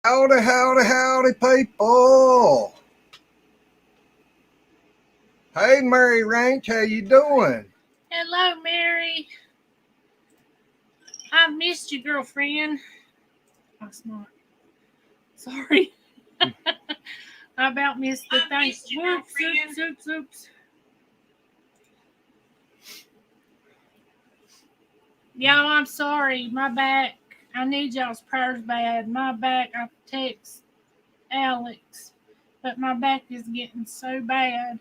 Howdy, howdy, howdy, people. Hey, Mary Ranch, how you doing? Hello, Mary. I missed you, girlfriend. I smart. Sorry. I about missed the thing. Oops. Y'all, I'm sorry. My back. I need y'all's prayers bad. My back, I text Alex, but my back is getting so bad.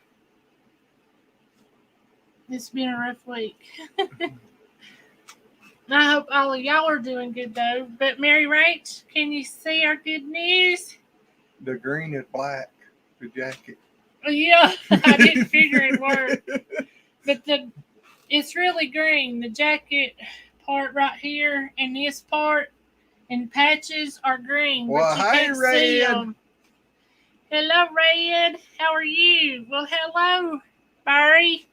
It's been a rough week. I hope all of y'all are doing good, though. But Mary Rach, can you see our good news? The green is black, the jacket. Yeah, I didn't figure it worked. But it's really green. The jacket part right here and this part and patches are green. Well, but you hey, can't Red. see them. Hello, Red. How are you? Well, hello, Barry.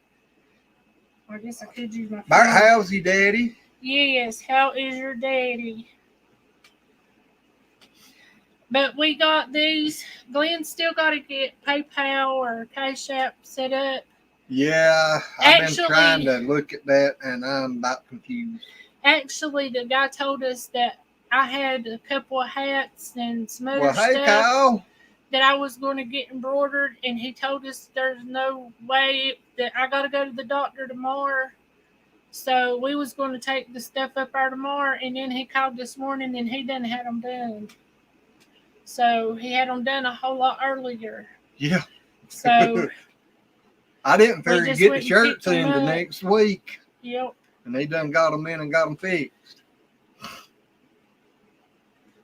I guess I could use my phone. Barry, how's your daddy? Yes, how is your daddy? But we got these. Glenn's still got to get PayPal or Cash App set up. Yeah, I've been trying to look at that, and I'm about confused. Actually, the guy told us that I had a couple of hats and some other hey, stuff Kyle. that I was going to get embroidered, and he told us there's no way that I got to go to the doctor tomorrow. So we was going to take the stuff up there tomorrow, and then he called this morning, and he done had them done. So he had them done a whole lot earlier. Yeah. So I didn't figure get the shirts in the next week. Yep. And they done got them in and got them fixed.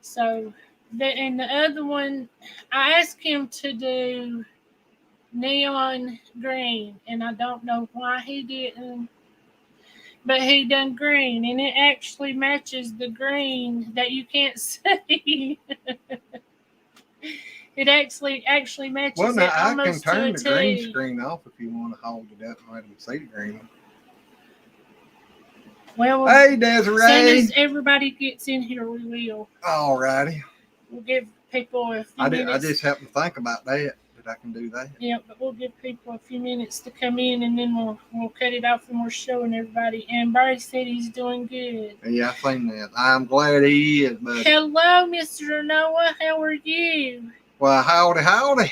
So, and the other one, I asked him to do neon green, and I don't know why he didn't. But he done green, and it actually matches the green that you can't see. It actually matches. Well, now I can almost turn to the a green T. screen off if you want to hold it up and let them see the green. Well, hey, Desiree. As soon as everybody gets in here, we will. All righty. We'll give people a few minutes. I just happened to think about that I can do that. Yeah, but we'll give people a few minutes to come in, and then we'll cut it off and we're showing everybody. And Barry said he's doing good. Yeah, I've seen that. I'm glad he is, but hello, Mr. Noah. How are you? Well, howdy, howdy.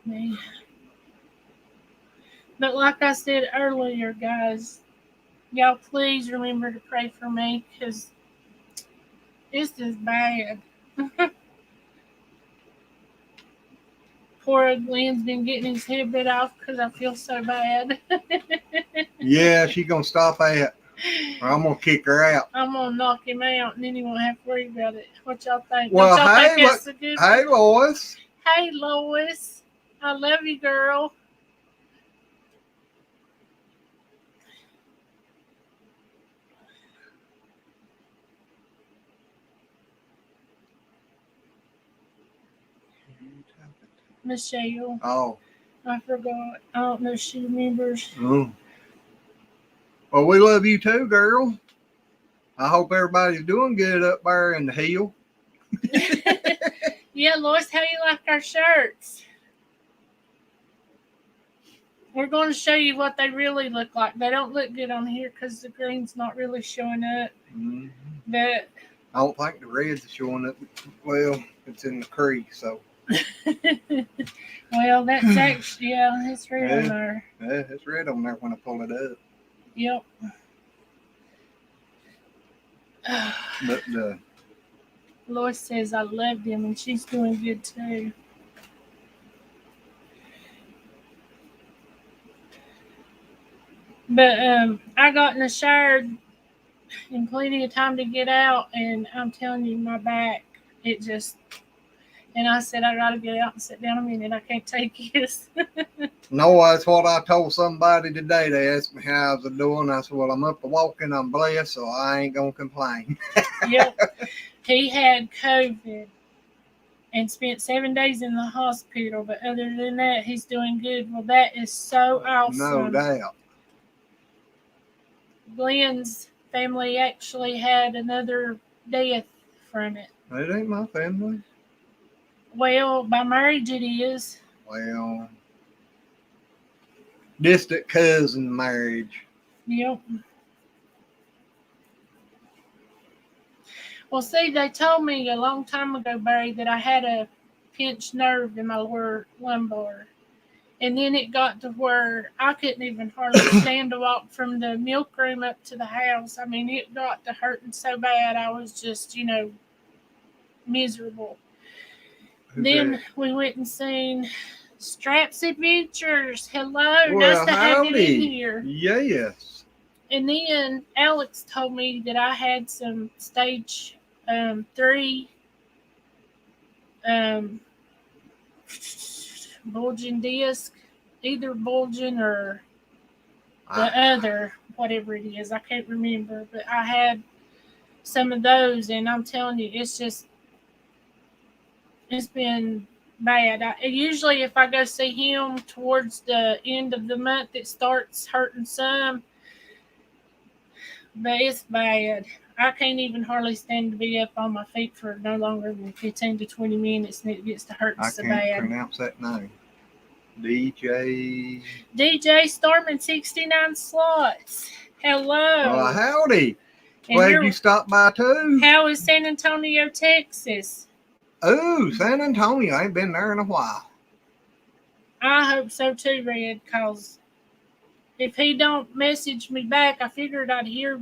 Man. But like I said earlier, guys, y'all please remember to pray for me, because this is bad. Poor Glenn's been getting his head bit off because I feel so bad. Yeah, she's going to stop at. Or I'm going to kick her out. I'm going to knock him out, and then he won't have to worry about it. What y'all think? Well, y'all hey, think that's a good hey, Lois. Hey, Lois. I love you, girl. Michelle. Oh. I forgot. I don't know if she remembers. Oh. Well, we love you too, girl. I hope everybody's doing good up there in the hill. Yeah, Lois, how you like our shirts? We're going to show you what they really look like. They don't look good on here because the green's not really showing up. Mm-hmm. But I don't think the red's showing up. Well, it's in the creek, so. Well, that's actually, yeah, it's red on there. Yeah, it's red on there when I pull it up. Yep. But Lois says I love them, and she's doing good too. But I got in the shower in plenty of time to get out, and I'm telling you, my back, it just. And I said, I got to get out and sit down a minute. I can't take this. No, that's what I told somebody today. They asked me how I was doing. I said, well, I'm up and walking. I'm blessed, so I ain't going to complain. Yep. He had COVID and spent 7 days in the hospital. But other than that, he's doing good. Well, that is so awesome. No doubt. Glenn's family actually had another death from it. It ain't my family. Well, by marriage it is. Well, distant cousin marriage. Yep. Well, see, they told me a long time ago, Barry, that I had a pinched nerve in my lower lumbar. And then it got to where I couldn't even hardly stand to walk from the milk room up to the house. I mean, it got to hurting so bad, I was just, miserable. Then we went and seen Straps Adventures. Hello, nice to have you in here. Yes. And then Alex told me that I had some stage 3 bulging disc, either bulging or the other, whatever it is. I can't remember, but I had some of those, and I'm telling you, it's been bad. Usually, if I go see him towards the end of the month, it starts hurting some, but it's bad. I can't even hardly stand to be up on my feet for no longer than 15 to 20 minutes, and it gets to hurt so bad. I can't pronounce that name. DJ Storman 69 slots. Hello. Well, howdy. Glad you stopped by too. How is San Antonio, Texas? Oh, San Antonio. I ain't been there in a while. I hope so too, Red, because if he don't message me back, I figured I'd hear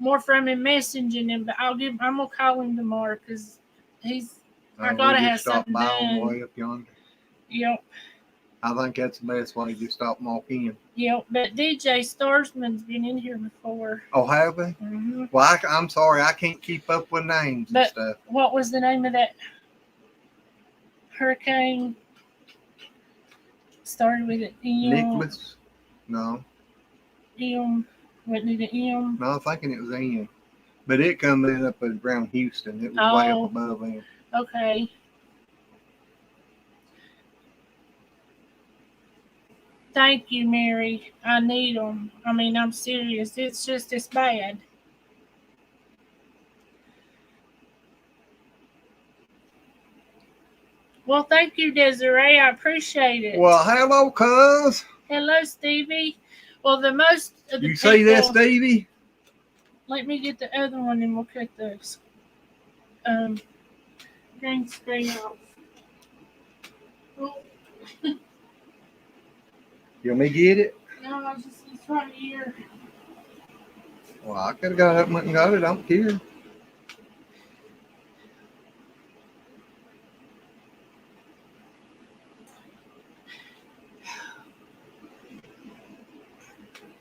more from him messaging him, but I'm gonna call him tomorrow because I gotta have something done. Way up yonder. Yep. I think that's the best way. Just stop and walk in. Yep, but DJ Starsman's been in here before. Oh, have they? Mm-hmm. Well, I'm sorry, I can't keep up with names and stuff. What was the name of that hurricane? Started with an M. Nicholas? No. M. Wasn't it an M? No, I'm thinking it was N. But it come in up around Houston. It was way up above him. Okay. Thank you, Mary. I need them. I mean, I'm serious. It's just as bad. Well, thank you, Desiree. I appreciate it. Well, hello, cuz. Hello, Stevie. Well, the most of the You see that, Stevie? Let me get the other one and we'll cut those. Green screen off. Oh. You want me to get it? No, it's right here. Well, I could have got up and got it. I don't care.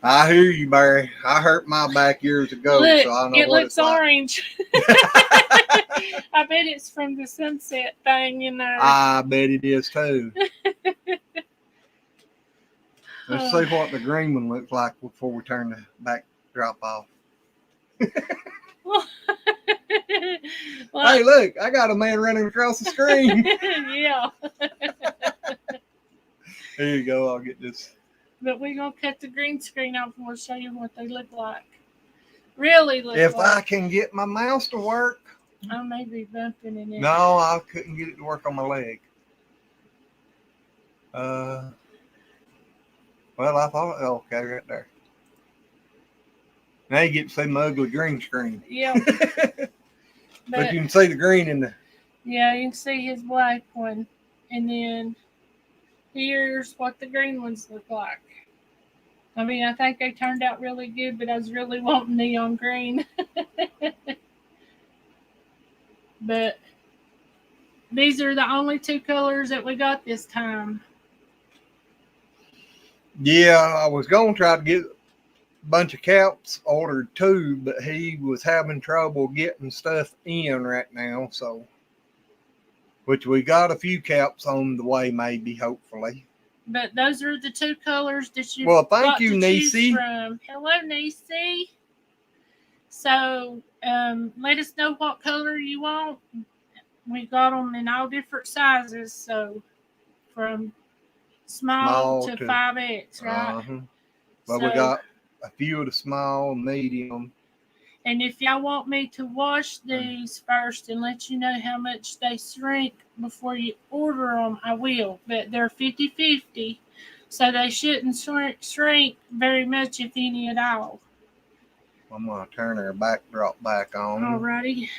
I hear you, Barry. I hurt my back years ago, Look, so I know it what looks it's orange. I bet it's from the sunset thing in there. I bet it is too. Let's see what the green one looks like before we turn the backdrop off. Well, hey, look, I got a man running across the screen. Yeah. Here you go. I'll get this. But we're going to cut the green screen off and we'll show you what they look like. Really look if like. I can get my mouse to work. I may be bumping in it. No, I couldn't get it to work on my leg. Well, I thought, okay, right there. Now you get to see my ugly green screen. Yeah. But you can see the green in the... Yeah, you can see his black one. And then here's what the green ones look like. I mean, I think they turned out really good, but I was really wanting neon green. But these are the only two colors that we got this time. Yeah, I was going to try to get a bunch of caps ordered too, but he was having trouble getting stuff in right now, so... Which we got a few caps on the way, maybe, hopefully. But those are the two colors that you thank you, Niecy. Hello, Niecy. So let us know what color you want. We got them in all different sizes, so from small to 5X, right? But we got a few of the small, medium. And if y'all want me to wash these first and let you know how much they shrink before you order them, I will. But they're 50-50, so they shouldn't shrink very much, if any at all. I'm going to turn her backdrop back on. Alrighty.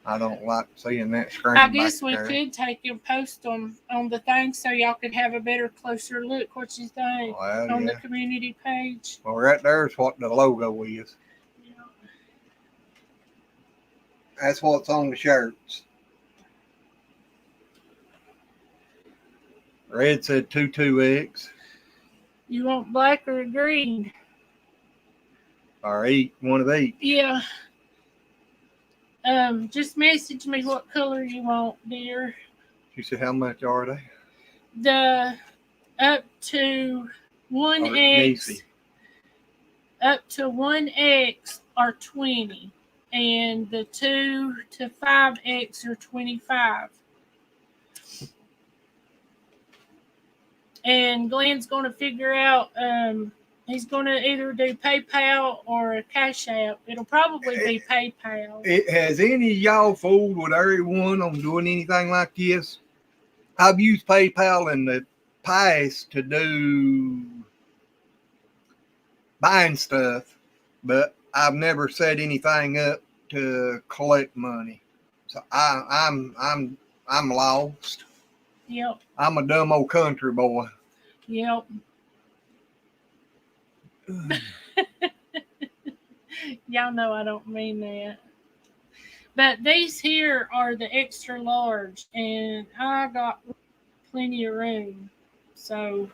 I don't like seeing that screen I guess back we there. could take and post them on the thing so y'all could have a better, closer look. What you think? Well, On yeah. the community page. Well, right there's what the logo is. Yeah. That's what's on the shirts. Red said 22X. You want black or green? Or one of each. Yeah. Just message me what color you want, dear. She said, how much are they? The up to 1X. Up to 1X are 20. And the 2 to 5X are 25. And Glenn's going to figure out, he's going to either do PayPal or a Cash App. It'll probably be PayPal. Has any of y'all fooled with everyone on doing anything like this? I've used PayPal in the past to do buying stuff, but I've never set anything up to collect money. So I'm lost. Yep. I'm a dumb old country boy. Yep. Y'all know I don't mean that. But these here are the extra large, and I got plenty of room. So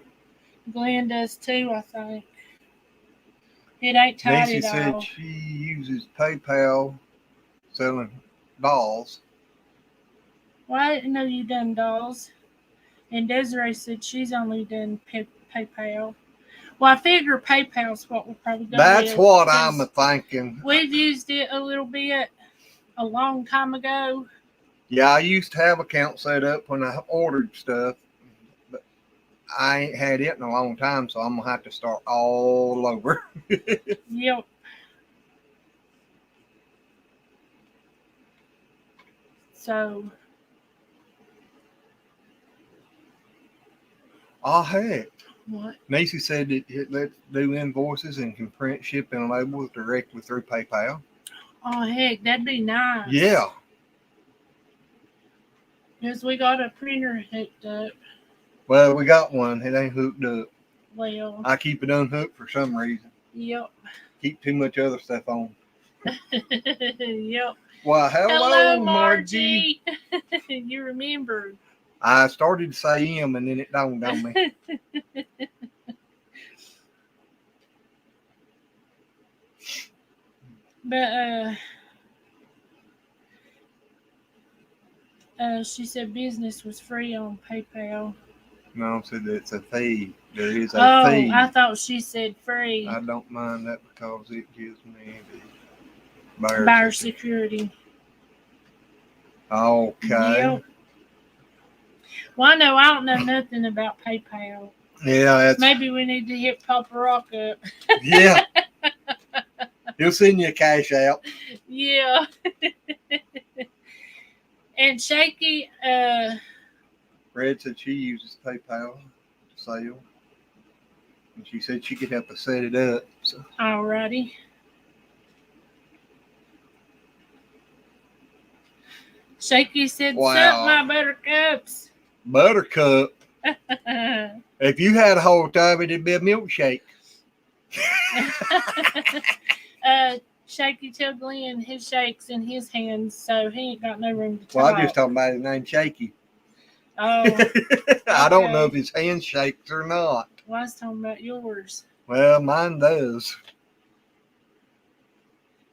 Glenn does too, I think. It ain't tight Nancy at said all. she uses PayPal selling dolls. Well, I didn't know you done dolls. And Desiree said she's only done PayPal. Well, I figure PayPal's what we'll probably go That's with, what I'm thinking. We've used it a little bit a long time ago. Yeah, I used to have an account set up when I ordered stuff, but I ain't had it in a long time, so I'm going to have to start all over. Yep. So. Oh, heck. What? Nancy said that it lets do invoices and can print shipping labels directly through PayPal. Oh, heck, that'd be nice. Yeah. Because we got a printer hooked up. Well, we got one. It ain't hooked up. Well. I keep it unhooked for some reason. Yep. Keep too much other stuff on. Yep. Well, hello Margie. You remembered. I started to say M and then it dawned on me. But she said business was free on PayPal. No, I said it's a fee. There is a fee. I thought she said free. I don't mind that because it gives me the buyer security. Okay. Yep. Well, I don't know nothing about PayPal. Yeah, maybe we need to hit Papa Rock up. Yeah. He'll send you a cash out. Yeah. And Shaky, Red said she uses PayPal to sell. And she said she could help us set it up. So. Alrighty. Shaky said, wow. Sup, my buttercups. Buttercup. If you had a whole tub, it'd be a milkshake. Shaky tell Glenn his shake's in his hands, so he ain't got no room to talk. Well, I just talking about his name, Shaky. Oh. Okay. I don't know if his hand shakes or not. Well, I was talking about yours. Well, mine does.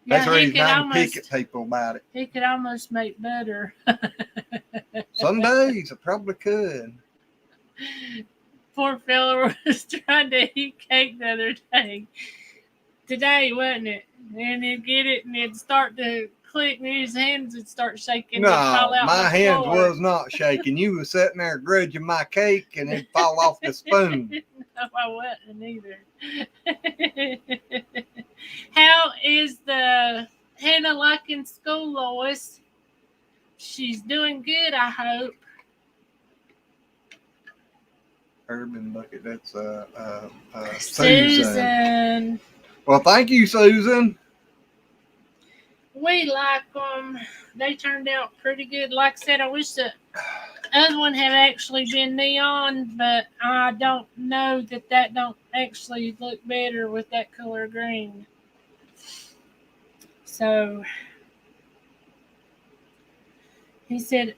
Yeah, that's the reason I'm picking people about it. He could almost make butter. Some days I probably could. Poor fella was trying to eat cake the other day. Today, wasn't it? And he'd get it and it'd start to click and his hands would start shaking. No, fall out my the hands floor. was not shaking. You was sitting there grudging my cake and it'd fall off the spoon. No, I wasn't either. is the Hannah like in school, Lois? She's doing good, I hope. Urban Bucket. That's Susan. Susan. Well, thank you, Susan. We like them. They turned out pretty good. Like I said, I wish the other one had actually been neon, but I don't know that don't actually look better with that color green. So he said,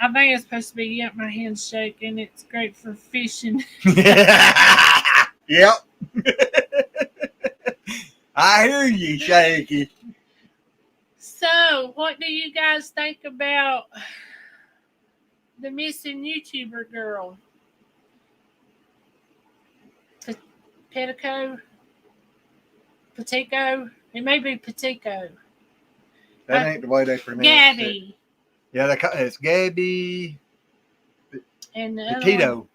I think it's supposed to be "Yep, my hands shake," and it's great for fishing. Yep. I hear you, Shaky. So, what do you guys think about the missing YouTuber girl? Petico? It may be Petico. That ain't the way they pronounce it. Gabby. Yeah, it's Gabby. And the Petito.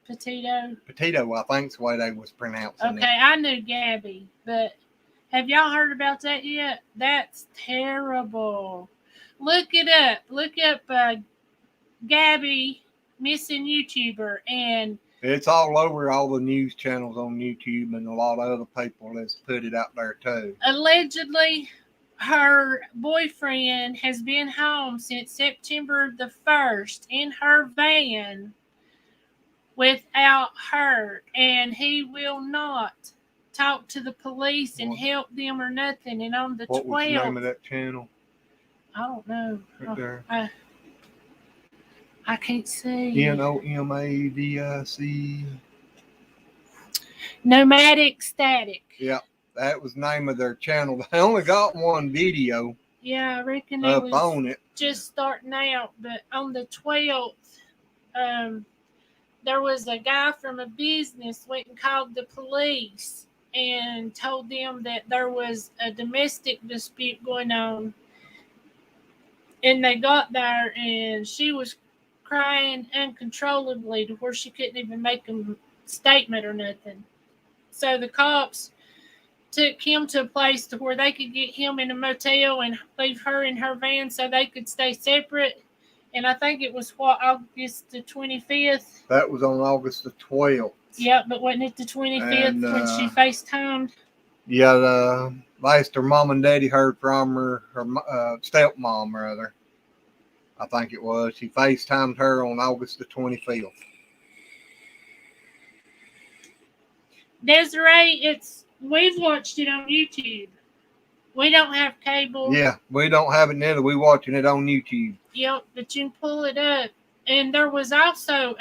Petito, I think's the way they was pronouncing it. Okay, I knew Gabby, but have y'all heard about that yet? That's terrible. Look it up. Look up Gabby missing YouTuber, and it's all over all the news channels on YouTube, and a lot of other people has put it out there too. Allegedly, her boyfriend has been home since September the 1st in her van without her, and he will not talk to the police and help them or nothing. And on the 12th... What was the name of that channel? I don't know. Right there. I can't see. NOMADIC. Nomadic Static. Yeah, that was the name of their channel. They only got one video. Yeah, I reckon up on it. Just starting out. But on the 12th, there was a guy from a business went and called the police and told them that there was a domestic dispute going on. And they got there, and she was crying uncontrollably to where she couldn't even make a statement or nothing. So the cops took him to a place to where they could get him in a motel and leave her in her van so they could stay separate. And I think it was August the 25th. That was on August the 12th. Yeah, but wasn't it the 25th when she FaceTimed? Yeah, last her mom and daddy heard from her stepmom, rather. I think it was. She FaceTimed her on August the 25th. Desiree, we've watched it on YouTube. We don't have cable. Yeah, we don't have it neither. We're watching it on YouTube. Yep, but you can pull it up. And there was also,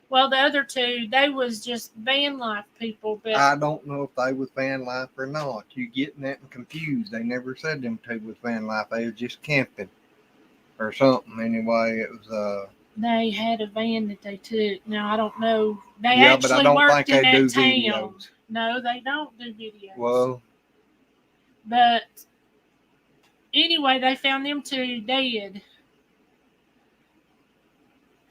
the other two, they was just van life people. But I don't know if they was van life or not. You getting that and confused. They never said them two was van life. They was just camping or something. Anyway, it was they had a van that they took. Now, I don't know. They but I don't worked think in they do that town. videos. No, they don't do videos. Well. But anyway, they found them two dead.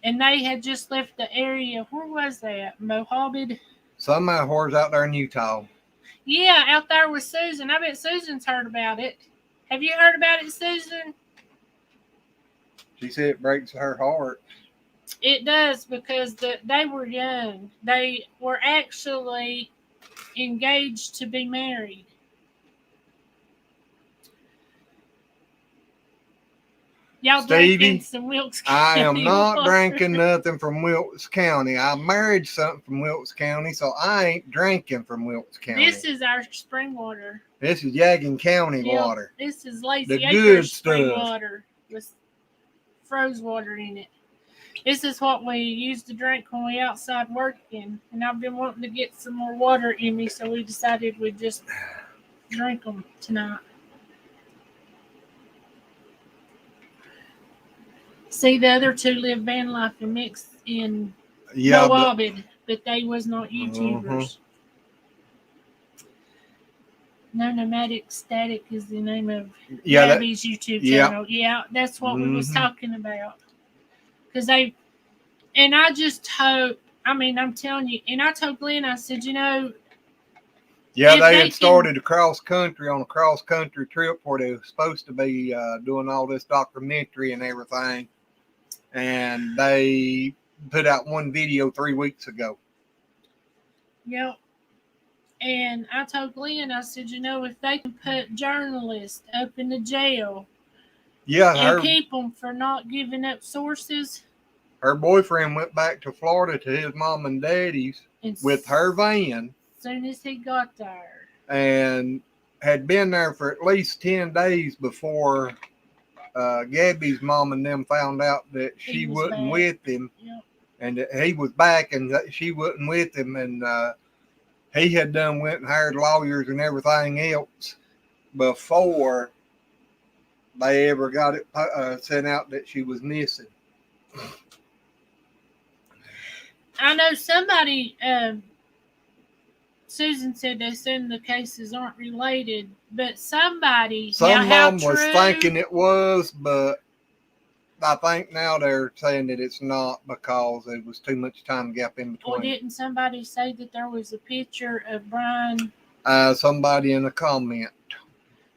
And they had just left the area. Where was that? Mojave? Somehow whore's out there in Utah. Yeah, out there with Susan. I bet Susan's heard about it. Have you heard about it, Susan? She said it breaks her heart. It does, because they were young. They were actually engaged to be married. Y'all drinking some Wilkes County? I am not water. drinking nothing from Wilkes County. I married something from Wilkes County, so I ain't drinking from Wilkes County. This is our spring water. This is Yadkin County water. This is Lazy the Acres good spring stuff. Water with froze water in it. This is what we used to drink when we outside working, and I've been wanting to get some more water in me, so we decided we'd just drink them tonight. See, the other two live van life and mix in Mojave, but they was not YouTubers. No, Nomadic Static is the name of Gabby's YouTube channel. Yeah, that's what we was talking about. Because I just hope, I'm telling you, and I told Glenn, I said, Yeah, If they they had started across country on a cross country trip where they were supposed to be doing all this documentary and everything. And they put out one video 3 weeks ago. Yep. And I told Glenn, I said, you know, if they can put journalists up in the jail Yeah, and keep them for not giving up sources. Her boyfriend went back to Florida to his mom and daddy's with her van. As soon as he got there. And had been there for at least 10 days before Gabby's mom and them found out that she wasn't with him. Yep. And that he was back and that she wasn't with him. And he had done went and hired lawyers and everything else before they ever got it sent out that she was missing. I know somebody, Susan said they assume the cases aren't related, but somebody. Some of them was thinking it was, but I think now they're saying that it's not because there was too much time gap in between. Or didn't somebody say that there was a picture of Brian? Somebody in a comment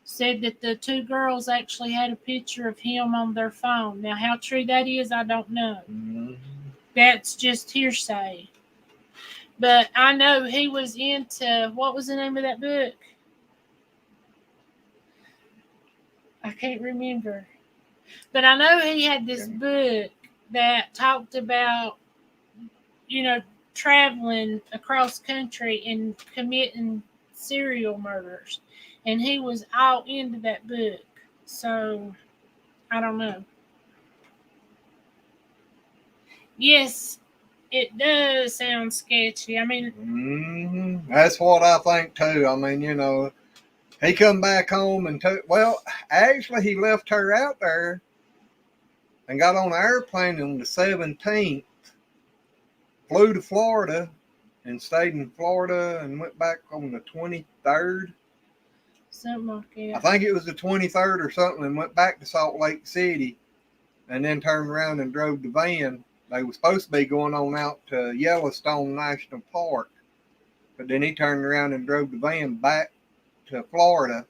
said that the two girls actually had a picture of him on their phone. Now, how true that is, I don't know. Mm-hmm. That's just hearsay. But I know he was into, what was the name of that book? I can't remember. But I know he had this book that talked about, you know, traveling across country and committing serial murders. And he was all into that book. So, I don't know. Yes, it does sound sketchy. I mean, that's what I think too. I mean, you know, he come back home and well, actually, he left her out there and got on an airplane on the 17th, flew to Florida, and stayed in Florida and went back on the 23rd. Something like that. I think it was the 23rd or something, and went back to Salt Lake City, and then turned around and drove the van. They were supposed to be going on out to Yellowstone National Park, but then he turned around and drove the van back to Florida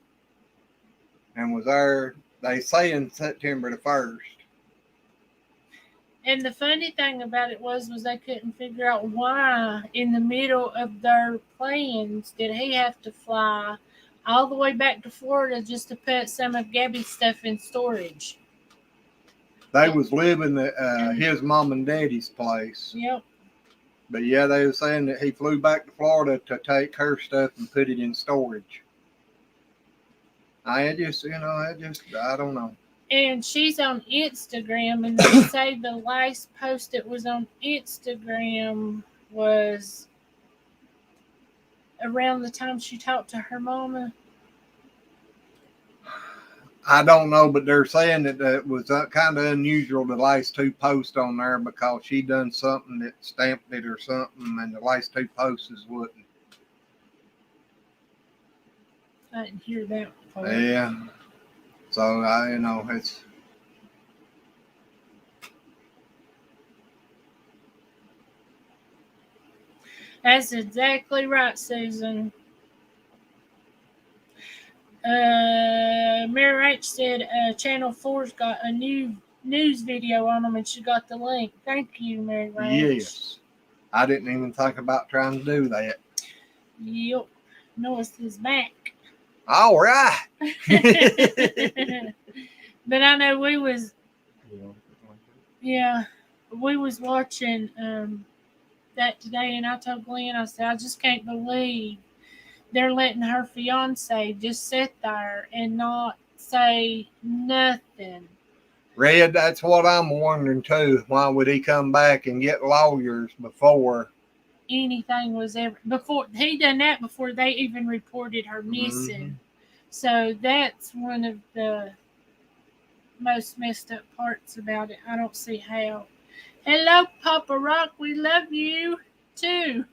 and was there, they say, in September the 1st. And the funny thing about it was they couldn't figure out why in the middle of their plans did he have to fly all the way back to Florida just to put some of Gabby's stuff in storage. They was living at his mom and daddy's place. Yep. But yeah, they were saying that he flew back to Florida to take her stuff and put it in storage. I don't know. And she's on Instagram, and they say the last post that was on Instagram was around the time she talked to her mama. I don't know, but they're saying that it was kind of unusual, the last two posts on there, because she done something that stamped it or something, and the last two posts wouldn't. I didn't hear that part. Yeah. So, it's... That's exactly right, Susan. Mary H said Channel 4's got a new news video on them, and she got the link. Thank you, Mary H. Yes. I didn't even think about trying to do that. Yep. Notice his back. All right. But I know we was watching that today, and I told Glenn, I said, I just can't believe they're letting her fiance just sit there and not say nothing. Red, that's what I'm wondering too. Why would he come back and get lawyers before anything was ever, before he done that, before they even reported her missing? Mm-hmm. So that's one of the most messed up parts about it. I don't see how. Hello, Papa Rock. We love you too.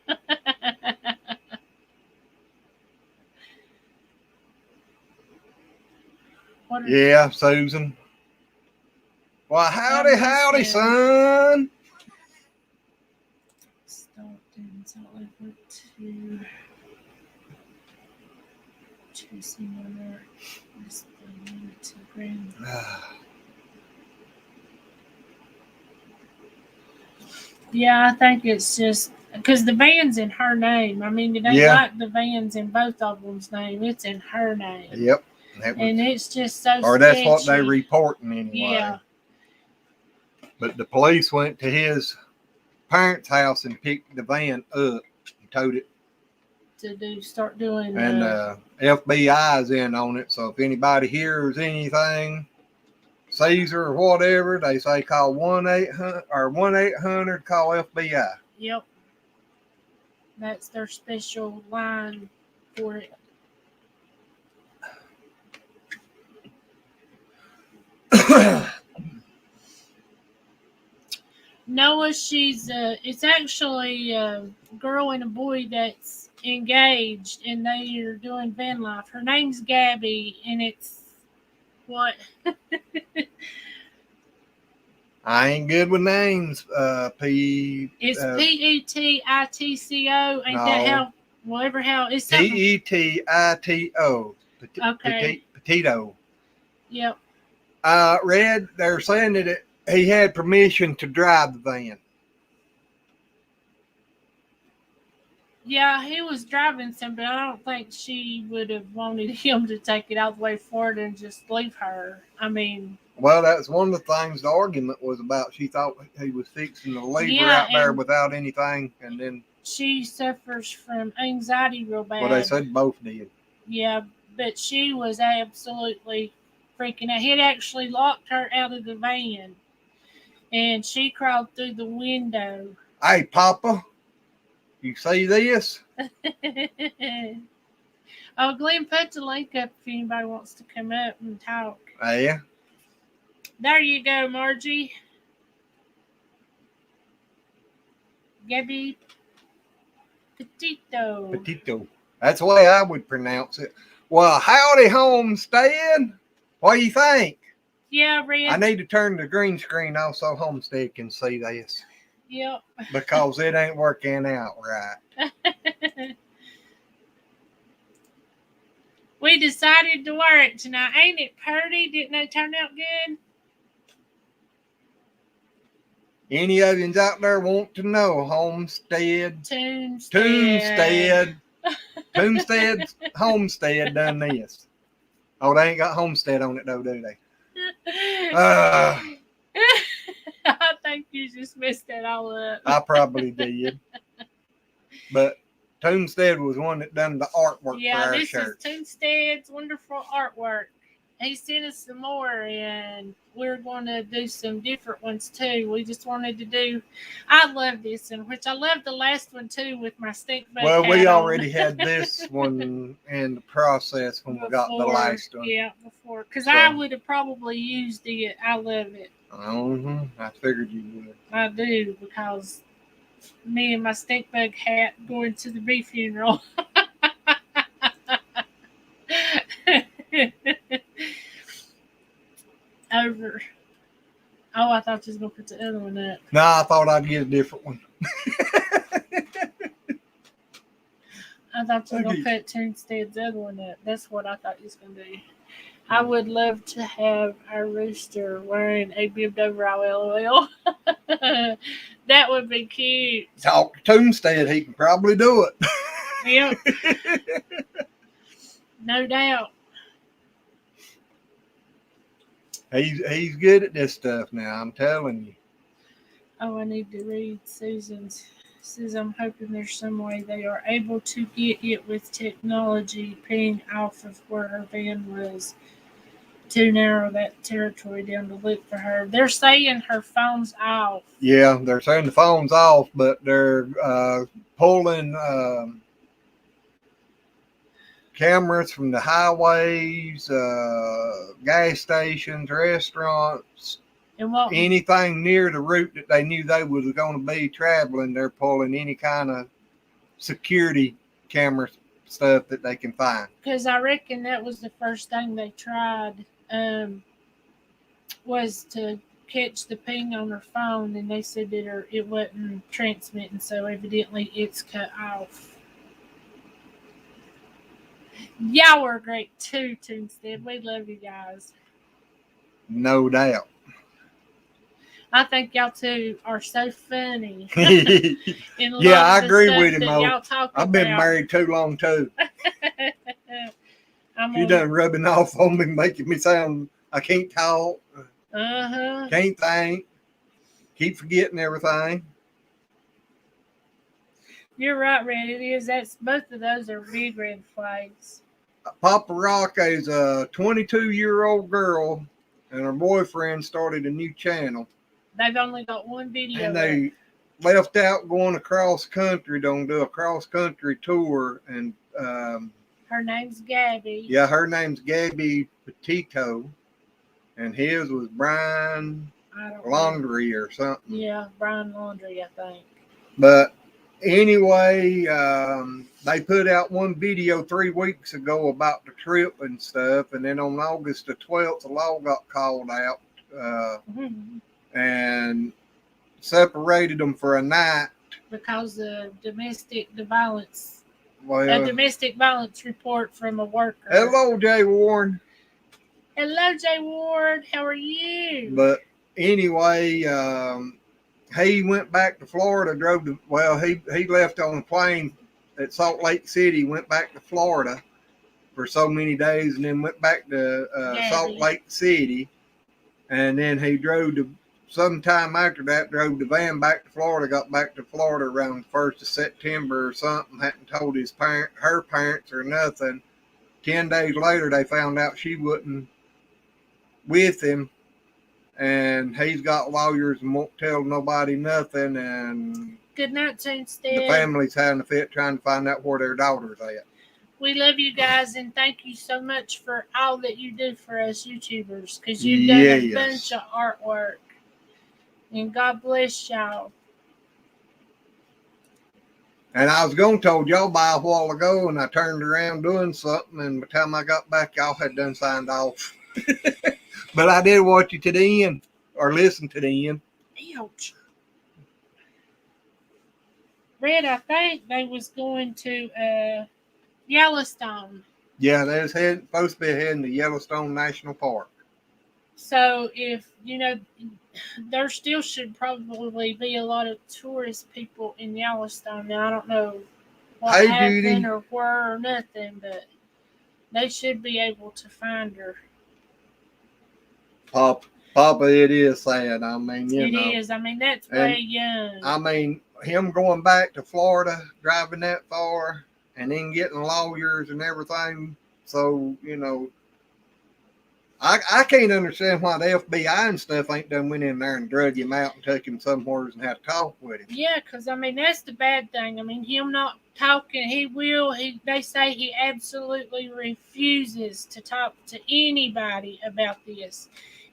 Yeah, Susan. Well, howdy, son. Stockton, Salt Lake 2. to see more. This unit to grand. Yeah, I think it's just because the van's in her name. I mean, it ain't Yeah. like the van's in both of them's name. It's in her name. Yep. That was, And it's just so or sketchy. that's what they reporting anyway. Yeah. But the police went to his parents' house and picked the van up and towed it. Start doing. And FBI's in on it. So if anybody hears anything, sees her or whatever, they say call 1-800 or 1-800 call FBI. Yep. That's their special line for it. Noah, it's actually a girl and a boy that's engaged and they are doing van life. Her name's Gabby and it's what? I ain't good with names. It's Petitco. Ain't that how? Whatever how it's something. Petito. Okay. Petito. Yep. Red, they're saying that he had permission to drive the van. Yeah, he was driving some, but I don't think she would have wanted him to take it all the way forward and just leave her. I mean... Well, that's one of the things the argument was about. She thought he was fixing to leave her out there without anything, and then... She suffers from anxiety real bad. Well, they said both did. Yeah, but she was absolutely freaking out. He had actually locked her out of the van, and she crawled through the window. Hey, Papa, you see this? Oh, Glenn, put the link up if anybody wants to come up and talk. Yeah. There you go, Margie. Gabby Petito. Petito. That's the way I would pronounce it. Well, howdy, Homestead. What do you think? Yeah, Red. I need to turn the green screen off so Homestead can see this. Yep. Because it ain't working out right. We decided to wear it tonight. Ain't it pretty? Didn't they turn out good? Any of you out there want to know Homestead? Toonstead. Homestead done this. Oh, they ain't got Homestead on it though, do they? I think you just messed that all up. I probably did. But Toonstead was one that done the artwork for our church. Yeah, this is Toonstead's wonderful artwork. He sent us some more, and we're going to do some different ones too. We just wanted to do. I love this one, which I love the last one too with my stink bug. Well, we already had this one in the process when we got the last one. Yeah, before, because I would have probably used it. I love it. I figured you would. I do, because me and my stink bug hat going to the bee funeral. Over. Oh, I thought you was going to put the other one up. No, I thought I'd get a different one. I thought you were going to put Toonstead's other one up. That's what I thought you was going to do. I would love to have our rooster wearing a bibbed overall LOL. That would be cute. Talk to Toonstead. He can probably do it. Yep. No doubt. He's good at this stuff now, I'm telling you. Oh, I need to read Susan's. Says, I'm hoping there's some way they are able to get it with technology paying off of where her van was to narrow that territory down to look for her. They're saying her phone's off. Yeah, they're saying the phone's off, but they're pulling cameras from the highways, gas stations, restaurants, and anything near the route that they knew they was going to be traveling. They're pulling any kind of security camera stuff that they can find. Because I reckon that was the first thing they tried, was to catch the ping on her phone, and they said that it wasn't transmitting, so evidently it's cut off. Y'all were great too, Toonstead. We love you guys. No doubt. I think y'all two are so funny. In a Yeah, lot I of the agree stuff with him. that y'all talk I've been about. married too long too. I'm She done rubbing off on me, making me sound I can't talk, can't think, keep forgetting everything. You're right, Red. It is. That's both of those are big red flags. Papa Rock is a 22-year-old girl, and her boyfriend started a new channel. They've only got one video. And they left out going across country, don't do a cross country tour. And her name's Gabby. Yeah, her name's Gabby Petito, and his was Brian Laundry or something. Yeah, Brian Laundry, I think. But anyway, they put out one video 3 weeks ago about the trip and stuff, and then on August the 12th, the law got called out and separated them for a night because of domestic violence. Well, a domestic violence report from a worker. Hello, Jay Warren. Hello, Jay Ward. How are you? But anyway, he went back to Florida, he left on a plane at Salt Lake City, went back to Florida for so many days, and then went back to Salt Lake City. And then he drove to, sometime after that, drove the van back to Florida, got back to Florida around the 1st of September or something, hadn't told her parents or nothing. 10 days later, they found out she wasn't with him, and he's got lawyers and won't tell nobody nothing, and good night, Toonstead. The family's having a fit trying to find out where their daughter's at. We love you guys, and thank you so much for all that you do for us YouTubers, because you've done a bunch of artwork, and God bless y'all. And I was going to told y'all by a while ago, and I turned around doing something, and by the time I got back, y'all had done signed off. But I did watch you to the end, or listen to the end. Ouch. Red, I think they was going to Yellowstone. Yeah, they was supposed to be heading to Yellowstone National Park. So if, there still should probably be a lot of tourist people in Yellowstone. Now, I don't know what happened Judy. Or where or nothing, but they should be able to find her. Papa, it is sad. I mean, it is. I mean, that's way young. I mean, him going back to Florida, driving that far, and then getting lawyers and everything. So, I can't understand why the FBI and stuff ain't done went in there and drug him out and took him somewhere and had to talk with him. Yeah, because, I mean, that's the bad thing. I mean, him not talking, they say he absolutely refuses to talk to anybody about this.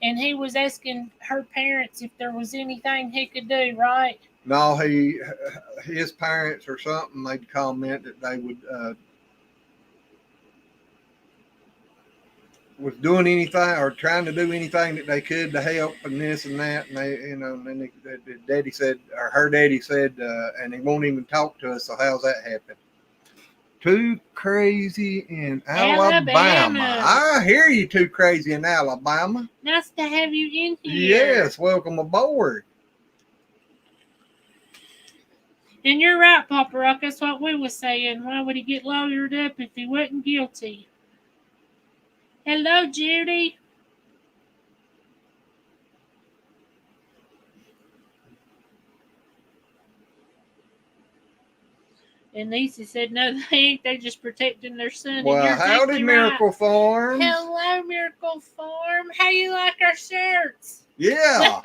And he was asking her parents if there was anything he could do, right? No, his parents or something made a comment that they would was doing anything or trying to do anything that they could to help and this and that, and they, and then Daddy said, or her daddy said, and he won't even talk to us. So how's that happen? Too crazy in Alabama. I hear you, too crazy in Alabama. Nice to have you in here. Yes, welcome aboard. And you're right, Papa Rock. That's what we was saying. Why would he get lawyered up if he wasn't guilty? Hello, Judy. And Lisa said, no, they ain't. They just protecting their son. Well, howdy, Miracle Farm. Hello, Miracle Farm. How you like our shirts? Yeah.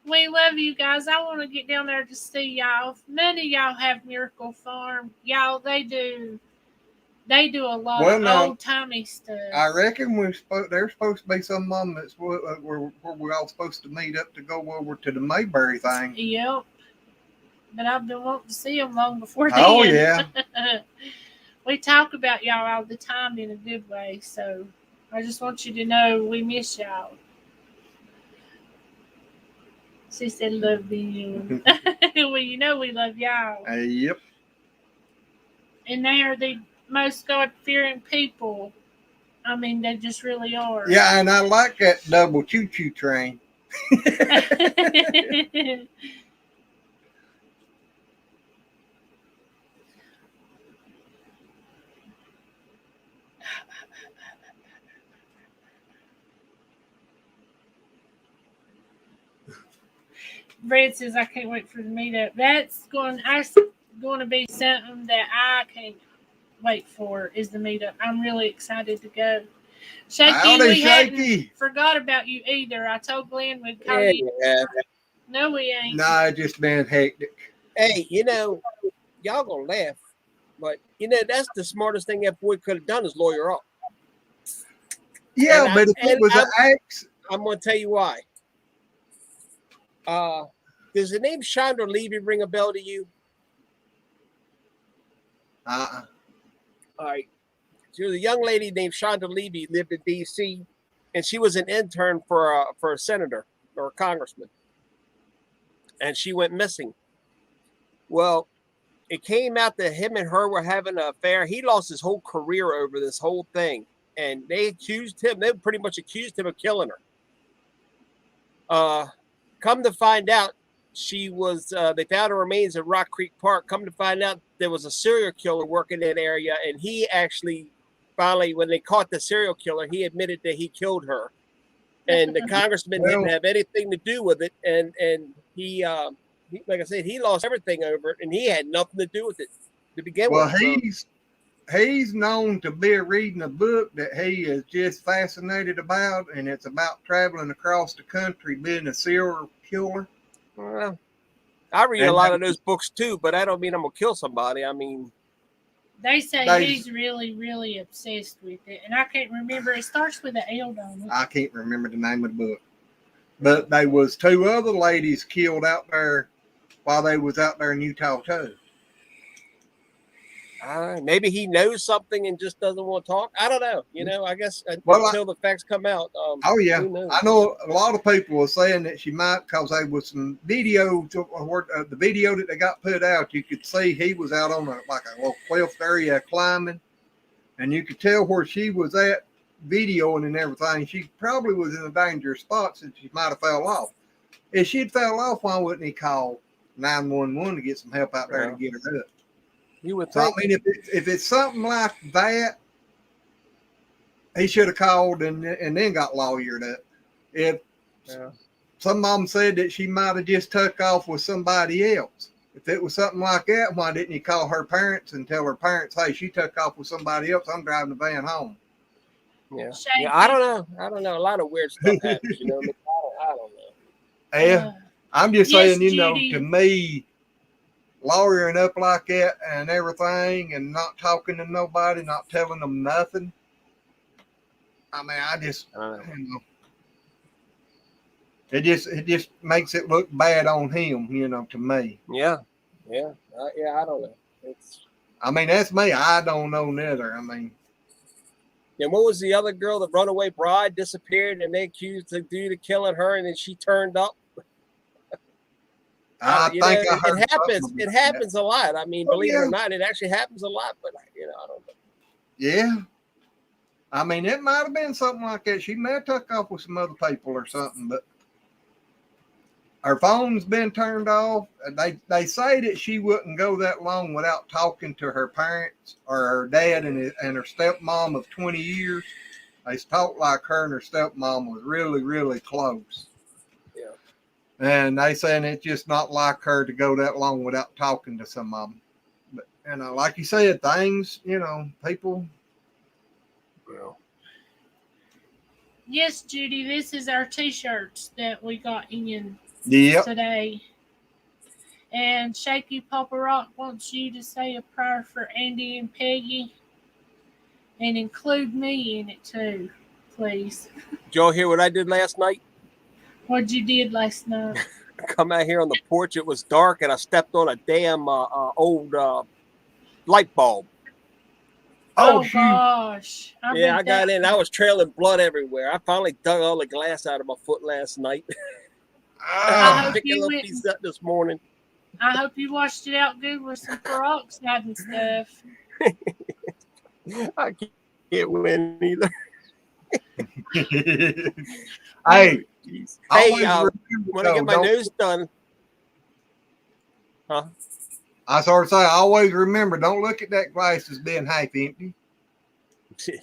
We love you guys. I want to get down there to see y'all. None of y'all have Miracle Farm. Y'all, they do a lot of old-timey stuff. I reckon there's supposed to be some of them that's where we're all supposed to meet up to go over to the Mayberry thing. Yep. But I've been wanting to see them long before then. Oh, yeah. We talk about y'all all the time in a good way, so I just want you to know we miss y'all. She said, love you. Well, we love y'all. Yep. and they are the most God-fearing people. I mean, they just really are. Yeah, and I like that double choo-choo train. Brad says, I can't wait for the meetup. That's going to be something that I can't wait for, is the meetup. I'm really excited to go. Shaky, Howdy, we Shaky. hadn't forgot about you either. I told Glenn we'd call Yeah, you. yeah. No, we ain't. Nah, it just been hectic. Hey, y'all gonna laugh, but that's the smartest thing that boy could have done is lawyer up. Yeah, And but if it was an axe, I'm gonna tell you why. Does the name Chandra Levy ring a bell to you? All right. There was a young lady named Chandra Levy, lived in D.C., and she was an intern for a senator or a congressman, and she went missing. Well, it came out that him and her were having an affair. He lost his whole career over this whole thing, and they accused him. They pretty much accused him of killing her. Come to find out, she was. They found her remains at Rock Creek Park. Come to find out, there was a serial killer working in that area, and he actually, finally, when they caught the serial killer, he admitted that he killed her, and the congressman didn't have anything to do with it, and he, like I said, he lost everything over it, and he had nothing to do with it to begin with. Well, he's known to be reading a book that he is just fascinated about, and it's about traveling across the country being a serial killer. Well, I read a lot of those books too, but I don't mean I'm gonna kill somebody. I mean, they say he's really, really obsessed with it, and I can't remember. It starts with an L, don't it? I can't remember the name of the book, but there was 2 other ladies killed out there while they was out there in Utah too. Maybe he knows something and just doesn't want to talk. I don't know. I guess until the facts come out. Oh yeah, I know a lot of people were saying that she might, because there was some video, the video that they got put out. You could see he was out on a little cliff area climbing, and you could tell where she was at videoing and everything. She probably was in a dangerous spot, since she might have fell off. If she'd fell off, why wouldn't he call 911 to get some help out there to get her up? You would think. So, I mean, if it's something like that, he should have called and then got lawyered up. If some of them said that she might have just took off with somebody else, if it was something like that, why didn't he call her parents and tell her parents, hey, she took off with somebody else, I'm driving the van home? Yeah, I don't know. A lot of weird stuff happens, I don't know. Yeah, I'm just saying, to me, lawyering up like that and everything, and not talking to nobody, not telling them nothing. I mean, it just makes it look bad on him, to me. Yeah, I don't know. I mean, that's me. I don't know neither. I mean, and what was the other girl, the runaway bride, disappeared, and they accused the dude of killing her, and then she turned up. I think I heard it happens. It happens a lot. I mean, believe it or not, it actually happens a lot. But I don't know. Yeah, I mean, it might have been something like that. She may have took off with some other people or something, but her phone's been turned off. They say that she wouldn't go that long without talking to her parents or her dad and her stepmom of 20 years. They talked like her and her stepmom was really, really close. And they saying it's just not like her to go that long without talking to some of them. But, like you said, things, people. Well. Yes, Judy, this is our T-shirts that we got in today. And Shaky Papa Rock wants you to say a prayer for Andy and Peggy and include me in it too, please. Did y'all hear what I did last night? What you did last night? Come out here on the porch. It was dark, and I stepped on a damn old light bulb. Oh gosh! I got in. I was trailing blood everywhere. I finally dug all the glass out of my foot last night. I picked a little piece up this morning. I hope you washed it out good with some peroxide and stuff. I can't win either. Hey, Jeez. always Hey, remember, when I get my don't- nose done, huh? I sort of say, always remember, don't look at that glass as being half empty.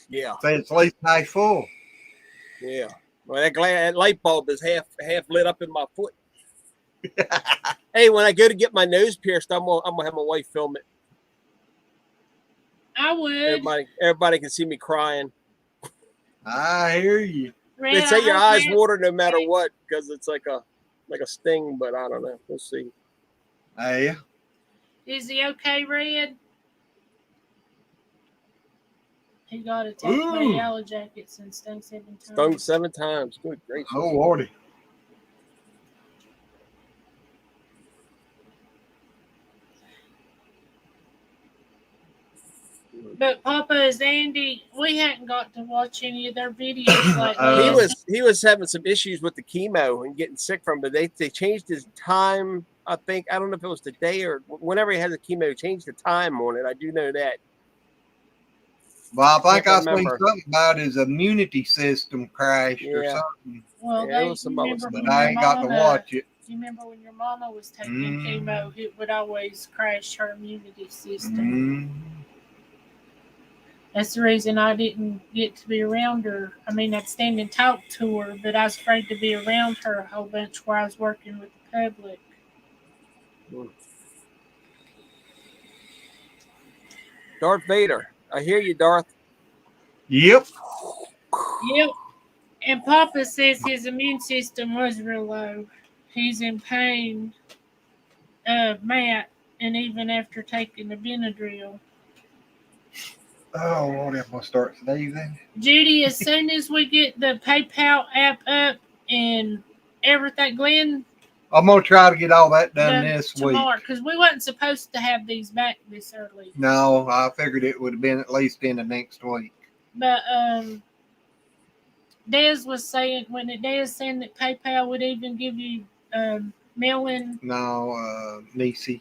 Yeah, Say it's at least half full. yeah. Well, that light bulb is half lit up in my foot. Hey, when I go to get my nose pierced, I'm gonna have my wife film it. I would. Everybody can see me crying. I hear you. Red, They say I your hope eyes Red- water no matter what because it's like a sting, but I don't know. We'll see. Hey, Is he okay, Red? He got attacked by Ooh. yellow jackets and stung 7 times. Stung 7 times. Good gracious. oh lordy. But Papa is Andy. We hadn't got to watch any of their videos lately. He was having some issues with the chemo and getting sick from it. They changed his time. I think I don't know if it was today or whenever he had the chemo. Changed the time on it. I do know that. Well, I think I seen remember. something about his immunity system crashed or Yeah. something. Well, Yeah, it they was some other remember stuff. when But I your ain't got to mama- watch it. Do you remember when your mama was taking Mm. chemo? It would always crash her immunity system. Mm. That's the reason I didn't get to be around her. I mean, I'd stand and talk to her, but I was afraid to be around her a whole bunch while I was working with the public. Darth Vader. I hear you, Darth. Yep. Yep. And Papa says his immune system was real low. He's in pain, Matt, and even after taking the Benadryl. Oh lordy, I'm gonna start sneezing. Judy, as soon as we get the PayPal app up and everything, Glenn, I'm gonna try to get all that done this tomorrow, week. because we wasn't supposed to have these back this early. No, I figured it would have been at least in the next week. But Des was saying saying that PayPal would even give you mail-in. No, Niecy.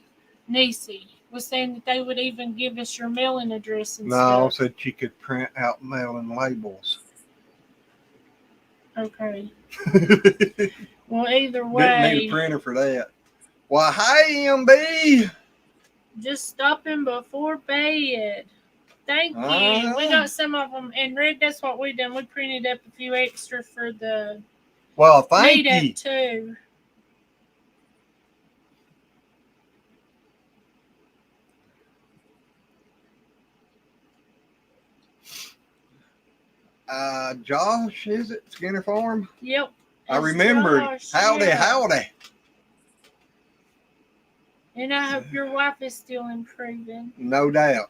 Niecy was saying that they would even give us your mailing address and No, stuff. said she could print out mailing labels. Okay. Didn't Well, either need way, a printer for that. Well, hey, MB. just stopping before bed. Thank you. We got some of them, and Red, that's what we done. We printed up a few extra for the Well, thank meetup you. too. Josh, is it Skinner Farm? Yep. I It's remembered. Josh, Howdy, yeah. howdy. And I hope your wife is still improving. No doubt.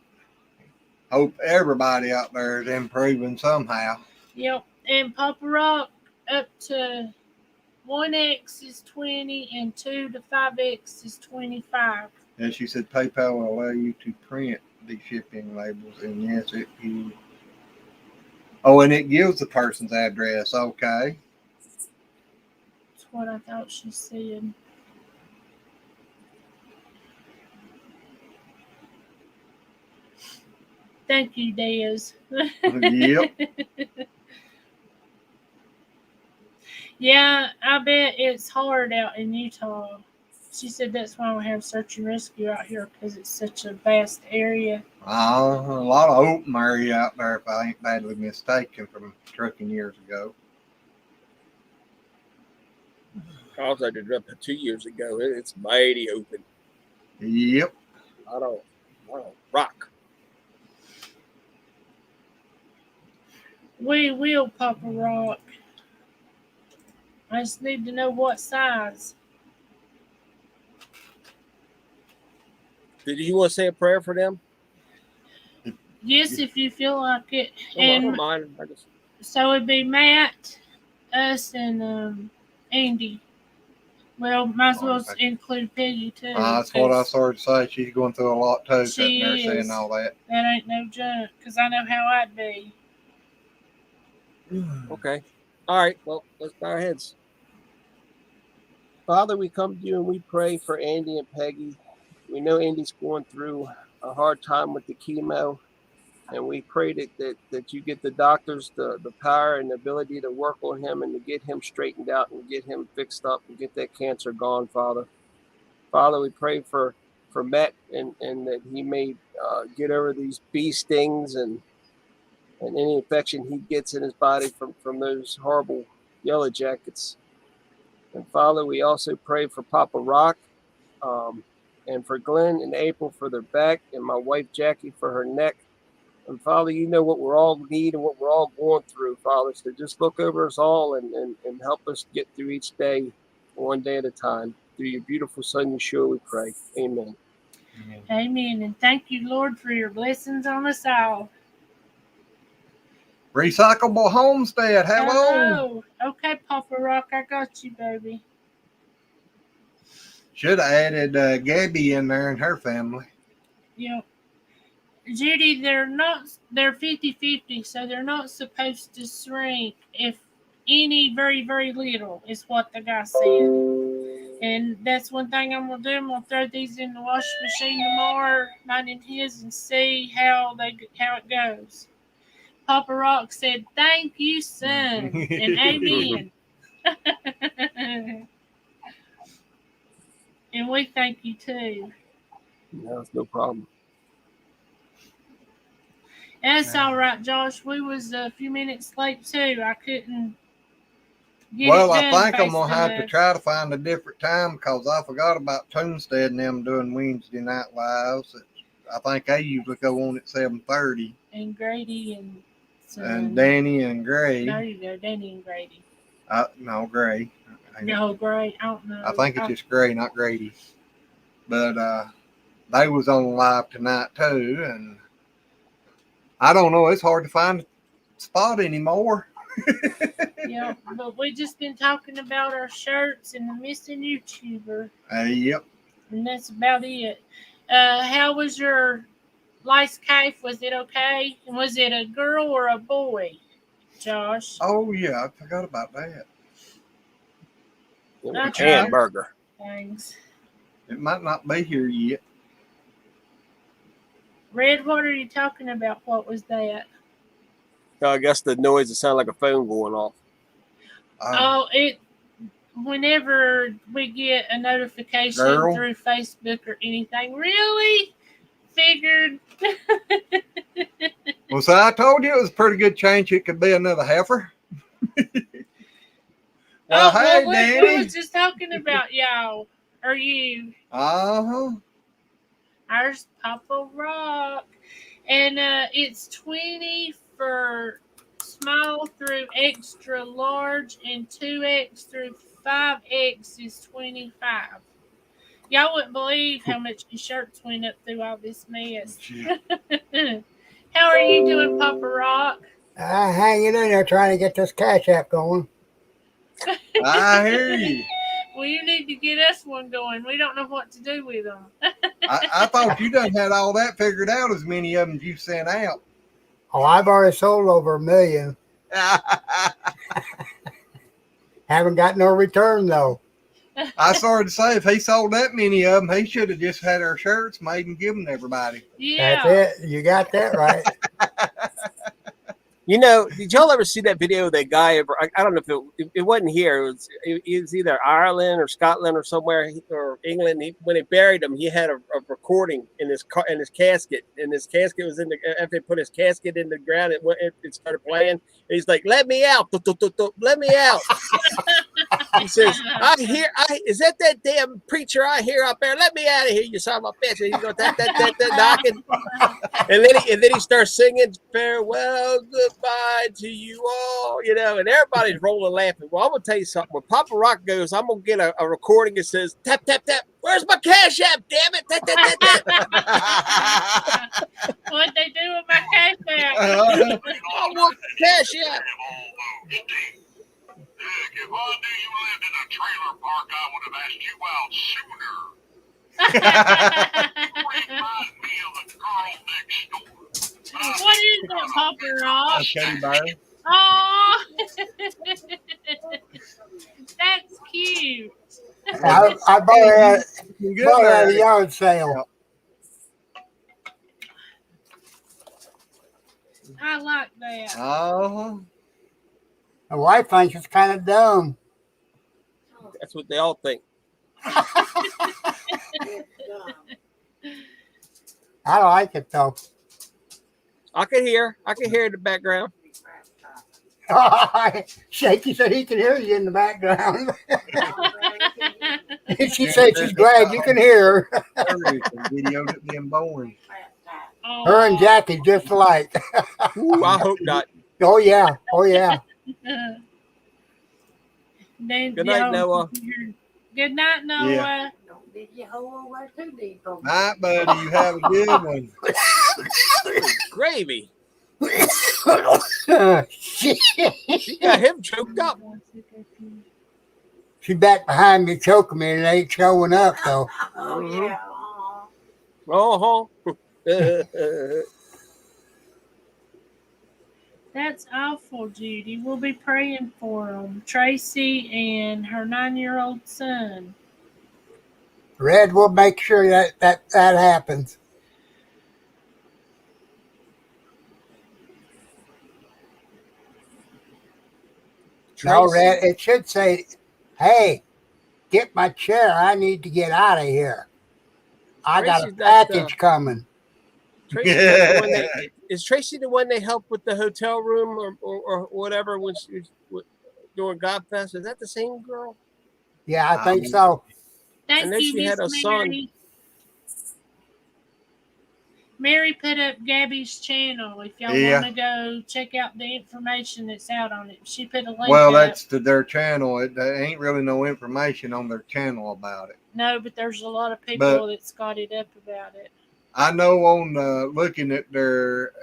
Hope everybody out there is improving somehow. Yep. And Papa Rock up to 1X is 20 and 2 to 5X is 25. And she said PayPal will allow you to print the shipping labels. And yes, it is. Oh, and it gives the person's address. Okay. That's what I thought she said. Thank you, Des. Yep. Yeah, I bet it's hard out in Utah. She said that's why we have search and rescue out here, because it's such a vast area. A lot of open area out there, if I ain't badly mistaken, from trucking years ago. I was at it 2 years ago. It's mighty open. Yep. I don't rock. We will, Papa Rock. I just need to know what size. Did you want to say a prayer for them? Yes, if you feel like it. Oh, I don't mind. So it'd be Matt, us, and Andy. Well, might as well include Peggy too. That's what I started to say. She's going through a lot too, sitting there is. saying all that. That ain't no joke, because I know how I'd be. Okay. All right. Well, let's bow our heads. Father, we come to you and we pray for Andy and Peggy. We know Andy's going through a hard time with the chemo, and we pray that you get the doctors the power and the ability to work on him and to get him straightened out and get him fixed up and get that cancer gone, Father. Father, we pray for Matt and that he may get over these bee stings and any infection he gets in his body from those horrible yellow jackets. And Father, we also pray for Papa Rock, and for Glenn and April for their back, and my wife Jackie for her neck. And Father, you know what we're all need and what we're all going through, Father. So just look over us all and help us get through each day, one day at a time. Through your beautiful Son, Yeshua, we pray. Amen. Amen. And thank you, Lord, for your blessings on us all. Recyclable Homestead, hello. Okay, Papa Rock, I got you, baby. Should have added Gabby in there and her family. Yeah. Judy, they're 50-50, so they're not supposed to shrink if any very, very little is what the guy said. And that's one thing I'm going to do. I'm going to throw these in the washing machine tomorrow, mine and his, and see how it goes. Papa Rock said, thank you, son, and amen. And we thank you, too. No, it's no problem. That's all right, Josh. We was a few minutes late, too. I couldn't get Well, it I done think I'm going to have to fast try to find a different time because I forgot about Toonstead and them doing Wednesday night lives. I think they usually go on at 7:30. And Grady and Danny and Gray. There you go, Danny and Grady. No, Gray. No, Gray. I don't know. I think it's just Gray, not Grady. But they was on live tonight too, and I don't know. It's hard to find a spot anymore. Yeah, but we just been talking about our shirts and the missing YouTuber. Yep. And that's about it. How was your lice cave? Was it okay? And was it a girl or a boy, Josh? Oh yeah, I forgot about that. It was a hamburger. Thanks. It might not be here yet. Red, what are you talking about? What was that? I guess the noise it sounded like a phone going off. Whenever we get a notification through Facebook or anything, really figured. Well, so I told you it was a pretty good chance it could be another heifer. Well, hey, Danny. We was just talking about y'all. Or you. Uh-huh. Ours Papa Rock. And it's 20 for small through extra large, and 2X through 5X is 25. Y'all wouldn't believe how much your shirts went up through all this mess. How are you doing, Papa Rock? Hanging in there trying to get this Cash App going. I hear you. Well, you need to get us one going. We don't know what to do with them. I thought you done had all that figured out, as many of them you sent out. Oh, I've already sold over 1 million. Haven't got no return, though. I started to say, if he sold that many of them, he should have just had our shirts made and given to everybody. Yeah. That's it. You got that right. You know, did y'all ever see that video of that guy? I don't know if it wasn't here. It was either Ireland or Scotland or somewhere, or England. When they buried him, he had a recording in his casket, and his casket was after they put his casket in the ground, it started playing. And he's like, "Let me out! Let me out!" He says, is that damn preacher I hear out there? Let me out of here, you son of a bitch. And he's going that knocking. And then he starts singing, farewell, goodbye to you all, and everybody's rolling laughing. Well, I'm going to tell you something. When Papa Rock goes, I'm going to get a recording that says, tap, tap, tap. Where's my Cash App, damn it? Tap, tap, tap, tap. What'd they do with my Cash App? I want Cash App. If I knew you lived in a trailer park, I would have asked you out sooner. Reminds me of the girl next door. What is that, Papa Rock? Teddy bear. Oh, that's cute. I've Good Bought at a there. yard sale. I like that. Oh, My wife thinks it's kind of dumb. That's what they all think. I like it though. I can hear in the background. Shaky said he can hear you in the background. She said she's glad you can hear her. videoed it being born. Her and Jackie just alike. Ooh, I hope not. Oh yeah. Oh yeah. Good night, Noah. Good night, Noah. Yeah. Don't dig your hole over too deep. Night, buddy. You have a good one. Gravy. She She got him choked up. back behind me choking me and it ain't showing up though. Oh, yeah. Uh-huh. That's awful, Judy. We'll be praying for them. Tracy and her 9-year-old son. Red will make sure that happens. No, Red, it should say, hey, get my chair. I need to get out of here. I got a Tracy's not, package coming. Tracy, is Tracy the one they helped with the hotel room or whatever when she was doing Godfest? Is that the same girl? Yeah, I think so. Thank And then you, she had Miss a son. Mary. Mary put up Gabby's channel. If y'all Yeah. want to go check out the information that's out on it, she put a link Well, up. that's their channel. There ain't really no information on their channel about it. No, but there's a lot of people But- that's got it up about it. I know on looking at their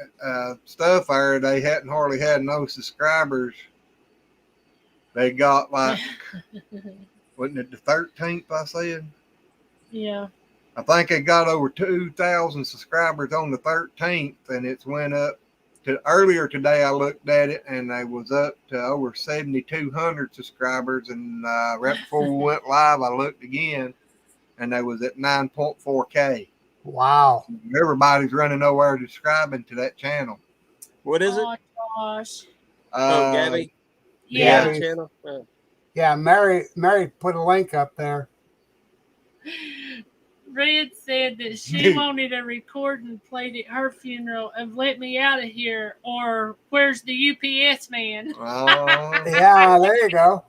stuff there, they hadn't hardly had no subscribers. They got like, wasn't it the 13th I said? Yeah. I think they got over 2,000 subscribers on the 13th, and it's went up to earlier today. I looked at it, and they was up to over 7,200 subscribers. And right before we went live, I looked again, and they was at 9.4K. Wow. Everybody's running over subscribing to that channel. What is it? Oh, gosh. Gabby. Yeah. Gabby. Channel. Yeah, Mary put a link up there. Red said that she wanted a recording played at her funeral of "Let Me Out of Here" or "Where's the UPS Man?" Oh, Yeah, there you go.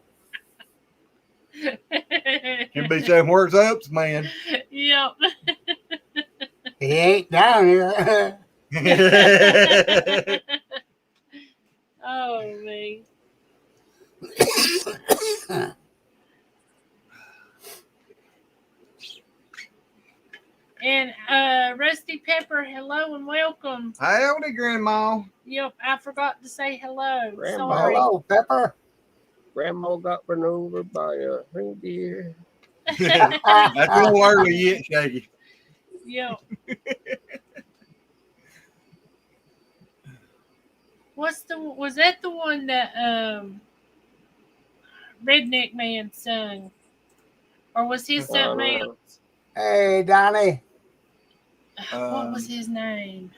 can be saying, "Where's Ups, man?" Yep. He ain't down here. Oh, me. And Rusty Pepper, hello and welcome. Howdy, Grandma. Yep, I forgot to say hello. Grandma. Sorry. Hello, Pepper. Grandma got run over by a reindeer. That's a little early yet, Shaggy. Yep. Was that the one that Redneck Man sung? Or was his something else? Hey, Donnie. What was his name?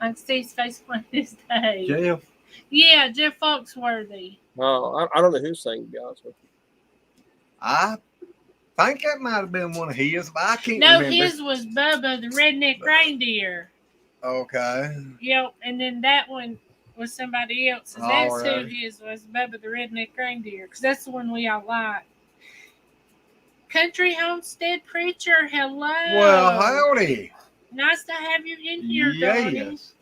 I can see his face one of his days. Jeff. Yeah, Jeff Foxworthy. Oh, I don't know who sang, to be honest with you. I think that might have been one of his, but I can't No, remember. his was Bubba the Redneck Reindeer. Okay. Yep, and then that one was somebody else's. All That's right. who his was, Bubba the Redneck Reindeer, because that's the one we all like. Country Homestead Preacher, hello. Well, howdy. Nice to have you in here, Donnie. Yes.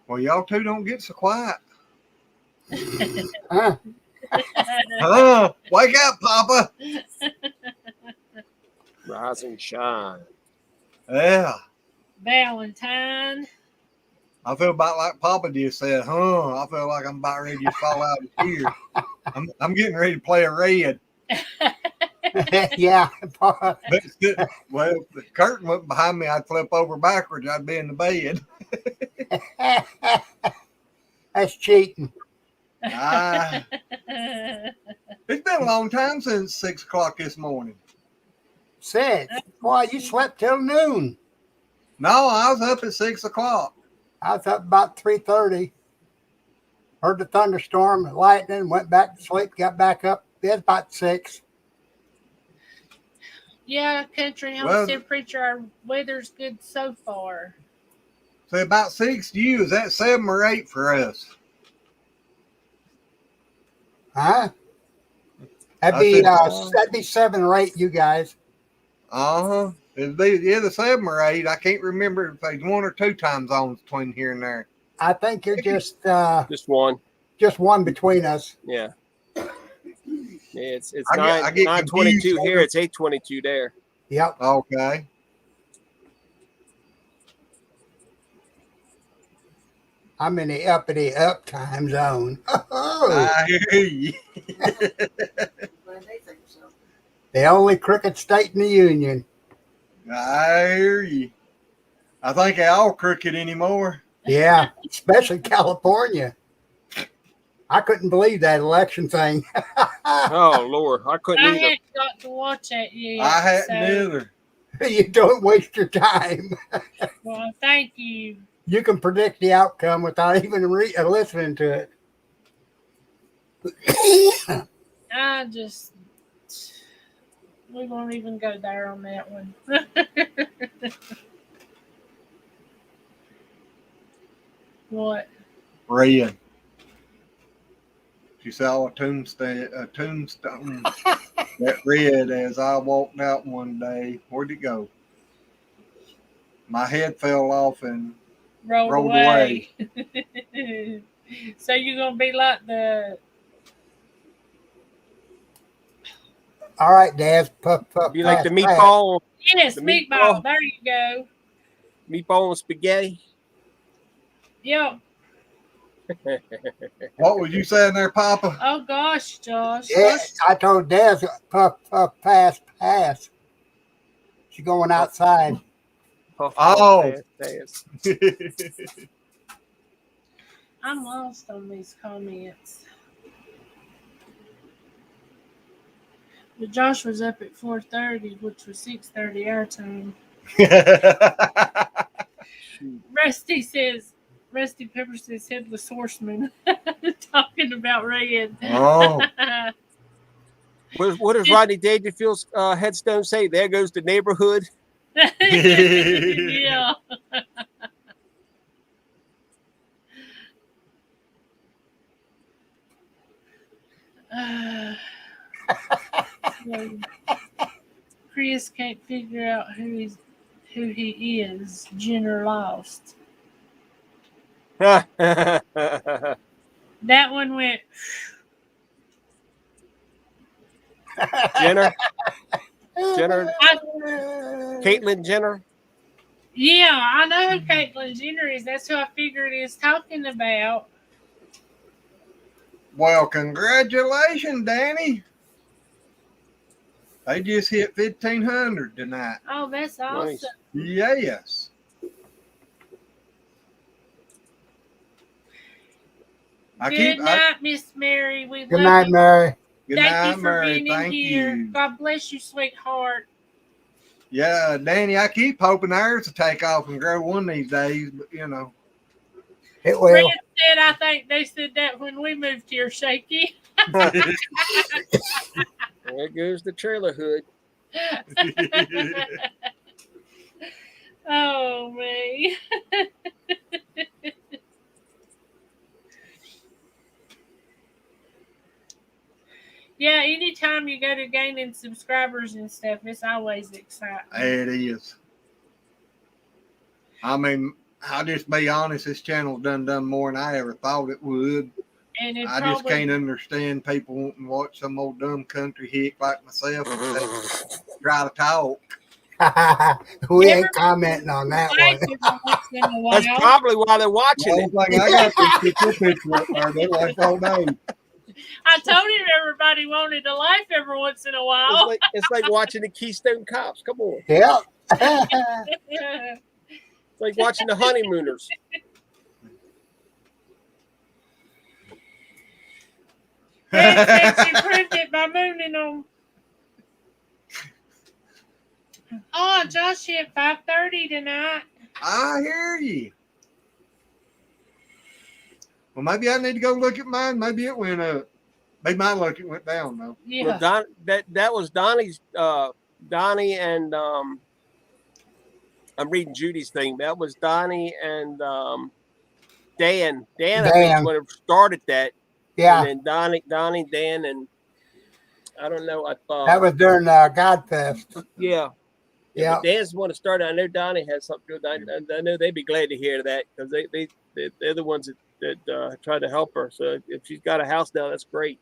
Well, y'all two don't get so quiet. Huh? Wake up, Papa. Rise and shine. Yeah. Valentine. I feel about like Papa just said, I feel like I'm about ready to just fall out of here. I'm getting ready to play a red. Yeah. But well, if the curtain went behind me, I'd flip over backwards. I'd be in the bed. That's cheating. Ah, it's been a long time since 6 o'clock this morning. 6. Boy, you slept till noon. No, I was up at 6 o'clock. I was up about 3:30. Heard the thunderstorm, lightning, went back to sleep, got back up. It's about 6. Yeah, country homestead preacher, our weather's good so far. So about 6 to you, is that 7 or 8 for us? Huh? I said, That'd be 7 or 8, you guys. uh-huh. It'd be either 7 or 8. I can't remember if there's 1 or 2 time zones between here and there. I think you're just one. just one between us. Yeah. It's I get 9:22 confused. here. It's 8:22 there. Yep. Okay. I'm in the uppity up time zone. Oh, I hear you. Well, they think so. the only crooked state in the union. I hear you. I think they all crooked anymore. Yeah, especially California. I couldn't believe that election thing. Oh Lord, I couldn't I either. hadn't got to watch it yet. I hadn't so, either. You don't waste your time. Well, thank you. You can predict the outcome without even listening to it. We won't even go there on that one. What? Red. She saw a tombstone that read as I walked out one day. Where'd it go? My head fell off and Rolled away. So you're gonna be like the All right, Daz. Puff, puff, Be like pass, the pass. meatball, yes, The meatball. meatball. There you go. meatball and spaghetti. Yep. What was you saying there, Papa? Oh gosh, Josh. Yeah, I told Daz, puff, puff, pass, pass. She's going outside. Puff, Oh. pass. I'm lost on these comments. But Josh was up at 4:30, which was 6:30 our time. Rusty Pepper says headless horseman talking about red. Oh. What does Rodney Dangerfield's headstone say? There goes the neighborhood. Yeah. Chris can't figure out who he is. Jenner lost. That one went. Jenner, Caitlyn Jenner. Yeah, I know who Caitlyn Jenner is. That's who I figured is talking about. Well, congratulations, Danny. They just hit 1,500 tonight. Oh, that's awesome. Nice. Yes. Good night, Miss Mary. We Good love night, you. Mary. Good Thank night, you for Mary. being in Thank here. you. God bless you, sweetheart. Yeah, Danny, I keep hoping ours will take off and grow one of these days, but you know. It will. Fred said, I think they said that when we moved here, Shaky. There goes the trailer hood. Oh, me. Yeah, anytime you go to gaining subscribers and stuff, it's always exciting. It is. I mean, I'll just be honest, this channel's done more than I ever thought it would. And it I probably, just can't understand people wanting to watch some old dumb country hick like myself and try to talk. We ain't commenting on that like one. it once in a while. That's probably why they're watching The it. only thing I got this picture up there, they like all day. I told him everybody wanted a life every once in a while. It's like watching the Keystone Cops. Come on. Yep. It's like watching the Honeymooners. Red said she proved it by mooning on. Oh, Josh hit 5:30 tonight. I hear you. Well, maybe I need to go look at mine. Maybe it went up. Maybe my luck it went down though. Yeah. Well, that was Donnie's. Donnie and I'm reading Judy's thing. That was Donnie and Dan. Dan, I think, would have started that. Yeah. And then Donnie, Dan, and I don't know. I thought That was during Godfest. Yeah. Yeah. But Dan's the one that started. I know Donnie has something to do. I know they'd be glad to hear that because they're the ones that tried to help her. So if she's got a house now, that's great.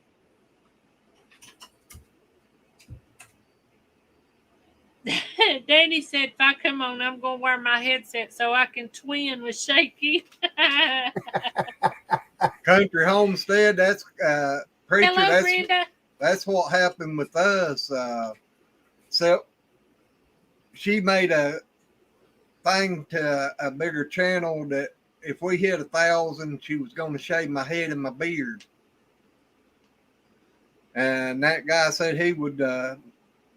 Danny said, if I come on, I'm going to wear my headset so I can twin with Shaky. Country Homestead, that's preacher. Hello, Brenda. That's what happened with us. So she made a thing to a bigger channel that if we hit 1,000, she was going to shave my head and my beard. And that guy said he would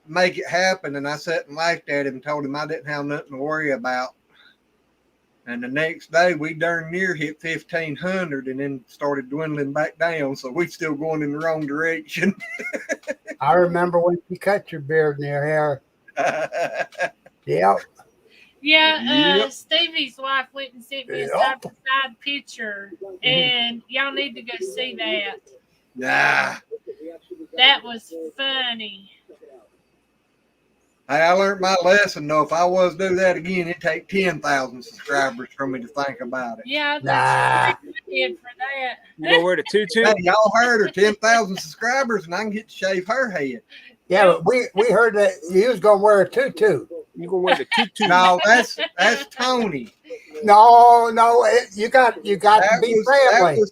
make it happen. And I sat and laughed at him and told him I didn't have nothing to worry about. And the next day, we darn near hit 1,500 and then started dwindling back down. So we're still going in the wrong direction. I remember when you cut your beard and your hair. Yep. Yeah, Yep. Stevie's wife went and sent me a Yep. side-by-side picture, and y'all need to go see that. Nah. That was funny. Hey, I learned my lesson, though. If I was to do that again, it'd take 10,000 subscribers for me to think about it. Yeah, Nah. that's pretty good for that. You gonna wear the tutu? Hey, y'all heard her, 10,000 subscribers, and I can get to shave her head. Yeah, but we heard that you was gonna wear a tutu. You gonna wear the tutu? No, that's Tony. No, you got to be family.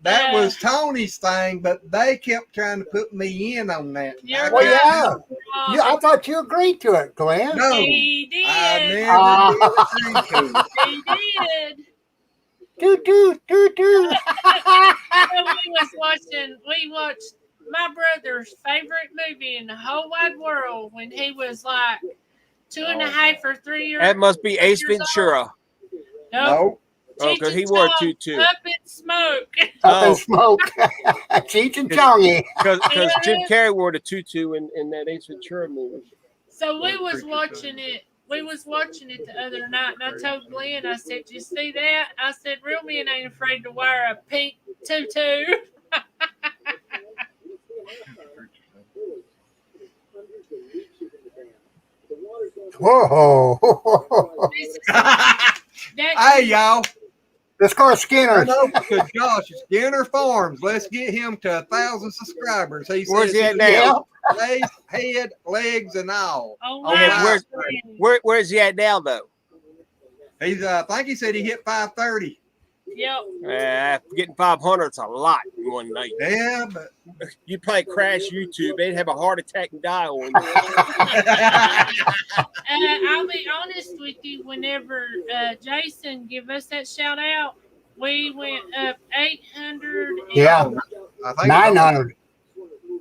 That was Tony's thing, but they kept trying to put me in on that. You're Well, right. yeah. I thought you agreed to it, Glenn. No, He did. I never did agree to it. He did. Tutu. We watched my brother's favorite movie in the whole wide world when he was like 2.5 or 3 years old. That must be Ace Ventura. No, Oh, because he wore a tutu. Up in smoke. Up in smoke. Cheech and Chongy. Because Jim Carrey wore the tutu in that Ace Ventura movie. So we was watching it. We was watching it the other night, and I told Glenn, I said, "You see that?" I said, "Real men ain't afraid to wear a pink tutu." Whoa. hey y'all, Let's go to Skinner. run over to Josh Skinner Farms. Let's get him to 1,000 subscribers. He Where's says he at he now? Face, head, legs, and all. Oh, Oh, wow. yeah, where's he at now, though? He's I think he said he hit 530. Yep. Getting 500 is a lot in one night. Yeah, but You probably crash YouTube. They'd have a heart attack and die on you. I'll be honest with you. Whenever Jason give us that shout out, we went up 800. Yeah. I think 900.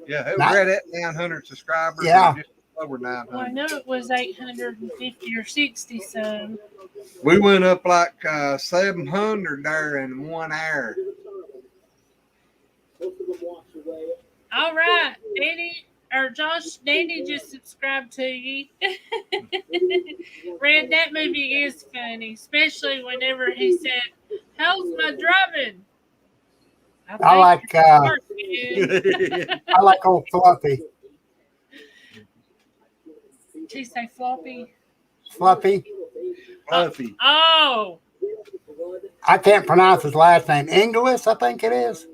Yeah, it was right at 900 subscribers. Yeah. Just over 900. Well, I know it was 850 or 60 some. We went up like 700 there in 1 hour. All right, Danny or Josh, Danny just subscribed to you. Red, that movie is funny, especially whenever he said, "How's my driving?" I like I old Fluffy. Did he say floppy? Fluffy. Fluffy. Oh, I can't pronounce his last name. Inglis, I think it is.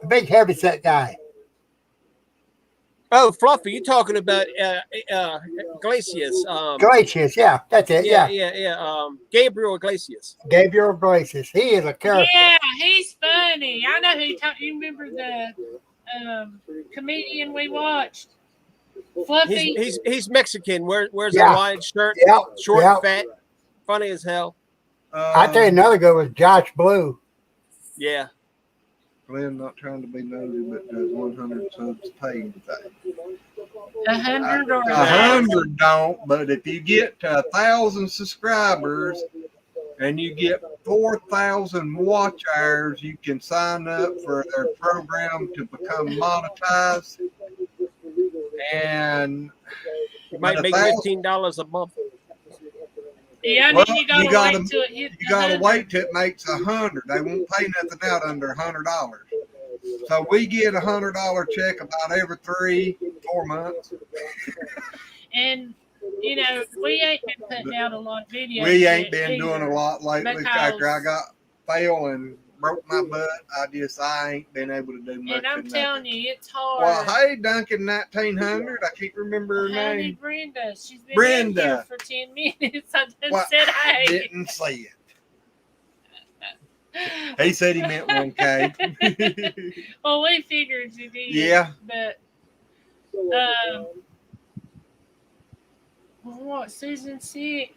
A big heavyset guy. Oh, Fluffy, you talking about Iglesias? Iglesias, yeah, that's it. Yeah. Gabriel Iglesias. Gabriel Iglesias. He is a character. yeah, he's funny. I know who you remember the comedian we watched? Fluffy. He's Mexican. Wears Yeah. a Hawaiian shirt, Yep. short, Yep. fat, funny as hell. I tell you another good was Josh Blue. Yeah. Glenn, not trying to be nosy, but does 100 subs paid today? 100 or 100 don't, but if you get to 1,000 subscribers and you get 4,000 watch hours, you can sign up for their program to become monetized. And You might make $15 a month. Yeah, well, then you you gotta wait till it hits you gotta 100. wait till it makes 100. They won't pay nothing out under $100. So we get $100 check about every 3-4 months. And you know, we ain't been putting out a lot of videos. We ain't yet been doing either, a lot lately because- after I got fell and broke my butt. I ain't been able to do much. And I'm in telling that. you, it's hard. Well, hey, Duncan 1900. I can't remember her Honey, name. Brenda. She's been in Brenda. here for 10 minutes. I just Well, said I hey. didn't see it. He said he meant 1K. Well, we figured you did. Yeah. But what? Susan sick.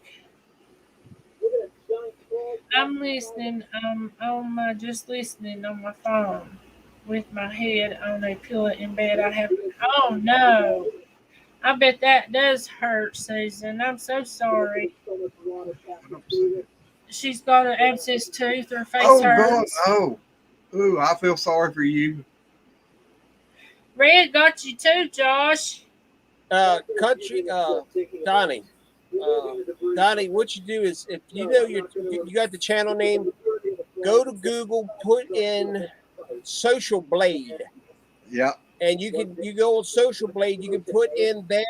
I'm listening. Just listening on my phone with my head on a pillow in bed. Oh no! I bet that does hurt, Susan. I'm so sorry. She's got an abscess tooth. Her face Oh, God, hurts. no. Ooh, I feel sorry for you. Red got you too, Josh. Donnie, what you do is if you know you got the channel name, go to Google, put in Social Blade, Yeah. and you go on Social Blade, you can put in their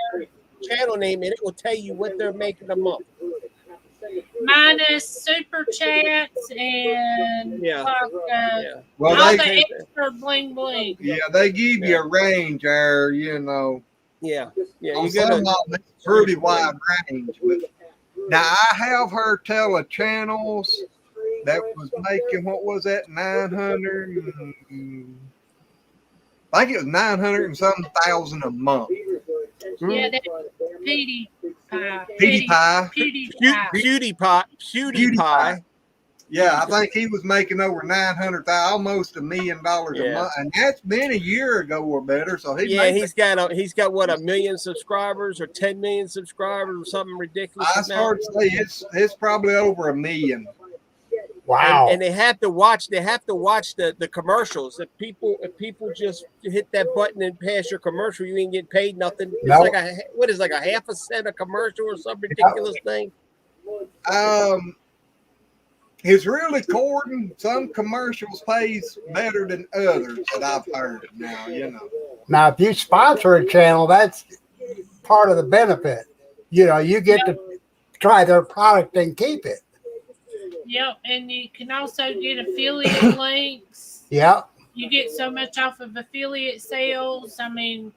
channel name, and it will tell you what they're making a month. Minus super chats and Well, all they the extra bling bling. they give you a range there, you know. Yeah. On some of them, it's pretty wide range. But now I have heard tell of channels that was making, what was that, 900? I think it was 900 and some thousand a month. Yeah, that's PewDiePie. PewDiePie. Yeah, I think he was making over 900,000, almost $1 million a month, and that's been a year ago or better. So he's got what, 1 million subscribers or 10 million subscribers or something ridiculous. I started to say it's probably over 1 million. Wow! And they have to watch the commercials. If people just hit that button and pass your commercial, you ain't getting paid nothing. It's No. like a half a cent a commercial or some ridiculous thing. It's really according. Some commercials pays better than others that I've heard. Now, you know. Now, if you sponsor a channel, that's part of the benefit. You know, you get to try their product and keep it. Yep, and you can also get affiliate links. Yep. You get so much off of affiliate sales. I mean,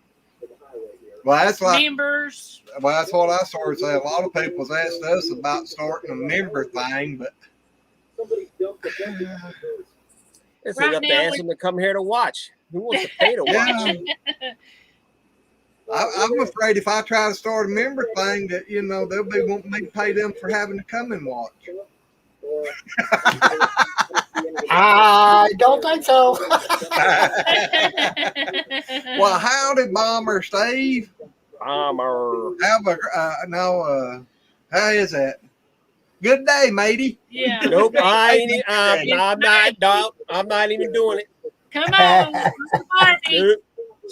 Well, that's like members. Well, that's what I started saying. A lot of people's asked us about starting a member thing, but It's Right enough to now, ask them to come here to watch. Who wants to pay to watch? I'm afraid if I try to start a member thing, that they'll be wanting me to pay them for having to come and watch. I don't think so. Well, howdy, Bomber Steve. Bomber. How is that? Good day, matey. Yeah. Nope, I'm not even doing it. Come on, Barbie. Nope.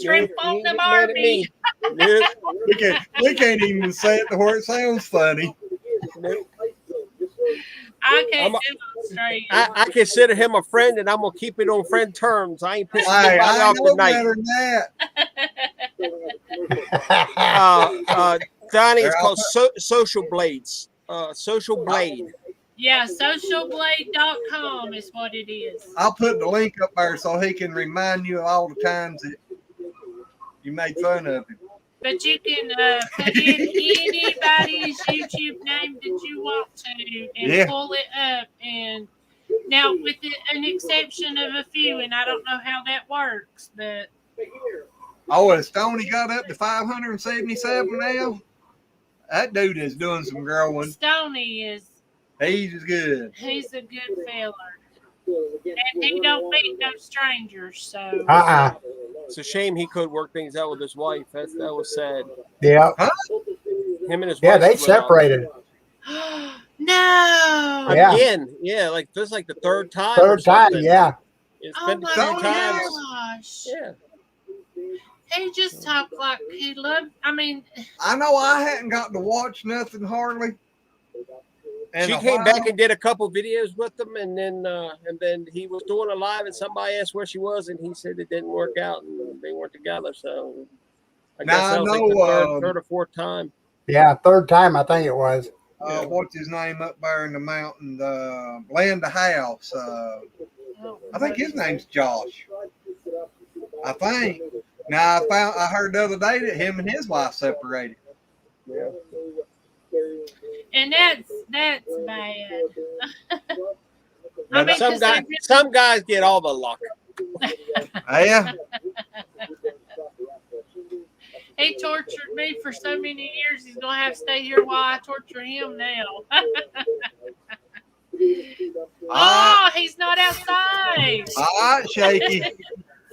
Shrimp Nope, on you the ain't mad at me. Barbie. Nope. We can't even say it to where it sounds funny. Nope. I can't do it straight. I consider him a friend, and I'm gonna keep it on friend terms. I ain't pissing Hey, nobody I off know tonight. better than that. Donnie, it's called Social Blades. Social Blade. Yeah, socialblade.com is what it is. I'll put the link up there so he can remind you of all the times that you made fun of him. But you can put in anybody's YouTube name that you want to and pull it up. And now, with an exception of a few, and I don't know how that works, but Oh, and Stoney got up to 577 now. That dude is doing some growing. Stoney is. He's good. He's a good feller. And he don't meet no strangers, so. It's a shame he couldn't work things out with his wife. That was sad. Yeah. Him and his Yeah, wife they split up. separated. No. Yeah. Again, yeah, like this is like the third time. Third time, yeah. It's Oh been my a few times. gosh. Yeah. He just talked like he loved. I mean, I know I hadn't got to watch nothing hardly. She came back and did a couple videos with them, and then he was doing a live, and somebody asked where she was, and he said it didn't work out, and they weren't together. So I guess that was like the third or fourth time. Yeah, third time I think it was. What's his name up there in the mountain? Land of House. I think his name's Josh. I think. Now I heard the other day that him and his wife separated. Yeah. and that's bad. I mean, some guys get all the luck. Yeah. He tortured me for so many years. He's gonna have to stay here while I torture him now. Oh, he's not outside. All right, Shaky.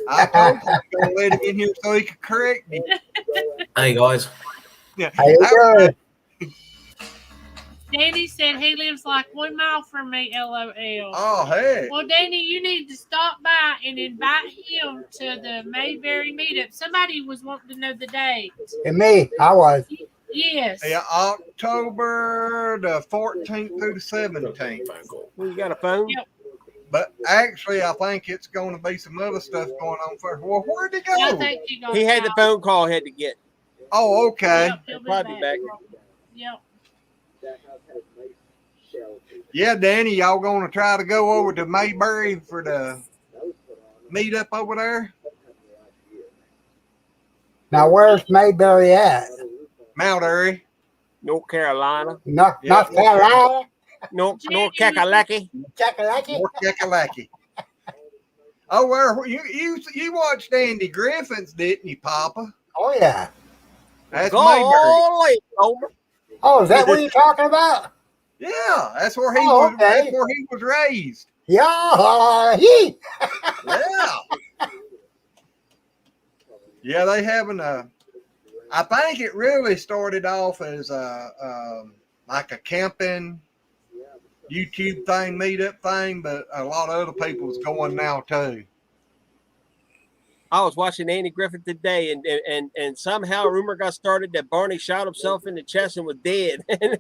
I told you I was gonna let him in here so he could correct me. Hey guys. Yeah. How you doing? Danny said he lives like 1 mile from me, LOL. Oh, hey. Well, Danny, you need to stop by and invite him to the Mayberry meetup. Somebody was wanting to know the date. And me, I was. Yes. Yeah, October the 14th through the 17th. Well, you got a phone? Yep. But actually, I think it's going to be some other stuff going on first. Well, where'd he I go? think he got He had the out. phone call he had to get. Oh, okay. Yep, he'll be Probably back. Yep. Yeah, Danny, y'all going to try to go over to Mayberry for the meetup over there? Now, where's Mayberry at? Mount Airy. North Carolina. North Yeah. Carolina? North Kakalaki. Chakalaki? North Kakalaki. Oh, where you watched Andy Griffin's, didn't you, Papa? Oh, yeah. That's Mayberry. Golly, Homer. Oh, is that what you're talking about? Yeah, that's where he Oh, was. okay. That's where he was raised. Yeah. Yeah. Yeah, they having a. I think it really started off as like a camping YouTube thing, meetup thing, but a lot of other people's going now too. I was watching Andy Griffith today, and somehow a rumor got started that Barney shot himself in the chest and was dead. and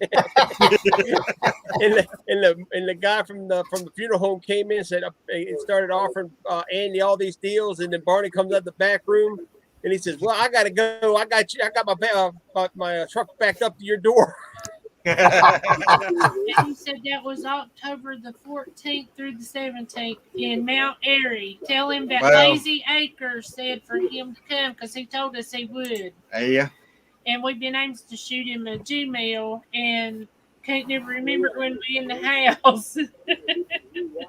the guy from the funeral home came in and said he started offering Andy all these deals, and then Barney comes out the back room and he says, "Well, I got to go. I got my truck backed up to your door." And he said that was October the 14th through the 17th in Mount Airy. Tell him that Lazy Acres said for him to come because he told us he would. Yeah. And we've been aiming to shoot him a Gmail and can't never remember when we in the house.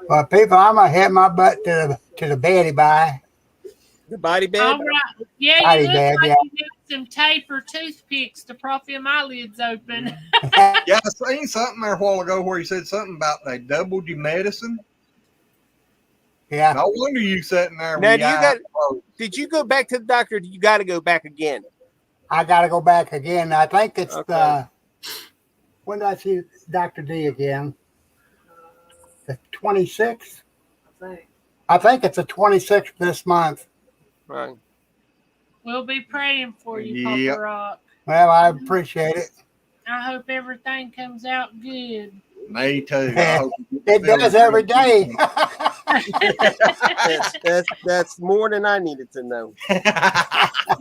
Well, people, I'm going to head my butt to the beddy bye. The body bed? All right. Yeah, Body you look bag, like yeah. you need some tape or toothpicks to prop your eyelids open. Yeah, I seen something there a while ago where he said something about they doubled your medicine. Yeah. No wonder you sitting there. Now, did you go back to the doctor? Or you got to go back again? I got to go back again. I think it's Okay. when did I see Dr. D again? The 26th? I think it's the 26th this month. Right. We'll be praying for you, Yep. Papa Rock. Well, I appreciate it. I hope everything comes out good. Me too. I hope you It feel does every day. That's more than I needed to know.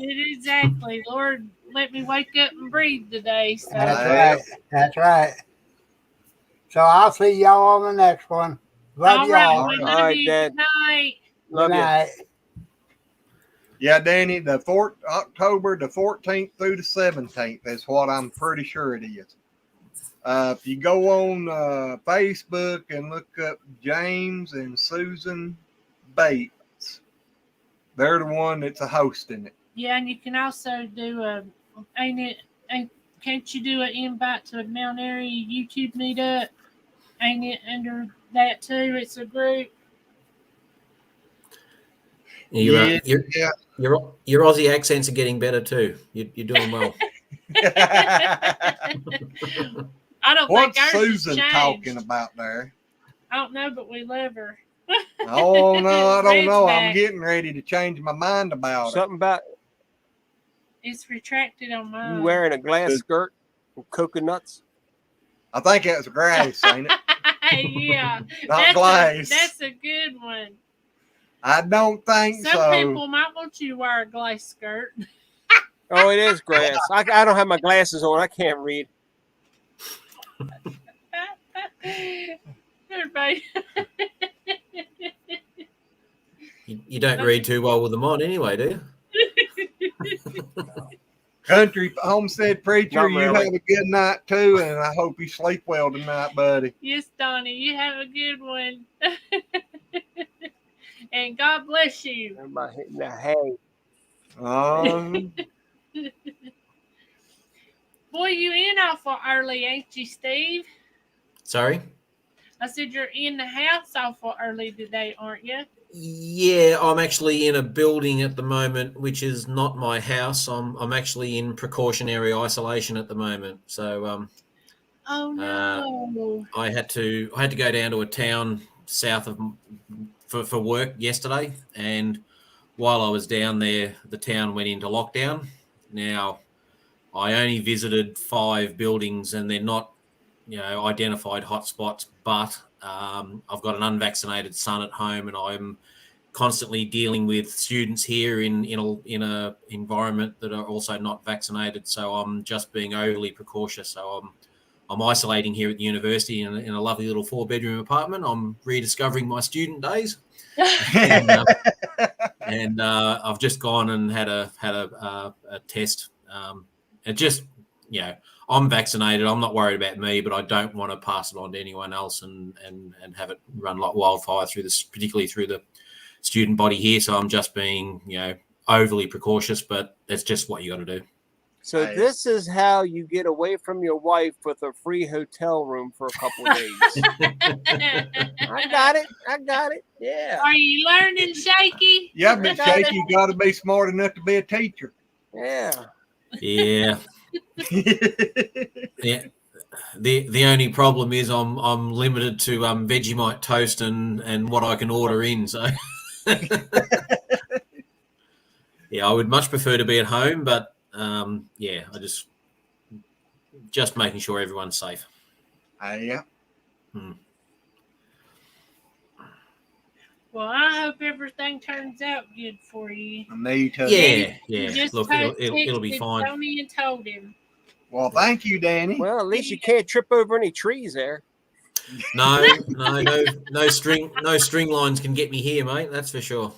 Exactly. Lord, let me wake up and breathe today. So That's right. That's right. So I'll see y'all on the next one. Love all right, y'all. we All love right, you. Dad. Good night. Love Good you. night. Yeah, Danny, October the 14th through the 17th is what I'm pretty sure it is. If you go on Facebook and look up James and Susan Bates, they're the one that's hosting it. Yeah, and you can also do can't you do an invite to a Mount Airy YouTube meetup? Ain't it under that too? It's a group. Yeah, Your yeah. your Aussie accents are getting better too. You're doing well. I don't What's think ours has Susan changed. talking about there? I don't know, but we love her. Oh no, I don't know. I'm Red's back. getting ready to change my mind about it. Something about It's retracted on you mine. wearing a glass Good. skirt with coconuts. I think that's grace, ain't it? Yeah, Not glaze. that's a good one. I don't think Some so. people might want you to wear a glass skirt. Oh, it is grass. I don't have my glasses on. I can't read. Everybody. You don't read too well with them on anyway, do you? Country homestead preacher, Not you really. have a good night too, and I hope you sleep well tonight, buddy. Yes, Donnie, you have a good one. And God bless you. Everybody hitting the hay. Boy, you in awful early, ain't you, Steve? Sorry. I said you're in the house awful early today, aren't you? Yeah, I'm actually in a building at the moment, which is not my house. I'm actually in precautionary isolation at the moment. So Oh no. I had to go down to a town south of for work yesterday, and while I was down there, the town went into lockdown. Now, I only visited 5 buildings, and they're not, identified hotspots. But I've got an unvaccinated son at home, and I'm constantly dealing with students here in a environment that are also not vaccinated. So I'm just being overly precautious. So I'm isolating here at the university in a lovely little 4-bedroom apartment. I'm rediscovering my student days, and I've just gone and had a test. And just, I'm vaccinated. I'm not worried about me, but I don't want to pass it on to anyone else and have it run like wildfire through this, particularly through the student body here. So I'm just being, overly precautious, but that's just what you got to do. So this is how you get away from your wife with a free hotel room for a couple of days. I got it. Yeah. Are you learning, Shaky? Yeah, but Shaky, you got to be smart enough to be a teacher. Yeah. Yeah. Yeah. The only problem is I'm limited to Vegemite toast and what I can order in. So yeah, I would much prefer to be at home, but I just making sure everyone's safe. Yeah. Well, I hope everything turns out good for you. Me too. Yeah. Just Look, it'll be fine. Tony and told him. Well, thank you, Danny. Well, at least you can't trip over any trees there. No string lines can get me here, mate. That's for sure.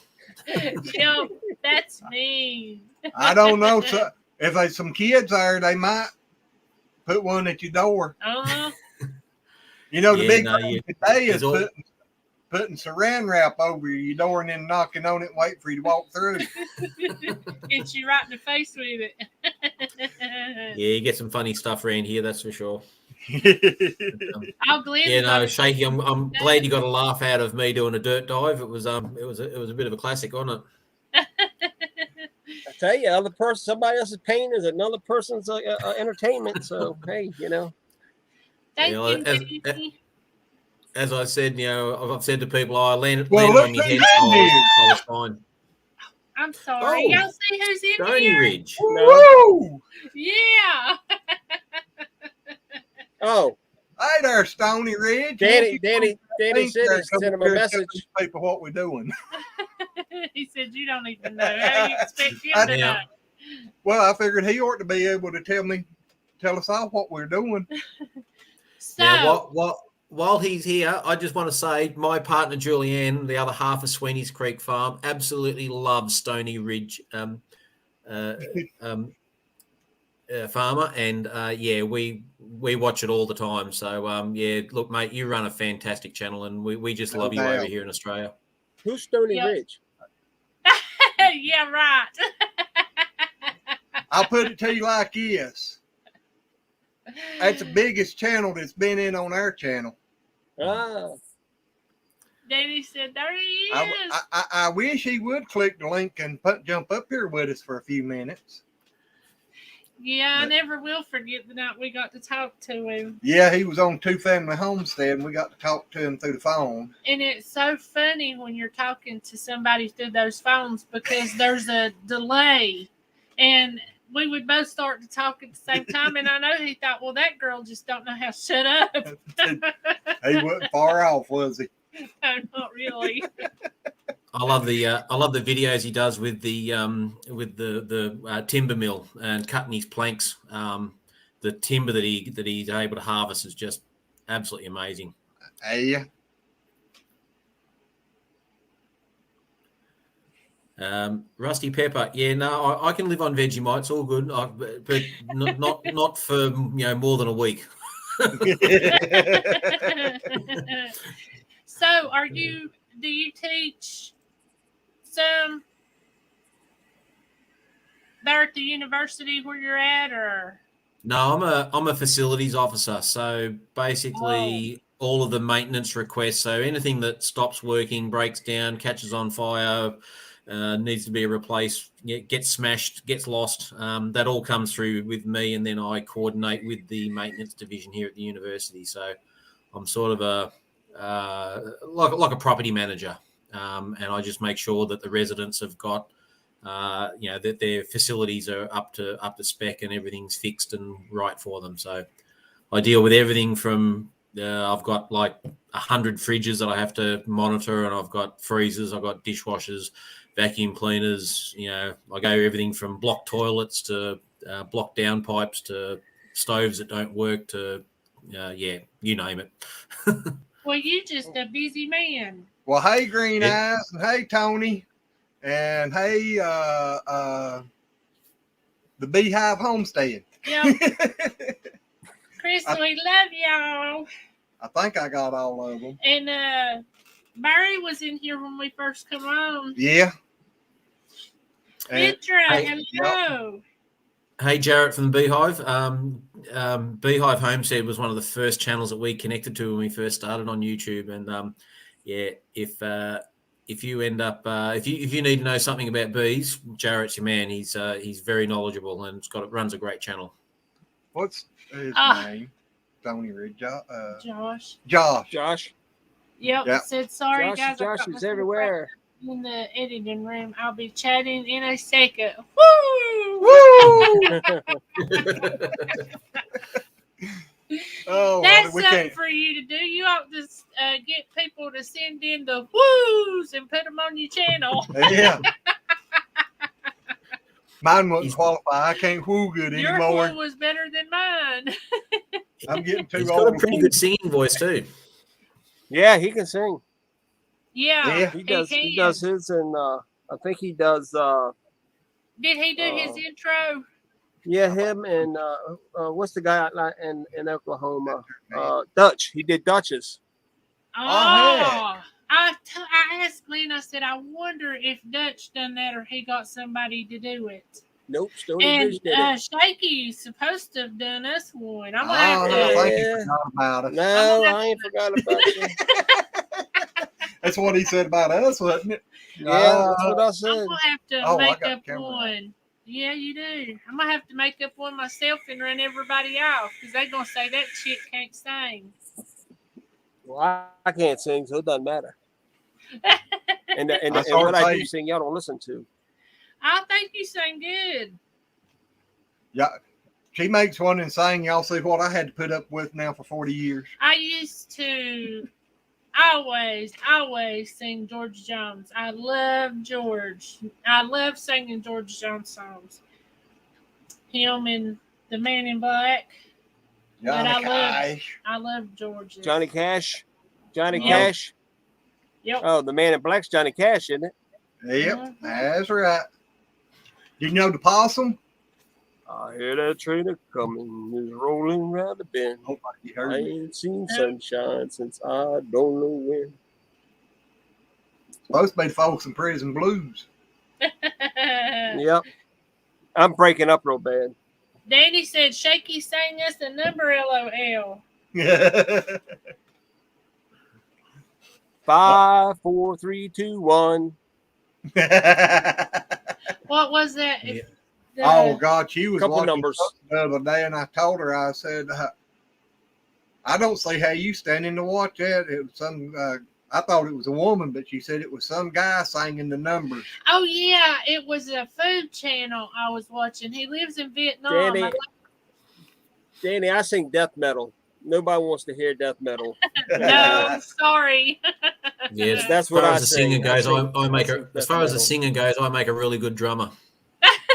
Yo, that's mean. I don't know. So if there's some kids there, they might put one at your door. Uh-huh. The big thing today is all- putting saran wrap over your door and then knocking on it and wait for you to walk through. Hit you right in the face with it. Yeah, you get some funny stuff around here, that's for sure. I'll gladly. Yeah, no, Shaky, I'm glad you got a laugh out of me doing a dirt dive. It was a bit of a classic, wasn't it? I tell you, somebody else's pain is another person's entertainment. So hey, Thank Yeah, you, Danny. As I said, I've said to people, I landed Well, on your head, so I was fine. I'm sorry. Oh, Y'all see who's in Stoney here? Ridge. Woo! Yeah. Oh, Hey there, Stoney Ridge. Danny said he Come sent him here a and tell message. these people what we're doing. He said you don't even know. How you expect him to know? Well, I figured he ought to be able to tell us all what we're doing. So, Now, while he's here, I just want to say my partner Julianne, the other half of Sweeney's Creek Farm, absolutely loves Stoney Ridge farmer, and we watch it all the time. So look, mate, you run a fantastic channel, and we just love you over here in Australia. Who's Stoney Ridge? yeah, right. I'll put it to you like this. That's the biggest channel that's been in on our channel. Ah. Danny said, there he is. I wish he would click the link and jump up here with us for a few minutes. Yeah, I never will forget the night we got to talk to him. Yeah, he was on Two Family Homestead, and we got to talk to him through the phone. And it's so funny when you're talking to somebody through those phones because there's a delay. And we would both start to talk at the same time. And I know he thought, well, that girl just don't know how to shut up. He wasn't far off, was he? No, not really. I love the videos he does with the timber mill and cutting his planks. The timber that he's able to harvest is just absolutely amazing. Hey. Rusty Pepper, yeah, no, I can live on Vegemite. It's all good, but not for more than a week. So, do you teach some there at the university where you're at, or? No, I'm a facilities officer. So basically, all of the maintenance requests. So anything that stops working, breaks down, catches on fire, needs to be replaced, gets smashed, gets lost. That all comes through with me, and then I coordinate with the maintenance division here at the university. So I'm sort of like a property manager, and I just make sure that the residents have got, that their facilities are up to spec and everything's fixed and right for them. So I deal with everything from I've got like 100 fridges that I have to monitor, and I've got freezers, I've got dishwashers, vacuum cleaners. I go everything from blocked toilets to blocked down pipes to stoves that don't work to you name it. Well, you just a busy man. Well, hey, Green Eyes, and hey, Tony, and hey, the Beehive Homestead. Yep. Chris, we love y'all. I think I got all of them. And Barry was in here when we first come on. Yeah. Hello. Hey, Jarrett from the Beehive. Beehive Homestead was one of the first channels that we connected to when we first started on YouTube. And if you end up if you need to know something about bees, Jarrett's your man. He's very knowledgeable and runs a great channel. What's his name? Stoney Ridge. Josh. Josh. Yep. Said sorry, guys. Josh is everywhere. In the editing room, I'll be chatting in a second. Woo! Woo! Oh, that's we something can't. for you to do. You ought to get people to send in the woos and put them on your channel. Yeah. Mine wouldn't qualify. I can't whoo good anymore. Your whoo was better than mine. I'm getting too He's old. got a pretty good singing voice too. Yeah, he can sing. Yeah, he does. He does his, and I think he does. Did he do his intro? Yeah, him and what's the guy out in Oklahoma? Dutch. He did Dutch's. I asked Glenn. I said, I wonder if Dutch done that or he got somebody to do it. Nope, Stoney and did it. Shaky's supposed to have done us one. I'm gonna I think he Yeah. forgot about us. No, I ain't forgot about you. That's what he said about us, wasn't it? Yeah, that's what I I'm said. gonna have to I make got up the camera. one. Yeah, you do. I'm gonna have to make up one myself and run everybody off because they're gonna say that chick can't sing. Well, I can't sing, so it doesn't matter. And That's what I all do right. sing, y'all don't listen to. I think you sing good. Yeah. She makes one and sing. Y'all see what I had to put up with now for 40 years. I used to always sing George Jones. I love George. I love singing George Jones songs. Him and the Man in Black. But I love George. Johnny Cash. Johnny Yep. Cash. Yep. Oh, the Man in Black's Johnny Cash, isn't it? Yep, that's right. You know the possum? I hear that train a coming, is rolling round the bend. Hope you I heard me. ain't seen sunshine since I don't know when. Supposed to be folks in prison blues. Yep. I'm breaking up real bad. Danny said Shaky sang us a number LOL. 5, 4, 3, 2, 1. What was that? Yeah. Oh God, she was Couple watching numbers. something the other day, and I told her, I said, I don't see how you standing to watch that. It was some. I thought it was a woman, but she said it was some guy singing the numbers. Oh yeah, it was a food channel I was watching. He lives in Vietnam. Danny, I sing death metal. Nobody wants to hear death metal. No, sorry. Yeah, That's as what far I as the sing. singer goes, I I make sing a. As death far as the metal. singer goes, I make a really good drummer.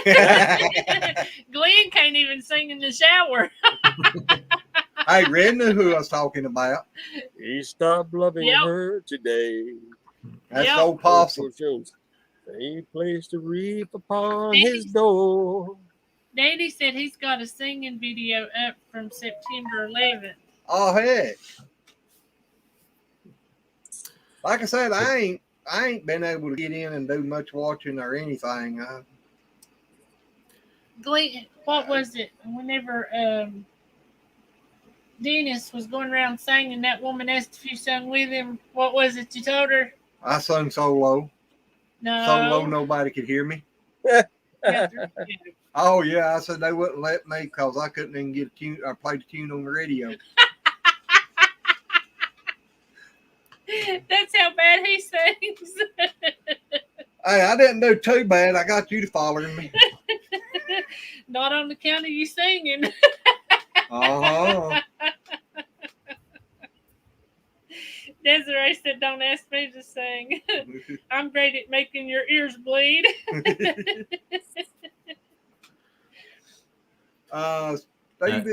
Glenn can't even sing in the shower. Hey, Red knew who I was talking about. He stopped loving Yep. her today. That's Yep. old Possum. George Jones. He placed a wreath upon his door. Danny said he's got a singing video up from September 11th. Oh heck! Like I said, I ain't been able to get in and do much watching or anything. Glenn, what was it? Whenever Dennis was going around singing, that woman asked if you sung with him. What was it you told her? I sung so low, No. nobody could hear me. Yeah, Oh yeah, I said they wouldn't let me because I couldn't even get a tune or play the tune on the radio. That's how bad he sings. Hey, I didn't do too bad. I got you to following me. Not on account of you singing. Uh-huh. Desiree said, "Don't ask me to sing. I'm great at making your ears bleed."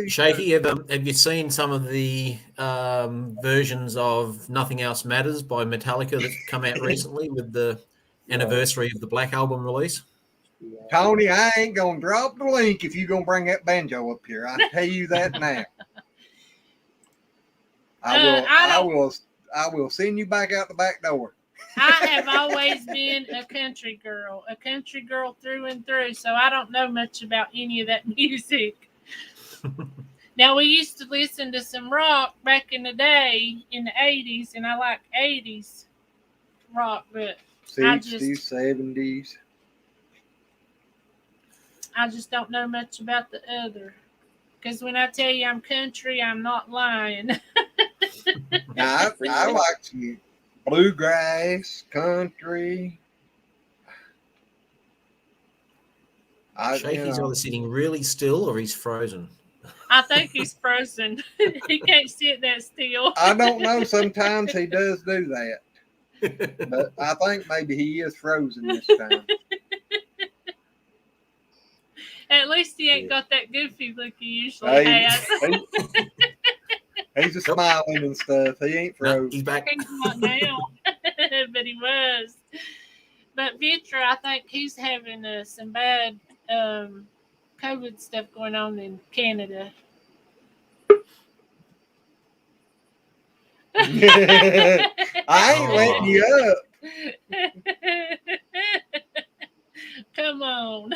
Shaky, have you seen some of the versions of Nothing Else Matters by Metallica that's come out recently with the anniversary of the Black Album release? Tony, I ain't gonna drop the link if you're gonna bring that banjo up here. I tell you that now. I will send you back out the back door. I have always been a country girl through and through, so I don't know much about any of that music. Now, we used to listen to some rock back in the day, in the 80s, and I like 80s rock, but 60s, 70s. I just don't know much about the other. Because when I tell you I'm country, I'm not lying. Now, I like some bluegrass, country. Shaky's either sitting really still or he's frozen. I think he's frozen. He can't sit that still. I don't know. Sometimes he does do that. But I think maybe he is frozen this time. At least he ain't got that goofy look he usually has. He's just smiling and stuff. He ain't frozen. No, he's back. He's not now, but he was. But Vitra, I think he's having some bad COVID stuff going on in Canada. I ain't letting you up. Come on.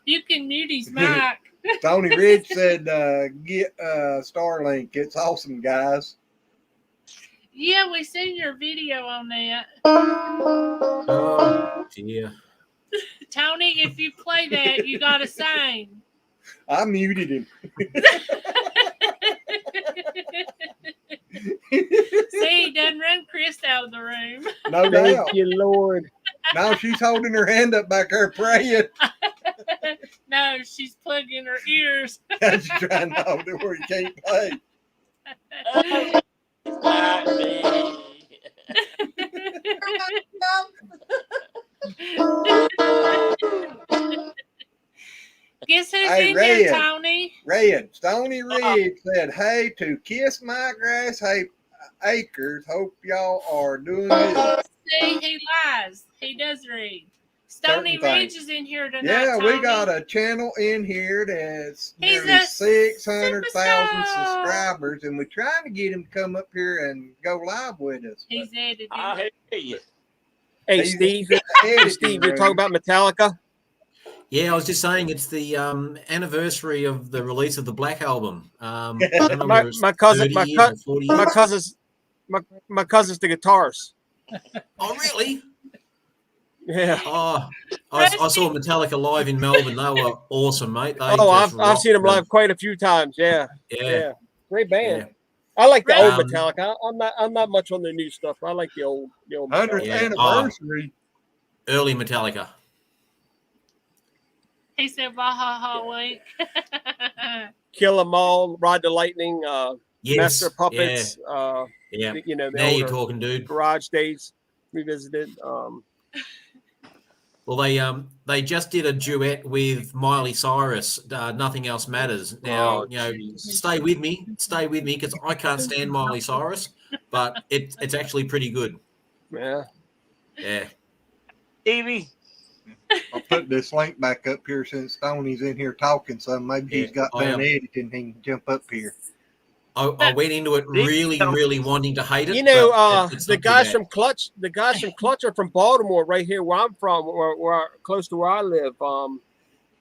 You can mute his mic. Tony Ridge said, get Starlink. It's awesome, guys. Yeah, we seen your video on that. Oh, dear. Tony, if you play that, you got to sing. I muted him. See, he done run Chris out of the room. No doubt. Thank you, Lord. Now she's holding her hand up back there praying. No, she's plugging her ears. She's trying to hold it where you can't play. Guess who's in there, Tony? Stoney Ridge said, hey, to Kiss My Grass Acres. Hope y'all are doing good. See, he lies. He does read. Stoney Ridge is in here tonight. Yeah, Tony. we got a channel in here that's He's nearly a 600,000 subscribers, and we're trying to get him to come up here and go live with us. He's editing. I hear you. Hey, He's Steve. in the editing Steve, you're room. talking about Metallica? Yeah, I was just saying it's the anniversary of the release of the Black Album. I don't know whether it's My cousin, 30 years or 40 years. my cousin's the guitarist. Oh, really? Yeah. Oh, I saw Metallica live in Melbourne. They were awesome, mate. They I've seen them live quite a few times. Yeah. Yeah. Great band. Yeah. I like the old Um, Metallica. I'm not much on the new stuff. I like the old 100th Metallica. Yeah. anniversary. Early Metallica. He said, "Bah ha ha, wink." Kill 'Em All, Ride the Lightning, Yes. Master of Puppets. Yeah. You know, the Now you're older talking, dude. Garage Days revisited. Well, they just did a duet with Miley Cyrus. Nothing Else Matters. Now, stay with me, because I can't stand Miley Cyrus, but it's actually pretty good. Yeah. Yeah. Evie. I'll put this link back up here since Stoney's in here talking, so maybe he's got done editing. He can jump up here. I went into it really wanting to hate it. You know, it's the not too guys bad. from Clutch, are from Baltimore, right here where I'm from, where close to where I live.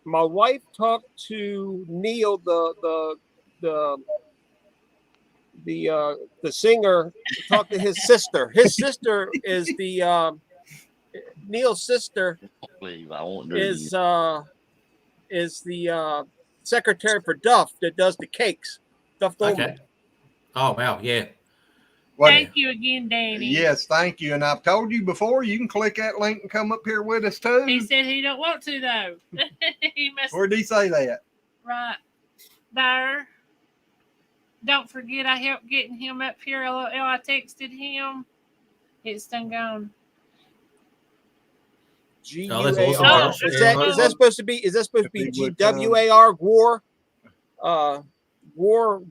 My wife talked to Neil, the singer, talked to his sister. His sister is Neil's sister is the secretary for Duff that does the cakes. Duff Goldman. Okay. Oh wow, yeah. Well, Thank you again, Danny. yes, thank you. And I've told you before, you can click that link and come up here with us too. He said he don't want to though. He must Where did he say that? right there. Don't forget, I helped getting him up here. I texted him. It's done gone. Oh, that's awesome, GWAR. Josh. Is Yeah. that supposed to be? Is that supposed to be GWAR? War.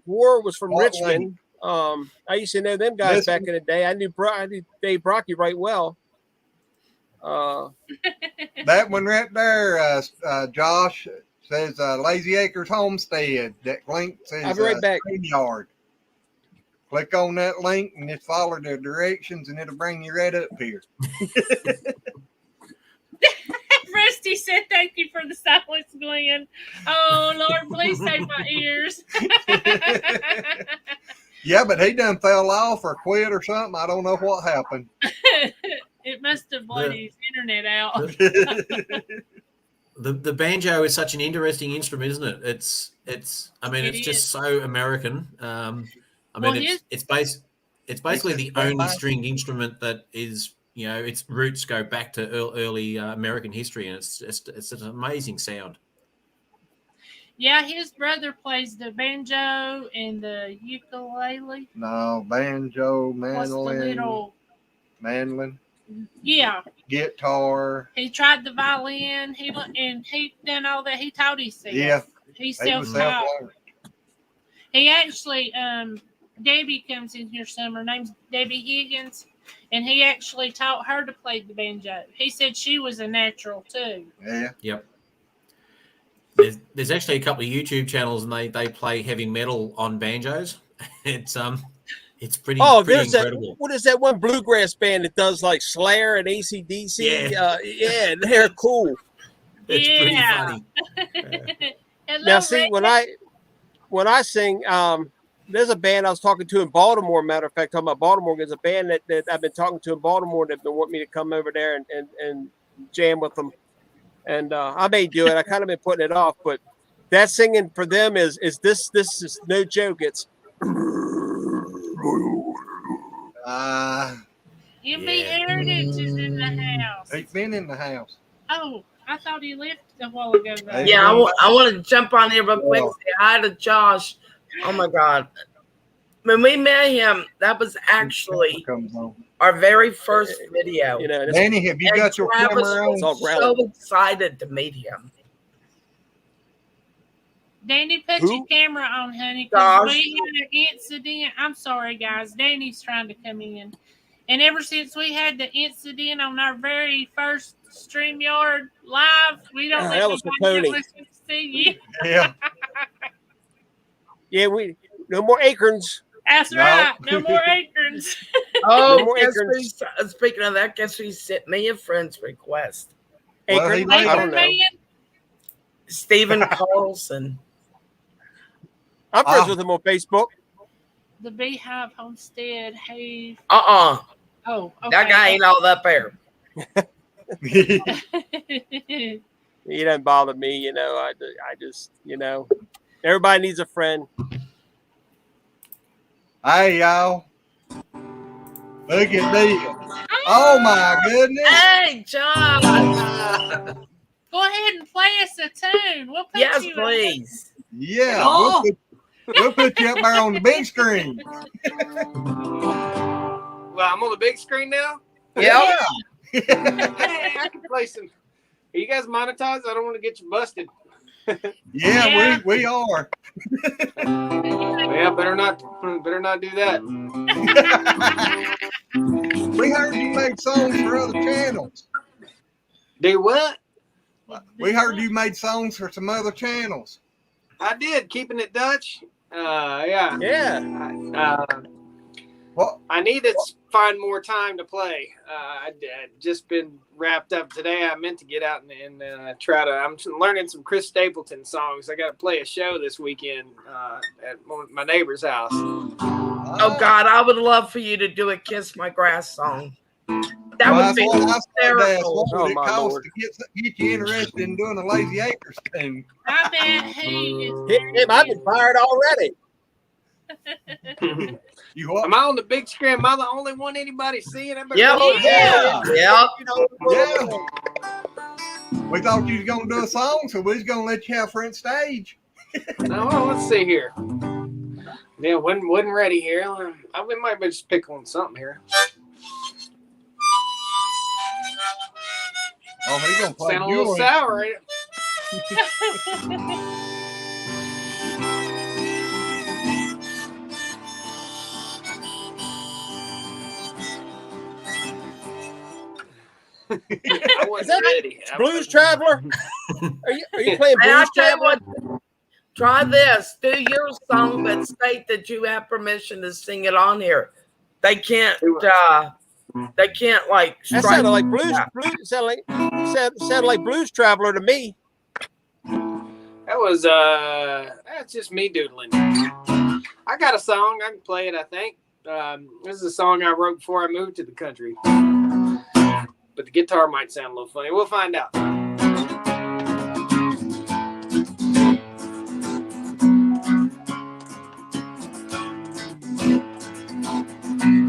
War was from What Richmond. I used to know them guys back in the day. I knew Dave Brocky right well. That one right there, Josh, says Lazy Acres Homestead. That link says I'll be right back. StreamYard. Click on that link and just follow the directions, and it'll bring you right up here. Rusty said, "Thank you for the silence, Glenn." Oh Lord, please save my ears. Yeah, but he done fell off or quit or something. I don't know what happened. It must have blown his internet out. The banjo is such an interesting instrument, isn't it? It's just so American. It's basically the only stringed instrument that is, its roots go back to early American history, and it's an amazing sound. Yeah, his brother plays the banjo and the ukulele. No, banjo, mandolin, Yeah, guitar. he tried the violin. He done all that. He taught himself. Yeah, he he was self-learned. He actually, Debbie comes in here some. Her name's Debbie Higgins, and he actually taught her to play the banjo. He said she was a natural too. Yeah. Yep. There's actually a couple of YouTube channels, and they play heavy metal on banjos. It's pretty incredible. What is that one bluegrass band that does like Slayer and AC/DC? Yeah. They're cool. It's pretty funny. Hello, Now, see, Rick. when I sing, there's a band I was talking to in Baltimore. Matter of fact, talking about Baltimore, there's a band that I've been talking to in Baltimore that been wanting me to come over there and jam with them. And I may do it. I kind of been putting it off, but that singing for them is this is no joke. It's MB Heritage is in the house. He's been in the house. Oh, I thought he left a while ago. Though. Yeah, I want to jump on here real quick. Say hi to Josh. Oh my God. When we met him, that was actually our very first video. Danny, have you got your camera on? So excited to meet him. Danny, put your camera on, honey, because we had an incident. I'm sorry, guys. Danny's trying to come in. And ever since we had the incident on our very first StreamYard live, we don't that was for Tony. Listen to see you. Yeah. Yeah, no more acorns. That's right. No more acorns. Oh, No more acorns. Speaking of that, guess who sent me a friend's request? Acorn? I don't know. Stephen Carlson. I'm friends with him on Facebook. the Beehive Homestead. Hey, Oh, okay. that guy ain't all up there. He doesn't bother me, you know. I just, you know, everybody needs a friend. Hey, y'all. Look at this. Oh, my goodness. Hey, John. Go ahead and play us a tune. We'll put Yes, you please. Yeah, Oh. we'll put you up there on the big screen. Well, I'm on the big screen now. Yep. Hey, I can play some. Are you guys monetized? I don't want to get you busted. Yeah, we are. Yeah, better not do that. We heard you made songs for other channels. Do what? We heard you made songs for some other channels. I did. Keeping it Dutch. Yeah. Yeah. What? I need to find more time to play. I'd just been wrapped up today. I meant to get out and try to. I'm learning some Chris Stapleton songs. I got to play a show this weekend at my neighbor's house. Oh, God, I would love for you to do a Kiss My Grass song. That would be hysterical. What would it cost to get you interested in doing a Lazy Acres tune? I bet he is. I've been fired already. You what? Am I on the big screen? Am I the only one anybody seeing? Yep. Yeah. Yep. Yeah. We thought you was gonna do a song, so we was gonna let you have front stage. No, let's see here. Yeah, wasn't ready here. We might just pick on something here. Oh, he's gonna play. Sound a little sour, ain't it? I wasn't ready. Blues Traveler? Are you playing And I'll Blues tell you Traveler? what, try this. Do your song, but state that you have permission to sing it on here. They can't like. That sounded like sounded like Blues Traveler to me. That was that's just me doodling. I got a song. I can play it, I think. This is a song I wrote before I moved to the country. But the guitar might sound a little funny. We'll find out.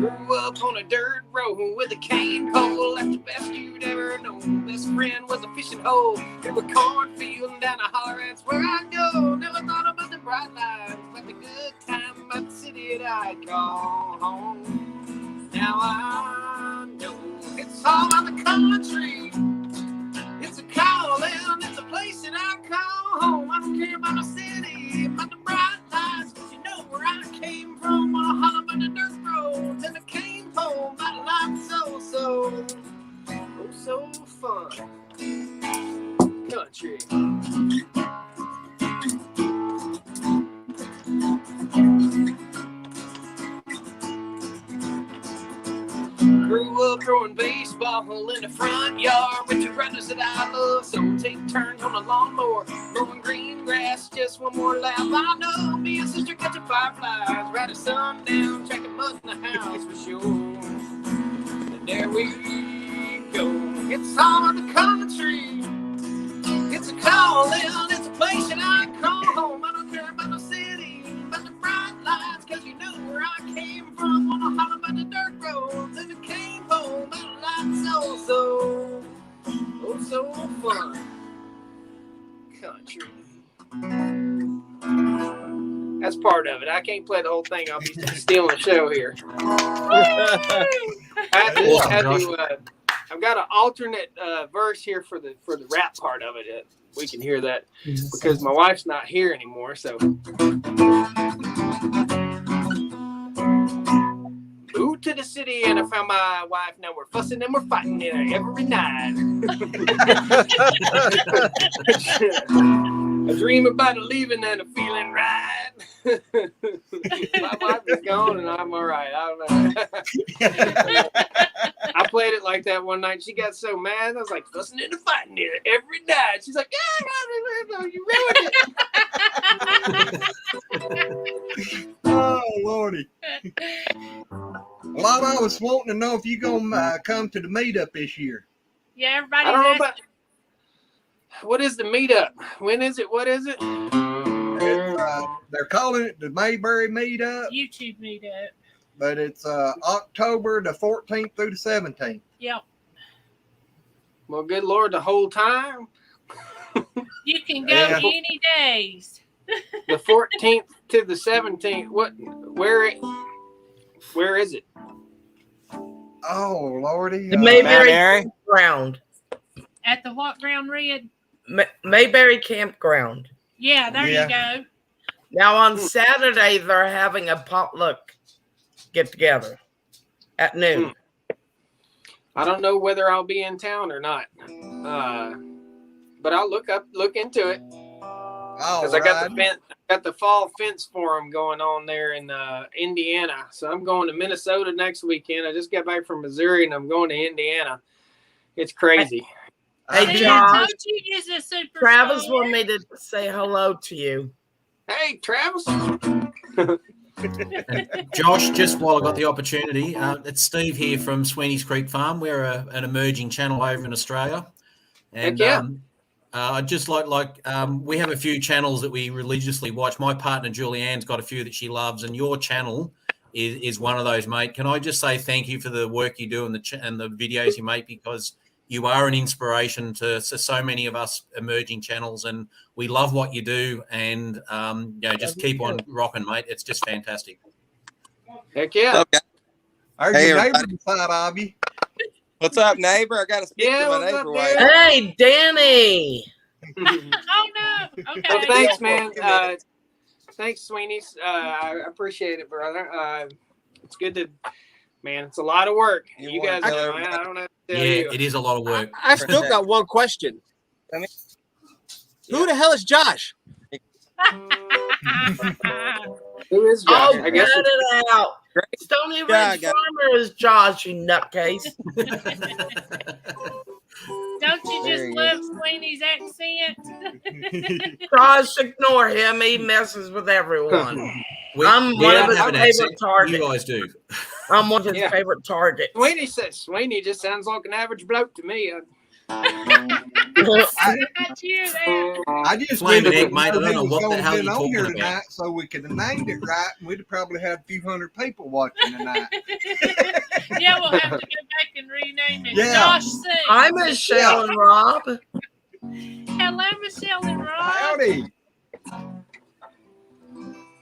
Grew up on a dirt road with a cane pole. That's the best you'd ever know. Best friend was a fishing hole. Through a cornfield and down a holler, that's where I go. Never thought about the bright lights, but the good time about the city that I call home. Now I know it's all about the country. It's a calling, it's a place that I call home. I don't care about the city, about the bright lights, 'cause you know where I came from. When I holler about the dirt roads and the cane pole, about a life so fun. Country. Grew up throwing baseball in the front yard with two brothers that I love. So take turns on the lawnmower, mowing green grass, just one more lap. I know me and sister catching fireflies, right at sundown, tracking mud in the house for sure. And there we go. It's all in the country. It's a calling, it's a place that I call home. I don't care about the city, about the bright lights, 'cause you know where I came from. Wanna holler about the dirt roads and the cane pole, about a life so fun. Country. That's part of it. I can't play the whole thing. I'll be stealing the show here. I've got an alternate verse here for the rap part of it. We can hear that because my wife's not here anymore. So, moved to the city and I found my wife. Now we're fussing and we're fighting every night. I dream about leaving and a feeling right. My wife is gone and I'm all right. I don't know. I played it like that one night. She got so mad. I was like, fussing and fighting it every night. She's like, yeah, you ruined it. Oh, Lordy. Well, I was wanting to know if you gonna come to the meetup this year. Yeah, everybody's I don't know asking. about. What is the meetup? When is it? What is it? They're calling it the Mayberry Meetup, YouTube meetup. but it's October the 14th through the 17th. Yep. Well, good Lord, the whole time. You can go Yeah. any days. The 14th to the 17th. What? Where is it? Oh Lordy! The Mayberry Mayberry? Campground. At the what ground, Red? Mayberry Campground. Yeah, there Yeah. you go. Now on Saturday they're having a potluck get together at noon. I don't know whether I'll be in town or not. But I'll look into it. Because I got the fall fence forum going on there in Indiana. So I'm going to Minnesota next weekend. I just got back from Missouri and I'm going to Indiana. It's crazy. Hey, See, Josh. I told you he's a superstar. Travis wanted me to say hello to you. Hey, Travis. Josh, just while I got the opportunity, it's Steve here from Sweeney's Creek Farm. We're an emerging channel over in Australia. And Heck yeah. I'd just like we have a few channels that we religiously watch. My partner Julianne's got a few that she loves, and your channel is one of those, mate. Can I just say thank you for the work you do and the videos you make, because you are an inspiration to so many of us emerging channels, and we love what you do. And just keep on rocking, mate. It's just fantastic. Heck yeah. Okay. There's Hey, your neighbor everybody. beside of you. What's up, neighbor? I got to speak Yeah, to my what's up, neighbor. dude? Wait. Hey, Danny. Oh no. Okay. Well, thanks, man. Thanks, Sweeney's. I appreciate it, brother. It's good to, man. It's a lot of work. You You wanna guys tell know. I everybody? don't have to Yeah, tell you. it is a lot of work. I still got one question. Who the hell is Josh? Who is Josh? Oh, I guess cut it out. Stoney Ridge I got Farmer is Josh, you nutcase. Don't you There just he love Sweeney's accent? Josh, ignore him. He messes with everyone. I'm We one don't of his have an favorite accent. targets. You guys do. I'm one of his Yeah. favorite targets. Sweeney just sounds like an average bloke to me. Not you there. I just Flaming didn't egg, mate. I don't he know was what the gonna hell been you're on talking here about. tonight, so we could have named it right, and we'd have probably had a few hundred people watching tonight. Yeah, we'll have to go back and rename it. Yeah. Josh C. Hi, Michelle and Rob. Hello, Michelle and Rob. Howdy.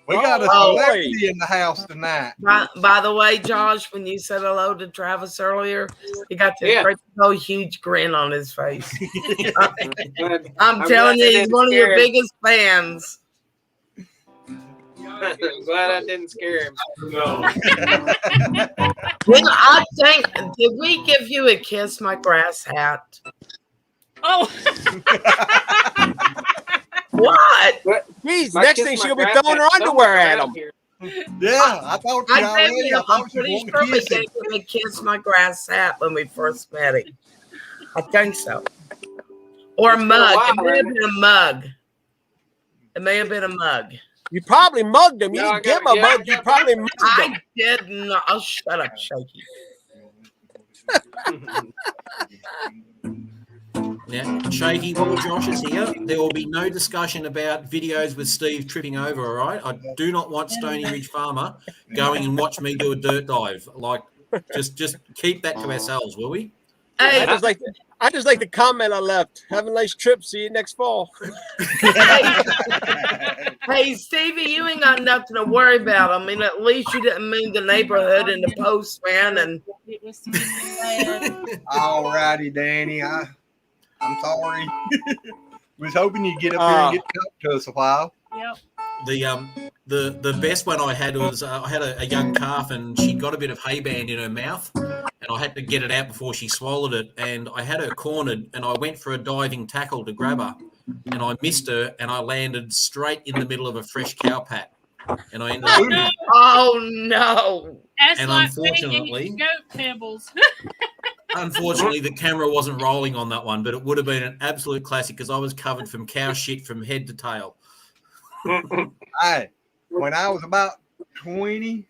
We got a Oh, celebrity in the house tonight. By the way, Josh, when you said hello to Travis earlier, he got this Yeah. great big huge grin on his face. Glad I'm I'm telling glad you, they he's didn't one of your scare him. biggest fans. I'm glad I didn't scare him. I think, did we give you a kiss my grass hat? Oh, What? Jeez, My next kiss thing my she'll be grandpa throwing her underwear at him. Yeah, I thought you I already. gave I him, I'm thought you pretty wanted sure to we kiss him. gave him a kiss my grass hat when we first met him. I think so. Or a It's been a mug. while, It may have hasn't been a mug. It may have been a mug. You probably mugged him. You No, didn't give him a mug. You probably mugged him. I did not. Oh, shut up, Shaky. Now, Shaky, while Josh is here, there will be no discussion about videos with Steve tripping over, all right? I do not want Stoney Ridge Farmer going and watch me do a dirt dive. Like, just keep that to ourselves, will we? Hey, I just like the comment I left. Have a nice trip. See you next fall. hey, Stevie, you ain't got nothing to worry about. I mean, at least you didn't move the neighborhood and the postman. And it was sweet and glad. All righty, Danny. I'm sorry. Was hoping you'd get up here and get to talk to us a while. Yep. The best one I had was I had a young calf, and she got a bit of hay band in her mouth, and I had to get it out before she swallowed it, and I had her cornered, and I went for a diving tackle to grab her, and I missed her, and I landed straight in the middle of a fresh cow pat, and I ended up oh no! That's And like unfortunately- eating goat pebbles. Unfortunately, the camera wasn't rolling on that one, but it would have been an absolute classic because I was covered from cow shit from head to tail. Hey, when I was about 20,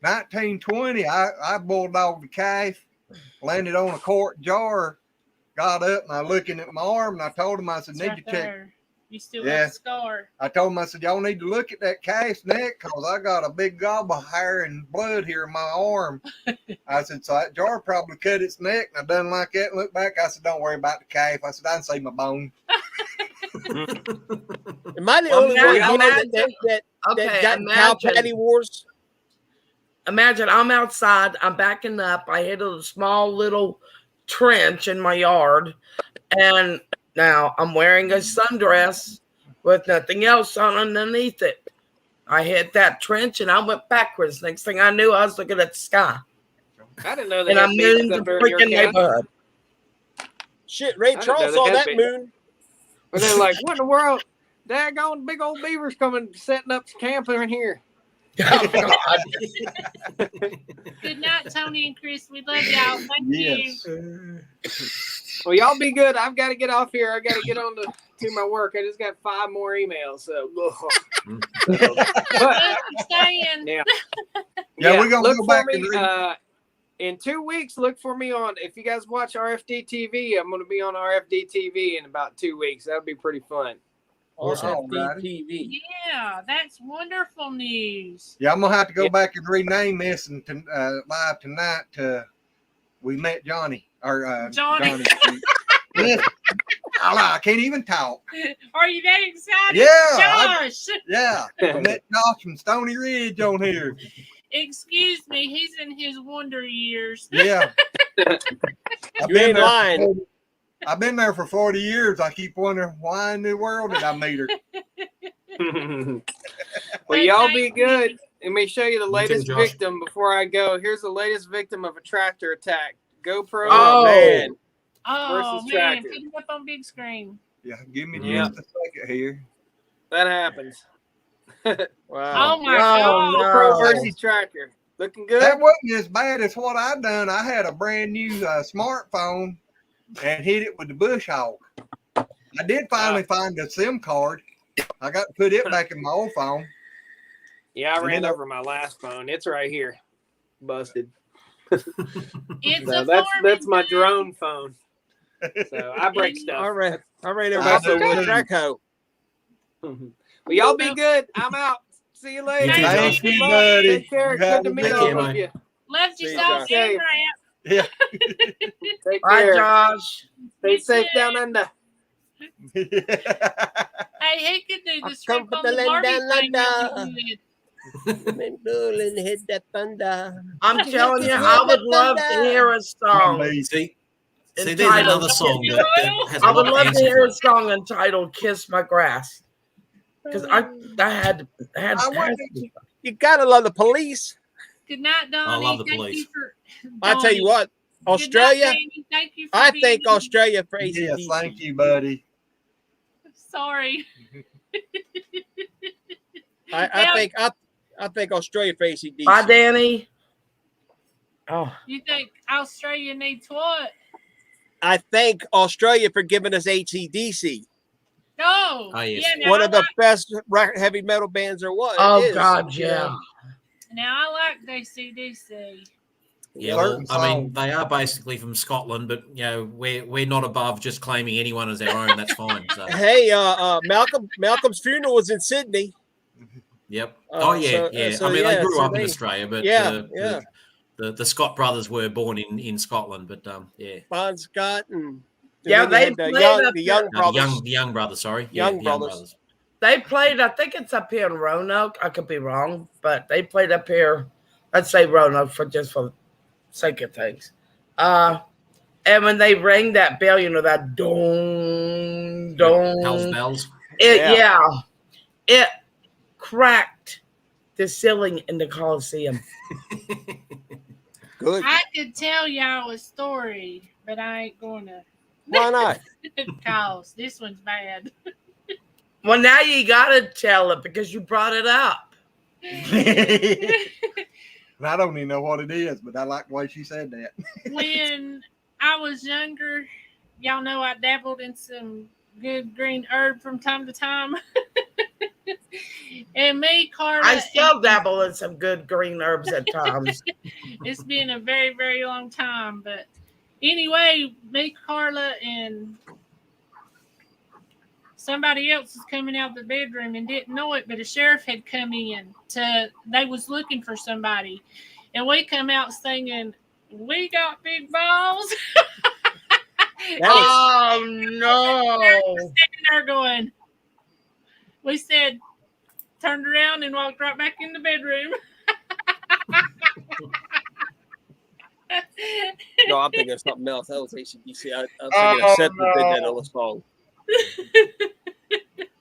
1920, I bulldogged the calf, landed on a quart jar, got up and I looking at my arm and I told him, I said, It's need right to check. there. You still Yeah. got the scar. I told him, I said, y'all need to look at that calf's neck because I got a big gob of hair and blood here in my arm. I said, so that jar probably cut its neck. And I done like that and looked back. I said, don't worry about the calf. I said, I can see my bone. Am I the Well, only now one here imagine- that Okay, got cow patty imagine. wars? Imagine I'm outside. I'm backing up. I hit a small little trench in my yard, and now I'm wearing a sundress with nothing else on underneath it. I hit that trench and I went backwards. Next thing I knew, I was looking at the sky, I didn't know they and I had babies mooned the up there in your freaking county. neighborhood. Shit, Ray I didn't Charles know they saw had that babies. moon. But they're like, what in the world? Daggone big old beavers coming setting up camp in here. Oh, God. Good night, Tony and Chris. We love y'all. Thank Yes. you. Well, y'all be good. I've got to get off here. I got to get on to my work. I just got 5 more emails. So, Thanks for staying. Yeah, we're gonna look go for back me. and read. In 2 weeks, look for me on. If you guys watch RFD TV, I'm going to be on RFD TV in about 2 weeks. That'll be pretty fun. Alrighty. TV. Yeah, that's wonderful news. Yeah, I'm gonna have to go Yeah. back and rename this and live tonight to We Met Johnny or Johnny. I can't even talk. Are you that excited? Yeah, Josh. Yeah, I met Josh from Stoney Ridge on here. Excuse me, he's in his wonder years. Yeah, You ain't lying. I've been there for 40 years. I keep wondering why in the world did I meet her? Well, y'all be good. Let me show you the too, latest Josh. victim before I go. Here's the latest victim of a tractor attack. GoPro. Oh. Man. Oh Versus man, tractor. put it up on big screen. Yeah, give me Yeah. just a second here. That happens. Oh Wow. my Oh, god. GoPro no. versus tractor. Looking good. That wasn't as bad as what I done. I had a brand new smartphone and hit it with the bush hog. I did finally find a SIM card. I got to put it back in my old phone. Yeah, I And ran then over my last phone. It's right here. Busted. It's So a that's farming my thing. drone phone. So I break stuff. I ran over I myself do with a too. track hoe. Well, y'all be good. I'm out. See you later. You too, Thank Josh. you, Good luck. buddy. Take care. You Good have to a meet good Take all care, of mate. you. Left See you, yourself Josh. in rap. Yeah. Take Bye, care. Josh. Stay safe down under. Hey, he could do I the strip come from on the the land Barbie down thing. under. That Mandolin hit that thunder. I'm telling you, I would love to hear a song. See, there's entitled- another song that has a I lot would of love to fancy hear to a it. song entitled "Kiss My Grass" because I had I wonder- You gotta love the police. Good night, Donnie. love the Thank police. you for. I tell you Donnie. what, Good night, Australia. Danny. Thank you for I being thank here. Australia for Yes, ACDC. thank you, buddy. Sorry. I thank Australia for ACDC. Bye, Danny. Oh, You think Australia needs what? I thank Australia for giving us ACDC. No. Oh, yes. Yeah, now One I of the like, best heavy metal bands there was. oh is, God, you yeah. know. now I like DC. Yeah, well, Certain I mean, songs. they are basically from Scotland, but you know, we're not above just claiming anyone as our own. That's fine. So, Hey, Malcolm's funeral was in Sydney. yep. Oh, Yeah, so- yeah. so, I mean, yeah, they grew so up in they- Australia, but Yeah, the Scott brothers were born in Scotland, but yeah. Bon Scott and Yeah, then they you had played the young, up the young there. No, brothers. the young brothers. Sorry, Young the brothers. They played. I think it's up here in Roanoke. I could be wrong, but they played up here. Let's say Roanoke for the sake of things. And when they rang that bell, you know that dong Hell's dong. bells. It cracked the ceiling in the Coliseum. Good. I could tell y'all a story, but I ain't gonna. Why not? Cause this one's bad. Well, now you gotta tell it because you brought it up. And I don't even know what it is, but I like the way she said that. When I was younger, y'all know I dabbled in some good green herb from time to time. And me, Carla. I still dabble in some good green herbs at times. It's been a very, very long time. But anyway, me, Carla, and somebody else was coming out of the bedroom and didn't know it, but a sheriff had come in they was looking for somebody. And we come out singing, "We got big balls." Oh no. Sitting there going, we said, turned around and walked right back in the bedroom. No, I'm thinking of something else. That was ACDC. I'm thinking of Seth that did that other song.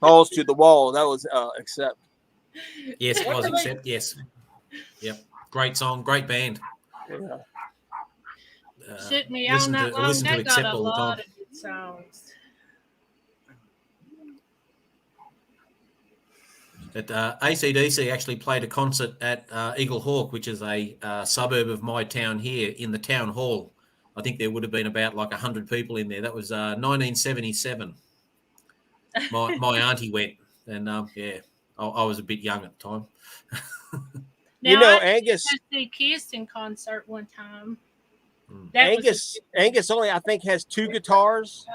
Balls to the wall. That was Accept. Yes, it was Accept. Yes. Yep. Great song. Great band. Yeah. Shook me all night long. Listen to They Accept got a all the lot time. of good songs. But AC/DC actually played a concert at Eagle Hawk, which is a suburb of my town here, in the town hall. I think there would have been about like 100 people in there. That was 1977. My auntie went, and yeah, I was a bit young at the time. Now, You know, I Angus. went to see Kiss in concert one time. Angus only, I think, has 2 guitars.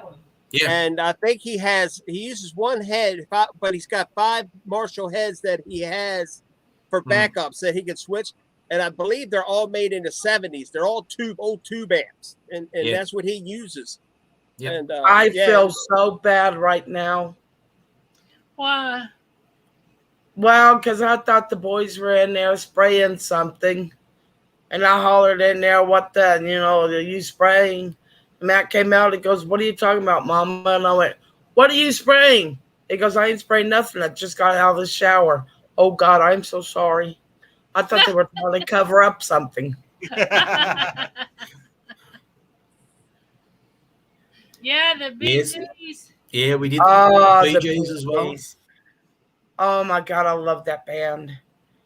Yeah. And I think he uses one head, but he's got 5 Marshall heads that he has for backups that he can switch. And I believe they're all made in the 70s. They're all old tube amps. And that's what he uses. Yep. And I feel so bad right now. Why? Well, because I thought the boys were in there spraying something. And I hollered in there, "What the, are you spraying?" Matt came out. He goes, "What are you talking about, Mama?" And I went, "What are you spraying?" He goes, "I ain't spraying nothing. I just got out of the shower." Oh, God, I'm so sorry. I thought they were trying to cover up something. Yeah, the Bee Yes. Gees. Yeah, we did. Oh, Bee the Gees as well. Gees. Oh, my God, I love that band.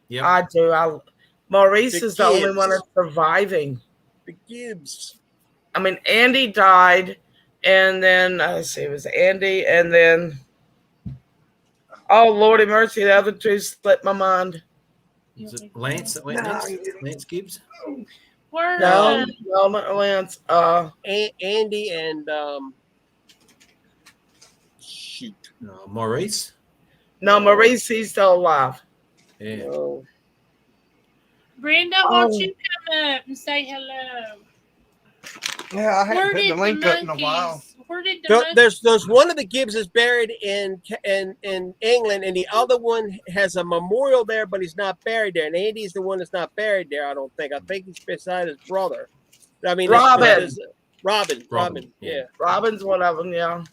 Yep. I do. Maurice The is the only Gibbs. one that's surviving. The Gibbs. I mean, Andy died, and then, let's see, it was Andy, and then, oh, Lordy mercy, the other 2 slipped my mind. Is it Lance that went next? Lance Gibbs? Where? No, not Lance. Andy and shoot. No, Maurice? No, Maurice, he's still alive. Yeah. No. Brenda, won't you come up and say hello? Yeah, I Where haven't put did the link up in a while. monkeys? Where did the There's one of the Gibbses buried in England, and the other one has a memorial there, but he's not buried there. And Andy's the one that's not buried there. I don't think. I think he's beside his brother. I mean, Robin. Robin. Yeah. Robin's one of them, yeah.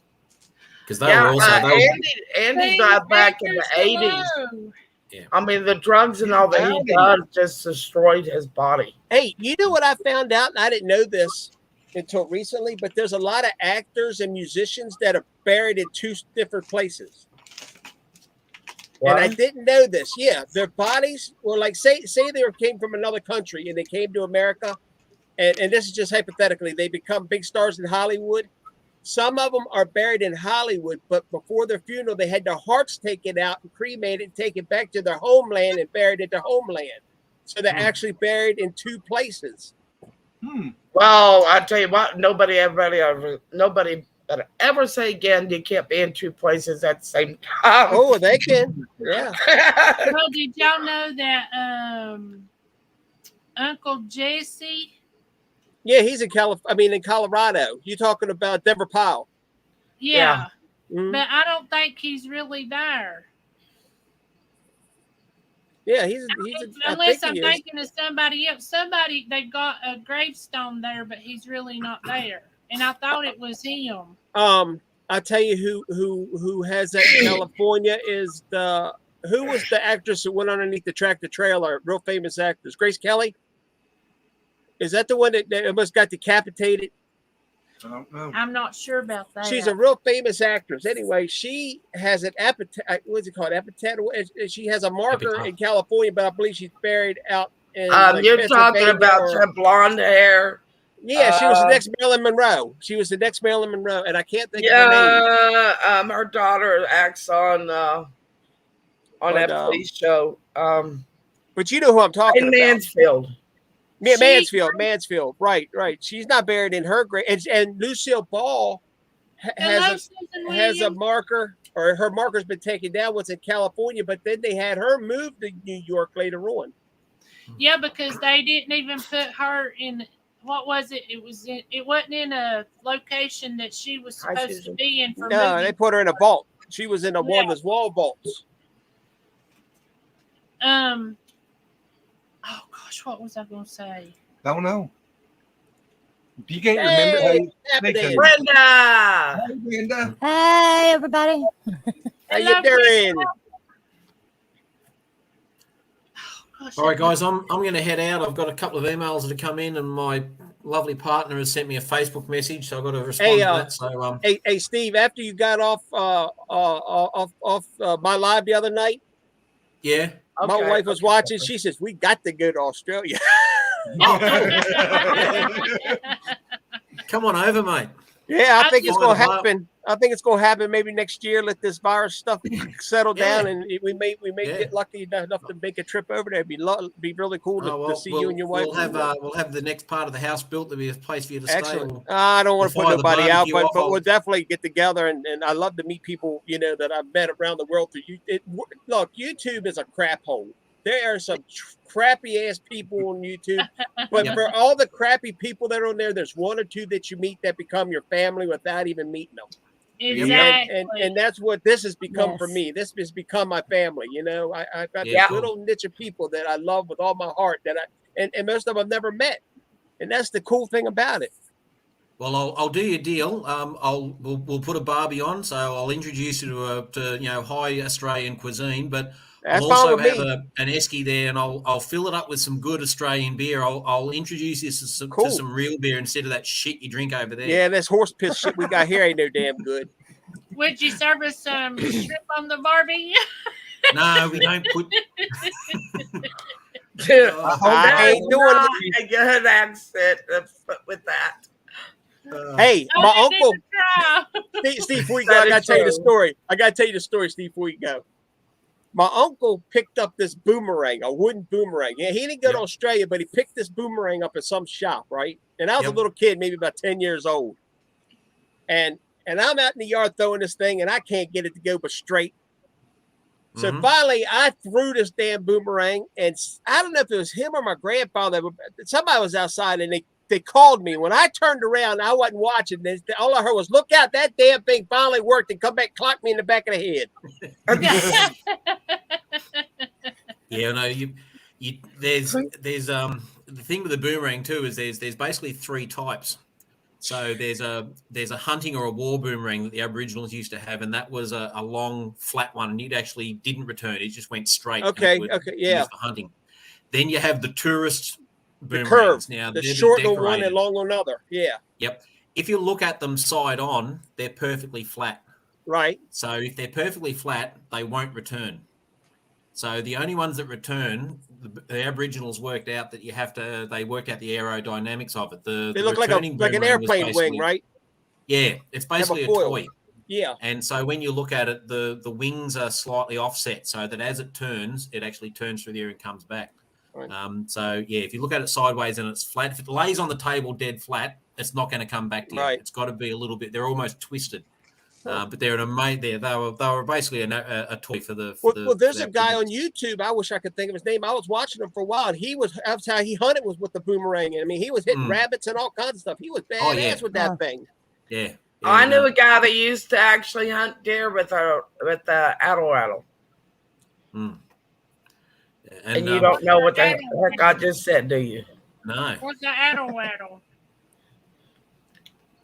Because they were also. Andy died back in the 80s. Yeah. I mean, the drugs and all that he done just destroyed his body. Hey, you know what I found out? And I didn't know this until recently, but there's a lot of actors and musicians that are buried in 2 different places. What? And I didn't know this. Yeah, their bodies were like, say they came from another country and they came to America, and this is just hypothetically, they become big stars in Hollywood. Some of them are buried in Hollywood, but before their funeral, they had their hearts taken out and cremated, taken back to their homeland and buried at their homeland. So they're actually buried in 2 places. Well, I tell you what, nobody better ever say again you can't be in 2 places at the same time. Oh, they can. Yeah. Well, did y'all know that Uncle Jesse? Yeah, he's in in Colorado. You talking about Denver Powell? Yeah. Mhm. But I don't think he's really there. Yeah, Unless I'm thinking of somebody else. They got a gravestone there, but he's really not there. And I thought it was him. I'll tell you who has that in California is who was the actress who went underneath the tractor trailer? Real famous actress, Grace Kelly. Is that the one that almost got decapitated? I don't know. I'm not sure about that. She's a real famous actress. Anyway, she has an epitaph. What's it called? Epitaph. She has a marker in California, but I believe she's buried out in. You're talking about her blonde hair. Yeah, she was the next Marilyn Monroe. And I can't think of her name. Her daughter acts on on But, that police show. But you know who I'm talking In about. Mansfield. Yeah, She- Mansfield. Right. She's not buried in her grave. And Lucille Ball Hello, has Susan a Williams. marker, or her marker's been taken down. What's in California, but then they had her moved to New York later on. Yeah, because they didn't even put her in. What was it? It wasn't in a location that she was Hi, supposed to Susan. be in for No, moving. they put her in a vault. She was in one of those wall vaults. Oh gosh, what was I going to say? Don't know. If you can't remember, hey, Happy Nikki. day. Brenda! Hey, Brenda. Hey, everybody. How you Hello, doing? Gosh, All right, guys, I'm going to head out. I've got a couple of emails that have come in, and my lovely partner has sent me a Facebook message, so I've got to respond to that. So, Hey, Steve, after you got off my live the other night, yeah. my wife was watching. She says, "We got to go to Australia." Come on over, mate. Yeah, I think it's going to Fine, happen. I think it's going to happen maybe next year. Let this virus stuff settle down, and we may get lucky enough to make a trip over there. It'd be really cool to see you and your wife. We'll have the next part of the house built. There'll be a place for you to Excellent. stay. I don't want to we'll put fire the nobody out, barbecue but off. we'll definitely get together, and I love to meet people, that I've met around the world through you. Look, YouTube is a crap hole. There are some crappy ass people on YouTube, but for all the crappy people that are on there, there's one or two that you meet that become your family without even meeting them. Exactly. And that's what this has become for me. This has become my family. I've got this little niche of people that I love with all my heart and most of them I've never met. And that's the cool thing about it. Well, I'll do your deal. We'll put a barbie on, so I'll introduce you to high Australian cuisine, but That's I'll also fine with have me. an esky there, and I'll fill it up with some good Australian beer. I'll introduce you to some real beer instead of that shit you drink over there. Yeah, this horse piss shit we got here ain't no damn good. Would you serve us some shrimp on the Barbie? No, we don't put. I ain't doing a good accent with that. Hey, my uncle. Steve, before you go, I gotta tell you the story. Steve, before you go. My uncle picked up this boomerang, a wooden boomerang. Yeah, he didn't go to Australia, but he picked this boomerang up at some shop, right? And I was a little kid, maybe about 10 years old. And I'm out in the yard throwing this thing, and I can't get it to go but straight. So finally, I threw this damn boomerang, and I don't know if it was him or my grandfather, but somebody was outside, and they called me. When I turned around, I wasn't watching this. All I heard was, "Look out, that damn thing finally worked," and come back, clock me in the back of the head. Yeah, no, there's the thing with the boomerang too is there's basically three types. So there's a hunting or a war boomerang that the Aboriginals used to have, and that was a long flat one, and it actually didn't return; it just went straight. Okay, yeah. For hunting. Then you have the tourist boomerangs. Curve, now the they're short on one decorated. and long on another. Yeah. Yep. If you look at them side on, they're perfectly flat. Right. So if they're perfectly flat, they won't return. So the only ones that return, the Aboriginals worked out that they worked out the aerodynamics of it. They look like an airplane wing, right? Yeah, it's basically a toy. Yeah. And so when you look at it, the wings are slightly offset so that as it turns, it actually turns through the air and comes back. Right. So yeah, if you look at it sideways and it's flat, if it lays on the table dead flat, it's not going to come back to you. It's got to be a little bit. They're almost twisted. But they're they were basically a toy for the. Well, there's a guy on YouTube. I wish I could think of his name. I was watching him for a while, and that's how he hunted was with the boomerang. I mean, he was hitting rabbits and all kinds of stuff. He was badass with that thing. Yeah. I knew a guy that used to actually hunt deer with a attle rattle. And you don't know what the heck I just said, do you? No. What's the attle rattle?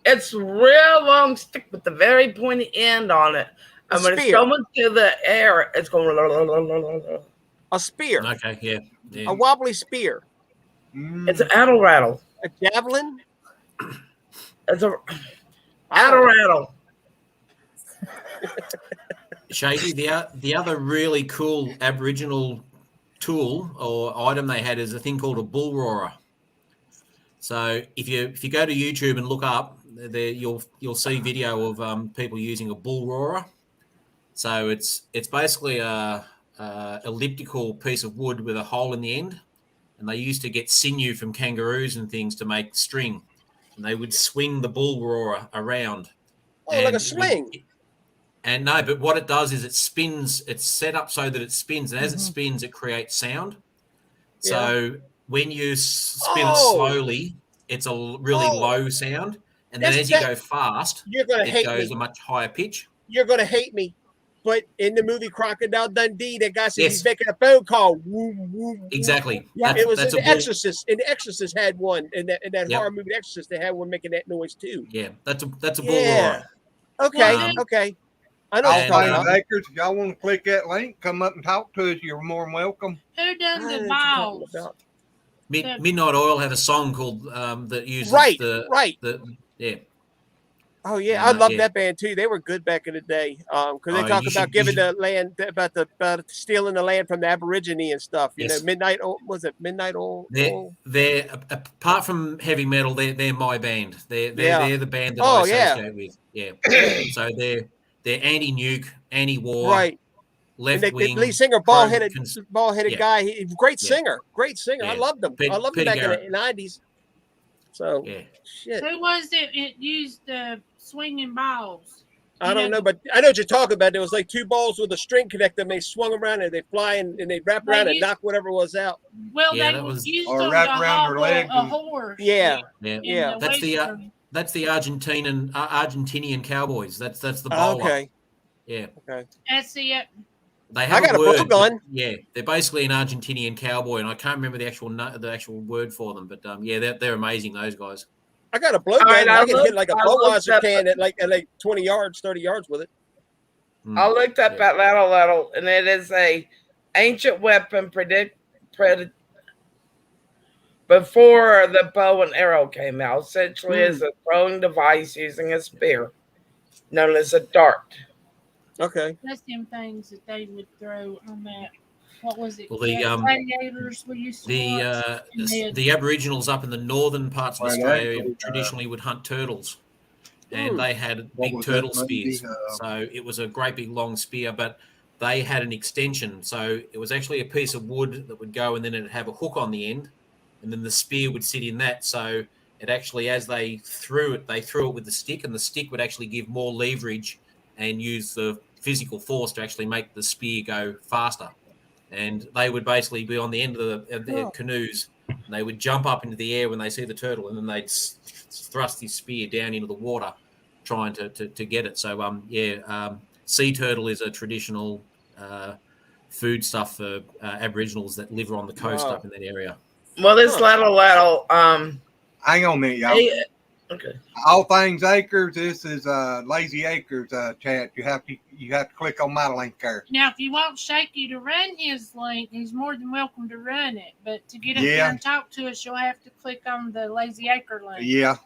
It's real long stick with the very pointy end on it. And when it's going to the air, it's going. A spear. Okay, yeah. A wobbly spear. It's an attle rattle. A javelin. It's a attle rattle. Shady, the other really cool Aboriginal tool or item they had is a thing called a bull roarer. So if you go to YouTube and look up, there you'll see video of people using a bull roarer. So it's basically a elliptical piece of wood with a hole in the end, and they used to get sinew from kangaroos and things to make string, and they would swing the bull roarer around. Oh, like a sling. And no, but what it does is it spins. It's set up so that it spins, and as it spins, it creates sound. So when you spin it slowly, it's a really low sound, and then as you go fast, you're gonna hate goes me. a much higher pitch. You're gonna hate me. But in the movie Crocodile Dundee, that guy said he's making a phone call. Woo, woo, Exactly. Yeah, it was in The bull. Exorcist. In The Exorcist had one. In that horror movie, The Exorcist, they had one making that noise too. Yeah, that's a bull roarer. Okay, okay. I know what you're talking about. Acres, if y'all want to click that link, come up and talk to us. You're more than welcome. Who done the balls? balls? Midnight Oil had a song called that uses yeah. Oh yeah, I love that band too. They were good back in the day. Because they talk about giving the land about stealing the land from the Aborigine and stuff. You know, Midnight Oil, was it Midnight Oil? They're apart from heavy metal, they're my band. They're the band that I associate with. Yeah. So they're anti-nuke, anti-war, right? Left wing. The lead singer, bald-headed guy. He's a great singer. Great singer. Yeah. I loved him. I loved him back in the 90s. So shit. Who was it used the swinging balls? I don't know, but I know what you're talking about. There was like two balls with a string connector, and they swung around and they fly and they wrap around and knock whatever was out. Well, they used them to hobble a horse. Yeah. That's the Argentinian Cowboys. That's the bowler. Okay. Yeah. Okay. That's the. They have I got a word, gun. Yeah, they're basically an Argentinian cowboy, and I can't remember the actual word for them, but they're amazing. Those guys. I got a blowgun. I can hit like a Budweiser can at like 20 yards, 30 yards with it. I looked up at Lattle, and it is a ancient weapon before the bow and arrow came out. Essentially, is a throwing device using a spear, known as a dart. Okay. That's them things that they would throw on that. What was it? Well, gladiators we used to the Aboriginals up in the northern parts of Australia traditionally would hunt turtles, and they had big turtle spears. So it was a great big long spear, but they had an extension. So it was actually a piece of wood that would go, and then it'd have a hook on the end, and then the spear would sit in that. So it actually, as they threw it with the stick, and the stick would actually give more leverage and use the physical force to actually make the spear go faster. And they would basically be on the end of their canoes, and they would jump up into the air when they see the turtle, and then they'd thrust his spear down into the water, trying to get it. So sea turtle is a traditional food stuff for Aboriginals that live on the coast up in that area. Well, this Lattle. Hang on a minute, y'all. Okay. All Things Acres. This is Lazy Acres chat. You have to click on my link there. Now, if you want Shaky to run his link, he's more than welcome to run it. But to get up here and talk to us, you'll have to click on the Lazy Acre link. Yeah.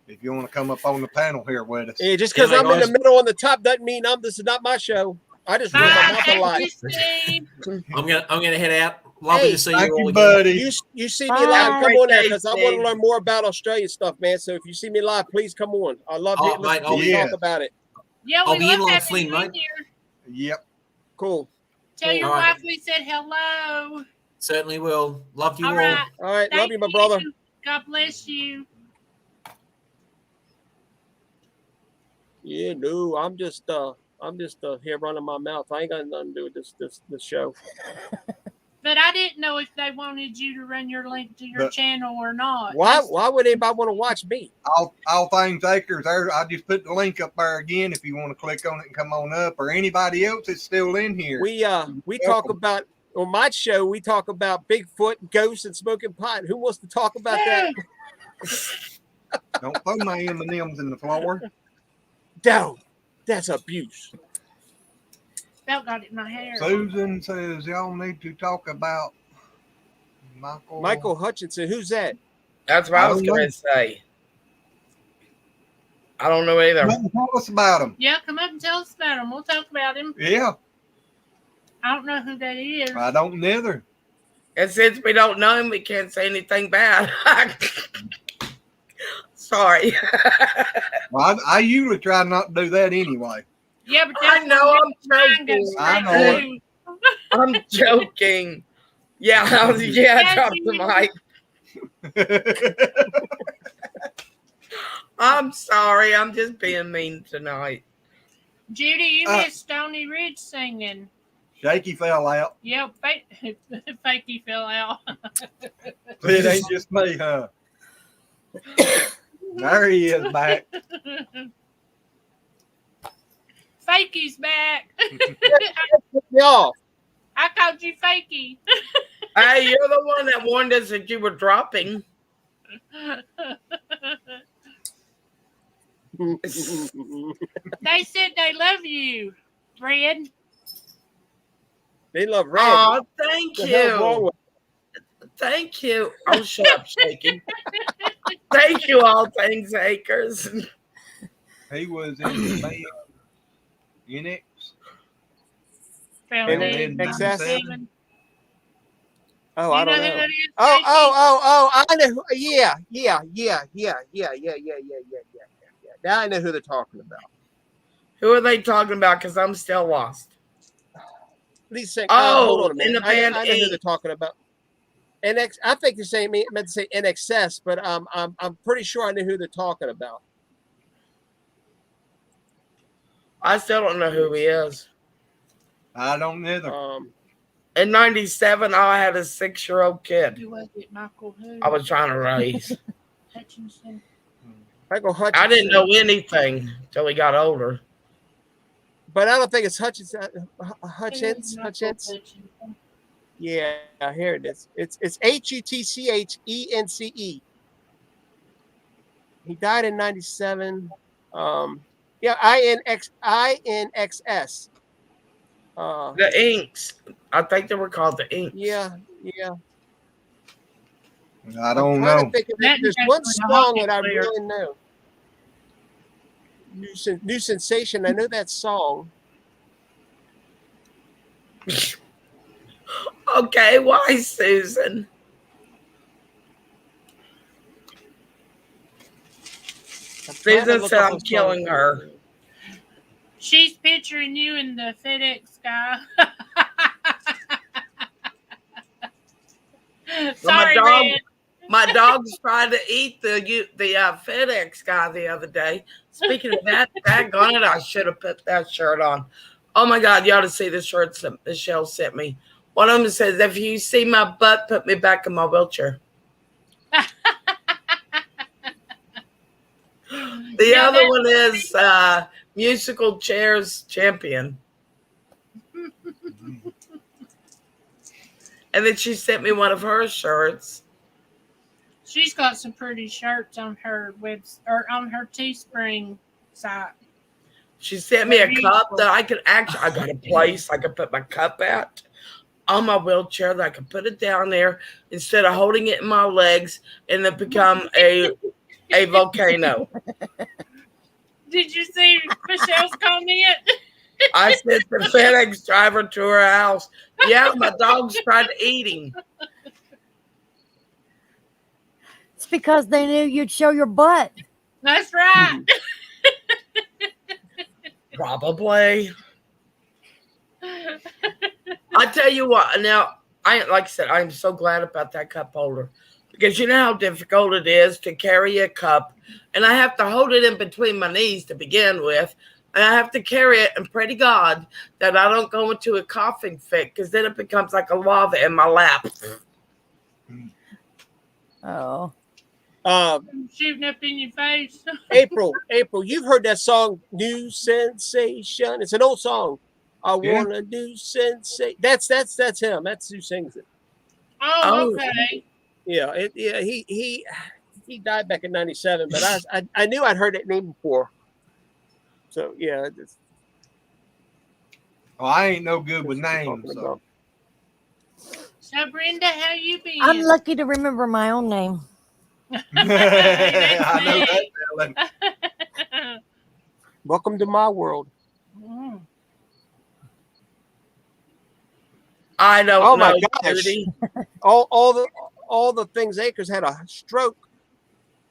If you want to come up on the panel here with us. Yeah, just because I'm in the middle on the top doesn't mean this is not my show. I just run my mouth a lot. I'm gonna head out. Lovely to see you all again. Buddy. You see me live, come on there, because I want to learn more about Australian stuff, man. So if you see me live, please come on. I love talk about it. Yeah, I'll be in love like having Flynn, you in mate. here. Yep. Cool. Tell your wife we said hello. Certainly will. Love you all. Right. All right. Love you, my brother. God bless you. Yeah, no, I'm just here running my mouth. I ain't got nothing to do with this show. But I didn't know if they wanted you to run your link to your channel or not. Why would anybody want to watch me? All Things Acres. I just put the link up there again if you want to click on it and come on up, or anybody else that's still in here. We talk about on my show. We talk about Bigfoot, ghosts, and smoking pot. Who wants to talk about that? Don't throw my M&Ms in the floor. Don't. That's abuse. Belt got it in my hair. Susan says y'all need to talk about Michael Hutchinson. Who's that? That's what I was going to say. I don't know either. Tell us about him. Yeah, come up and tell us about him. We'll talk about him. Yeah. I don't know who that is. I don't neither. And since we don't know him, we can't say anything bad. Sorry. Well, I usually try not to do that anyway. Yeah, but I know I'm joking. I know it. I'm joking. Yeah, drop the mic. I'm sorry. I'm just being mean tonight. Judy, you missed Stoney Ridge singing. Shaky fell out. Yep, Fakey fell out. It ain't just me, huh? There he is back. Fakey's back. Y'all. I called you Fakey. Hey, you're the one that warned us that you were dropping. They said they love you, Red. They love Red. Oh, thank What the hell's wrong you. with- Thank you. Oh, shut up, Shaky. Thank you, All Things Acres. He was in the band Unix. Found And it. then Excess? 97. Oh, You I don't who know. that is, Oh, Fakey? I know. Yeah. Now I know who they're talking about. Who are they talking about? Because I'm still lost. Please sing. Oh, Hold on a in minute. the band I know who Ink. they're talking about. NX. I think you're saying meant to say NXS, but I'm pretty sure I know who they're talking about. I still don't know who he is. I don't either. In 97, I had a 6-year-old kid Who was it, Michael? Who? I was trying to raise. Hutchinson. Michael Hutchinson. I didn't know anything till he got older. But I don't think it's Hutchinson. Hutchins. Hutchins. Yeah, here it is. It's Hutchence. He died in 97. Yeah, INXS. The Inks. I think they were called the Inks. Yeah. I don't I'm trying know. to think of That there's is one actually a song hockey that I player. really know. New Sensation. I know that song. Okay, why, Susan? Susan said I'm killing her. She's picturing you in the FedEx guy. Sorry, Red. My dog's trying to eat the FedEx guy the other day. Speaking of that, daggone it, I should have put that shirt on. Oh my God, you ought to see the shirts that Michelle sent me. One of them says, "If you see my butt, put me back in my wheelchair." The other one is musical chairs champion. And then she sent me one of her shirts. She's got some pretty shirts on her on her Teespring site. She sent me a cup that I got a place I could put my cup at on my wheelchair that I could put it down there instead of holding it in my legs and it become a volcano. Did you see Michelle's comment? I sent the FedEx driver to her house. Yeah, my dog's tried to eat him. It's because they knew you'd show your butt. That's right. Probably. I tell you what, now, like I said, I'm so glad about that cup holder because you know how difficult it is to carry a cup, and I have to hold it in between my knees to begin with, and I have to carry it and pray to God that I don't go into a coughing fit because then it becomes like a lava in my lap. Oh. Shooting up in your face. April, you've heard that song, New Sensation. It's an old song. I want a new sensation. That's him. That's who sings it. Oh, okay. Yeah, he died back in 97, but I knew I'd heard that name before. So yeah. Well, I ain't no good with names. So. So Brenda, how you been? I'm lucky to remember my own name. I know that feeling. Welcome to my world. I don't know. Oh my gosh! all the things Acres had a stroke.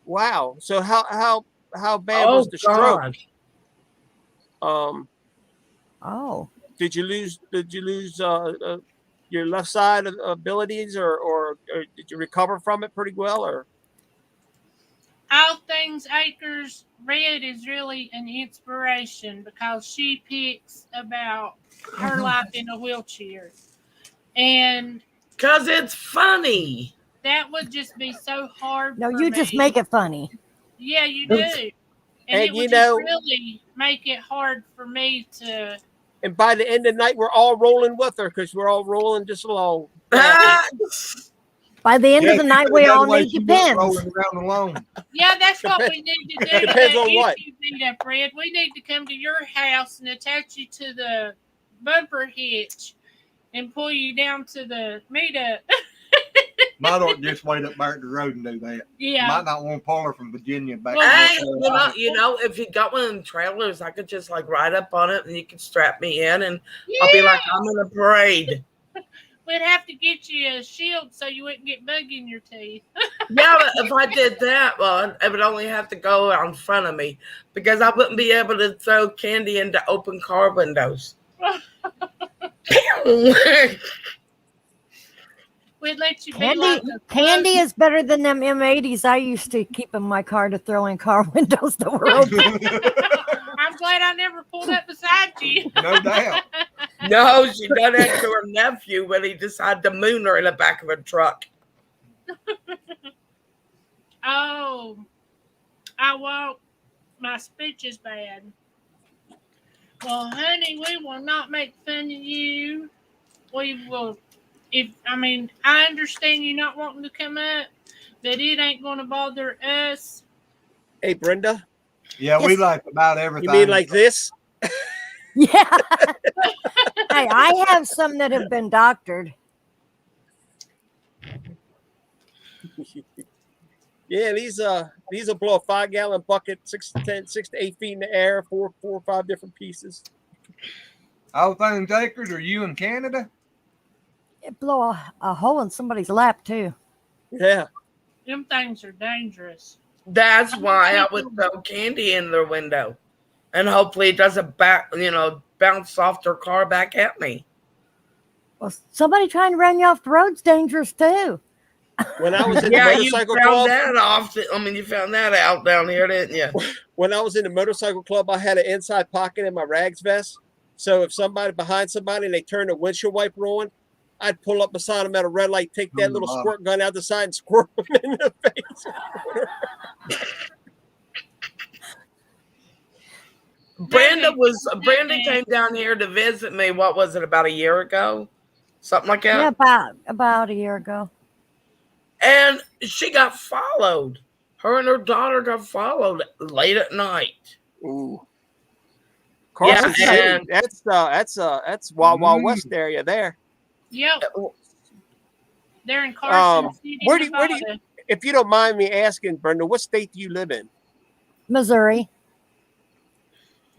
Wow. So how bad was the stroke? Oh. Did you lose your left side abilities, or did you recover from it pretty well? Or All things Acres, Red is really an inspiration because she picks about her life in a wheelchair. And Because it's funny. that would just be so hard No, for you me. just make it funny. Yeah, you do. And it you would know- just really make it hard for me to. and by the end of the night, we're all rolling with her because we're all rolling just along. By the end of the night, we all need depends. Rolling around alone. Yeah, that's what we need to do. Depends on what. If you beat up Red, we need to come to your house and attach you to the bumper hitch and pull you down to the meetup. Might not just wait up there at the road and do that. Yeah. Might not want to pull her from Virginia back. Hey, to you know, if you got one of them trailers, I could just like ride up on it and you could strap me in and I'll be like, I'm in a parade. We'd have to get you a shield so you wouldn't get bug in your teeth. Yeah, but if I did that, well, it would only have to go out in front of me because I wouldn't be able to throw candy into open car windows. We'd let you be like Candy is better than them M80s I used to keep in my car to throw in car windows that were open. I'm glad I never pulled up beside you. No doubt. No, she done that to her nephew when he decided to moon her in the back of a truck. Oh, I won't. My speech is bad. Well, honey, we will not make fun of you. We will. I understand you not wanting to come up, but it ain't going to bother us. Hey, Brenda. Yeah, we like about everything. You mean like this? Yeah. Hey, I have some that have been doctored. Yeah, these will blow a 5-gallon bucket, 6 to 8 feet in the air, four or five different pieces. All things Acres, are you in Canada? It blow a hole in somebody's lap too. Yeah. Them things are dangerous. That's why I would throw candy in their window. And hopefully it doesn't bounce off their car back at me. Well, somebody trying to run you off the road's dangerous too. When I was in the Yeah, you motorcycle found club, that off. You found that out down here, didn't you? when I was in the motorcycle club, I had an inside pocket in my rags vest. So if somebody behind somebody and they turned the windshield wiper on, I'd pull up beside them at a red light, take that little squirt gun out the side and squirt them in the face. Brenda came down here to visit me. What was it, about a year ago? Something like that? Yeah, about a year ago. And she got followed. Her and her daughter got followed late at night. Ooh. Carson City. That's Wild Wild West area there. Yep. They're in Carson City. Where do you, if you don't mind me asking, Brenda, what state do you live in? Missouri.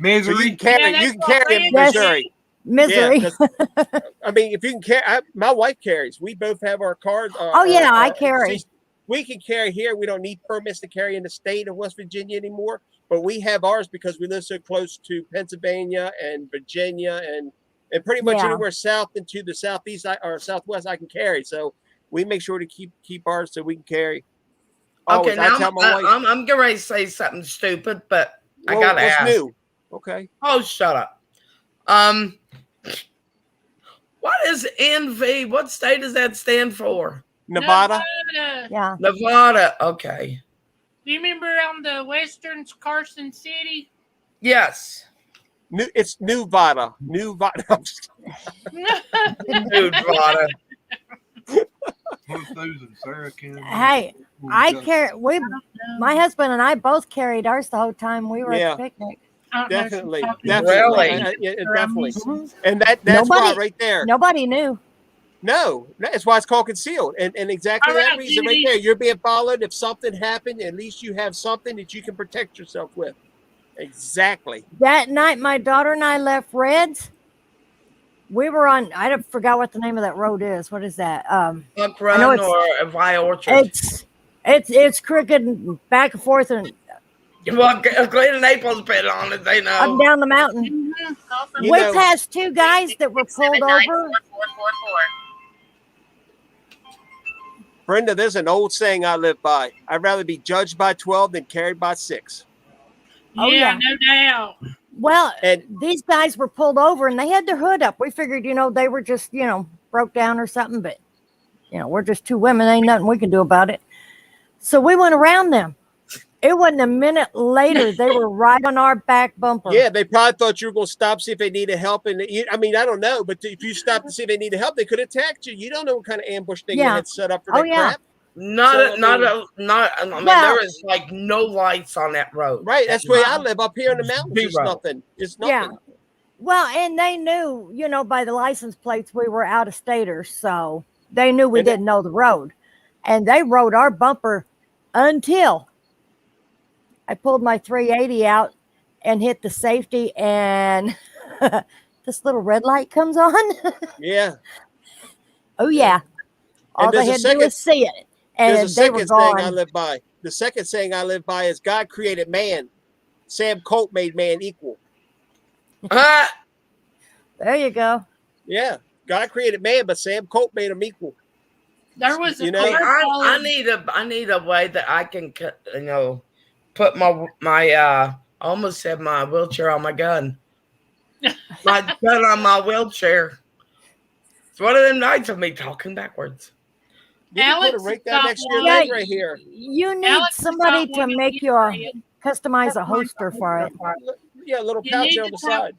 So you can carry in Missouri. Missouri. Yeah, I mean, if you can carry, my wife carries. We both have our cars. I carry. We can carry here. We don't need permits to carry in the state of West Virginia anymore. But we have ours because we live so close to Pennsylvania and Virginia and pretty much anywhere south into the southeast or southwest I can carry. So we make sure to keep ours so we can carry. Okay, now I'm getting ready to say something stupid, but I gotta ask. What's new? Okay. Oh, shut up. What is NV? What state does that stand for? Nevada. Yeah. Nevada. Okay. Do you remember on the western Carson City? Yes. It's Nevada. Nevada. Nevada. Hey, my husband and I both carried ours the whole time we were at the picnic. Definitely. Really? Definitely. And that's why right there. Nobody knew. No, that's why it's called concealed. And exactly that reason right there. You're being followed. If something happened, at least you have something that you can protect yourself with. Exactly. That night, my daughter and I left Reds. We were on, I forgot what the name of that road is. What is that? Buck Run or Vi Orchard? It's crooked and back and forth and well, Glenn and Naples been on it, they know. Up down the mountain. We passed two guys that were pulled over. Brenda, there's an old saying I live by. I'd rather be judged by 12 than carried by 6. Oh, Yeah, yeah. no doubt. Well, And these guys were pulled over and they had their hood up. We figured, they were just, broke down or something, but, we're just two women. Ain't nothing we can do about it. So we went around them. It wasn't a minute later. They were right on our back bumper. yeah, they probably thought you were going to stop, see if they needed help. And I mean, I don't know, but if you stopped to see if they needed help, they could have attacked you. You don't know what kind of ambush thing they had set up for that crap. I mean, Well, there is like no lights on that road. Right. That's where I live up here in the mountains. It's Zero. nothing. It's Yeah. nothing. Well, and they knew, by the license plates, we were out of staters. So they knew we didn't know the road. And they rode our bumper until I pulled my 380 out and hit the safety, and this little red light comes on. Yeah. Oh, yeah. All they had to do was see it. And there's a they were second saying I gone. live by. The second saying I live by is God created man. Sam Colt made man equal. There you go. Yeah. God created man, but Sam Colt made him equal. There was a I need a way that I can, put my I almost said my wheelchair on my gun. My gun on my wheelchair. It's one of them nights of me talking backwards. You can put it right down next to your leg right here. You need somebody to make you customize a holster for it. Yeah, a little pouch on the side.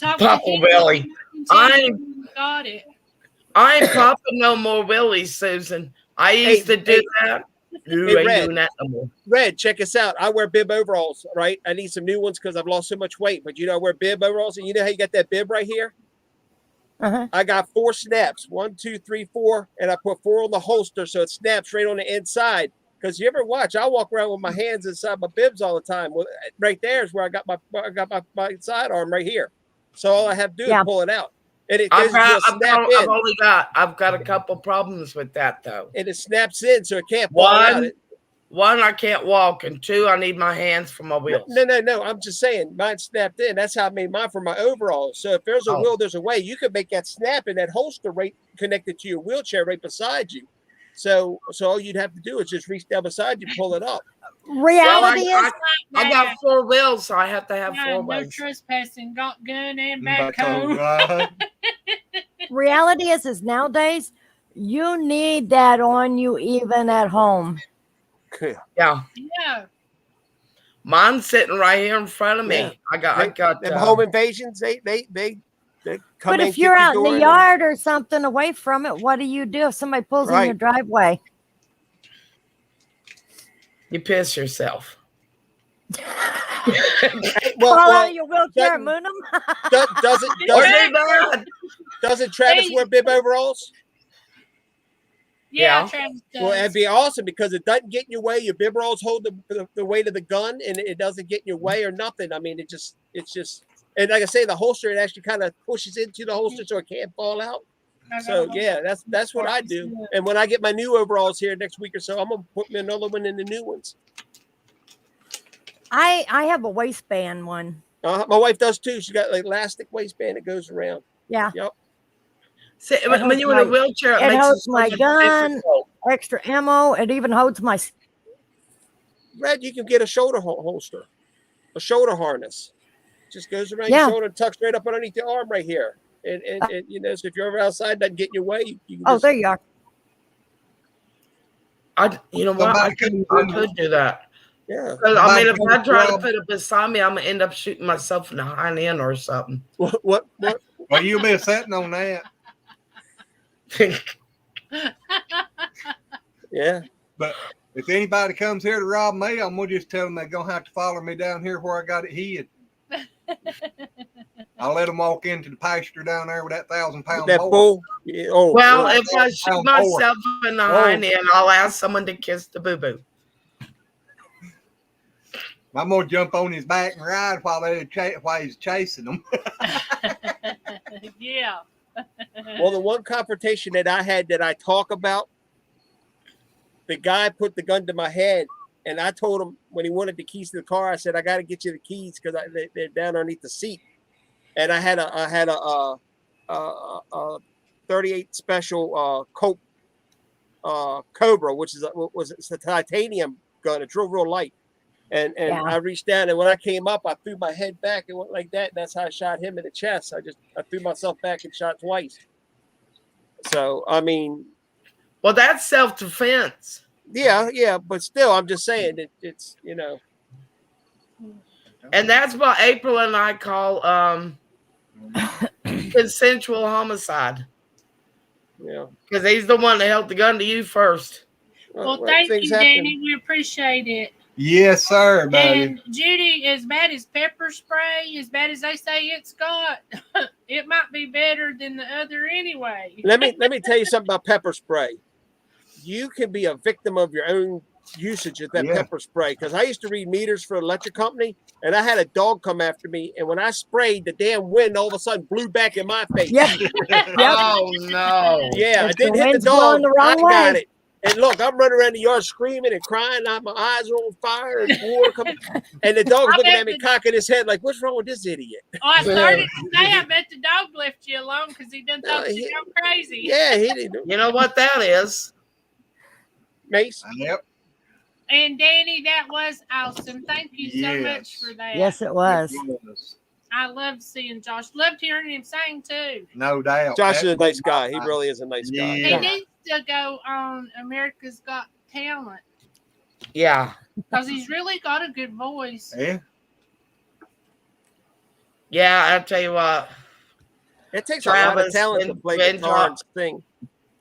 Papa Willie. I ain't popping no more willies, Susan. I used to do that. You ain't doing that no more. Red, check us out. I wear bib overalls, right? I need some new ones because I've lost so much weight. But I wear bib overalls, and you know how you got that bib right here? Uh-huh. I got 4 snaps. 1, 2, 3, 4, and I put 4 on the holster, so it snaps right on the inside. Because you ever watch, I walk around with my hands inside my bibs all the time. Well, right there is where I got my sidearm right here. So all I have to do is pull it out. And it I've got a couple problems with that though. And it snaps in, so it can't fall out. One, I can't walk, and 2, I need my hands for my wheels. No. I'm just saying, mine snapped in. That's how I made mine for my overalls. So if there's a wheel, there's a way. You could make that snap in that holster right connected to your wheelchair right beside you. So all you'd have to do is just reach down beside you, pull it up. Reality is, I got 4 wheels, so I have to have 4 no ways. trespassing, got gun and backhoe. reality is nowadays you need that on you even at home. Yeah. Yeah. Mine's sitting right here in front of me. Yeah. I got them home invasions. They come But in, if you're kick out in door the yard or something away from it, what do you do if somebody pulls in your driveway? You piss yourself. Fall out of your wheelchair and moon them? Doesn't Travis wear bib overalls? Yeah. Travis does. Well, that'd be awesome because it doesn't get in your way. Your bib rolls hold the weight of the gun, and it doesn't get in your way or nothing. I mean, it's just, and like I say, the holster, it actually kind of pushes into the holster so it can't fall out. So yeah, that's what I do. And when I get my new overalls here next week or so, I'm gonna put me another one in the new ones. I have a waistband one. My wife does too. She got like elastic waistband that goes around. Yeah. Yep. See, when you're in a wheelchair, it makes holds it my so gun, difficult. extra ammo. It even holds my. Red, you can get a shoulder holster, a shoulder harness. Just goes around your shoulder and tucks right up underneath your arm right here. And so if you're ever outside, doesn't get in your way. You can there you are. I could do that. Yeah. I mean, if I try to put it beside me, I'm gonna end up shooting myself in the hind end or something. What? Well, you'll be sitting on that. Yeah. But if anybody comes here to rob me, I'm gonna just tell them they're gonna have to follow me down here where I got it hid. I'll let them walk into the pasture down there with that 1,000-pound bull. Yeah. Oh, well, if I shoot myself in the hind end, I'll ask someone to kiss the boo-boo. I'm gonna jump on his back and ride while he's chasing them. Yeah. Well, the one confrontation that I had that I talk about, the guy put the gun to my head, and I told him when he wanted the keys to the car, I said, "I got to get you the keys because they're down underneath the seat." And I had a 38 special Colt Cobra, which is it's a titanium gun. It's real light. And Yeah. I reached down, and when I came up, I threw my head back and went like that. And that's how I shot him in the chest. I threw myself back and shot twice. So I mean, Well, that's self-defense. yeah, but still, I'm just saying it's And that's what April and I call consensual homicide. Yeah. Because he's the one that held the gun to you first. Well, thank you, Danny. We appreciate it. Yes, sir, buddy. And Judy, as bad as pepper spray, as bad as they say it's got, it might be better than the other anyway. Let me tell you something about pepper spray. You can be a victim of your own usage of that pepper spray. Because I used to read meters for an electric company, and I had a dog come after me, and when I sprayed, the damn wind all of a sudden blew back in my face. Yep. Oh no! Yeah, If it didn't the hit the wind's blowing dog. the wrong I got way. it. And look, I'm running around the yard screaming and crying. My eyes are on fire and water coming. And the dog's I looking bet at me, cocking his head like, "What's wrong with this idiot?" Oh, I started to say, I bet the dog left you alone because he done thought you go crazy. Yeah, he didn't. You know what that is? Mace. Yep. And Danny, that was awesome. Thank you so much for that. Yes, it was. I loved seeing Josh. Loved hearing him sing too. No doubt. Josh is a nice guy. He really is a nice guy. He needs to go on America's Got Talent Yeah. because he's really got a good voice. Yeah. Yeah, I'll tell you what. It takes a lot of talent to play guitar and sing.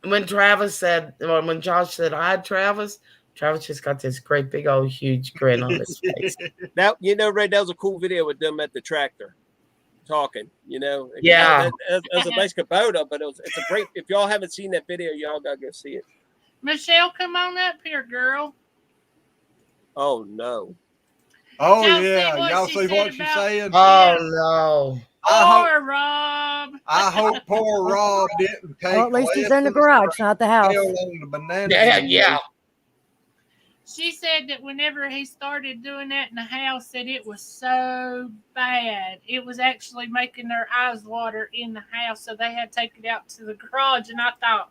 When Travis said, or when Josh said hi, Travis just got this great big old huge grin on his face. Now, Ray, that was a cool video with them at the tractor talking, Yeah. It was a nice Kubota, but it's a great, if y'all haven't seen that video, y'all gotta go see it. Michelle, come on up here, girl. Oh, no. Oh, Y'all yeah. Y'all see see what what she she's said saying? Oh, no. Poor Rob. I hope poor Rob didn't take Well, at least he's in the garage, not the house. on the banana. Yeah. She said that whenever he started doing that in the house, that it was so bad. It was actually making their eyes water in the house, so they had to take it out to the garage. And I thought,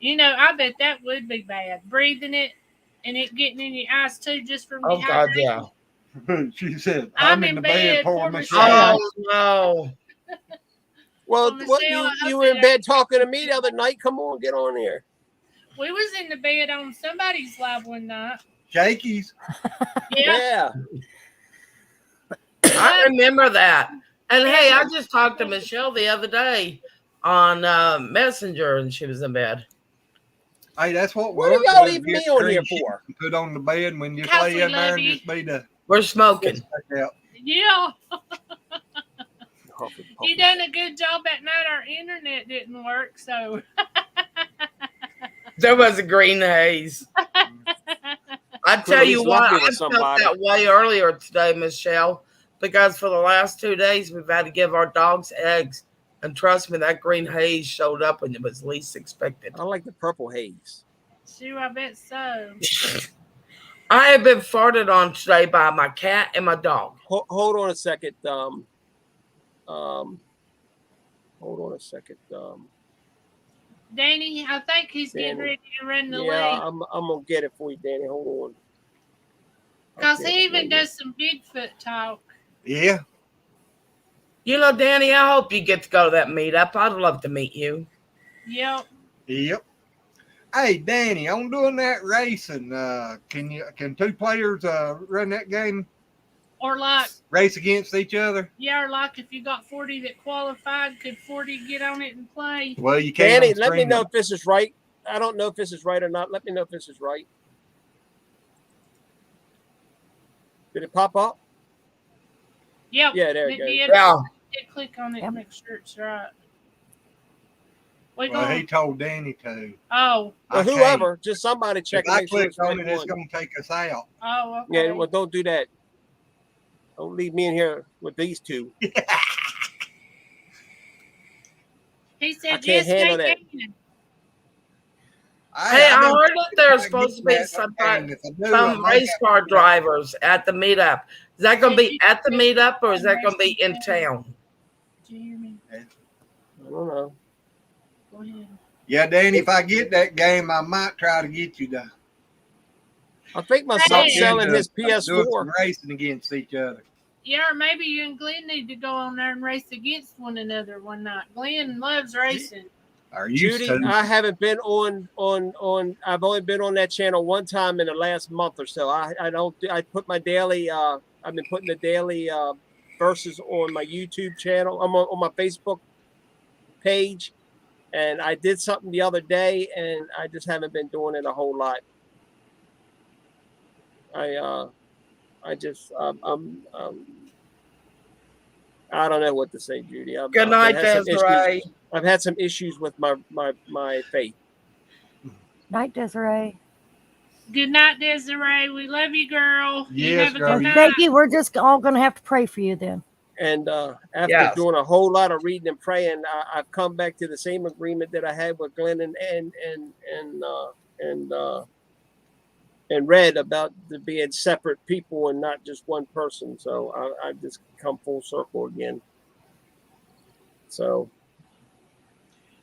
I bet that would be bad. Breathing it and it getting in your eyes too, just from Oh, God, yeah. She said, I'm in in the bed, bed, poor poor Michelle. Oh, no. Well, Michelle, what I you hope were in that- bed talking to me the other night? Come on, get on here. We was in the bed on somebody's live one night. Jakey's. Yeah. I remember that. And hey, I just talked to Michelle the other day on Messenger, and she was in bed. Hey, that's what What are y'all leaving me on here for? Put on the bed when you Because lay we in there love and you. just be the We're smoking. out. Yeah. You done a good job that night. Our internet didn't work, so There was a green haze. I tell you what, I felt that way earlier today, Michelle, because for the last 2 days we've had to give our dogs eggs, and trust me, that green haze showed up when it was least expected. I like the purple haze. shoot, I bet so. I have been farted on today by my cat and my dog. Hold on a second. Hold on a second. Danny, I think he's getting Danny. ready to run the Yeah, league. I'm gonna get it for you, Danny. Hold on. Because Okay, he even wait. does some Bigfoot talk. Yeah. You know, Danny, I hope you get to go to that meetup. I'd love to meet you. Yep. Yep. Hey, Danny, on doing that racing, can two players run that game? Or like, Race against each other? yeah, or like if you got 40 that qualified, could 40 get on it and play? Well, you can't. Danny, let me know if this is right. I don't know if this is right or not. Let me know if this is right. Did it pop up? Yep. Yeah, there it goes. Yeah. Click on it and make sure it's right. We Well, going. he told Danny to. Oh. Well, whoever, just somebody check. If I make sure click it's right on it, it's one. going to take us out. Oh, okay. Yeah, well, don't do that. Don't leave me in here with these two. He said, I can't yes, handle they that. can. Hey, I heard that there's I supposed to get be that, some and if I do, I some might race have car to- drivers at the meetup. Is that going to be at the meetup or is that going to be in town? Do you hear me? I don't know. Go ahead. Yeah, Danny, if I get that game, I might try to get you to I think my Hey. son's selling into his doing PS4. some racing against each other. Yeah, or maybe you and Glenn need to go on there and race against one another one night. Glenn loves racing. Are used Judy, to. I haven't been on. I've only been on that channel one time in the last month or so. I don't. I put my daily. I've been putting the daily verses on my YouTube channel. I'm on my Facebook page, and I did something the other day, and I just haven't been doing it a whole lot. I just I don't know what to say, Judy. Good night, Desiree. I've had some issues with my faith. Night, Desiree. Good night, Desiree. We love you, girl. You Yes, have a girl. good night. Thank you. We're just all going to have to pray for you then. And after Yes. doing a whole lot of reading and praying, I've come back to the same agreement that I had with Glenn and Red about the being separate people and not just one person. So I just come full circle again. So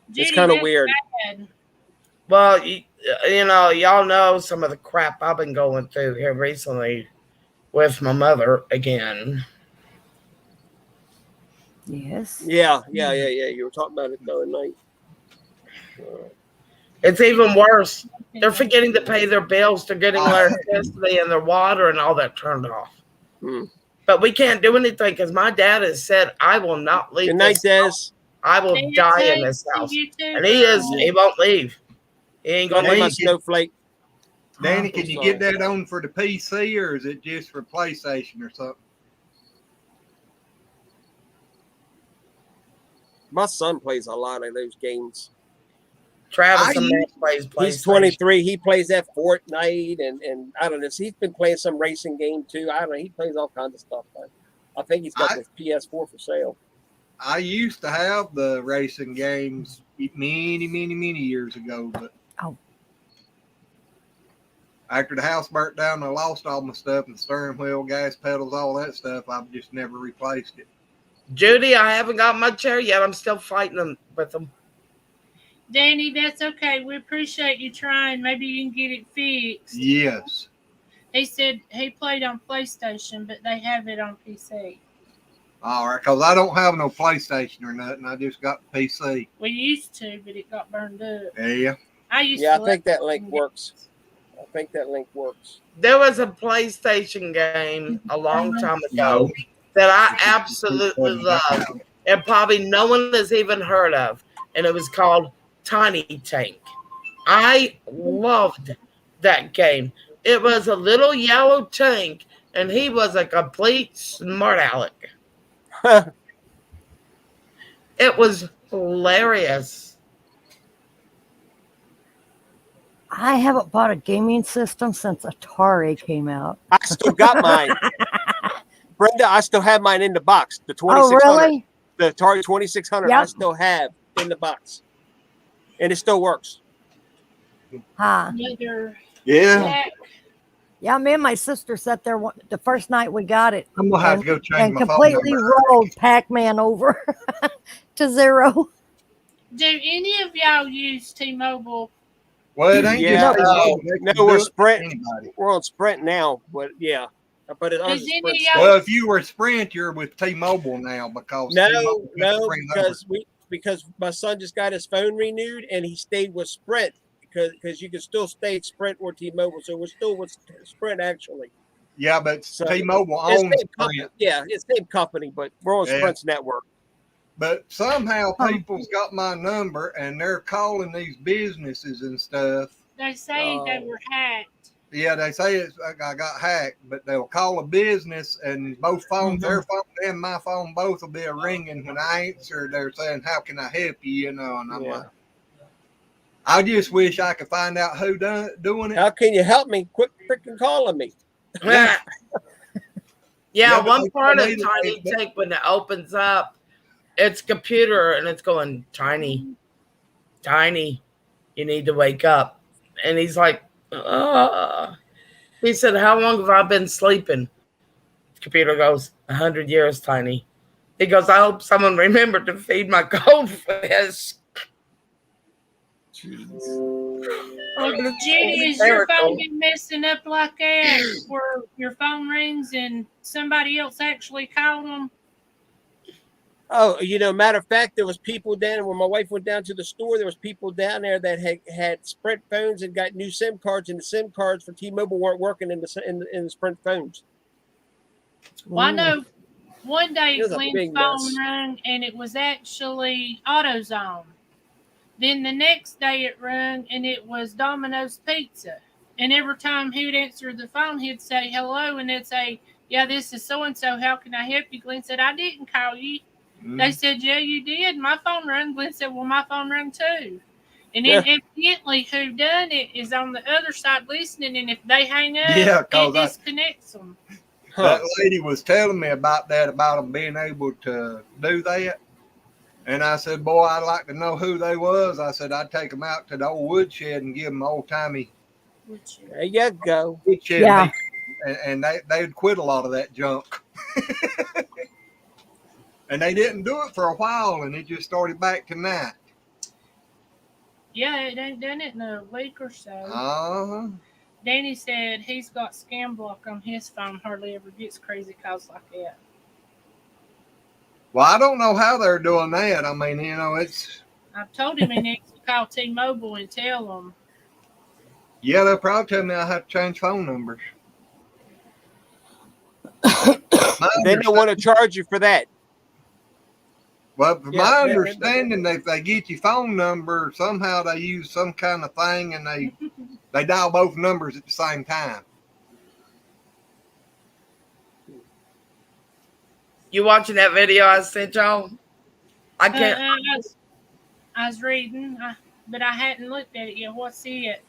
it's Judy, kind of that's weird. bad. Well, you know, y'all know some of the crap I've been going through here recently with my mother again. Yes. Yeah. You were talking about it the other night. It's even worse. They're forgetting to pay their bills. They're getting electricity and their water and all that turned off. But we can't do anything because my dad has said, I will not leave. Good night, Des. I will Stay die safe. in this house. You too, And he won't leave. He ain't Don't gonna leave my leave. snowflake. Danny, can you get that on for the PC or is it just for PlayStation or something? My son plays a lot of those games. Travis plays PlayStation. He's 23. He plays that Fortnite and I don't know. He's been playing some racing game too. I don't know. He plays all kinds of stuff. I think he's got this PS4 for sale. I used to have the racing games many years ago, but after the house burnt down, I lost all my stuff and the steering wheel, gas pedals, all that stuff. I've just never replaced it. Judy, I haven't got my chair yet. I'm still fighting them with them. Danny, that's okay. We appreciate you trying. Maybe you can get it fixed. Yes. He said he played on PlayStation, but they have it on PC. All right, because I don't have no PlayStation or nothing. I just got the PC. We used to, but it got burned up. Yeah. I think that link works. There was a PlayStation game a long time ago that I absolutely loved, and probably no one has even heard of, and it was called Tiny Tank. I loved that game. It was a little yellow tank, and he was a complete smart aleck. It was hilarious. I haven't bought a gaming system since Atari came out. I still got mine. Brenda, I still have mine in the box. The 2600. Oh, really? The Atari 2600 I still have in the box. And it still works. Huh. Yeah. Yeah, me and my sister sat there the first night we got it. I'm going to have to go change and my phone completely number. rolled Pac-Man over to 0. Do any of y'all use T-Mobile? Well, it ain't just no, we're Sprint. We're on Sprint now, but yeah. But it well, if you were Sprint, you're with T-Mobile now because because my son just got his phone renewed and he stayed with Sprint because you can still stay Sprint or T-Mobile, so we're still with Sprint actually. Yeah, but T-Mobile owns Sprint. Yeah, it's the same company, but we're on Sprint's network. But somehow people's got my number and they're calling these businesses and stuff. They say they were hacked. Yeah, they say I got hacked, but they'll call a business and both phones, their phone and my phone, both will be ringing. When I answer, they're saying, "How can I help you?" You know, and I'm like, I just wish I could find out who doing it. How can you help me? Quit freaking calling me. Yeah, one part of Tiny Tank when it opens up, it's computer and it's going, Tiny, you need to wake up. And he's like, he said, how long have I been sleeping? The computer goes, 100 years, Tiny. He goes, I hope someone remembered to feed my goldfish. Well, Judy, is your phone been messing up like that where your phone rings and somebody else actually called them? Oh, matter of fact, there was people down when my wife went down to the store. There was people down there that had Sprint phones and got new SIM cards, and the SIM cards for T-Mobile weren't working in the Sprint phones. Well, I know one day It was a Glenn's big phone mess. rang and it was actually AutoZone. Then the next day it rang and it was Domino's Pizza. And every time he would answer the phone, he'd say hello, and they'd say, "Yeah, this is so and so. How can I help you?" Glenn said, "I didn't call you." They said, "Yeah, you did. My phone rang." Glenn said, "Well, my phone rang too." And then evidently who done it is on the other side listening, and if they hang up, it disconnects them. That lady was telling me about that, about them being able to do that. And I said, boy, I'd like to know who they was. I said, I'd take them out to the old woodshed and give them old-timey. There you go. Woodshed. Yeah. And they'd quit a lot of that junk. And they didn't do it for a while, and it just started back tonight. Yeah, it ain't done it in a week or so. Uh-huh. Danny said he's got scam block on his phone, hardly ever gets crazy calls like that. Well, I don't know how they're doing that. I mean, it's... I've told him he needs to call T-Mobile and tell them. Yeah, they'll probably tell me I have to change phone numbers. They don't want to charge you for that. Well, from my understanding, if they get your phone number, somehow they use some kind of thing and they dial both numbers at the same time. You watching that video I sent y'all? I can't. I was reading, but I hadn't looked at it yet. What's it?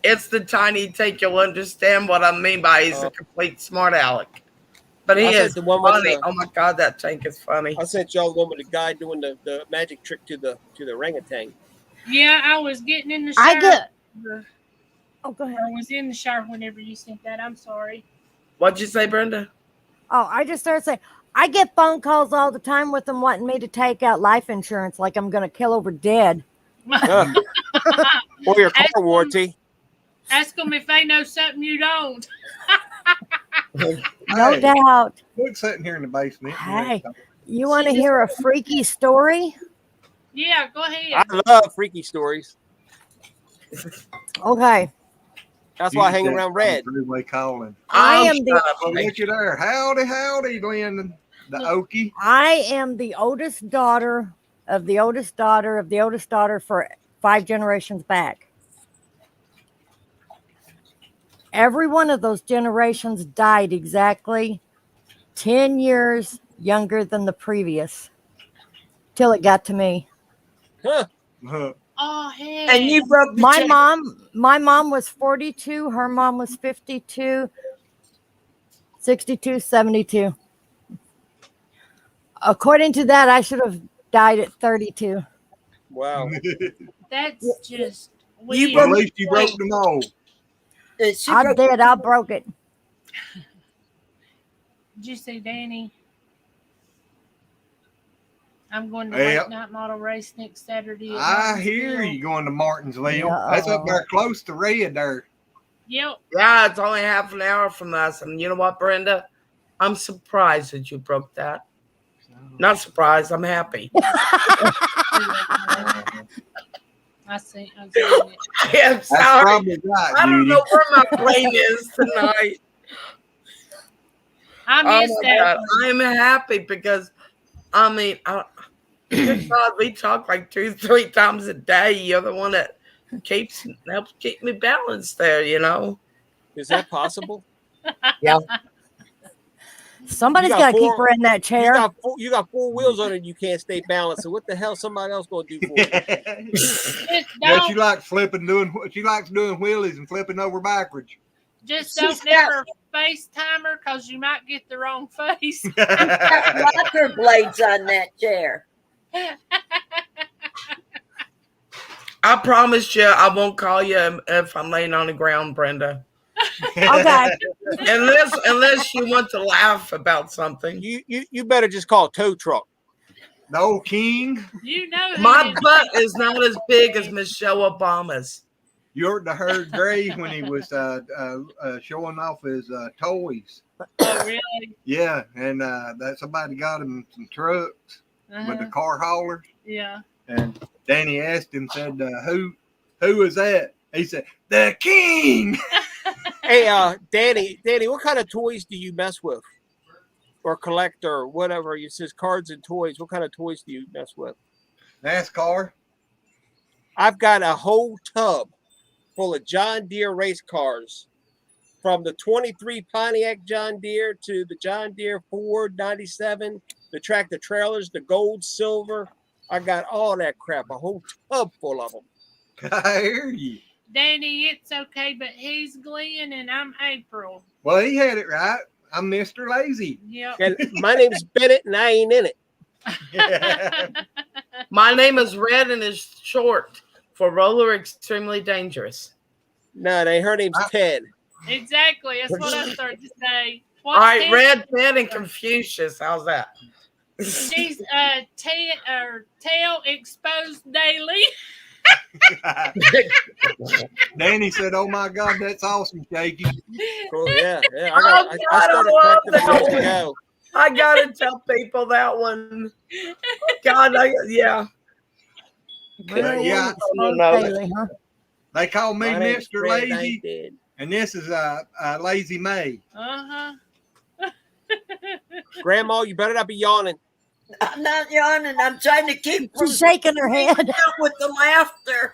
It's the tiny tank. You'll understand what I mean by he's a complete smart aleck. But he is funny. Oh my God, that tank is funny. I sent y'all the one with the guy doing the magic trick to the orangutan. Yeah, I was getting in the shower. Oh, go ahead. I was in the shower whenever you sent that. I'm sorry. What'd you say, Brenda? Oh, I just started saying, I get phone calls all the time with them wanting me to take out life insurance like I'm going to kill over dead. Or your car warranty. Ask them if they know something you don't. No doubt. Look, sitting here in the basement. Hey, you want to hear a freaky story? Yeah, go ahead. I love freaky stories. Okay. That's why I hang around Red. Calling. I am the. Look at there. Howdy, Glenn. The Okie. I am the oldest daughter of the oldest daughter of the oldest daughter for 5 generations back. Every one of those generations died exactly 10 years younger than the previous till it got to me. Huh. Oh, hey. And you broke the my mom was 42, her mom was 52, 62, 72. According to that, I should have died at 32. Wow. That's just weird. At least you broke the mold. I did. I broke it. Did you see Danny? I'm going to late night model race next Saturday. I hear you going to Martinsville. That's up there close to Red there. Yep. Yeah, it's only half an hour from us. And you know what, Brenda? I'm surprised that you broke that. Not surprised. I'm happy. I see it. I'm sorry. I don't know where my brain is tonight. I missed that. I'm happy because, I mean, good God, we talk like 2-3 times a day. You're the one that helps keep me balanced there, you know. Is that possible? Yeah. Somebody's got to keep her in that chair. You got 4 wheels on it. You can't stay balanced. So what the hell somebody else going to do for you? Yeah, she likes doing wheelies and flipping over backwards. Just don't never FaceTime her because you might get the wrong face. Rocker blades on that chair. I promise you I won't call you if I'm laying on the ground, Brenda. Okay. Unless you want to laugh about something. You better just call a tow truck. The old king. You know who My his- butt is not as big as Michelle Obama's. You ought to heard Gray when he was showing off his toys. Oh, really? Yeah, and that somebody got him some trucks with the Uh-huh. car haulers. Yeah. And Danny asked him, said, who is that? He said, the king. Hey, Danny, what kind of toys do you mess with, or collect, or whatever? You says cards and toys. What kind of toys do you mess with? NASCAR. I've got a whole tub full of John Deere race cars, from the 23 Pontiac John Deere to the John Deere Ford 97, the tractor trailers, the gold, silver. I got all that crap, a whole tub full of them. I hear you. Danny, it's okay, but he's Glenn and I'm April. Well, he had it right. I'm Mr. Lazy. Yep. And my name's Bennett, and I ain't in it. My name is Red and is short for Roller Extremely Dangerous. No, her name's Ted. Exactly. That's what I started to say. All right, Red, Ted, and Confucius. How's that? She's tail exposed daily. Danny said, "Oh my God, that's awesome, Shaky." Cool, yeah. I God, started I love collecting that years one. ago. I gotta tell people that one. God, yeah. But yeah, Daily, huh? they call me My name's Mr. Fred, I Lazy, ain't dead. and this is Lazy May. Uh-huh. Grandma, you better not be yawning. I'm not yawning. I'm trying to keep from She's shaking her head. out with the laughter.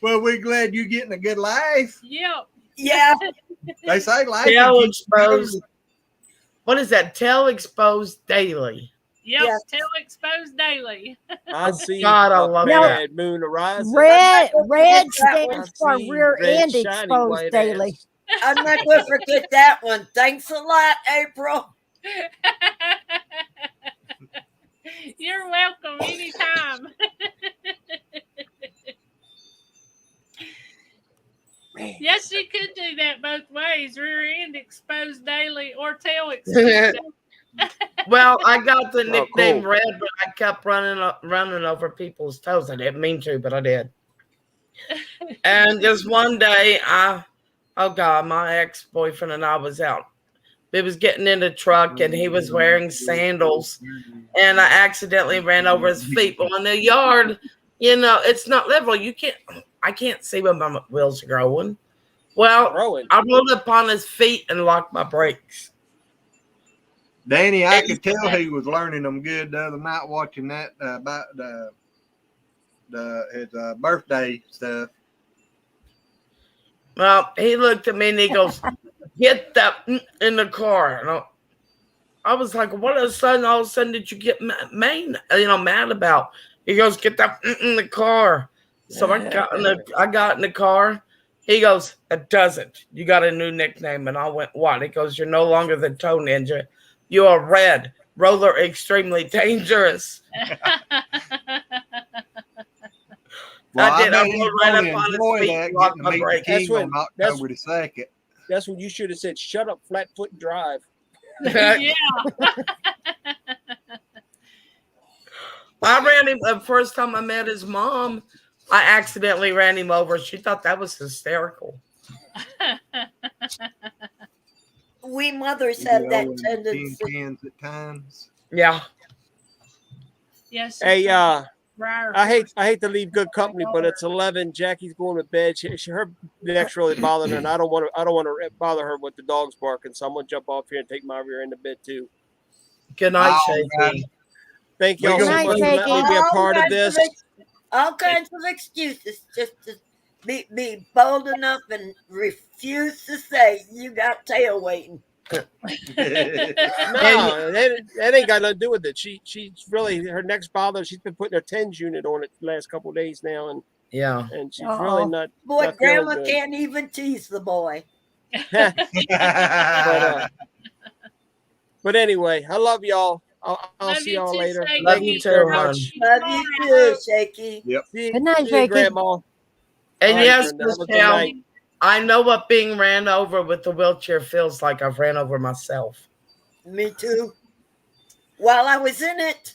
Well, we're glad you're getting a good life. Yep. Yeah. They say life Tail is exposed. What is that? Tail exposed daily. Yep. Yes. Tail exposed daily. I see God, I a love bad moon arise. Red That stands for I see rear red, end shiny exposed white daily. ass. I'm not going to forget that one. Thanks a lot, April. You're welcome anytime. Yes, you could do that both ways. Rear end exposed daily or tail exposed daily. Well, I got the Oh, nickname cool. Red, but I kept running over people's toes. I didn't mean to, but I did. And just one day, my ex-boyfriend and I was out. We was getting in the truck, and he was wearing sandals, and I accidentally ran over his feet. But in the yard, it's not level. I can't see when my wheels are growing. Well, Growing. I rolled upon his feet and locked my brakes. Danny, I could tell he was learning them good the other night watching that about his birthday stuff. Well, he looked at me and he goes, "Get that in the car." And I was like, "What all of a sudden did you get mad about?" He goes, "Get that in the car." So I got in the car. He goes, "It doesn't. You got a new nickname." And I went, "What?" He goes, "You're no longer the Toe Ninja. You are Red, Roller Extremely Dangerous." Well, I did. I bet he's rode right gonna up on his enjoy feet that, and locked getting to my meet the brakes. That's king when- on October the 2nd. That's when you should have said, "Shut up, Flatfoot, and drive." Yeah. I ran him the first time I met his mom. I accidentally ran him over. She thought that was hysterical. We mothers We have get that old and tendency. pins at times. Yeah. Yes. Hey, Briar. I hate to leave good company, but it's 11. Jackie's going to bed. Her neck's really bothering her, and I don't want to bother her with the dogs barking. So I'm gonna jump off here and take my rear end to bed too. Good night, Oh, Shaky. Thank y'all Good so night, much for letting me be a All part of kinds this. all kinds of excuses just to be bold enough and refuse to say you got tail waiting. No, that ain't got nothing to do with it. She's really, her neck's bothering. She's been putting her TENS unit on it the last couple of days now, Yeah. and she's Uh-oh. really not. Boy, not feeling Grandma good. can't even tease the boy. But anyway, I love y'all. I'll Love see you y'all too, later. Shaky. Love you too, very hon. much. Love you too, Shaky. See, Good night, see you, Shaky. Grandma. And All right, yes, Brenda, have a good Michelle, night. I know what being ran over with the wheelchair feels like. I've ran over myself. Me too. While I was in it.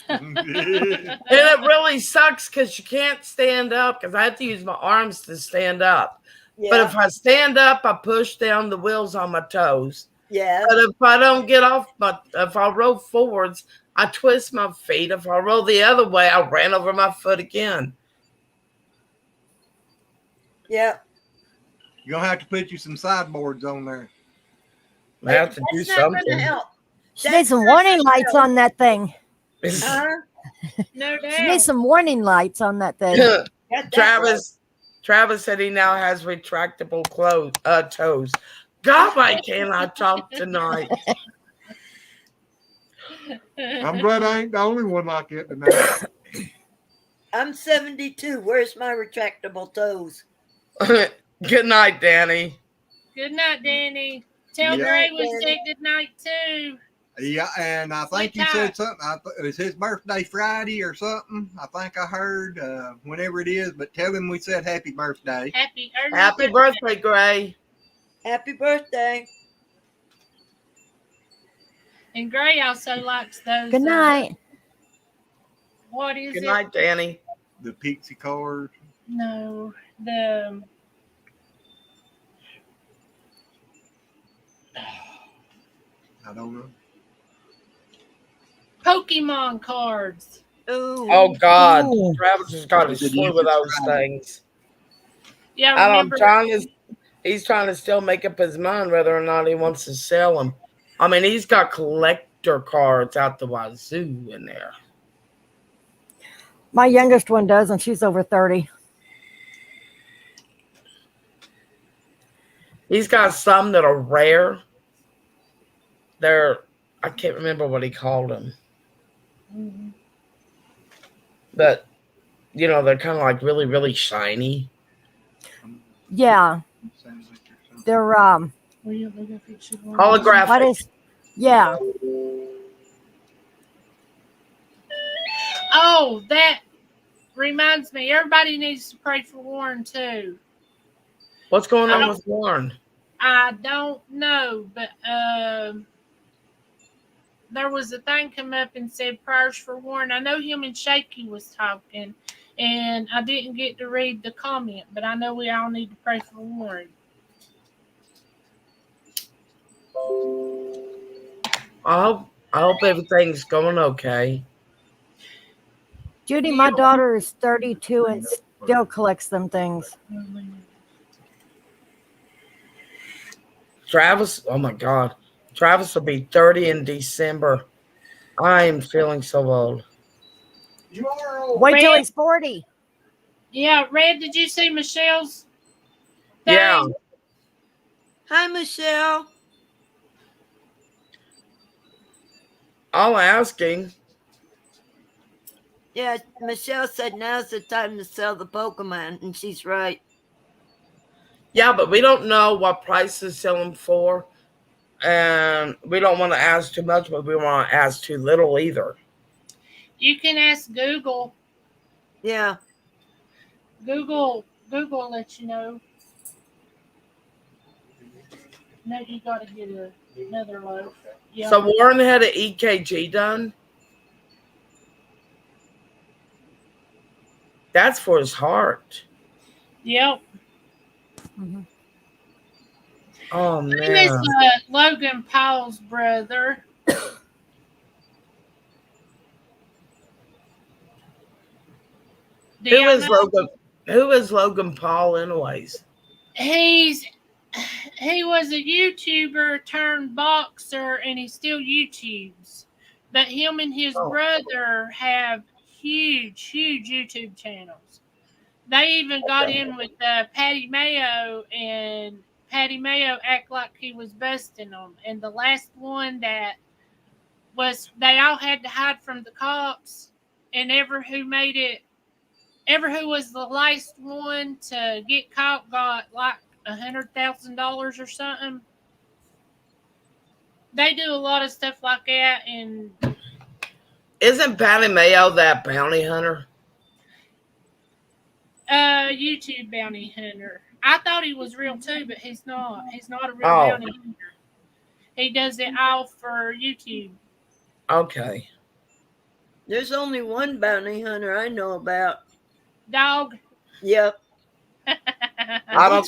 And it really sucks because you can't stand up because I have to use my arms to stand up. Yeah. But if I stand up, I push down the wheels on my toes. Yeah. But if I don't get off if I roll forwards, I twist my feet. If I roll the other way, I ran over my foot again. Yeah. You're gonna have to put you some sideboards on there. I have to do That's not going something. to help. She needs some warning lights on that thing. Huh? No doubt. She needs some warning lights on that thing. Travis said he now has retractable toes. God, why can't I talk tonight? I'm glad I ain't the only one like it tonight. I'm 72. Where's my retractable toes? Good night, Danny. Good night, Danny. Tell Yeah. Gray we said good night too. Yeah, and I think you said something. It was his birthday Friday or something. I think I heard whenever it is, but tell him we said happy birthday. Happy birthday, Gray. Happy birthday. And Gray also likes those. Good night. What is Good it? night, Danny. The Pixie card. No, the I don't know. Pokemon cards. Ooh. Oh God, Ooh. Travis has got a slew of those things. Yeah, And remember. he's trying to still make up his mind whether or not he wants to sell them. I mean, he's got collector cards out the wazoo in there. My youngest one does, and she's over 30. He's got some that are rare. I can't remember what he called them. Mm-hmm. But, they're kind of like really, really shiny. Yeah. They're holographic. What is? Yeah. Oh, that reminds me. Everybody needs to pray for Warren too. What's going on with Warren? I don't know, but there was a thing come up and said prayers for Warren. I know him and Shaky was talking, and I didn't get to read the comment, but I know we all need to pray for Warren. I hope everything's going okay. Judy, my daughter is 32 and still collects them things. Travis, oh my God. Travis will be 30 in December. I am feeling so old. Wait till he's 40. Yeah, Red, did you see Michelle's thing? Yeah. Hi, Michelle. I'll ask him. Yeah, Michelle said now's the time to sell the Pokemon, and she's right. Yeah, but we don't know what price to sell them for. And we don't want to ask too much, but we want to ask too little either. You can ask Google. Yeah. Google will let you know. No, you got to get another loaf. Yeah. So Warren had an EKG done. That's for his heart. Yep. Mm-hmm. Oh, man. This is Logan Paul's brother. Who is Logan Paul anyways? He was a YouTuber turned boxer, and he still YouTubes. But him and his brother have huge YouTube channels. They even got in with Patty Mayo, and Patty Mayo act like he was busting them. And the last one that was, they all had to hide from the cops, and ever who was the last one to get caught got like $100,000 or something. They do a lot of stuff like that, and isn't Patty Mayo that bounty hunter? YouTube bounty hunter. I thought he was real too, but he's not. He's not a real bounty hunter. He does it all for YouTube. Okay. There's only one bounty hunter I know about. Dog. Yep. I don't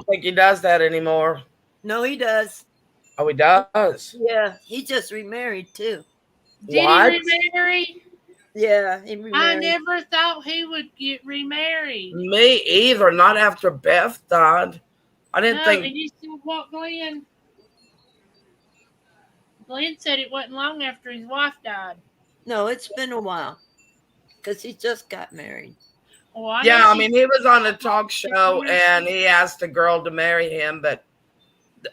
think he does that anymore. No, he does. Oh, he does. Yeah, he just remarried too. Did What? he remarry? Yeah, he I remarried. never thought he would get remarried. Me either. Not after Beth died. I didn't No, think. and you still what, Glenn? Glenn said it wasn't long after his wife died. No, it's been a while because he just got married. Oh, Yeah, I mean, he was on a talk show and he asked a girl to marry him, but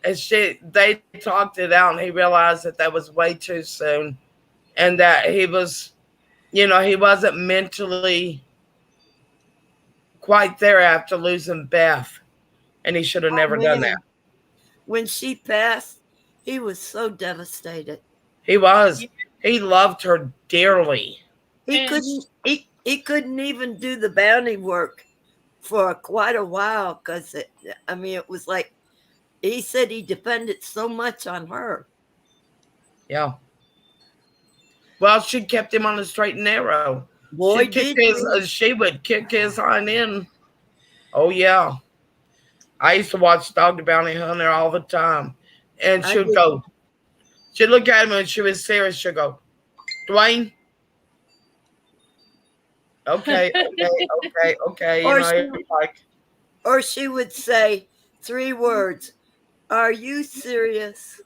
they talked it out and he realized that was way too soon and that he was, he wasn't mentally quite there after losing Beth, and he should have never done that. When she passed, he was so devastated. He was. He loved her dearly. He couldn't even do the bounty work for quite a while because it was like he said he depended so much on her. Yeah. Well, she kept him on the straight and narrow. Boy, she would kick his hind end. Oh yeah. I used to watch Dog the Bounty Hunter all the time. And she'd look at him and she was serious. She'd go, Dwayne. Okay. Or she would say 3 words. Are you serious?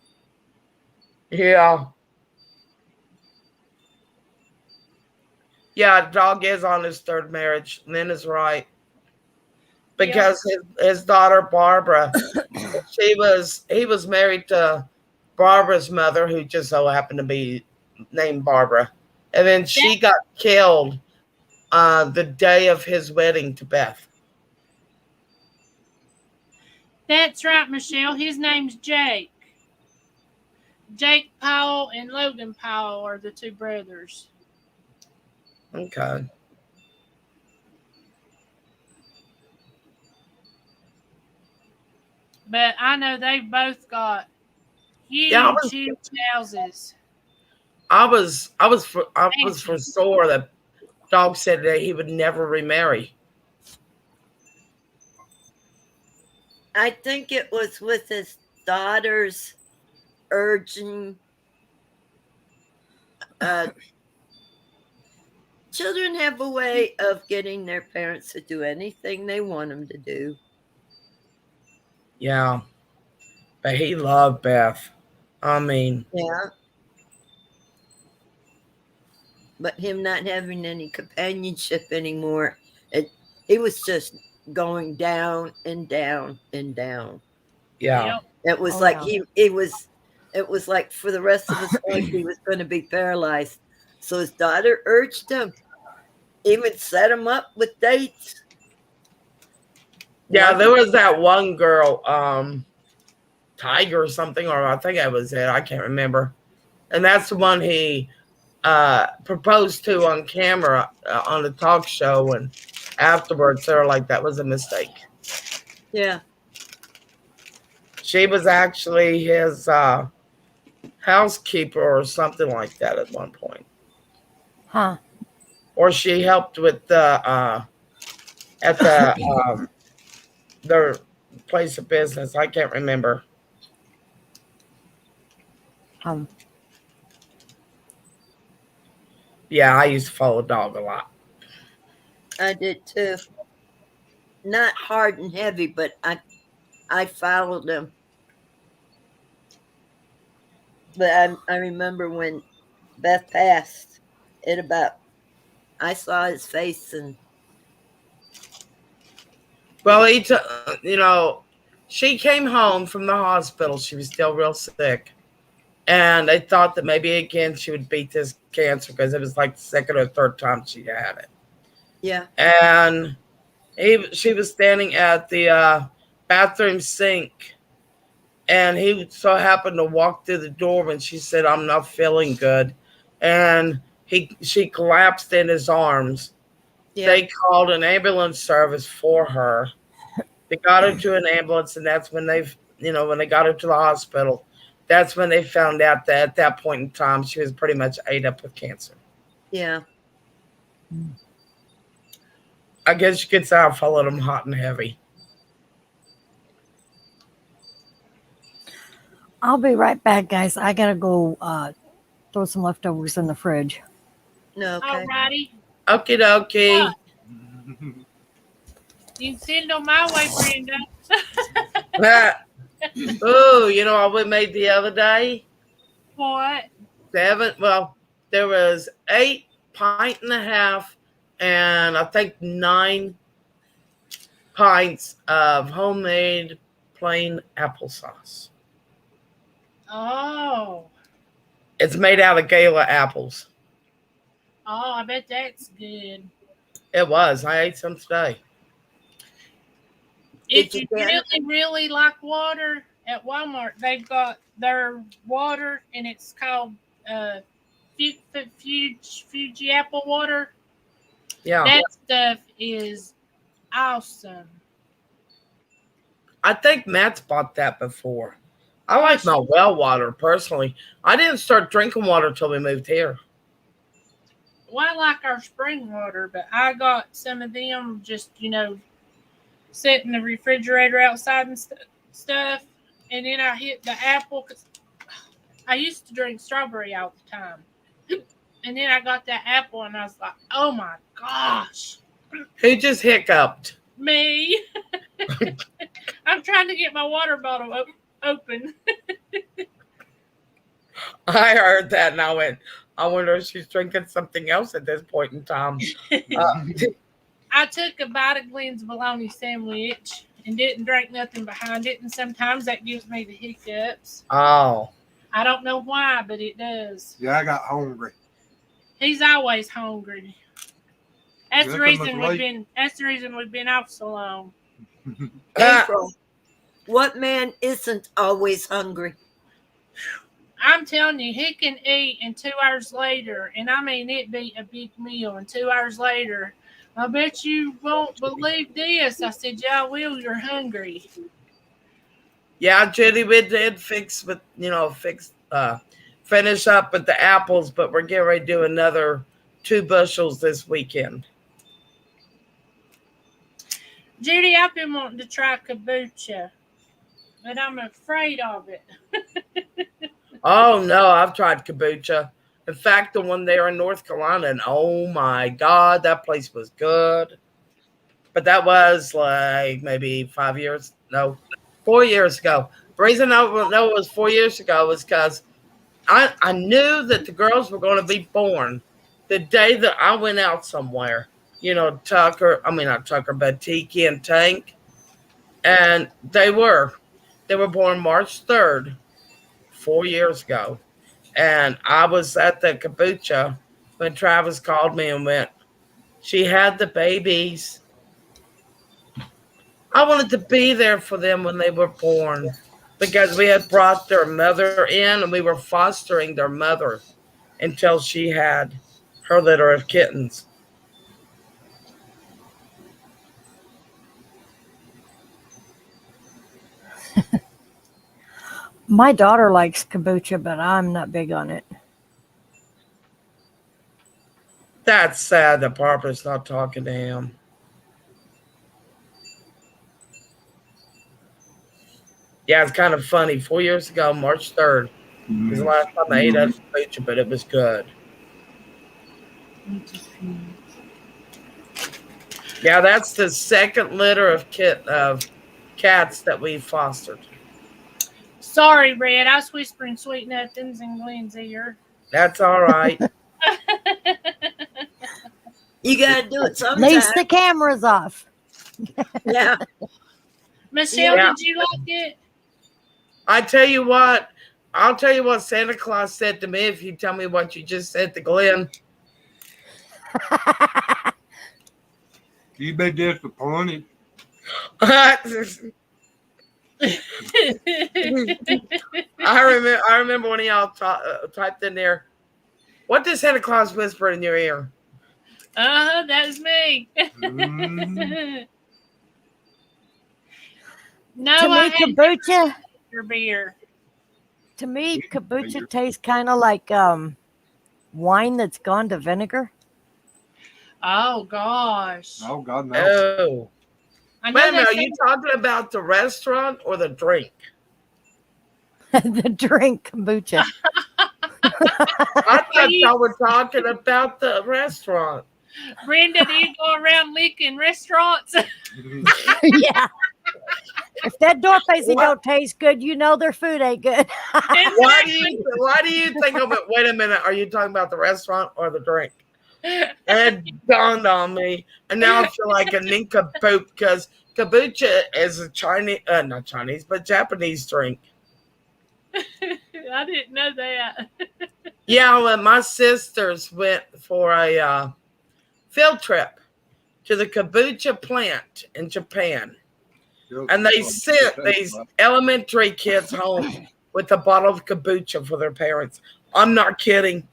Yeah. Yeah, Dog is on his 3rd marriage. Lynn is right. Because his daughter Barbara, he was married to Barbara's mother, who just so happened to be named Barbara. And then she got killed the day of his wedding to Beth. That's right, Michelle. His name's Jake. Jake Powell and Logan Powell are the 2 brothers. Okay. But I know they've both got huge houses. I was for sure that Dog said that he would never remarry. I think it was with his daughters urging. Children have a way of getting their parents to do anything they want them to do. Yeah. But he loved Beth. I mean. Yeah. But him not having any companionship anymore, he was just going down and down and down. Yeah. It was it was like for the rest of his life he was going to be paralyzed. So his daughter urged him, even set him up with dates. Yeah, there was that one girl, Tiger or something, or I think that was it. I can't remember. And that's the one he proposed to on camera on the talk show, and afterwards they were like, that was a mistake. Yeah. She was actually his housekeeper or something like that at one point. Huh. Or she helped with the at the their place of business. I can't remember. Yeah, I used to follow Dog a lot. I did too. Not hard and heavy, but I followed him. But I remember when Beth passed, I saw his face and. Well, she came home from the hospital. She was still real sick. And they thought that maybe again she would beat this cancer because it was like the 2nd or 3rd time she had it. Yeah. And she was standing at the bathroom sink. And he so happened to walk through the door when she said, I'm not feeling good. And she collapsed in his arms. Yeah. They called an ambulance service for her. They got her to an ambulance, and that's when when they got her to the hospital. That's when they found out that at that point in time, she was pretty much ate up with cancer. Yeah. I guess you could say I followed them hot and heavy. I'll be right back, guys. I gotta go throw some leftovers in the fridge. No. Okay. Alrighty. Okie dokie. You can send them my way, Brenda. Oh, you know what we made the other day? What? 7. Well, there was 8 pints and a half, and I think 9 pints of homemade plain applesauce. Oh. It's made out of Gala apples. Oh, I bet that's good. It was. I ate some today. If you really, really like water, at Walmart, they've got their water, and it's called Fuji apple water. Yeah. That stuff is awesome. I think Matt's bought that before. I like my well water, personally. I didn't start drinking water till we moved here. Well, I like our spring water, but I got some of them just, sit in the refrigerator outside and stuff. And then I hit the apple, because I used to drink strawberry all the time. And then I got that apple, and I was like, oh my gosh. Who just hiccuped? Me. I'm trying to get my water bottle open. I heard that, and I went, I wonder if she's drinking something else at this point in time. I took a bite of Glenn's bologna sandwich and didn't drink nothing behind it, and sometimes that gives me the hiccups. Oh. I don't know why, but it does. Yeah, I got hungry. He's always hungry. That's the Reckon reason we've been off so long. April, what man isn't always hungry? I'm telling you, he can eat, and 2 hours later, and I mean it be a big meal, and 2 hours later, I bet you won't believe this. I said, yeah, I will. You're hungry. Yeah, Judy, we did finish up with the apples, but we're getting ready to do another 2 bushels this weekend. Judy, I've been wanting to try kombucha, but I'm afraid of it. Oh, no, I've tried kombucha. In fact, the one there in North Carolina, and oh my God, that place was good. But that was like maybe 4 years ago. The reason I know it was 4 years ago was because I knew that the girls were going to be born the day that I went out somewhere. Not Tucker, but Tiki and Tank. And they were born March 3rd, 4 years ago. And I was at the kombucha when Travis called me and went, she had the babies. I wanted to be there for them when they were born because we had brought their mother in and we were fostering their mother until she had her litter of kittens. My daughter likes kombucha, but I'm not big on it. That's sad that Barbara's not talking to him. Yeah, it's kind of funny. 4 years ago, March 3rd, was the last time I ate a kombucha, but it was good. Yeah, that's the second litter of cats that we fostered. Sorry, Red. I was whispering sweet nothings in Glenn's ear. That's all right. You gotta do it sometime. Leave the cameras off. Yeah. Michelle, did you like it? I'll tell you what Santa Claus said to me if you tell me what you just said to Glenn. You be disappointed. I remember when y'all typed in there, what does Santa Claus whisper in your ear? That was me. No, to me, kombucha. Your beer. To me, kombucha tastes kind of like wine that's gone to vinegar. Oh gosh. Oh God, no. Oh. I know Wait a they minute, are say you talking about the restaurant or the drink? The drink kombucha. I thought y'all were talking about the restaurant. Brenda, do you go around leaking restaurants? Yeah. If that door facing What? don't taste good, you know their food ain't good. Why do you think of it? Wait a minute, are you talking about the restaurant or the drink? It dawned on me, and now I feel like a nincompoop because kombucha is a Chinese, not Chinese, but Japanese drink. I didn't know that. Yeah, well, my sisters went for a field trip to the kombucha plant in Japan, and they sent these elementary kids home with a bottle of kombucha for their parents. I'm not kidding.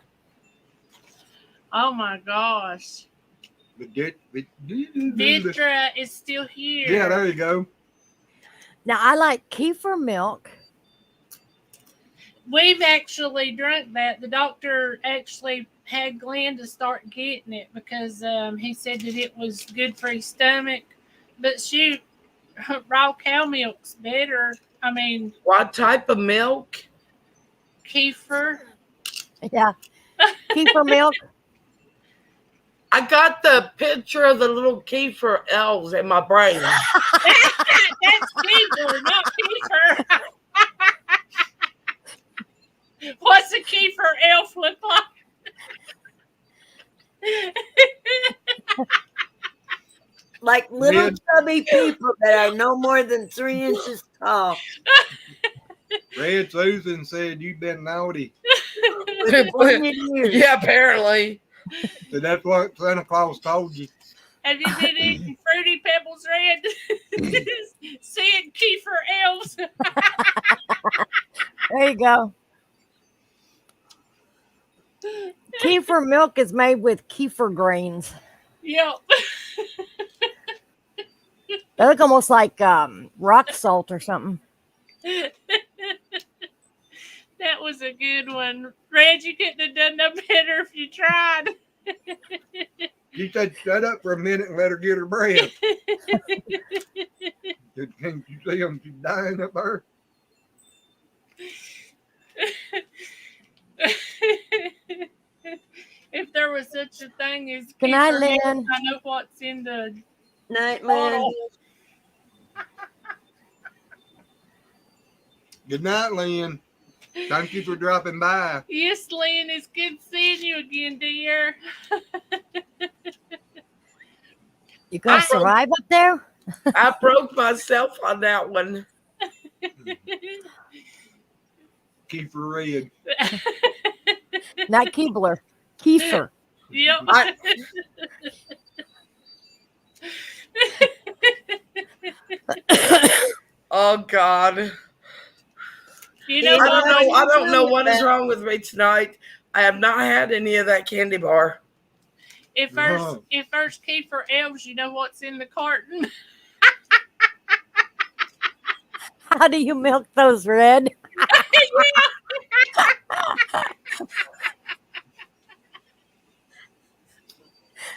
Oh my gosh. Vitra is still here. Yeah, there you go. Now I like kefir milk. We've actually drunk that. The doctor actually had Glenn to start getting it because he said that it was good for his stomach. But shoot, raw cow milk's better. I mean, What type of milk? kefir. Yeah. Kefir milk. I I got the picture of the little kefir elves in my brain. That's kefir, not kefir. What's a kefir elf look like? Like little Red. chubby people that are no more than 3 inches tall. Red Susan said you've been naughty. With pointed ears. Yeah, apparently. So that's what Santa Claus told you. Have you been eating Fruity Pebbles, Red? Seeing kefir elves. There you go. Kefir milk is made with kefir grains. Yep. They look almost like rock salt or something. That was a good one. Red, you couldn't have done no better if you tried. You said shut up for a minute and let her get her breath. Can't you see them? She's dying up there. If there was such a thing as Good night, kefir milk, Lynn. I know what's in the Night, man. bottle. Good night, Lynn. Thank you for dropping by. Yes, Lynn, it's good seeing you again, dear. You gonna survive up there? I broke myself on that one. Kefir Red. Not Keebler. Kefir. Yep. Oh God. You know, I don't know what is wrong with me tonight. I have not had any of that candy bar. if there's kefir elves, you know what's in the carton? How do you milk those, Red?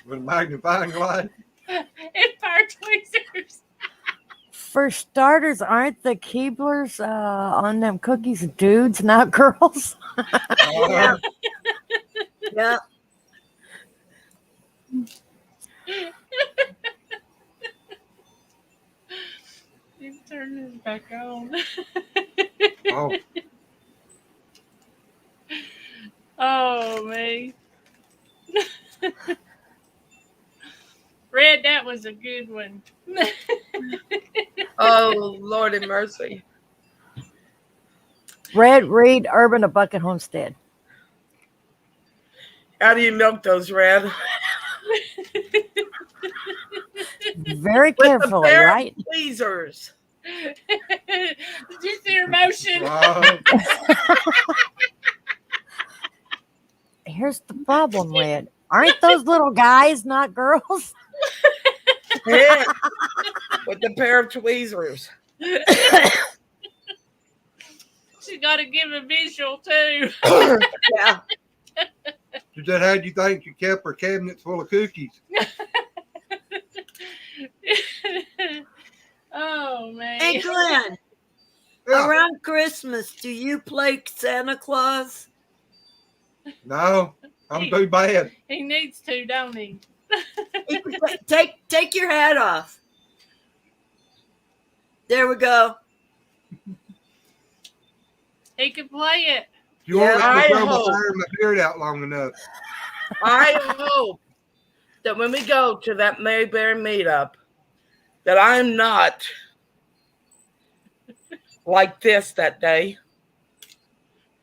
With a magnifying glass. And fire tweezers. For starters, aren't the Keeblers on them cookies dudes, not girls? Yeah. Yeah. You turn this back on. Oh. Oh, me. Red, that was a good one. Oh Lord have mercy. Red Reed Urban, a Bucket Homestead. How do you milk those, Red? Very With a carefully, pair of right? tweezers. Just your emotion. Here's the problem, Red. Aren't those little guys not girls? Yeah. With a pair of tweezers. She got to give a visual too. Yeah. She said, how'd you think you kept her cabinets full of cookies? Oh man. Hey, Glenn, Yeah. around Christmas, do you play Santa Claus? No, I'm too bad. He needs to, don't he? Take your hat off. There we go. He can play it. You won't let me I grow my hope. hair and my beard out long enough. I hope that when we go to that Mayberry meetup, that I'm not like this that day.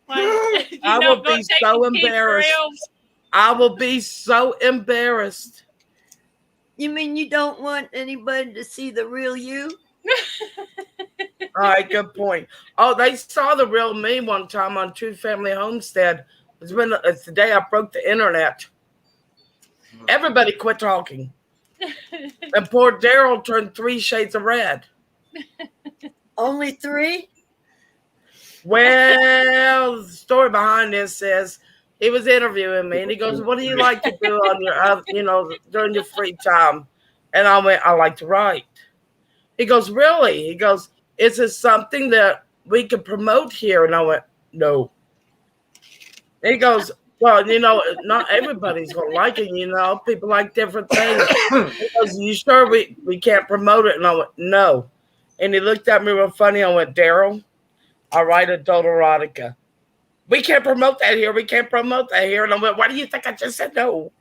I will be so embarrassed. I will be so embarrassed. You mean you don't want anybody to see the real you? All right, good point. Oh, they saw the real me one time on Two Family Homestead. It's the day I broke the internet. Everybody quit talking. And poor Daryl turned 3 shades of red. Only 3? Well, the story behind this says he was interviewing me, and he goes, "What do you like to do on your, during your free time?" And I went, "I like to write." He goes, "Really?" He goes, "Is this something that we could promote here?" And I went, "No." He goes, "Well, not everybody's gonna like it. People like different things." He goes, "You sure we can't promote it?" And I went, "No." And he looked at me real funny. I went, "Daryl, I write adult erotica. We can't promote that here. We can't promote that here." And I went, "Why do you think I just said no?"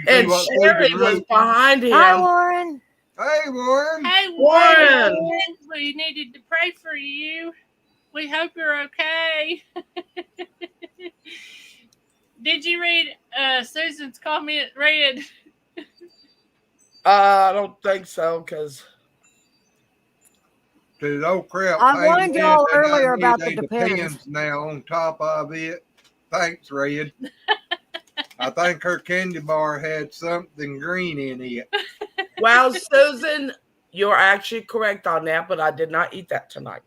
And Sherry was behind him. Hi, Warren. Hey, Warren. Hey, Warren. We needed to pray for you. We hope you're okay. Did you read Susan's comment, Red? I don't think so, because Says, oh crap. I warned y'all earlier about the Depends now on top of it. Thanks, Red. I think her candy bar had something green in it. well, Susan, you're actually correct on that, but I did not eat that tonight.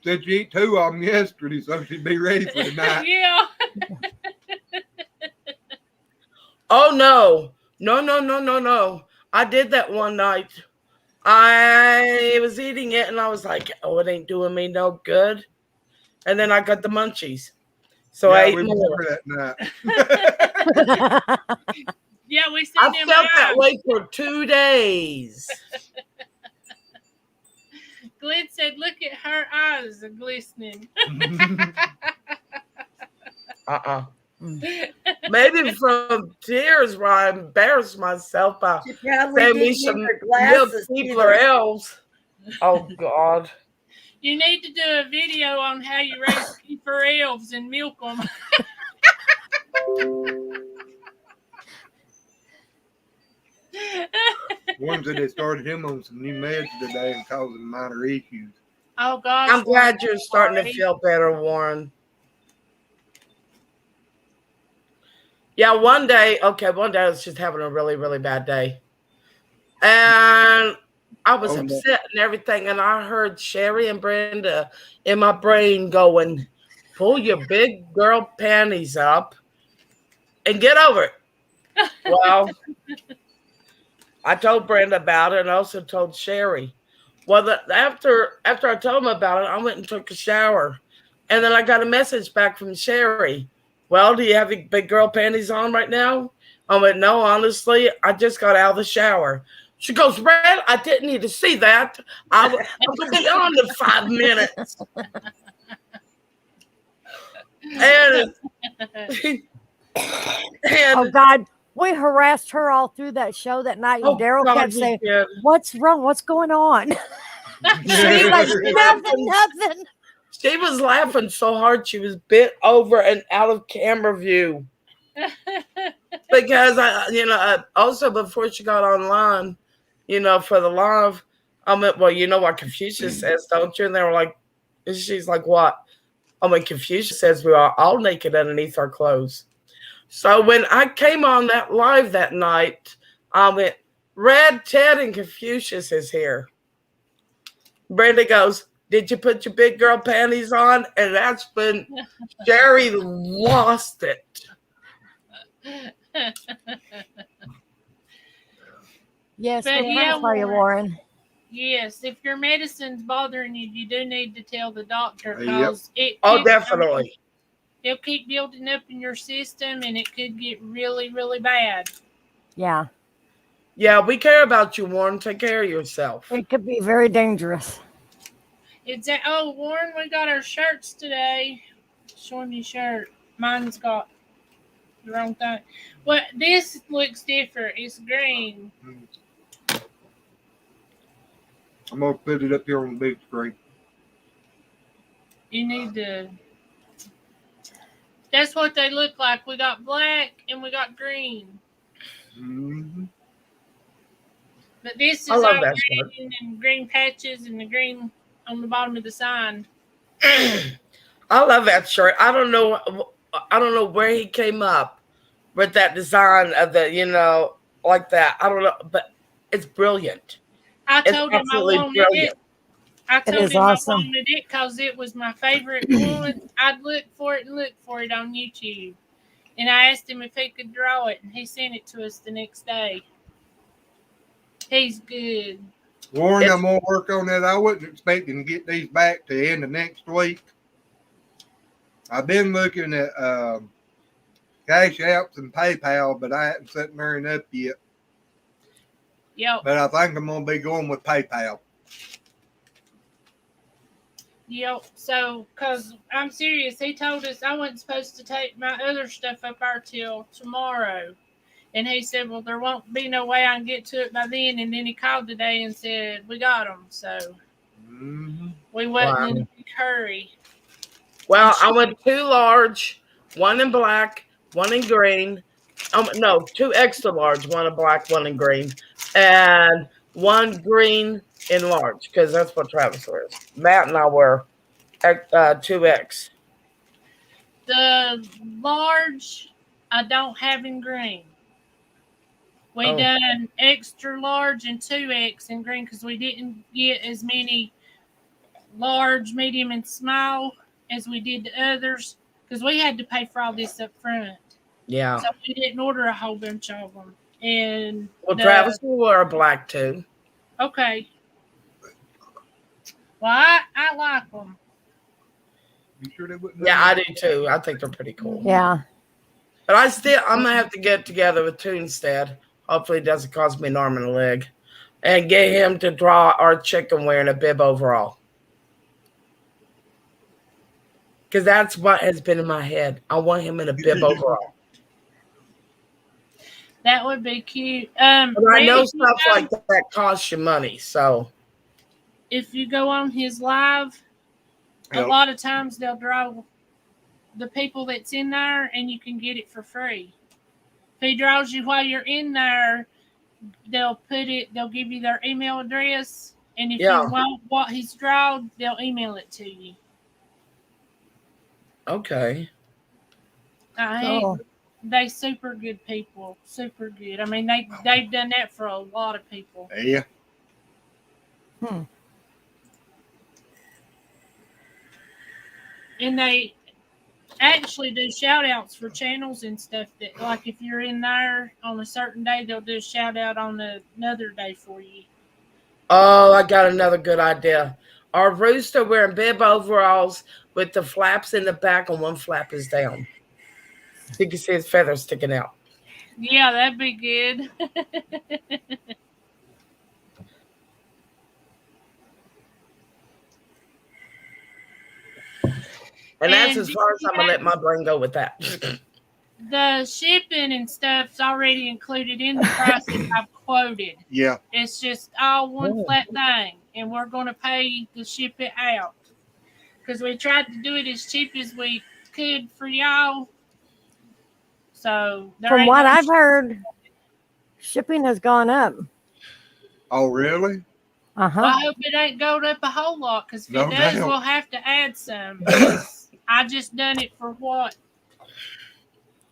Said you eat 2 of them yesterday, so she'd be ready for tonight. Yeah. Oh, no. No. I did that one night. I was eating it, and I was like, oh, it ain't doing me no good. And then I got the munchies. So I ate more. That night. Yeah, we I felt that way for 2 days. Glenn said, look at her eyes are glistening. Maybe from tears where I embarrassed myself by saying me some milk people or else. Oh, God. You need to do a video on how you raise for elves and milk them. One said they started him on some new meds today and causing minor issues. Oh, gosh. I'm glad you're starting to feel better, Warren. Yeah, one day I was just having a really, really bad day. And I was upset and everything. And I heard Sherry and Brenda in my brain going, pull your big girl panties up and get over it. Well, I told Brenda about it and also told Sherry. Well, after I told them about it, I went and took a shower. And then I got a message back from Sherry. Well, do you have your big girl panties on right now? I went, no, honestly, I just got out of the shower. She goes, Red, I didn't need to see that. I'm going to be on in 5 minutes. And oh, God. We harassed her all through that show that night, and Daryl kept saying, what's wrong? What's going on? She's like, nothing. She was laughing so hard she was bit over and out of camera view. Because I also before she got online, for the live, I went, well, you know what Confucius says, don't you? And they were like, she's like, what? I mean, Confucius says we are all naked underneath our clothes. So when I came on that live that night, I went, Red, Ted, and Confucius is here. Brenda goes, "Did you put your big girl panties on?" And that's when Sherry lost it. Yes, But we're yeah, praying for you, Warren. Yes, if your medicine's bothering you, you do need to tell the doctor Yep. because it. Oh, keeps- definitely. It'll keep building up in your system, and it could get really, really bad. Yeah, Yeah, we care about you, Warren. Take care of yourself. it could be very dangerous. Oh, Warren, we got our shirts today. Showing you shirt. Mine's got the wrong thing. Well, this looks different. It's green. I'm gonna put it up here on the big screen. You need to. That's what they look like. We got black and we got green. Mm-hmm. But this is I love all that green and green patches and the green on the bottom of the sign. I love that shirt. I don't know where he came up with that design of the, like that. I don't know, but it's brilliant. I It's told him I absolutely wanted brilliant. it. I It told is him awesome. I wanted it because it was my favorite one. I'd look for it on YouTube. And I asked him if he could draw it, and he sent it to us the next day. He's good. Warren, I'm gonna work on that. I wasn't expecting to get these back to the end of next week. I've been looking at Cash Apps and PayPal, but I haven't set mine up yet. Yep. But I think I'm gonna be going with PayPal. Yep. So, because I'm serious, he told us I wasn't supposed to take my other stuff up there till tomorrow. And he said, well, there won't be no way I can get to it by then. And then he called today and said, we got them. So we wasn't in a big hurry. Well, I went 2 large, 1 in black, 1 in green. No, 2 extra large, 1 in black, 1 in green, and 1 green in large because that's what Travis wears. Matt and I wear 2X. The large, I don't have in green. We done extra large and 2X in green because we didn't get as many large, medium, and small as we did the others because we had to pay for all this up front. Yeah. So we didn't order a whole bunch of them. And Travis will wear a black too. Okay. Well, I like them. You sure they wouldn't? Yeah, I do too. I think they're pretty cool. Yeah. But I'm gonna have to get together with Toonstead. Hopefully it doesn't cost me an arm and a leg. And get him to draw our chicken wearing a bib overall. Because that's what has been in my head. I want him in a bib overall. That would be cute. But I know stuff like that costs you money, so. If you go on his live, a lot of times they'll draw the people that's in there and you can get it for free. If he draws you while you're in there, they'll give you their email address, and if you want what he's drawn, they'll email it to you. Okay. They super good people. Super good. I mean, they've done that for a lot of people. Yeah. And they actually do shout outs for channels and stuff that, like, if you're in there on a certain day, they'll do a shout out on another day for you. Oh, I got another good idea. Our rooster wearing bib overalls with the flaps in the back and 1 flap is down. You can see his feathers sticking out. Yeah, that'd be good. And that's as far as I'm going to let my brain go with that. The shipping and stuff's already included in the prices I've quoted. Yeah. It's just all one flat thing, and we're going to pay to ship it out. Because we tried to do it as cheap as we could for y'all. So, from what I've heard, shipping has gone up. Oh, really? Uh-huh. Well, I hope it ain't going up a whole lot, because if it does, we'll have to add some. I just done it for what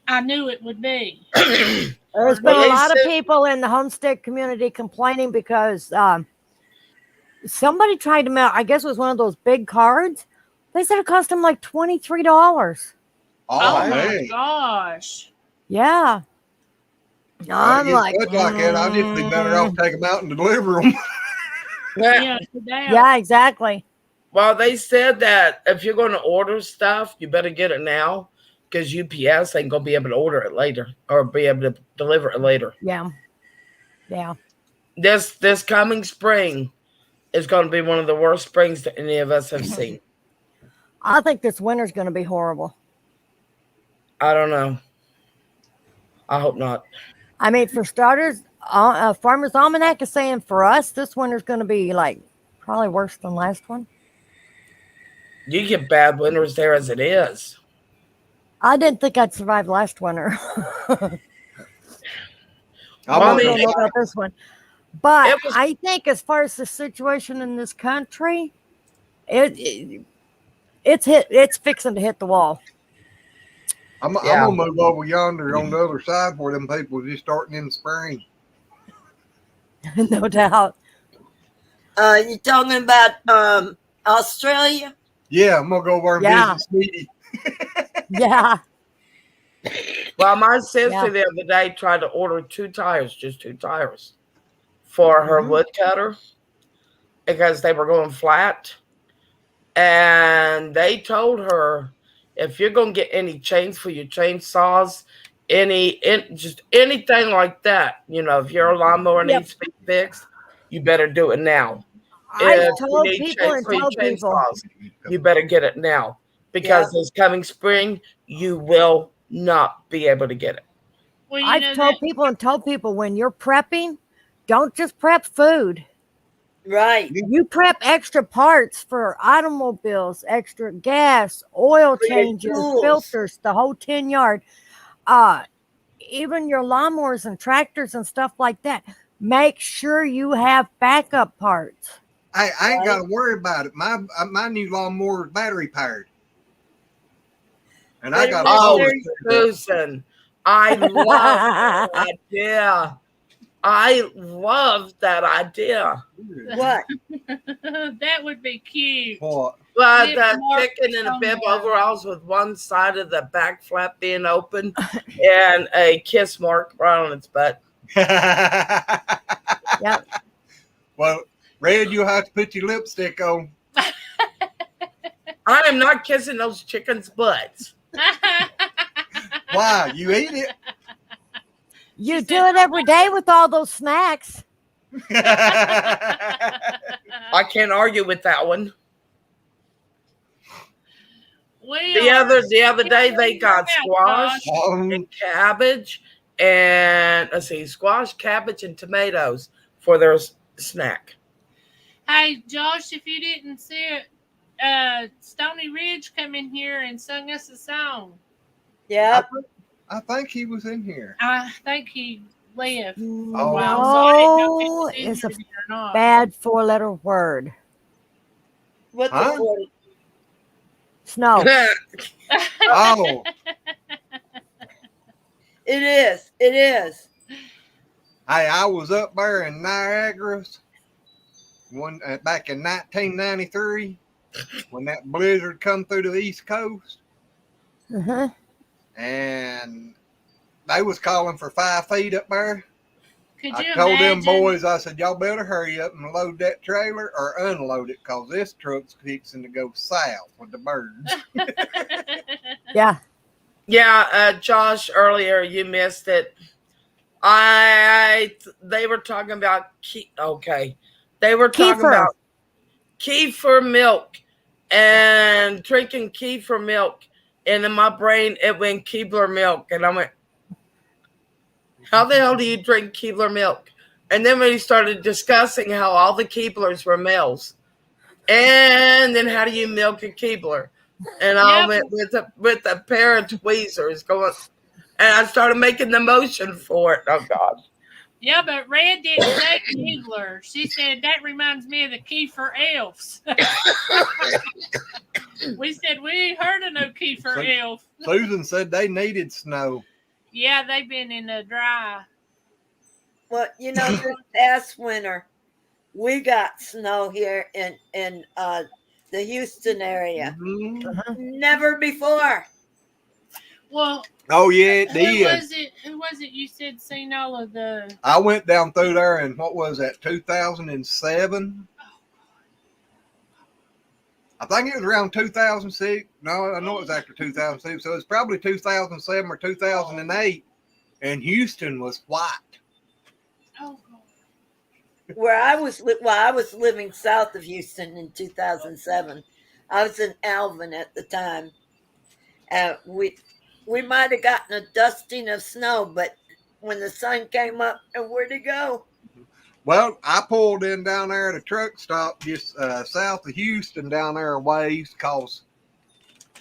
I knew it would be. There's been a lot of people in the homestead community complaining because somebody tried to mail, I guess it was one of those big cards. They said it cost them like $23. Oh my hey. gosh. Yeah. I'm Get like, stuff like that. I'd just be better off take them out and deliver them. Yeah, today. yeah, exactly. Well, they said that if you're going to order stuff, you better get it now because UPS ain't going to be able to order it later or be able to deliver it later. Yeah. Yeah. This coming spring is going to be one of the worst springs that any of us have seen. I think this winter's going to be horrible. I don't know. I hope not. I mean, for starters, Farmer's Almanac is saying for us, this winter's going to be like probably worse than last one. You get bad winters there as it is. I didn't think I'd survive last winter. I don't know about this one. But I think as far as the situation in this country, it's fixing to hit the wall. I'm gonna move over yonder on the other side where them people just starting in the spring. No doubt. You talking about Australia? Yeah, I'm gonna go over and visit Sweetie. Yeah. Well, my sister the other day tried to order just two tires for her woodcutter because they were going flat. And they told her, if you're going to get any chains for your chainsaws, just anything like that, if your lawnmower needs to be fixed, you better do it now. I've told people and told people. You better get it now because this coming spring, you will not be able to get it. Well, I've told people when you're prepping, don't just prep food. Right. You prep extra parts for automobiles, extra gas, oil changes, filters, the whole 10 yard. Even your lawnmowers and tractors and stuff like that. Make sure you have backup parts. I ain't got to worry about it. My new lawnmower is battery powered. And I got Susan, I love that idea. I love that idea. What? That would be cute. What? But the chicken in a bib overalls with one side of the back flap being open and a kiss mark right on its butt. Yep. Well, Red, you'll have to put your lipstick on. I am not kissing those chickens' butts. Why? You eat it? You do it every day with all those snacks. I can't argue with that one. The other day they got squash and cabbage and squash, cabbage, and tomatoes for their snack. Hey, Josh, if you didn't see it, Stoney Ridge come in here and sung us a song. Yeah. I think he was in here. I think he left. Oh, no, it's a bad 4-letter word. What's the word? Snow. Oh. It is. It is. Hey, I was up there in Niagara's back in 1993 when that blizzard come through to the East Coast. Uh-huh. And they was calling for 5 feet up there. I told them boys, I said, y'all better hurry up and load that trailer or unload it because this truck's fixing to go south with the birds. Yeah. Yeah, Josh, earlier you missed it. They were talking about They were talking about kefir milk and drinking kefir milk. And in my brain, it went Keebler milk. And I went, how the hell do you drink Keebler milk? And then when he started discussing how all the Keeblers were males. And then how do you milk a Keebler? And I went with a pair of tweezers going. And I started making the motion for it. Oh, God. Yeah, but Red didn't say Keebler. She said, that reminds me of the Kiefer elves. We said, we ain't heard of no Kiefer elf. Susan said they needed snow. Yeah, they've been in the dry. Well, this past winter, we got snow here in the Houston area. Mhm. Never before. Well, Oh yeah, it who did. was it? Who was it? You said seen all of the. I went down through there in what was that, 2007? I think it was around 2006. No, I know it was after 2006. So it's probably 2007 or 2008. And Houston was white. Oh, Where I was living south of Houston in 2007. I was in Alvin at the time. We might have gotten a dusting of snow, but when the sun came up, and where'd it go? Well, I pulled in down there at a truck stop just south of Houston down there a ways because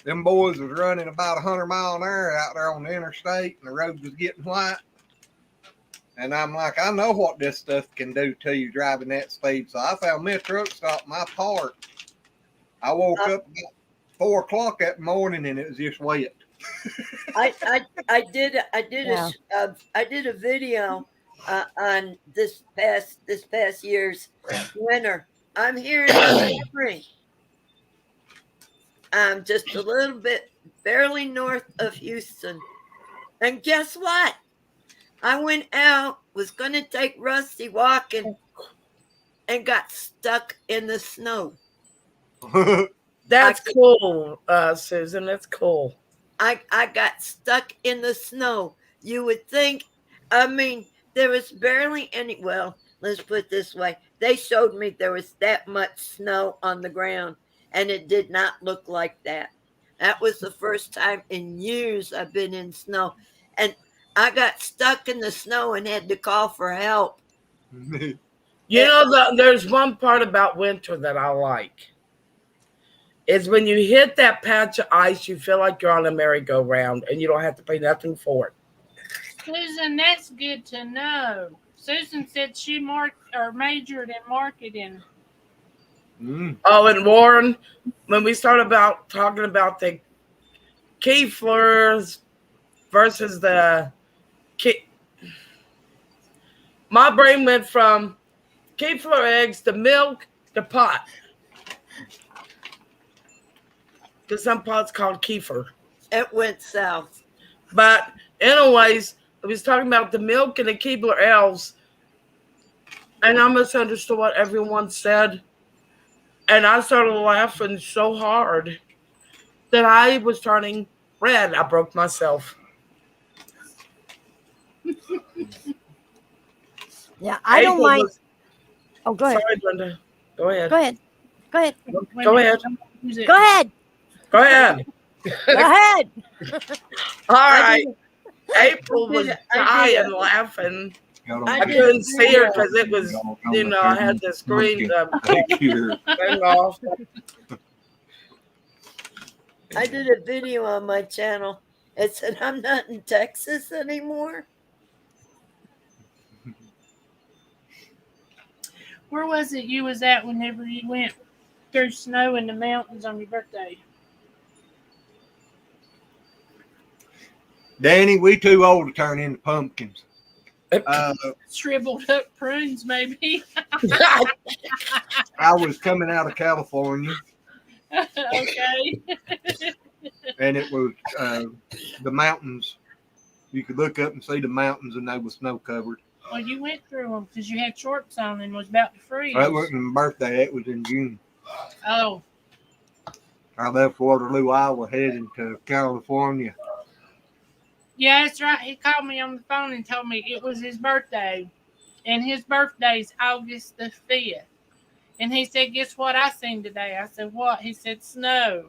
them boys was running about 100 mile an hour out there on the interstate and the road was getting white. And I'm like, I know what this stuff can do to you driving that speed. So I found me a truck stop in my park. I woke up about 4 o'clock that morning and it was just wet. I did a video on this past year's winter. I'm here in Montgomery. I'm just a little bit barely north of Houston. And guess what? I went out, was going to take Rusty walking, and got stuck in the snow. That's cool, Susan. That's cool. I got stuck in the snow. You would think, I mean, there was barely any, well, let's put it this way. They showed me there was that much snow on the ground, and it did not look like that. That was the first time in years I've been in snow. And I got stuck in the snow and had to call for help. You know, there's one part about winter that I like. Is when you hit that patch of ice, you feel like you're on a merry-go-round and you don't have to pay nothing for it. Susan, that's good to know. Susan said she majored in marketing. Oh, and Warren, when we started talking about the Keeflers versus the my brain went from Keefler eggs to milk to pot. Because some pot's called kefir. It went south. But anyways, I was talking about the milk and the Keebler elves, and I misunderstood what everyone said. And I started laughing so hard that I was turning red. I broke myself. Yeah, I don't mind. Oh, go ahead. Sorry, Brenda. Go ahead. Go ahead. Go ahead. Go ahead. Go ahead. Go ahead. Go ahead. All right. April was dying laughing. I couldn't see her because it was, I had the screen thing off. I did a video on my channel. It said, I'm not in Texas anymore. Where was it you was at whenever you went through snow in the mountains on your birthday? Danny, we too old to turn into pumpkins. Shriveled up prunes, maybe. I was coming out of California. Okay. And it was the mountains. You could look up and see the mountains, and they were snow covered. Well, you went through them because you had shorts on and was about to freeze. That wasn't my birthday. That was in June. Oh. I left Waterloo, Iowa, heading to California. Yeah, that's right. He called me on the phone and told me it was his birthday. And his birthday's August the 5th. And he said, guess what I seen today? I said, what? He said, snow.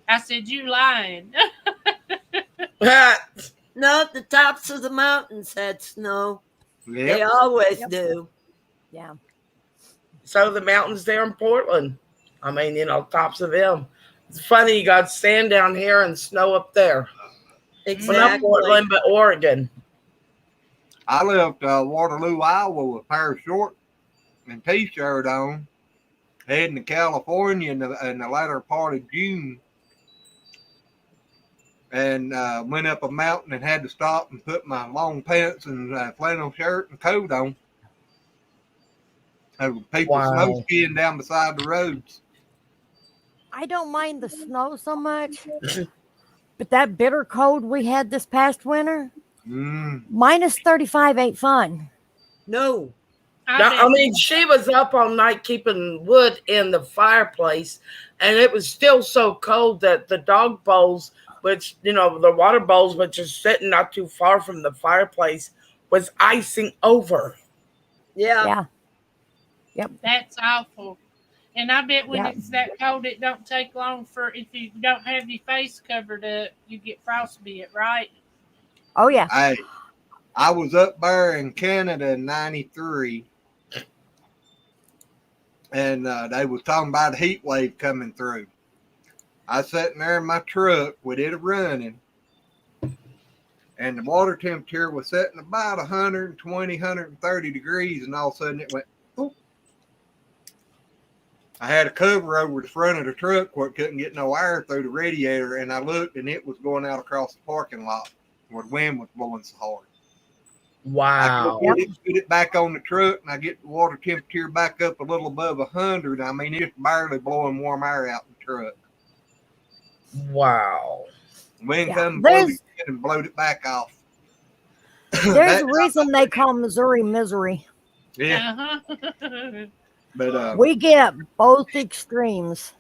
I said, you lying. No, the tops of the mountains had snow. Yep. They always do. Yeah. So the mountains there in Portland. I mean, tops of them. It's funny, you got sand down here and snow up there. Exactly. Well, not Portland, but Oregon. I left Waterloo, Iowa with a pair of shorts and t-shirt on, heading to California in the latter part of June. And went up a mountain and had to stop and put my long pants and flannel shirt and coat on. There were people snow skiing down beside the roads. I don't mind the snow so much, but that bitter cold we had this past winter, minus 35 ain't fun. No. I mean, she was up all night keeping wood in the fireplace, and it was still so cold that the dog bowls, which, you know, the water bowls, which is sitting not too far from the fireplace, was icing over. Yeah. Yep. That's awful. And I bet when Yep. it's that cold, it don't take long for, if you don't have your face covered up, you get frostbite, right? Oh, yeah. I was up there in Canada in 93. And they was talking about a heat wave coming through. I was sitting there in my truck with it running, and the water temperature was setting about 120, 130 degrees, and all of a sudden it went, oop. I had a cover over the front of the truck where it couldn't get no air through the radiator, and I looked, and it was going out across the parking lot where the wind was blowing so hard. Wow. I put it back on the truck, and I get the water temperature back up a little above 100. I mean, it's barely blowing warm air out in the truck. Wow. Wind come blowed it and blowed it back off. There's a reason they call Missouri misery. Yeah. But we get both extremes.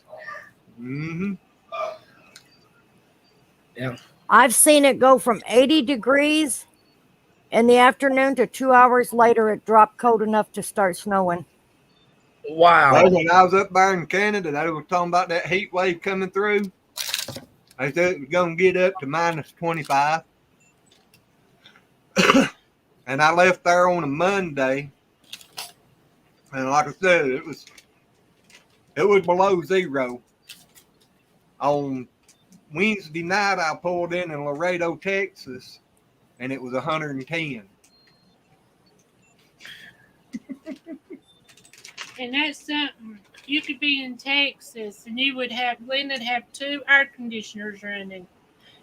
Yeah. I've seen it go from 80 degrees in the afternoon to 2 hours later it dropped cold enough to start snowing. Wow. Well, when I was up there in Canada, they were talking about that heat wave coming through. They said it was going to get up to minus 25. And I left there on a Monday. And like I said, it was below zero. On Wednesday night, I pulled in Laredo, Texas, and it was 110. And that's something. You could be in Texas and Glenn would have 2 air conditioners running,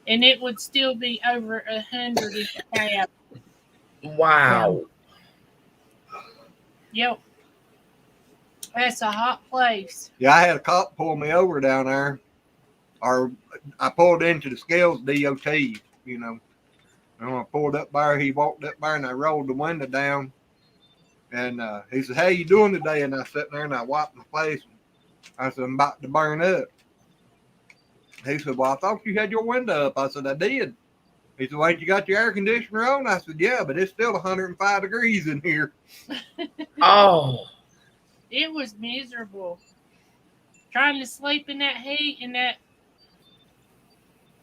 and it would still be over 100 if it had. Wow. Yep. That's a hot place. Yeah, I had a cop pull me over down there. Or I pulled into the Scales DOT, you know. And when I pulled up there, he walked up there and I rolled the window down. And he said, "How you doing today?" And I sat there and I wiped my face. I said, "I'm about to burn up." He said, "Well, I thought you had your window up." I said, "I did." He said, "Well, ain't you got your air conditioner on?" I said, "Yeah, but it's still 105 degrees in here." Oh. It was miserable. Trying to sleep in that heat in that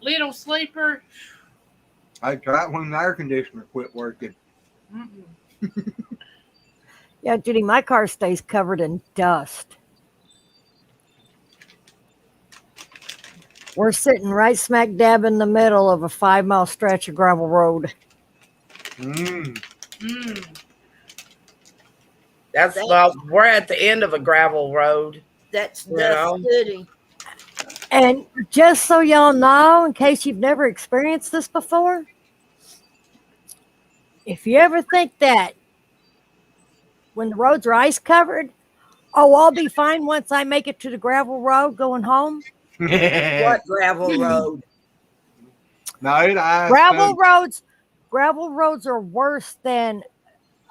little sleeper. I tried when the air conditioner quit working. Yeah, Judy, my car stays covered in dust. We're sitting right smack dab in the middle of a 5-mile stretch of gravel road. Well, we're at the end of a gravel road. That's Dust City. And just so y'all know, in case you've never experienced this before, if you ever think that when the roads are ice covered, oh, I'll be fine once I make it to the gravel road going home. What gravel road? Gravel roads are worse than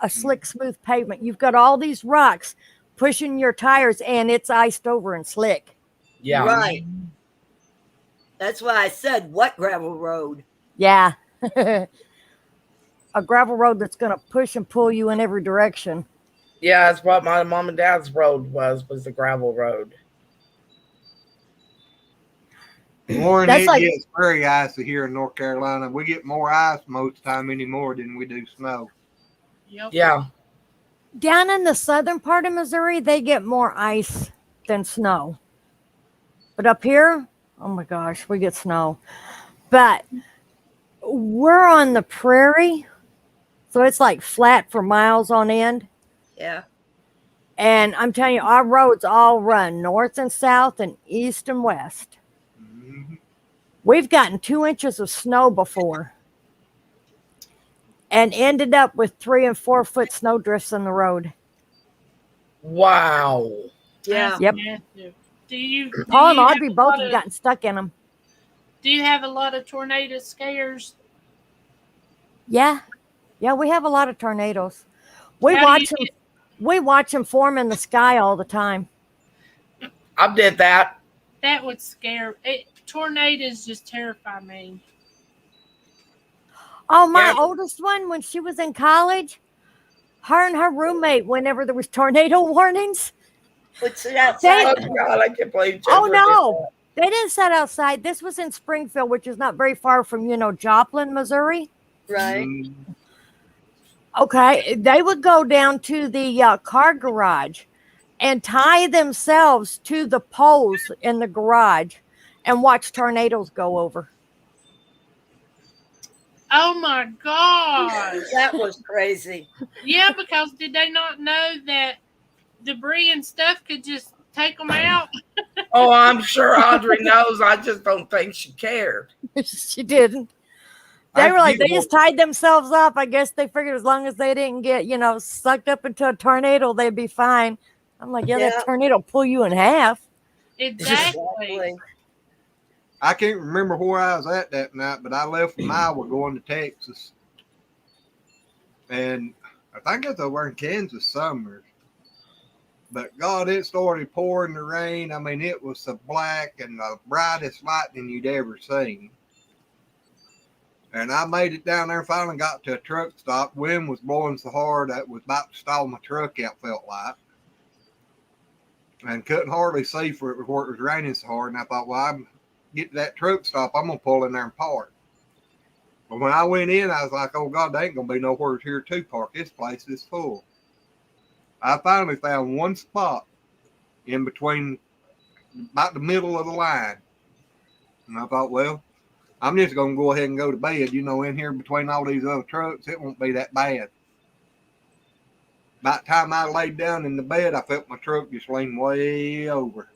a slick, smooth pavement. You've got all these rocks pushing your tires, and it's iced over and slick. Yeah. Right. That's why I said, what gravel road? Yeah. A gravel road that's going to push and pull you in every direction. Yeah, that's what my mom and dad's road was the gravel road. Warren, it gets very icy here in North Carolina. We get more ice most of the time anymore than we do snow. Yep. Yeah. Down in the southern part of Missouri, they get more ice than snow. But up here, oh my gosh, we get snow. But we're on the prairie, so it's like flat for miles on end. Yeah. And I'm telling you, our roads all run north and south and east and west. We've gotten 2 inches of snow before and ended up with 3 and 4 foot snow drifts in the road. Wow. Yeah. That's Yep. massive. Do Paul and you have Audrey a both lot have of, gotten stuck in them. do you have a lot of tornado scares? Yeah. Yeah, we have a lot of tornadoes. We How do you watch them. We watch them form in the sky all the time. I did that. that would scare it? Tornadoes just terrify me. Oh, my Yeah. oldest one, when she was in college, her and her roommate, whenever there was tornado warnings, Would sit they outside. Oh God, I can't believe oh Jennifer did no, they didn't sit outside. This was in Springfield, which is not very far from Joplin, Missouri. Right. Mm, Okay, they would go down to the car garage and tie themselves to the poles in the garage and watch tornadoes go over. Oh my gosh. That was crazy. Yeah, because did they not know that debris and stuff could just take them out? that. Oh, I'm sure Audrey knows. I just don't think she cared. She didn't. I They have were to like, get they just tied themselves up. I guess they figured as long as they didn't get, sucked up into a tornado, they'd be fine. I'm like, yeah, Yeah. that tornado will pull you in half. Exactly. Exactly. I can't remember where I was at that night, but I left from Iowa going to Texas. And I think it's over in Kansas Summers. But God, it started pouring the rain. I mean, it was the black and the brightest lightning you'd ever seen. And I made it down there and finally got to a truck stop. Wind was blowing so hard that it was about to stall my truck out, felt like. And couldn't hardly see for it before it was raining so hard. And I thought, well, I'm get to that truck stop, I'm going to pull in there and park. But when I went in, I was like, oh, God, there ain't going to be nowhere here to park. This place is full. I finally found one spot in between, about the middle of the line. And I thought, well, I'm just going to go ahead and go to bed. In here between all these other trucks, it won't be that bad. By the time I laid down in the bed, I felt my truck just lean way over.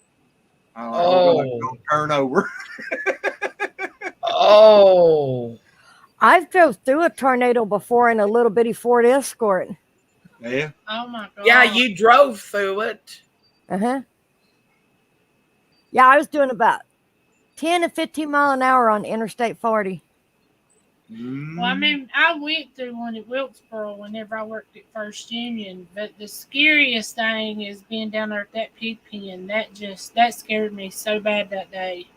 I was like, oh, God, it's going to turn over. Oh. I've drove through a tornado before in a little bitty Ford Escort. Yeah. Oh my god. Yeah, you drove through it. Uh-huh. Yeah, I was doing about 10 to 15 mile an hour on Interstate 40. Mm. Well, I mean, I went through one at Wilkesboro whenever I worked at First Union, but the scariest thing is being down there at that pig pen. That scared me so bad that day.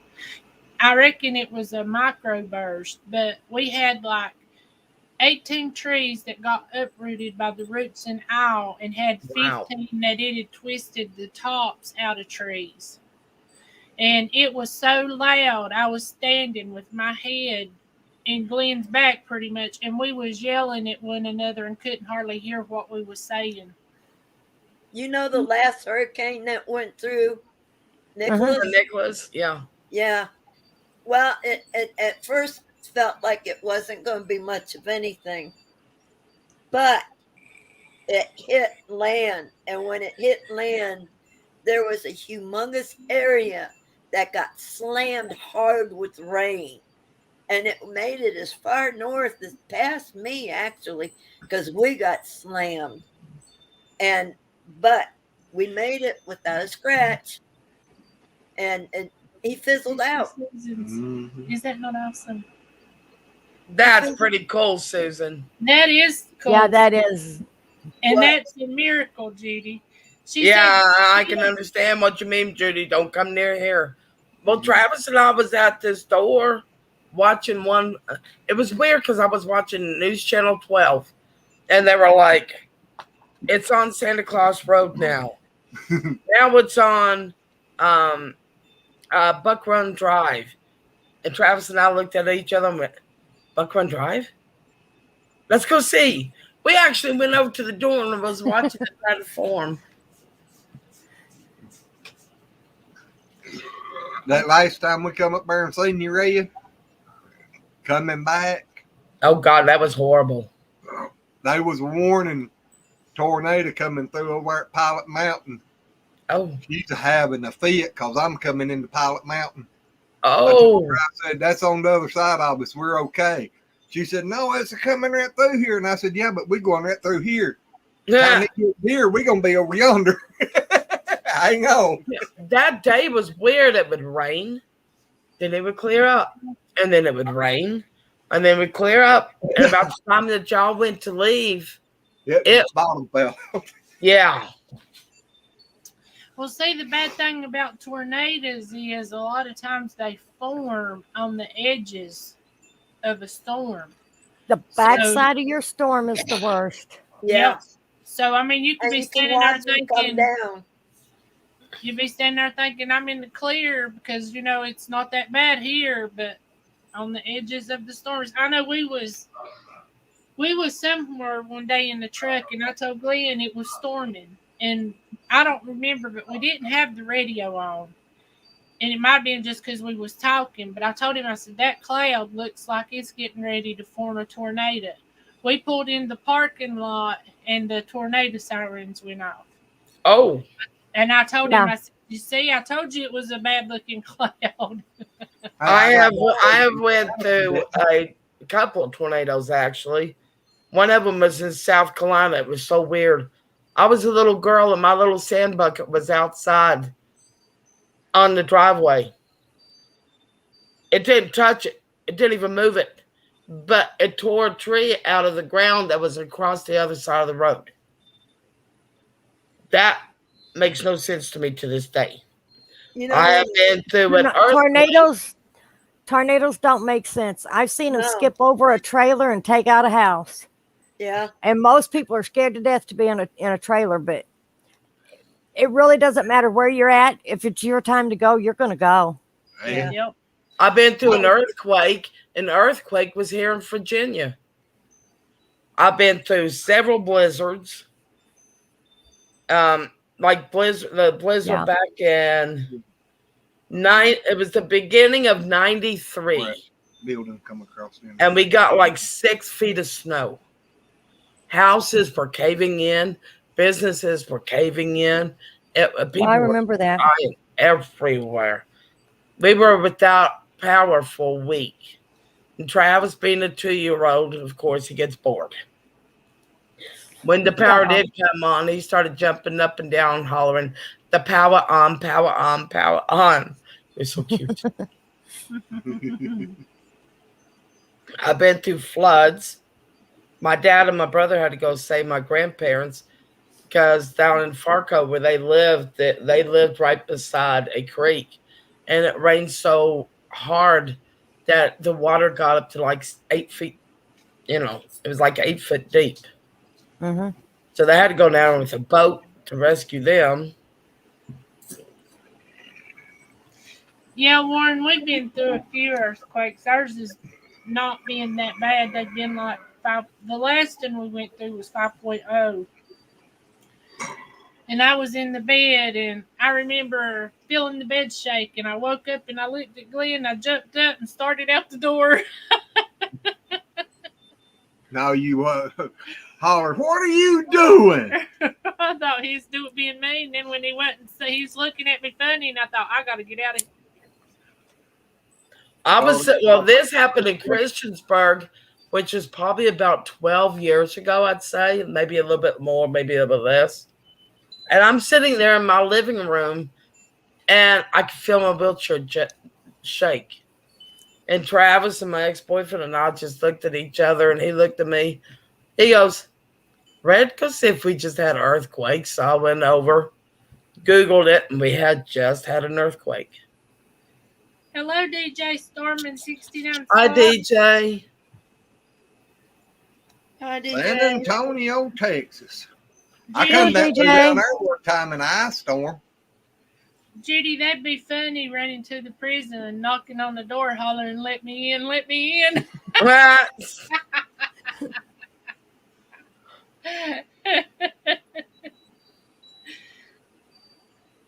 I reckon it was a microburst, but we had like 18 trees that got uprooted by the roots and all, and had 15 Wow. that it had twisted the tops out of trees. And it was so loud. I was standing with my head in Glenn's back pretty much, and we was yelling at one another and couldn't hardly hear what we was saying. You know the last hurricane that went through Nicholas? Nicholas, yeah. Yeah. Well, it at first felt like it wasn't going to be much of anything. But it hit land. And when it hit land, there was a humongous area that got slammed hard with rain. And it made it as far north as past me, actually, because we got slammed. But we made it without a scratch. And he fizzled out. Mm-hmm. Is that not awesome? That's pretty cool, Susan. That is cool. Yeah, that is. And What? that's a miracle, Judy. She Yeah, said, I can understand what you mean, Judy. Don't come near here. Well, Travis and I was at this store watching one. It was weird because I was watching News Channel 12, and they were like, it's on Santa Claus Road now. Now it's on Buck Run Drive. And Travis and I looked at each other and went, Buck Run Drive? Let's go see. We actually went over to the door and was watching it transform. That last time we come up there and seen you, Ray, coming back, Oh, God, that was horrible. they was warning tornado coming through over at Pilot Mountain. Oh. She's having a fit because I'm coming into Pilot Mountain. Oh. I said, that's on the other side of us. We're okay. She said, no, it's coming right through here. And I said, yeah, but we're going right through here. Time it gets here, we're gonna be over yonder. Hang on. That day was weird. It would rain, then it would clear up, and then it would rain, and then it would clear up. And about the time that y'all went to leave, It bottom fell. yeah. Well, see, the bad thing about tornadoes is a lot of times they form on the edges of a storm. The backside of your storm is the worst. Yeah. Yep. So, I mean, you could And be you can standing there watch them come thinking, down. you'd be standing there thinking, I'm in the clear because, you know, it's not that bad here, but on the edges of the storms. I know we was somewhere one day in the truck, and I told Glenn it was storming. And I don't remember, but we didn't have the radio on. And it might have been just because we was talking, but I told him, I said, that cloud looks like it's getting ready to form a tornado. We pulled in the parking lot, and the tornado sirens went off. Oh. And I told him, I said, you see, I told you it was a bad-looking cloud. I have went through a couple of tornadoes, actually. One of them was in South Carolina. It was so weird. I was a little girl, and my little sand bucket was outside on the driveway. It didn't touch it. It didn't even move it. But it tore a tree out of the ground that was across the other side of the road. That makes no sense to me to this day. You know, I have been through an tornadoes. Tornadoes don't make sense. I've seen them skip over a trailer and take out a house. Yeah. And most people are scared to death to be in a trailer, but it really doesn't matter where you're at. If it's your time to go, you're going to go. Yeah. Yep. I've been through an earthquake. An earthquake was here in Virginia. I've been through several blizzards. Like the blizzard back in it was the beginning of 93. Right. Building come across them. And we got like 6 feet of snow. Houses were caving in, businesses were caving in. People I remember that. dying everywhere. We were without power for a week. And Travis, being a 2-year-old, of course, he gets bored. When the power did come on, he started jumping up and down, hollering, "The power on, power on, power on." It's so cute. I've been through floods. My dad and my brother had to go save my grandparents because down in Farco where they lived right beside a creek. And it rained so hard that the water got up to like 8 feet. You know, it was like 8 foot deep. Mm-hmm. So they had to go down with a boat to rescue them. Yeah, Warren, we've been through a few earthquakes. Ours is not being that bad. They've been like 5. The last one we went through was 5.0. And I was in the bed, and I remember feeling the bed shake, and I woke up, and I looked at Glenn, I jumped up and started out the door. Now you hollered, "What are you doing?" I thought he was being mean. And then when he went and said, he's looking at me funny, and I thought, I got to get out of here. This happened in Christiansburg, which is probably about 12 years ago, I'd say. Maybe a little bit more, maybe a little bit less. And I'm sitting there in my living room, and I could feel my wheelchair shake. And Travis and my ex-boyfriend and I just looked at each other, and he looked at me. He goes, "Red, go see if we just had an earthquake." So I went over, Googled it, and we had just had an earthquake. Hello, DJ Stormin 69. Hi, DJ. Hi, DJ. San Antonio, Texas. I Judy, come down there one time in an ice storm. Judy, that'd be funny running to the prison and knocking on the door, hollering, "Let me in, let me in." What? I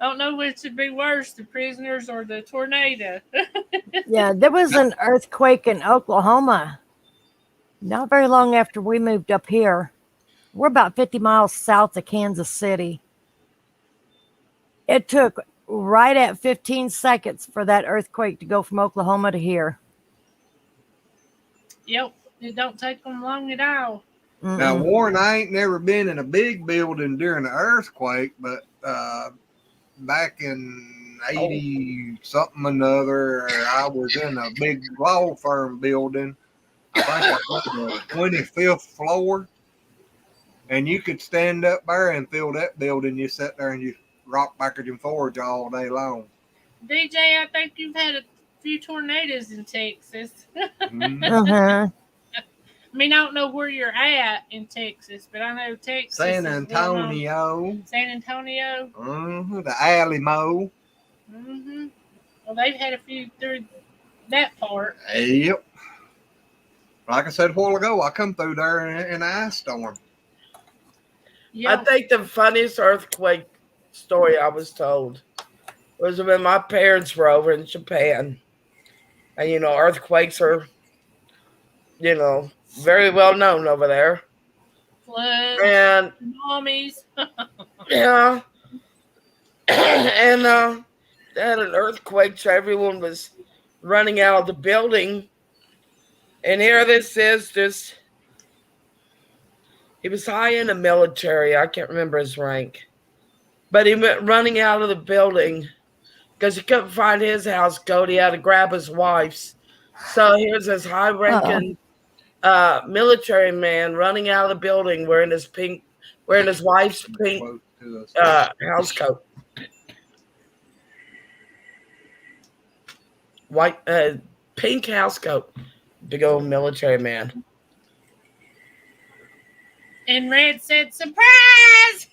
don't know which would be worse, the prisoners or the tornado. Yeah, there was an earthquake in Oklahoma not very long after we moved up here. We're about 50 miles south of Kansas City. It took right at 15 seconds for that earthquake to go from Oklahoma to here. Yep, it don't take them long at all. Now, Mm-mm. Warren, I ain't never been in a big building during the earthquake, but back in 80 something another, I was in a big law firm building. I think I was on the 25th floor, and you could stand up there and feel that building. You sit there and you rock backwards and forwards all day long. DJ, I think you've had a few tornadoes in Texas. Mhm. Uh-huh. I mean, I don't know where you're at in Texas, but I know Texas San is well known. Antonio, San Antonio. the Alamo. Mm-hmm. Well, they've had a few through that part. Yep. Like I said a while ago, I come through there in an ice storm. Yeah. I think the funniest earthquake story I was told was when my parents were over in Japan. And, earthquakes are, very well known over there. Floods, And, tsunamis. yeah. And they had an earthquake, so everyone was running out of the building. And here this is he was high in the military. I can't remember his rank. But he went running out of the building because he couldn't find his house coat. He had to grab his wife's. So here's this high-ranking military man running out of the building wearing his wife's pink house coat. White pink house coat. Big old military man. And Red said, "Surprise!"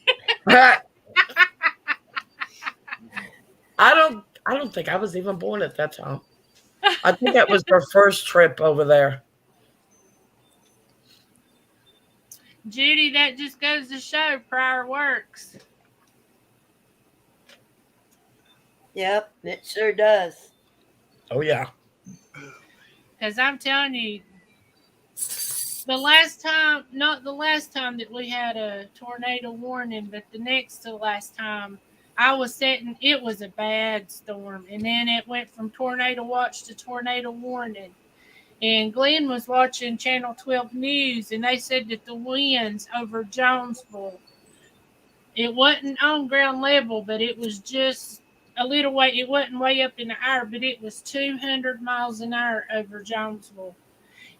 I don't think I was even born at that time. I think that was their first trip over there. Judy, that just goes to show prayer works. Yep, it sure does. Oh yeah. Because I'm telling you, not the last time that we had a tornado warning, but the next to last time, I was sitting, it was a bad storm. And then it went from tornado watch to tornado warning. And Glenn was watching Channel 12 News, and they said that the winds over Jonesville, it wasn't on ground level, but it was just a little way, it wasn't way up in the air, but it was 200 miles an hour over Jonesville.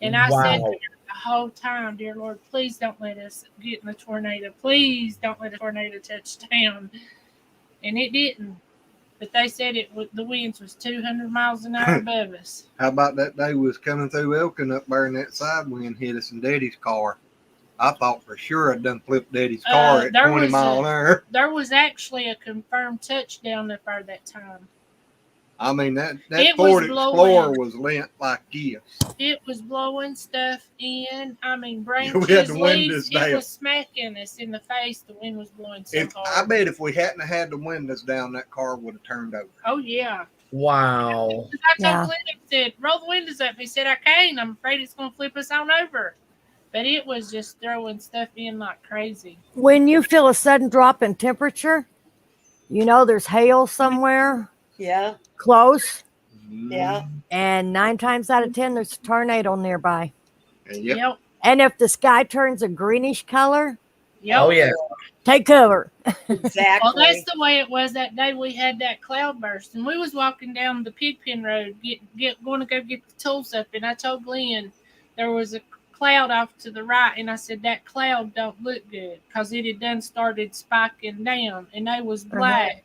And I said the whole time, dear Lord, please don't let us get in a tornado. Please don't let a tornado touch town. And it didn't. But they said the winds was 200 miles an hour above us. How about that day we was coming through Elkin up there and that side wind hit us in Daddy's car? I thought for sure I'd done flipped Daddy's car at 20 miles an hour. There was actually a confirmed touchdown up there that time. I mean, that blowing. Ford Explorer was lent like this. It was blowing stuff in. I mean, branches, We had the windows leaves. down. It was smacking us in the face. The wind was blowing so I hard. bet if we hadn't had the windows down, that car would have turned over. Oh, yeah. Wow. I told Glenn, I said, roll the windows up. He said, I can't. I'm afraid it's going to flip us on over. But it was just throwing stuff in like crazy. When you feel a sudden drop in temperature, you know there's hail somewhere Yeah, close. yeah. And 9 times out of 10, there's a tornado nearby. Yep. And if the sky turns a greenish color, Oh yeah. take cover. Exactly. Well, that's the way it was that day we had that cloud burst. And we was walking down the Pigpen Road, going to go get the tools up. And I told Glenn there was a cloud off to the right. And I said, that cloud don't look good because it had done started spiking down. And they was black.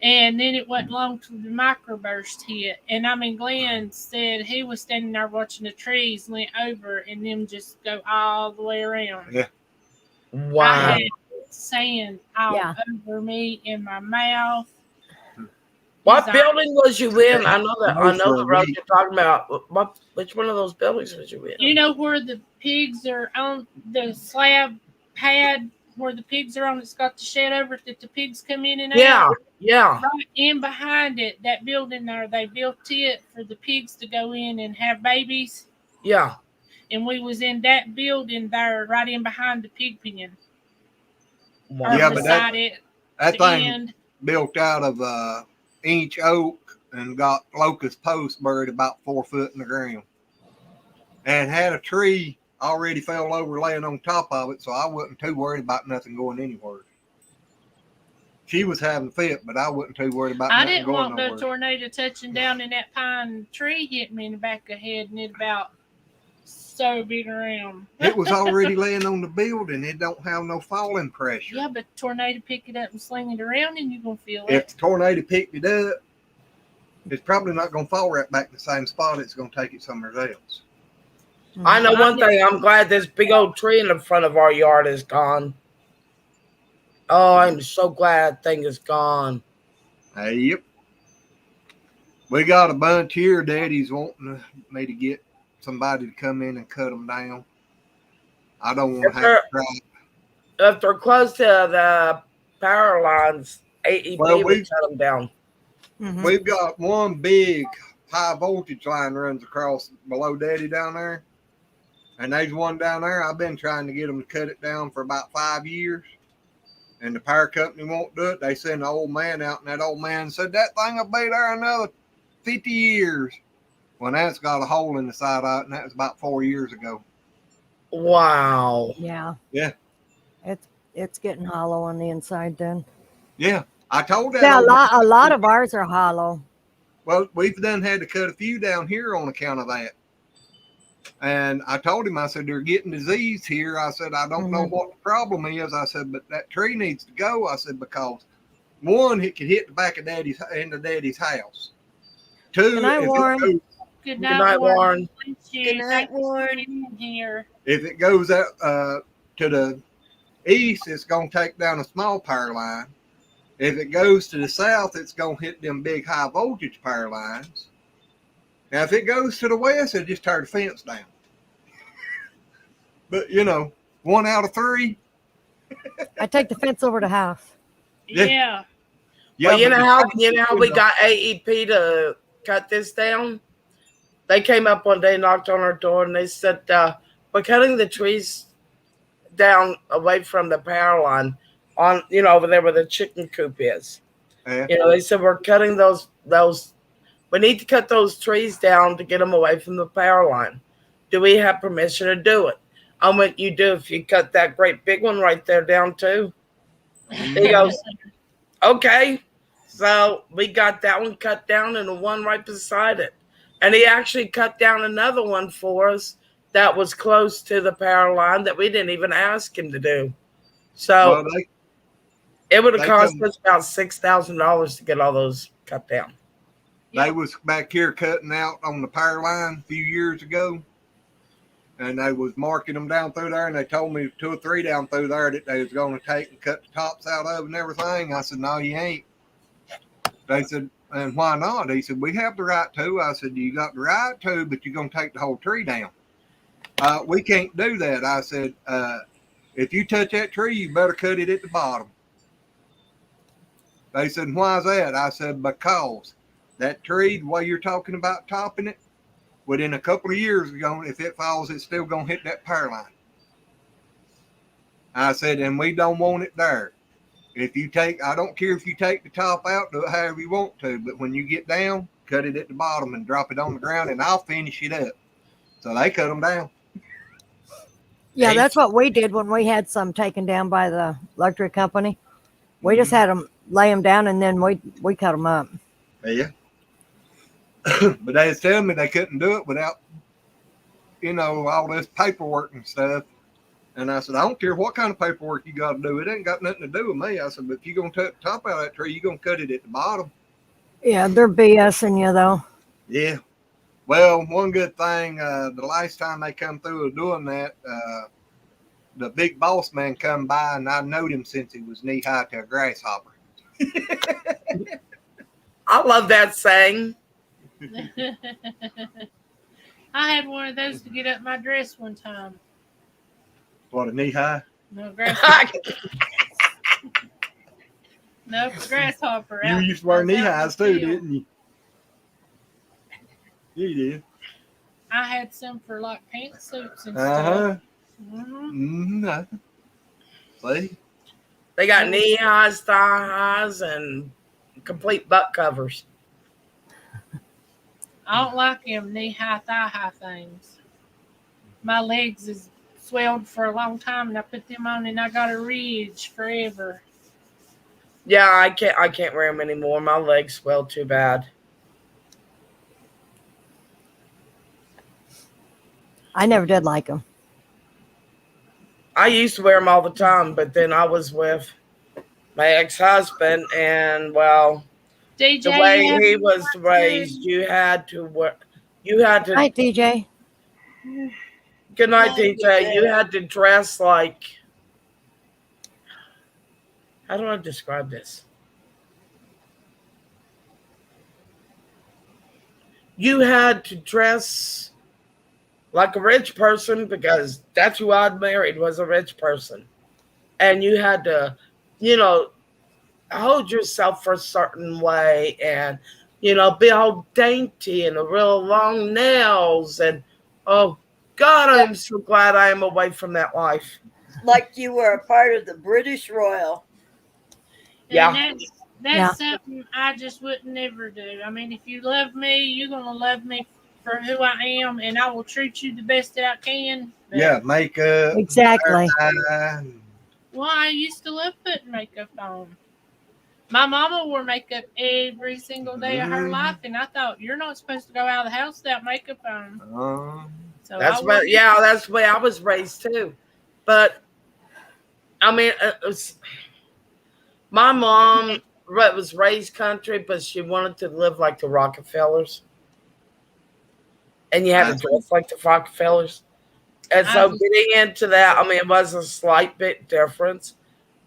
And then it wasn't long till the microburst hit. And I mean, Glenn said he was standing there watching the trees lean over and them just go all the way around. Yeah. Wow. I had sand all over me in my mouth. What building was you in? I know the road you're talking about. Which one of those buildings was you in? You know where the pigs are on the slab pad where the pigs are on? It's got the shed over it that the pigs come in and out. Yeah. Right in behind it, that building there, they built it for the pigs to go in and have babies. Yeah. And we was in that building there, right in behind the pig pen. Wow. Yeah, but that thing end. built out of inch oak and got locust posts buried about 4 foot in the ground. And had a tree already fell over laying on top of it, so I wasn't too worried about nothing going anywhere. She was having a fit, but I wasn't too worried about I nothing didn't going want nowhere. no tornado touching down in that pine tree, hitting me in the back of the head, and it about so big around. It was already laying on the building. It don't have no falling pressure. Yeah, but tornado pick it up and sling it around, and you're gonna feel If it. the tornado picked it up, it's probably not going to fall right back in the same spot. It's going to take it somewhere else. I know one thing. I'm glad this big old tree in the front of our yard is gone. Oh, I'm so glad that thing is gone. Hey, yep. We got a bunch here. Daddy's wanting me to get somebody to come in and cut them down. I don't want to have to try. If they're close to the power lines, AEP would cut them down. We've got one big high voltage line runs across below Daddy down there. And there's one down there. I've been trying to get them to cut it down for about 5 years. And the power company won't do it. They send an old man out, and that old man said, that thing will be there another 50 years. Well, that's got a hole in the side of it, and that was about 4 years ago. Wow. Yeah. Yeah. It's getting hollow on the inside then. Yeah. I told that. Yeah, a lot of ours are hollow. Well, we've done had to cut a few down here on account of that. And I told him, I said, they're getting disease here. I said, I don't know what the problem is. I said, but that tree needs to go. I said, because one, it could hit the back of Daddy's house. Two, Good night, Warren. Good night, Warren. Good night, Warren. Here. If it goes out to the east, it's going to take down a small power line. If it goes to the south, it's going to hit them big high voltage power lines. Now, if it goes to the west, it'll just tear the fence down. But, 1 out of 3. I take the fence over the house. Yeah. Well, you know how we got AEP to cut this down? They came up one day, knocked on our door, and they said, we're cutting the trees down away from the power line on, over there where the chicken coop is. Yeah. They said, we're cutting those. We need to cut those trees down to get them away from the power line. Do we have permission to do it? I went, you do if you cut that great big one right there down too. He goes, okay. So we got that one cut down and the one right beside it. And he actually cut down another one for us that was close to the power line that we didn't even ask him to do. So it would have cost us about $6,000 to get all those cut down. They was back here cutting out on the power line a few years ago, and they was marking them down through there, and they told me 2 or 3 down through there that they was going to take and cut the tops out of and everything. I said, no, you ain't. They said, and why not? He said, we have the right to. I said, you got the right to, but you're going to take the whole tree down. We can't do that. I said, if you touch that tree, you better cut it at the bottom. They said, why is that? I said, because that tree, the way you're talking about topping it, within a couple of years, if it falls, it's still going to hit that power line. I said, and we don't want it there. I don't care if you take the top out, do it however you want to, but when you get down, cut it at the bottom and drop it on the ground, and I'll finish it up. So they cut them down. Yeah, that's what we did when we had some taken down by the electric company. We just had them lay them down, and then we cut them up. Yeah. But they was telling me they couldn't do it without, all this paperwork and stuff. And I said, I don't care what kind of paperwork you got to do. It ain't got nothing to do with me. I said, but if you're going to cut the top out of that tree, you're going to cut it at the bottom. Yeah, they're BSing you, though. Yeah. Well, one good thing, the last time they come through doing that, the big boss man come by, and I knowed him since he was knee-high to a grasshopper. I love that saying. I had one of those to get up my dress one time. What, a knee-high? No, grasshopper. No, grasshopper. You used to wear knee-highs too, didn't you? You did. I had some for like pantsuits and Uh-huh. stuff. Mm-hmm. See? They got knee highs, thigh highs, and complete butt covers. I don't like them knee-high, thigh-high things. my legs is swelled for a long time, and I put them on, and I got a ridge forever. Yeah, I can't wear them anymore. My legs swell too bad. I never did like them. I used to wear them all the time, but then I was with my ex-husband, and well, DJ, the way you have he any was more raised, too? you had to work. You had to. Hi, DJ. Good night, Night, DJ. You DJ. had to dress like. How do I describe this? You had to dress like a rich person because that's who I'd married was a rich person, and you had to, you know, hold yourself for a certain way, and be all dainty and the real long nails, and oh God, I'm so glad I am away from that life. Like you were a part of the British Royal. Yeah. And that's something I just would never do. I mean, if you love me, you're gonna love me for who I am, and I will treat you the best that I can. But, Yeah, makeup. Exactly. well, I used to love putting makeup on. My mama wore makeup every single day of her life, and I thought you're not supposed to go out of the house without makeup on. So That's that's the way I was raised too. But I mean, my mom was raised country, but she wanted to live like the Rockefellers, and you had to dress like the Rockefellers. And so getting into that, I mean, it was a slight bit difference,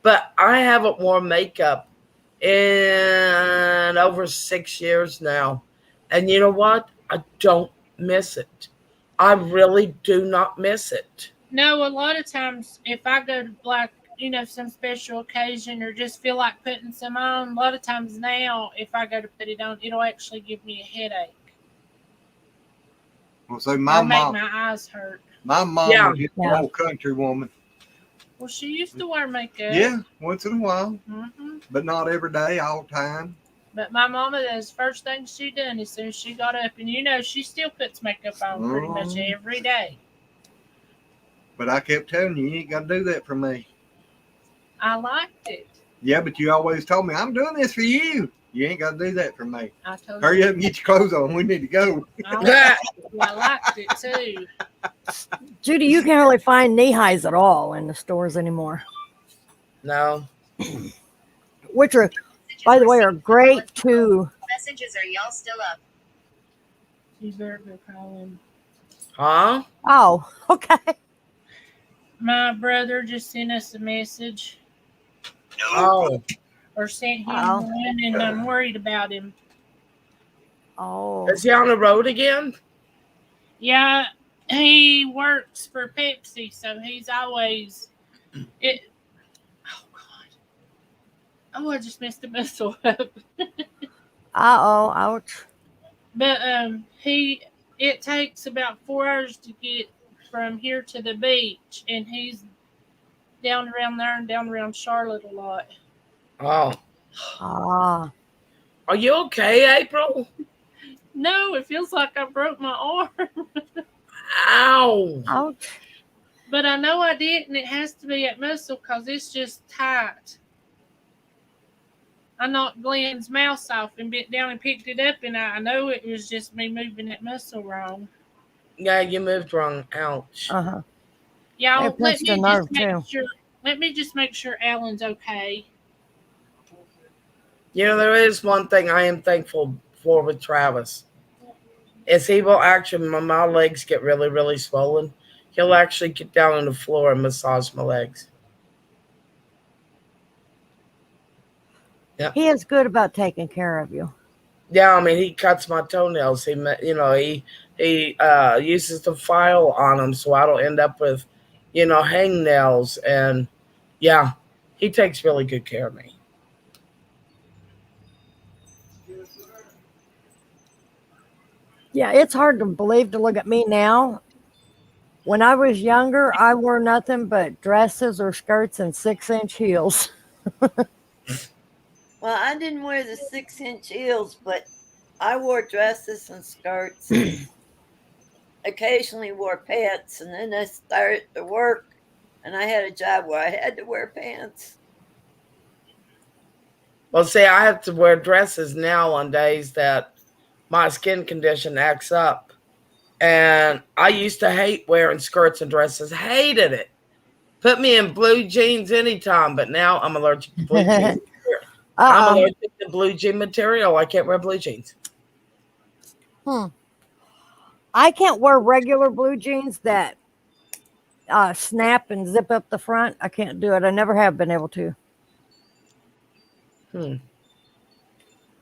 but I haven't worn makeup in over 6 years now. And you know what? I don't miss it. I really do not miss it. No, a lot of times if I go to some special occasion or just feel like putting some on, a lot of times now if I go to put it on, it'll actually give me a headache. Well, so Or my make mom, my eyes hurt. my mom was just an old country woman. Well, she used to wear makeup. Yeah, once in a while, hmm but not every day, all the time. But my mama, that's the first thing she done as soon as she got up. And she still puts makeup on pretty much every day. But I kept telling you ain't got to do that for me. I liked it. Yeah, but you always told me, I'm doing this for you. You ain't got to do that for me. I told Hurry you. up and get your clothes on. We need to go. I liked it too. Judy, you can't really find knee highs at all in the stores anymore. No. Which are, by the way, are great too. Messages, are y'all still up? You better go call him. Huh? Oh, okay. My brother just sent us a message. Oh. Or sent him one, and I'm worried about him. Oh. Is he on the road again? Yeah, he works for Pepsi, so he's always it. Oh God! Oh, I just messed the missile up. Ouch. But it takes about 4 hours to get from here to the beach, and he's down around there and down around Charlotte a lot. Oh. Are you okay, April? No, it feels like I broke my arm. Ow. Ouch. But I know I didn't. It has to be at muscle because it's just tight. I knocked Glenn's mouse off and bent down and picked it up, and I know it was just me moving that muscle wrong. Yeah, you moved wrong. Ouch. Y'all, It pinched a nerve, too. Let me just make sure Alan's okay. There is one thing I am thankful for with Travis. Is he will actually, when my legs get really, really swollen, he'll actually get down on the floor and massage my legs. He is good about taking care of you. Yeah, I mean, he cuts my toenails. He uses the file on them so I don't end up with, hangnails. And yeah, he takes really good care of me. Yeah, it's hard to believe to look at me now. When I was younger, I wore nothing but dresses or skirts and 6-inch heels. Well, I didn't wear the 6-inch heels, but I wore dresses and skirts. occasionally wore pants, and then I started to work, and I had a job where I had to wear pants. Well, see, I have to wear dresses now on days that my skin condition acts up. And I used to hate wearing skirts and dresses. Hated it. Put me in blue jeans anytime, but now I'm allergic to blue jeans. I'm Uh-uh. allergic to blue jean material. I can't wear blue jeans. I can't wear regular blue jeans that snap and zip up the front. I can't do it. I never have been able to.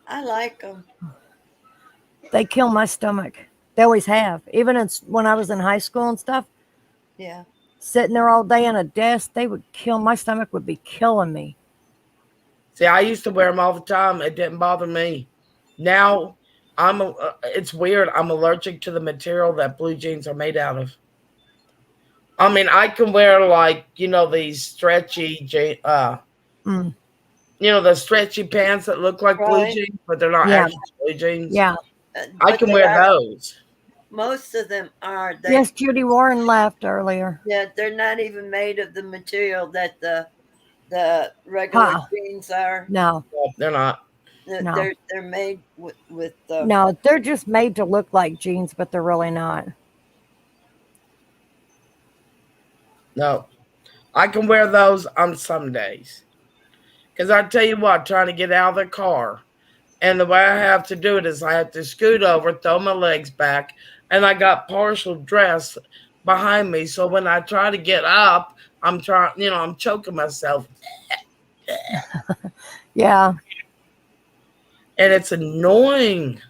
I like them. They kill my stomach. They always have. Even when I was in high school and stuff, Yeah. sitting there all day on a desk, they would kill. My stomach would be killing me. See, I used to wear them all the time. It didn't bother me. Now, it's weird. I'm allergic to the material that blue jeans are made out of. I mean, I can wear these stretchy, the stretchy pants that look like blue Right. jeans, but they're not Yeah. actually blue jeans. Yeah. I But can they wear are- those. Most of them are. Yes, Judy Warren left earlier. Yeah, they're not even made of the material that the regular Huh. jeans are. No. No, they're not. No. They're made with the. No, they're just made to look like jeans, but they're really not. No. I can wear those on some days. Because I tell you what, trying to get out of the car, and the way I have to do it is I have to scoot over, throw my legs back, and I got partial dress behind me. So when I try to get up, I'm choking myself. Yeah. And it's annoying.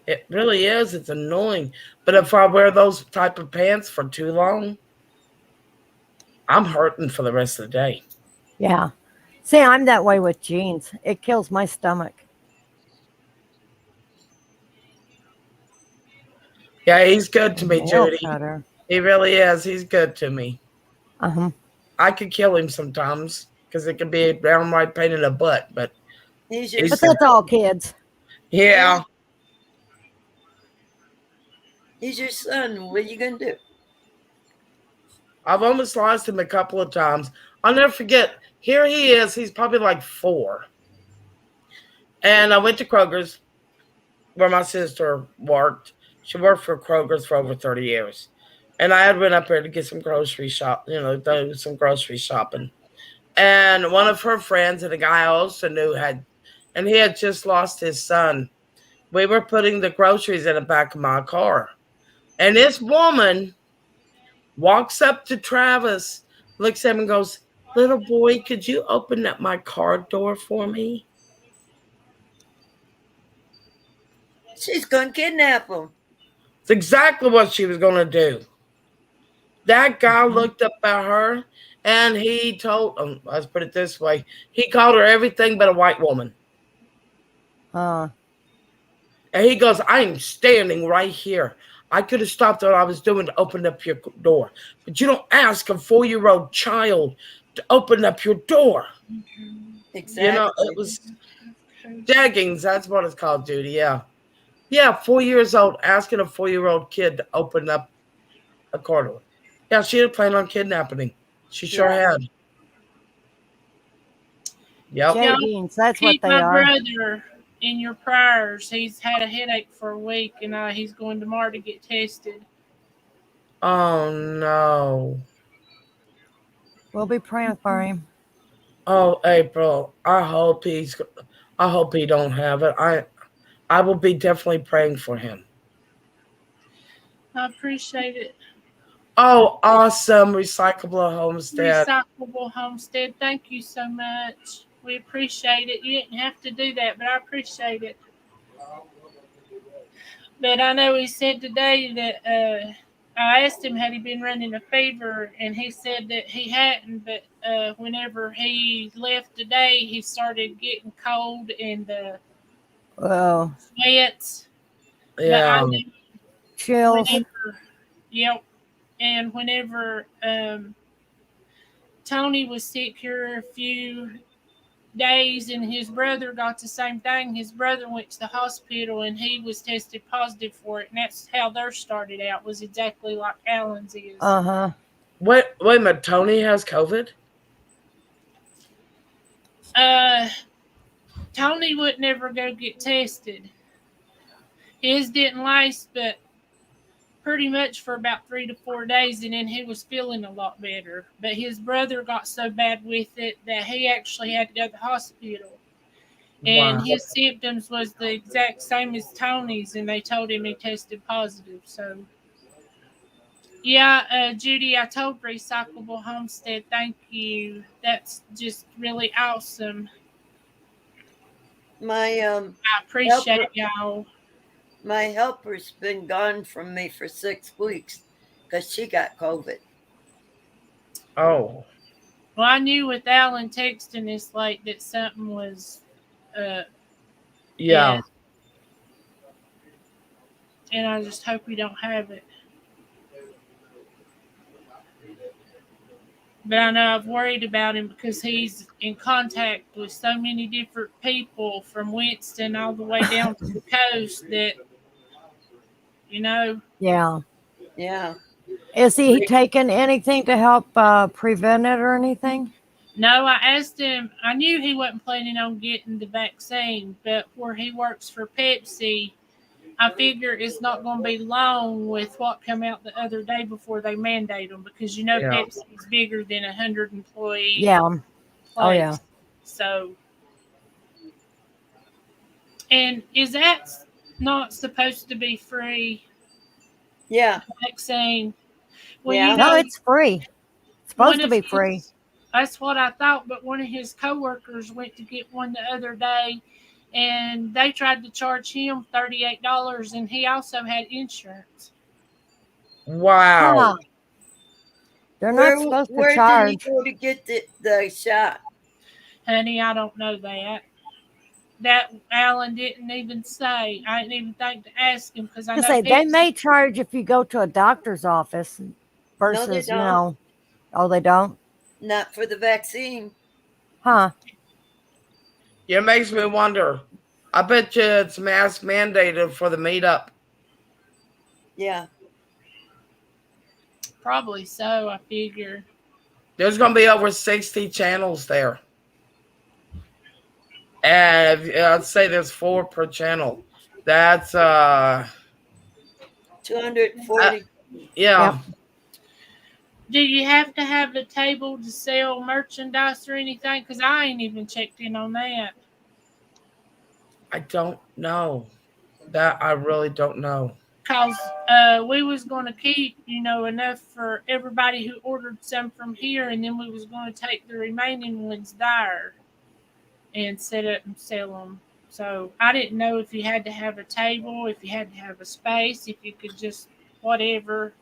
It really is. It's annoying. But if I wear those type of pants for too long, I'm hurting for the rest of the day. Yeah. See, I'm that way with jeans. It kills my stomach. Yeah, he's good to me, Nail Judy. cutter. He really is. He's good to me. Uh-huh. I could kill him sometimes because it could be a downright pain in the butt, but He's your But that's all kids. yeah. He's your son. What are you gonna do? I've almost lost him a couple of times. I'll never forget. Here he is. He's probably like 4. And I went to Kroger's where my sister worked. She worked for Kroger's for over 30 years. And I had went up there to get some grocery do some grocery shopping. And one of her friends and a guy I also knew he had just lost his son. We were putting the groceries in the back of my car. And this woman walks up to Travis, looks at him and goes, "Little boy, could you open up my car door for me?" She's gonna kidnap him. It's exactly what she was going to do. That guy looked up at her and he told, let's put it this way, he called her everything but a white woman. And he goes, "I am standing right here. I could have stopped what I was doing to open up your door. But you don't ask a 4-year-old child to open up your door." Exactly. It was jaggings. That's what it's called, Judy. Yeah. Yeah, 4 years old, asking a 4-year-old kid to open up a car door. Yeah, she had planned on kidnapping him. She sure had. Yep. Jeans, that's what Keep they my are. brother in your prayers. He's had a headache for a week, and he's going tomorrow to get tested. Oh no. We'll be praying for him. Oh, April, I hope he don't have it. I will be definitely praying for him. I appreciate it. Oh, awesome. Recyclable Homestead. Recyclable Homestead, thank you so much. We appreciate it. You didn't have to do that, but I appreciate it. But I know he said today that I asked him had he been running a fever, and he said that he hadn't. But whenever he left today, he started getting cold and sweats. Yeah. But I knew Chills. Yep. And whenever Tony was sick here a few days, and his brother got the same thing. His brother went to the hospital and he was tested positive for it, and that's how theirs started out, was exactly like Alan's is. Uh-huh. Wait a minute. Tony has COVID? Tony would never go get tested. His didn't last but pretty much for about 3 to 4 days, and then he was feeling a lot better. But his brother got so bad with it that he actually had to go to the hospital. And Wow. his symptoms was the exact same as Tony's, and they told him he tested positive. So, yeah, Judy, I told Recyclable Homestead, thank you. That's just really awesome. My I appreciate helper, y'all. my helper's been gone from me for 6 weeks because she got COVID. Oh. Well, I knew with Alan texting this late that something was, Yeah. and I just hope we don't have it. But I know I've worried about him because he's in contact with so many different people from Winston all the way down to the coast that, you know. Yeah. Yeah. Is he taking anything to help prevent it or anything? No, I asked him. I knew he wasn't planning on getting the vaccine, but where he works for Pepsi, I figure it's not going to be long with what came out the other day before they mandate them, because you know Yeah. Pepsi is bigger than 100 employee Yeah. place. Oh, yeah. So, and is that not supposed to be free? Yeah. Vaccine. Well, Yeah. you know, No, it's free. It's supposed to be his, free. That's what I thought, but one of his coworkers went to get one the other day, and they tried to charge him $38, and he also had insurance. Wow. Huh. They're not supposed to Where did he charge. go to get the shot? Honey, I don't know that. That Alan didn't even say. I didn't even think to ask him because I To know say they Pepsi. may charge if you go to a doctor's office versus, No, they you don't. know. Oh, they don't? Not for the vaccine. Huh. It makes me wonder. I bet you it's mask mandated for the meetup. Yeah. Probably so, I figure. There's going to be over 60 channels there. And I'd say there's 4 per channel. That's 240. yeah. Yep. Do you have to have a table to sell merchandise or anything? Because I ain't even checked in on that. I don't know. That I really don't know. Because we was going to keep, enough for everybody who ordered some from here, and then we was going to take the remaining ones there and set up and sell them. So I didn't know if you had to have a table, if you had to have a space, if you could just whatever.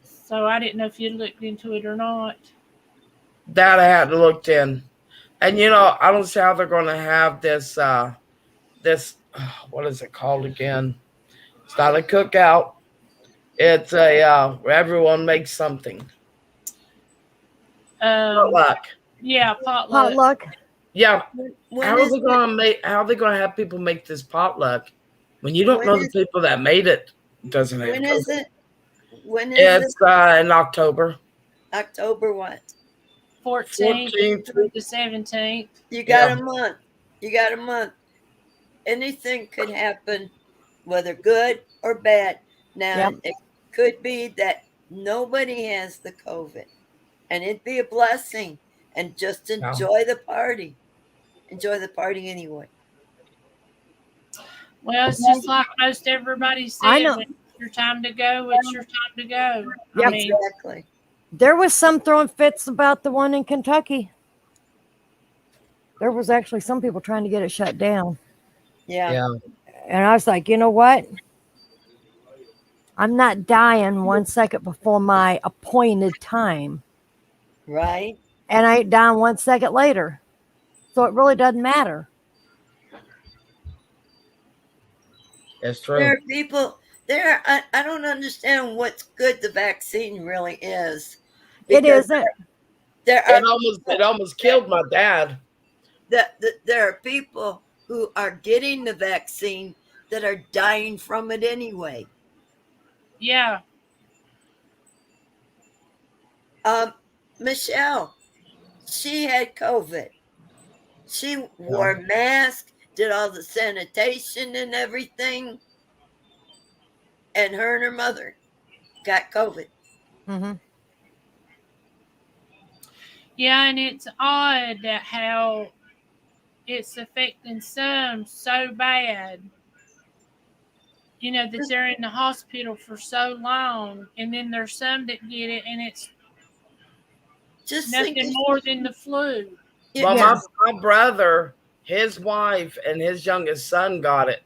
So I didn't know if you'd looked into it or not. That I hadn't looked in. And I don't see how they're going to have this what is it called again? It's not a cookout. It's a where everyone makes something. Potluck. Yeah, potluck. Potluck. Yeah. When How are is they going to have people make this potluck when you don't know the people that made it? Doesn't have When COVID. is it? When is it? It's in October. October what? 14th through the 17th. You got a month. You got a month. Anything could happen, whether good or bad. Now, it could be that nobody has the COVID, and it'd be a blessing. And just enjoy the party. Enjoy the party anyway. Well, it's just like most everybody said. I know. When it's your time to go, it's your time to go. Yep. Exactly. There was some throwing fits about the one in Kentucky. There was actually some people trying to get it shut down. Yeah. And I was like, you know what? I'm not dying 1 second before my appointed time. Right. And I ain't dying 1 second later. So it really doesn't matter. That's true. There are people there. I don't understand what's good the vaccine really is. It Because isn't. There are It almost killed my dad. there are people who are getting the vaccine that are dying from it anyway. Yeah. Michelle, she had COVID. She wore a mask, did all the sanitation and everything, and her mother got COVID. Mm-hmm. Yeah, and it's odd that how it's affecting some so bad. You know, that they're in the hospital for so long, and then there's some that get it, and it's Just nothing more than the flu. Well, Yes. my brother, his wife, and his youngest son got it.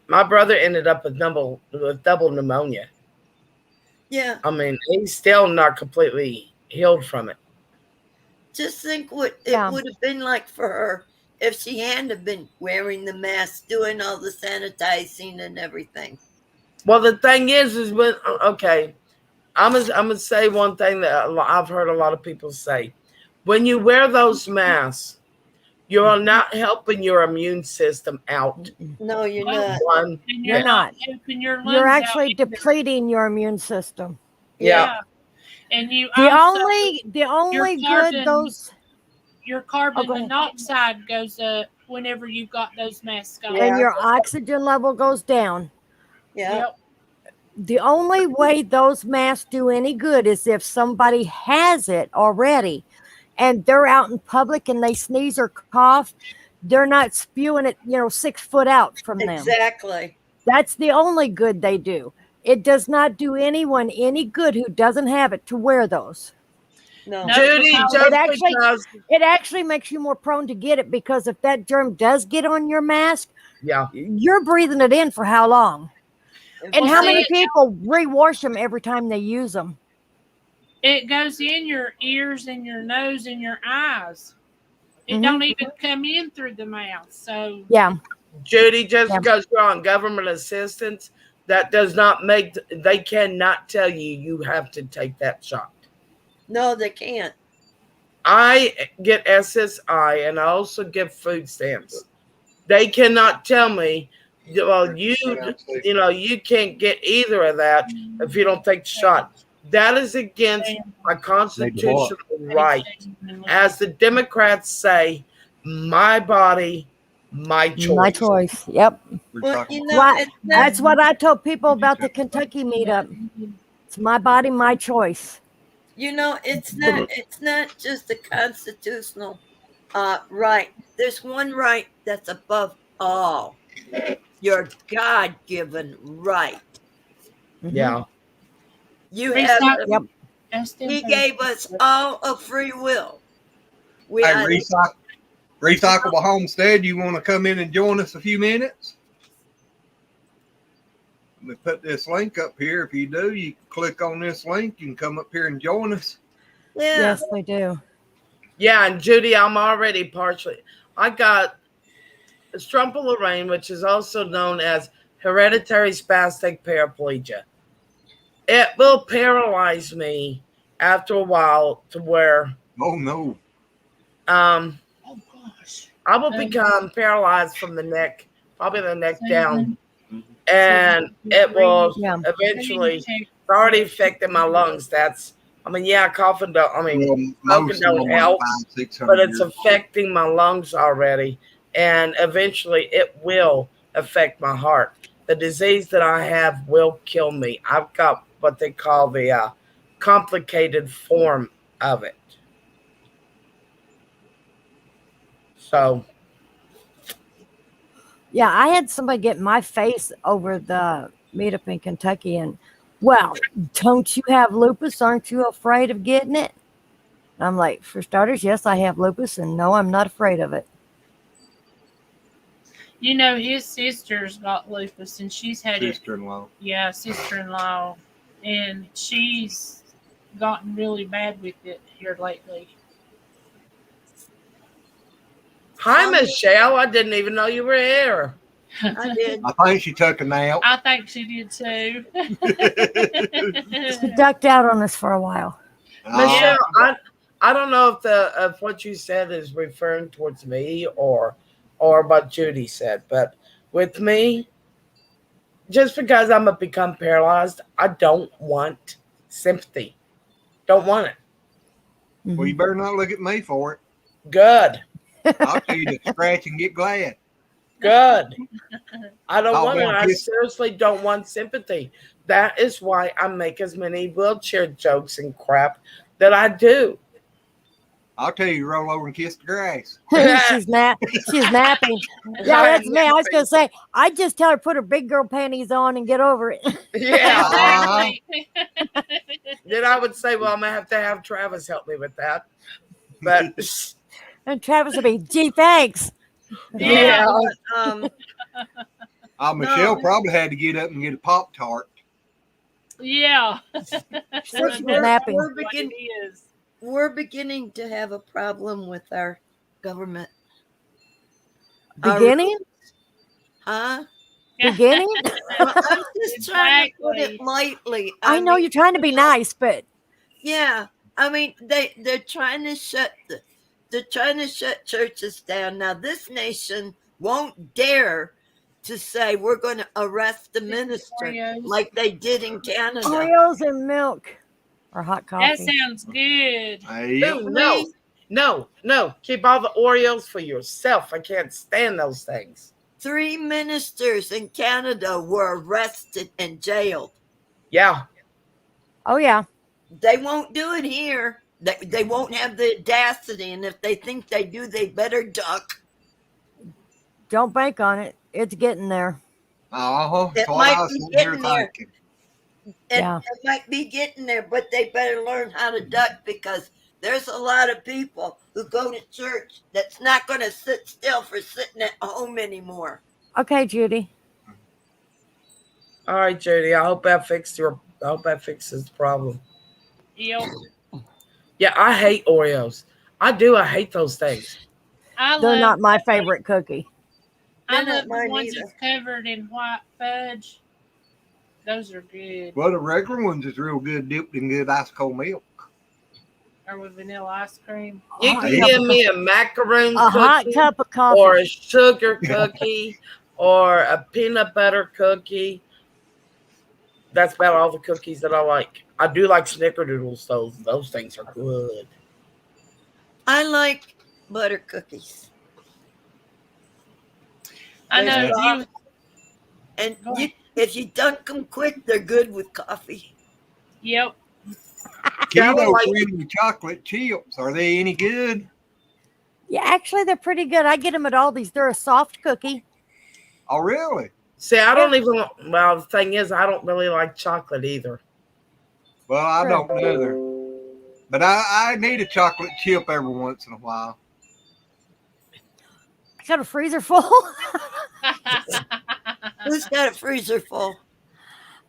My brother ended up with double pneumonia. Yeah. I mean, he's still not completely healed from it. Just think what Yeah. it would have been like for her if she hadn't been wearing the mask, doing all the sanitizing and everything. Well, the thing is when okay, I'm gonna say one thing that I've heard a lot of people say: when you wear those masks, you're not helping your immune system out. No, you're not. And you're not helping your lungs You're out actually either. depleting your immune system. Yeah. And you The also, only good those your carbon go ahead. monoxide goes up whenever you've got those masks on. and your oxygen level goes down. Yeah. The only way those masks do any good is if somebody has it already and they're out in public and they sneeze or cough, they're not spewing it, 6 foot out from them. Exactly. That's the only good they do. It does not do anyone any good who doesn't have it to wear those. No. Judy, it actually makes you more prone to get it, because if that germ does get on your mask, you're breathing it in for how long? And how many people rewash them every time they use them? It goes in your ears and your nose and your eyes. It Mhm. don't even come in through the mouth. So Yeah. Judy, just because you're on government assistance, that does not make they cannot tell you have to take that shot. No, they can't. I get SSI and I also get food stamps. They cannot tell me, well, you can't get either of that if you don't take the shot. That is against my constitutional right. As the Democrats say, my body, my choice. My choice. Yep. Well, That's what I told people about the Kentucky meetup. It's my body, my choice. It's not just a constitutional right. There's one right that's above all. Your God-given right. Yeah. You have. He gave us all a free will. Hey, Recyclable Homestead, you want to come in and join us a few minutes? Let me put this link up here. If you do, you can click on this link. You can come up here and join us. Yeah. Yes, they do. Yeah, and Judy, I'm already I got Strumpel Lorraine, which is also known as hereditary spastic paraplegia. It will paralyze me after a while to where Oh no. I will become paralyzed from the neck, probably the neck down. And it will eventually start affecting my lungs. Coughing don't smoking don't help, but it's affecting my lungs already. And eventually it will affect my heart. The disease that I have will kill me. I've got what they call the complicated form of it. So, yeah, I had somebody get my face over the meetup in Kentucky, and well, don't you have lupus? Aren't you afraid of getting it? I'm like, for starters, yes, I have lupus, and no, I'm not afraid of it. His sister's got lupus, and she's had sister-in-law. Yeah, sister-in-law, and she's gotten really bad with it here lately. Hi, Michelle. I didn't even know you were here. I did. I think she took a nap. I think she did too. She ducked out on us for a while. Michelle, I don't know if what you said is referring towards me or what Judy said, but with me, just because I'm a become paralyzed, I don't want sympathy. Don't want it. Well, you better not look at me for it. Good. I'll tell you to scratch and get glad. Good. I don't I'll want it. want I this- seriously don't want sympathy. That is why I make as many wheelchair jokes and crap that I do. I'll tell you, roll over and kiss the grass. She's napping. Yeah, that's me. I was gonna say, I just tell her put her big girl panties on and get over it. Yeah. Then I would say, well, I'm gonna have to have Travis help me with that. But And Travis will be, gee, thanks. yeah. Michelle probably had to get up and get a Pop-Tart. Yeah. She's napping. We're beginning to have a problem with our government. Beginning? Huh? Beginning? Well, I'm just trying to put it lightly. I know you're trying to be nice, but yeah, I mean they're trying to shut churches down. Now this nation won't dare to say we're going to arrest the minister Oreos. like they did in Canada. Oreos and milk or hot coffee. That sounds good. No. Keep all the Oreos for yourself. I can't stand those things. 3 ministers in Canada were arrested and jailed. Yeah. Oh yeah. They won't do it here. They won't have the audacity, and if they think they do, they better duck. Don't bank on it. It's getting there. It might be getting there. Yeah. It might be getting there, but they better learn how to duck, because there's a lot of people who go to church that's not going to sit still for sitting at home anymore. Okay, Judy. All right, Judy. I hope that fixes the problem. Yep. Yeah, I hate Oreos. I do. I hate those things. They're not my favorite cookie. I They're love not the mine ones either. that's covered in white fudge. Those are good. Well, the regular ones is real good, dipped in good ice cold milk. Or with vanilla ice cream. You can give me a macaroon A hot cookie, cup of coffee. or a sugar cookie, or a peanut butter cookie. That's about all the cookies that I like. I do like snickerdoodles, though. Those things are good. I like butter cookies. I know. Soft, and if you dunk them quick, they're good with coffee. Yep. Kilo creamy chocolate chips. Are they any good? Yeah, actually, they're pretty good. I get them at Aldi's. They're a soft cookie. Oh, really? See, I don't even. Well, the thing is, I don't really like chocolate either. Well, I don't either. But I need a chocolate chip every once in a while. I got a freezer full. Who's got a freezer full?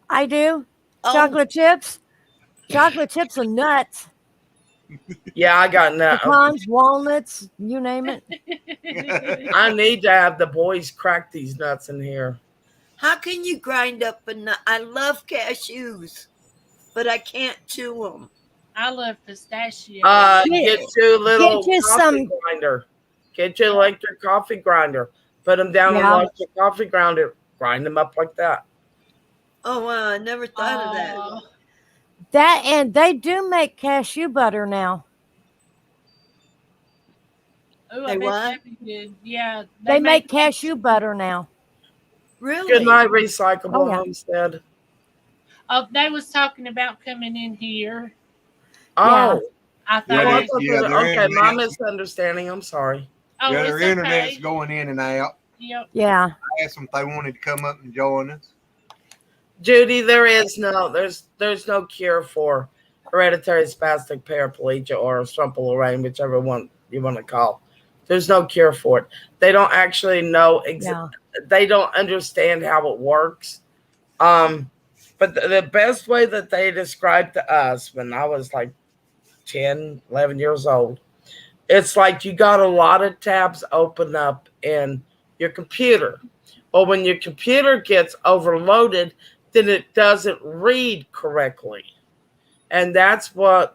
I do. Oh. Chocolate chips. Chocolate chips and nuts. Yeah, I got nuts. Pecans, walnuts, you name it. I need to have the boys crack these nuts in here. How can you grind up a nut? I love cashews, but I can't chew them. I love pistachio. Get you a little Get you coffee some- grinder. Get you an electric coffee grinder. Put them down in Yeah. the electric coffee grinder. Grind them up like that. Oh, wow, I never thought of that. That, and they do make cashew butter now. Oh, They I bet what? that'd be good. Yeah. They make cashew butter now. Really? Good night, Recyclable Oh, yeah. Homestead. Oh, they was talking about coming in here. Oh, I thought. Yeah, oh, I they- thought yeah, that- they're okay, in my there. misunderstanding. I'm sorry. Oh, Yeah, it's their internet's okay. going in and out. Yep. Yeah. I asked them if they wanted to come up and join us. Judy, there's no cure for hereditary spastic paraplegia or Strumple Lorraine, whichever one you want to call. There's no cure for it. They don't actually know they don't understand how it works. But the best way that they described to us when I was like 10, 11 years old, it's like you got a lot of tabs open up in your computer. Or when your computer gets overloaded, then it doesn't read correctly. And that's what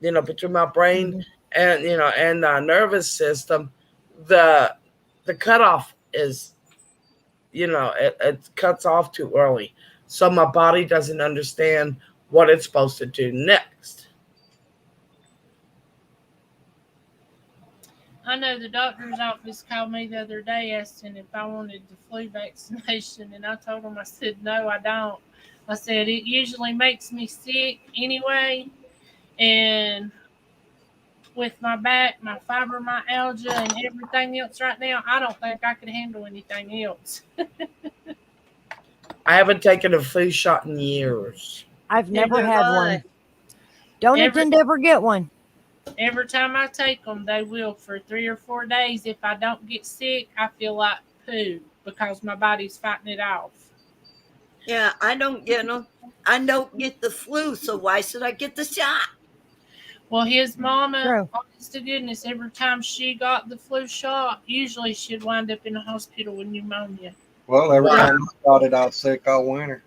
between my brain and and the nervous system, the cutoff is, it cuts off too early. So my body doesn't understand what it's supposed to do next. I know the doctor's office called me the other day asking if I wanted the flu vaccination, and I told them, I said, no, I don't. I said, it usually makes me sick anyway, and with my back, my fibromyalgia, and everything else right now, I don't think I could handle anything else. I haven't taken a flu shot in years. I've never Neither had have I. one. Don't intend to ever get one. Every time I take them, they will for 3 or 4 days. If I don't get sick, I feel like poo because my body's fighting it off. Yeah, I don't get them. I don't get the flu, so why should I get the shot? Well, his mama, True. honest to goodness, every time she got the flu shot, usually she'd wind up in the hospital with pneumonia. Well, every Wow. time I got it, I was sick all winter.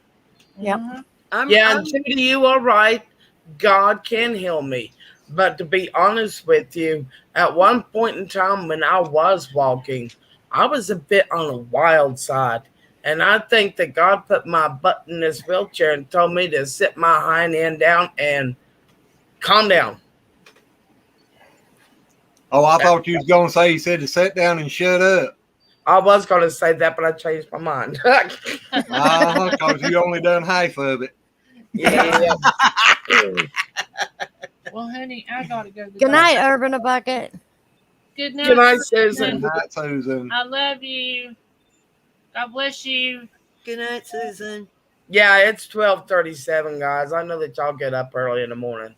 Yep. Mhm. And Judy, you are right. God can heal me. But to be honest with you, at one point in time when I was walking, I was a bit on the wild side. And I think that God put my butt in this wheelchair and told me to sit my hind end down and calm down. Oh, I thought you was going to say he said to sit down and shut up. I was going to say that, but I changed my mind. Because you only done half of it. Yeah. Well, honey, I gotta go. Good night, Urban a Bucket. Good night. Good night, Susan. Good night, Susan. I love you. God bless you. Good night, Susan. Yeah, it's 12:37, guys. I know that y'all get up early in the morning.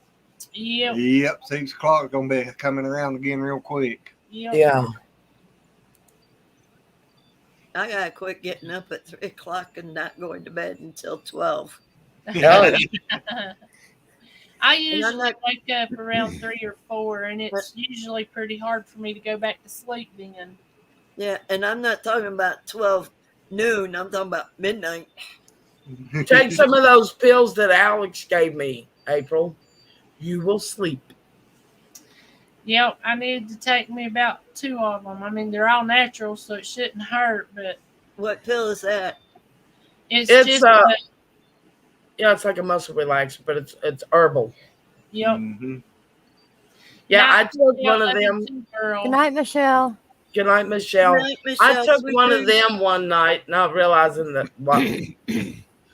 Yep. Yep, 6 o'clock going to be coming around again real quick. Yep. Yeah. I gotta quit getting up at 3 o'clock and not going to bed until 12. Yeah. I usually wake up around 3 or 4, and it's usually pretty hard for me to go back to sleep then. Yeah, and I'm not talking about 12 noon. I'm talking about midnight. Take some of those pills that Alex gave me, April. You will sleep. Yep, I need to take me about 2 of them. I mean, they're all natural, so it shouldn't hurt, but What pill is that? it's just yeah, it's like a muscle relaxer, but it's herbal. Yep. Mm-hmm. Yeah, Now, I took one of love them. you too, girl. Good night, Michelle. Good night, Michelle. Good night, I Michelle, took sweet one of dreams. them one night, not realizing that.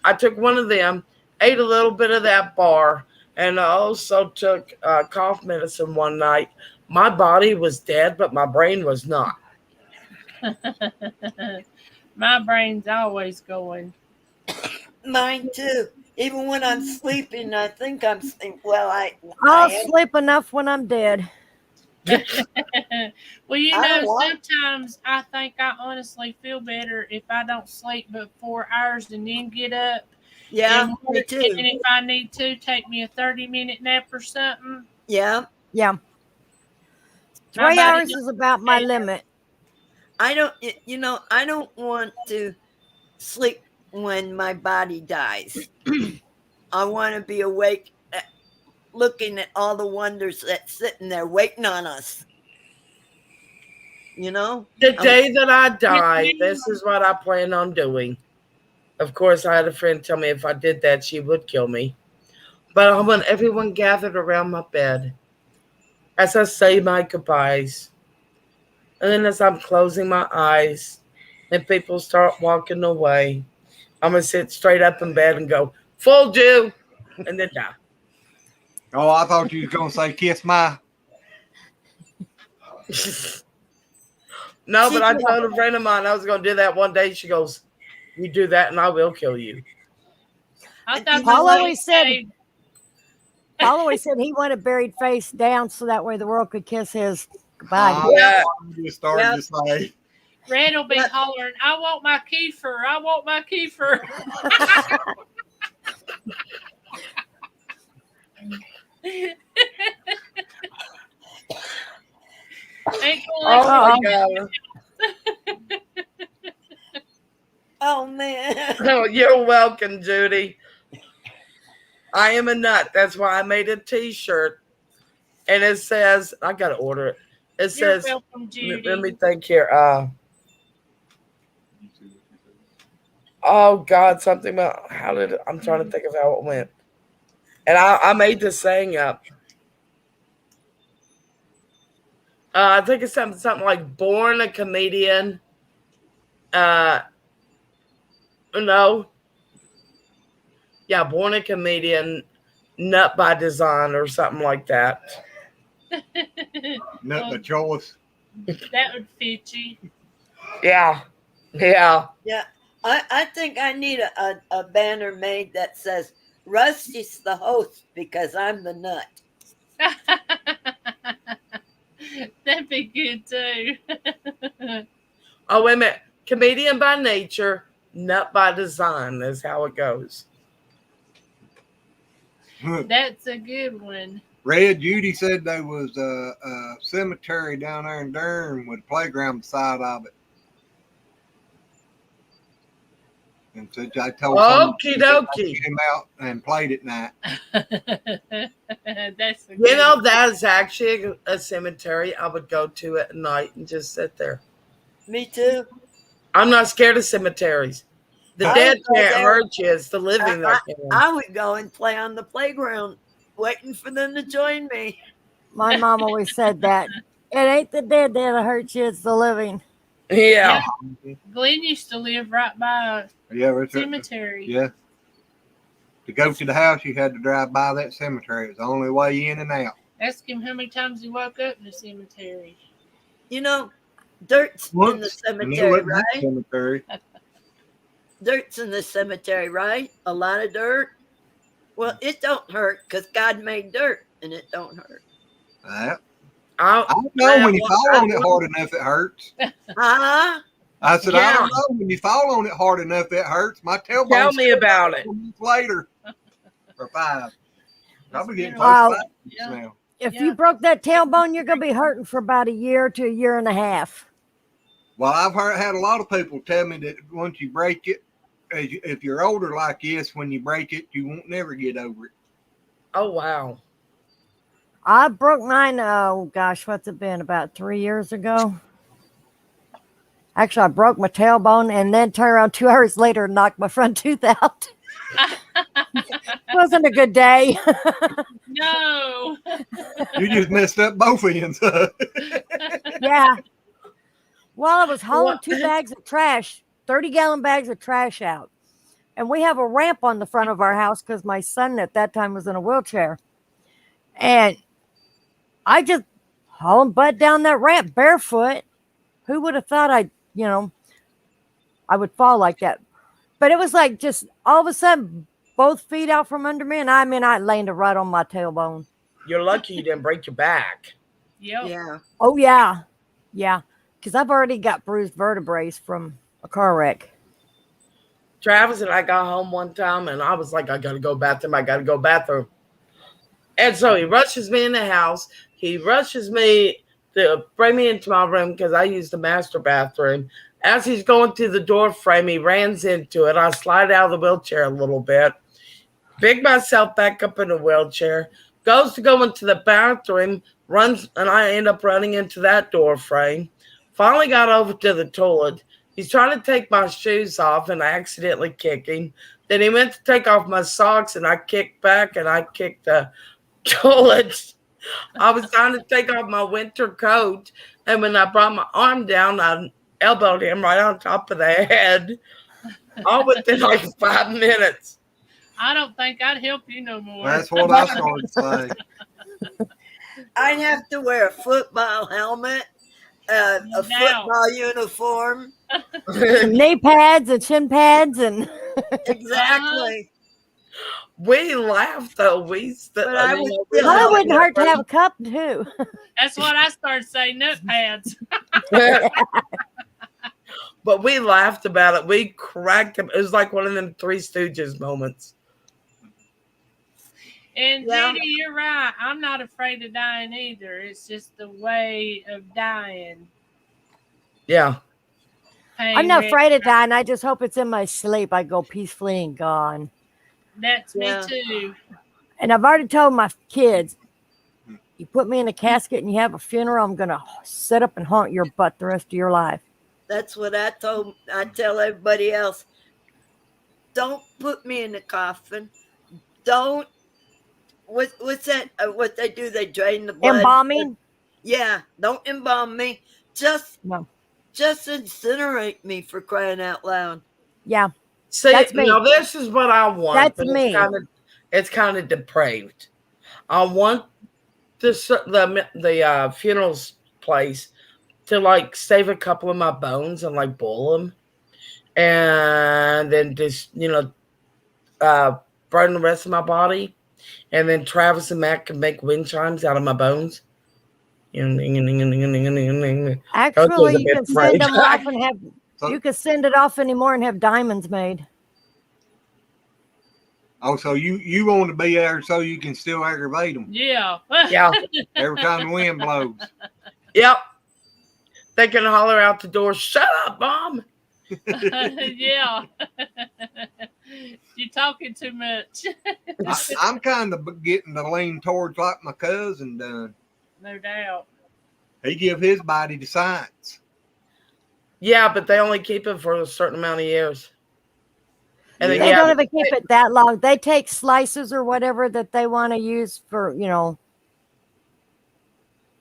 I took one of them, ate a little bit of that bar, and I also took cough medicine one night. My body was dead, but my brain was not. My brain's always going. Mine too. Even when I'm sleeping, I think I'm sleeping. Well, I'll sleep enough when I'm dead. Well, you I know, don't want- sometimes I think I honestly feel better if I don't sleep but 4 hours and then get up. Yeah, and me work. too. And if I need to, take me a 30-minute nap or something. Yeah. Yeah. My 3 body hours don't is about my care. limit. I don't want to sleep when my body dies. I want to be awake looking at all the wonders that's sitting there waiting on us. You know? The day that I die, this is what I plan on doing. Of course, I had a friend tell me if I did that, she would kill me. But I want everyone gathered around my bed as I say my goodbyes. And then as I'm closing my eyes and people start walking away, I'm going to sit straight up in bed and go, "Fooled you," and then die. Oh, I thought you was going to say kiss my. No, but I told a friend of mine I was going to do that one day. She goes, "You do that and I will kill you." I thought Paul the always said he wanted buried face down so that way the world could kiss his goodbye. Yeah. You started to say. Red will be hollering, "I want my kefir. I want my kefir." Ain't gonna let Oh, you- my God. Oh, man. Oh, you're welcome, Judy. I am a nut. That's why I made a t-shirt And it says, I got to order it. It You're says, welcome, Judy. let me think here. Oh, God, something about, I'm trying to think of how it went. And I made this saying up. I think it's something like born a comedian. No. Yeah, born a comedian, nut by design or something like that. Not the choice. That would fit you. Yeah. Yeah. I think I need a banner made that says Rusty's the host because I'm the nut. That'd be good too. Oh, wait a minute. Comedian by nature, nut by design is how it goes. That's a good one. Red, Judy said there was a cemetery down there in Durham with a playground beside of it. And so I told Okie dokie. him out and played at night. That's a You know, that is actually a cemetery I would go to at night and just sit there. Me too. I'm not scared of cemeteries. The dead can't hurt you. It's the living that can. I would go and play on the playground waiting for them to join me. My mom always said that. It ain't the dead that'll hurt you, it's the living. Yeah. Glenn used to live right by a cemetery. Yeah. To go to the house, you had to drive by that cemetery. It was the only way in and out. Ask him how many times he woke up in the cemetery. You know, dirt's in the cemetery, right? Cemetery. Dirt's in the cemetery, right? A lot of dirt. Well, it don't hurt because God made dirt, and it don't hurt. I don't know when you fall on it hard enough, it hurts. Huh? I said, I don't know when you fall on it hard enough, it hurts. My tailbone. Tell me about it. Later, or 5. Probably getting close to 5 now. If you broke that tailbone, you're going to be hurting for about a year to a year and a half. Well, I've had a lot of people tell me that once you break it, if you're older like this, when you break it, you won't never get over it. Oh, wow. I broke mine, oh gosh, what's it been, about 3 years ago? Actually, I broke my tailbone and then turned around 2 hours later and knocked my front tooth out. Wasn't a good day. No. You just messed up both ends. Yeah. Well, I was hauling 2 bags of trash, 30-gallon bags of trash out. And we have a ramp on the front of our house because my son at that time was in a wheelchair. And I just hauling butt down that ramp barefoot. Who would have thought I would fall like that? But it was like just all of a sudden, both feet out from under me. And I landed right on my tailbone. You're lucky you didn't break your back. Yep. Yeah. Oh, yeah. Yeah. Because I've already got bruised vertebrae from a car wreck. Travis and I got home one time and I was like, I got to go bathroom. And so he rushes me in the house. He rushes me to bring me into my room because I use the master bathroom. As he's going through the door frame, he runs into it. I slide out of the wheelchair a little bit, pick myself back up in the wheelchair, goes to go into the bathroom, runs, and I end up running into that door frame. Finally got over to the toilet. He's trying to take my shoes off, and I accidentally kick him. Then he went to take off my socks, and I kicked back, and I kicked the toilet. I was trying to take off my winter coat, and when I brought my arm down, I elbowed him right on top of the head. All within like 5 minutes. I don't think I'd help you no more. That's what I started saying. I'd have to wear a football helmet, a football uniform, knee pads and shin pads, and exactly. We laughed though. I wouldn't hurt to have a cup too. That's what I started saying. Nut pads. But we laughed about it. We cracked him. It was like one of them Three Stooges moments. And Judy, you're right. I'm not afraid of dying either. It's just the way of dying. Yeah. I'm not afraid of dying. I just hope it's in my sleep. I go peacefully and gone. That's me too. And I've already told my kids, You put me in a casket and you have a funeral, I'm gonna sit up and haunt your butt the rest of your life. That's what I tell everybody else. Don't put me in a coffin. Don't. What's that? What they do? They drain the blood. Embalming? Yeah. Don't embalm me. Just No. incinerate me, for crying out loud. Yeah. See, That's me. now this is what I want. That's but me. It's kind of depraved. I want the funerals place to like save a couple of my bones and like boil them, and then just burn the rest of my body, and then Travis and Matt can make wind chimes out of my bones. Actually, you can send them off and have. You can send it off anymore and have diamonds made. Oh, so you want to be there so you can still aggravate them? Yeah. Yeah. Every time the wind blows. Yep. They can holler out the door, "Shut up, Mom." Yeah. You're talking too much. I'm kind of getting to lean towards like my cousin done. No doubt. He give his body to science. Yeah, but they only keep it for a certain amount of years. And They don't even keep it that long. They take slices or whatever that they want to use for,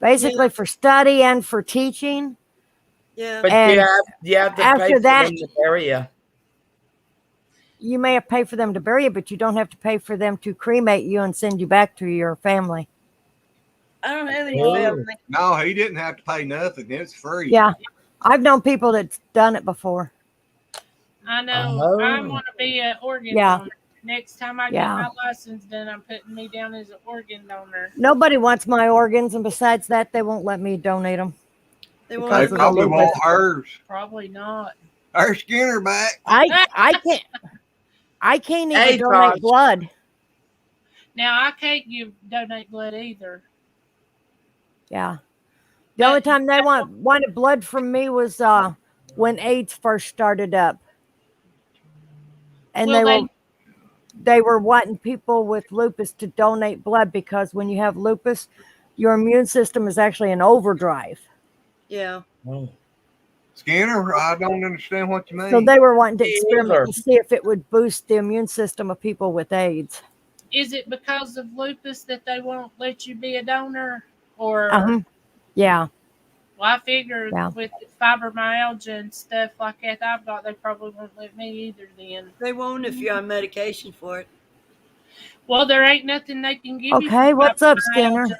basically for study and for teaching. Yeah. But And you have to after pay for that, them to bury you. You may have paid for them to bury you, but you don't have to pay for them to cremate you and send you back to your family. I don't have any Oh. family. No, he didn't have to pay nothing. It's free. Yeah. I've known people that's done it before. I know. Oh. I want to be an organ Yeah. donor. Next time I get Yeah. my license done, I'm putting me down as an organ donor. Nobody wants my organs, and besides that, they won't let me donate them. They Because won't They of the probably lupus. want hers. Probably not. Her Skinner back. I can't even Hey, donate Josh. blood. Now I can't donate blood either. Yeah. The only time they wanted blood from me was when AIDS first started up. And Well, they were wanting people with lupus to donate blood because when you have lupus, your immune system is actually in overdrive. Yeah. Skinner, I don't understand what you mean. So they were wanting to Me experiment either. and see if it would boost the immune system of people with AIDS. Is it because of lupus that they won't let you be a donor? Or Yeah. well, I figure Yeah. with fibromyalgia and stuff like that I've got, they probably won't let me either then. They won't if you're on medication for it. Well, there ain't nothing they can give you. Okay, for what's up, fibromyalgia Skinner?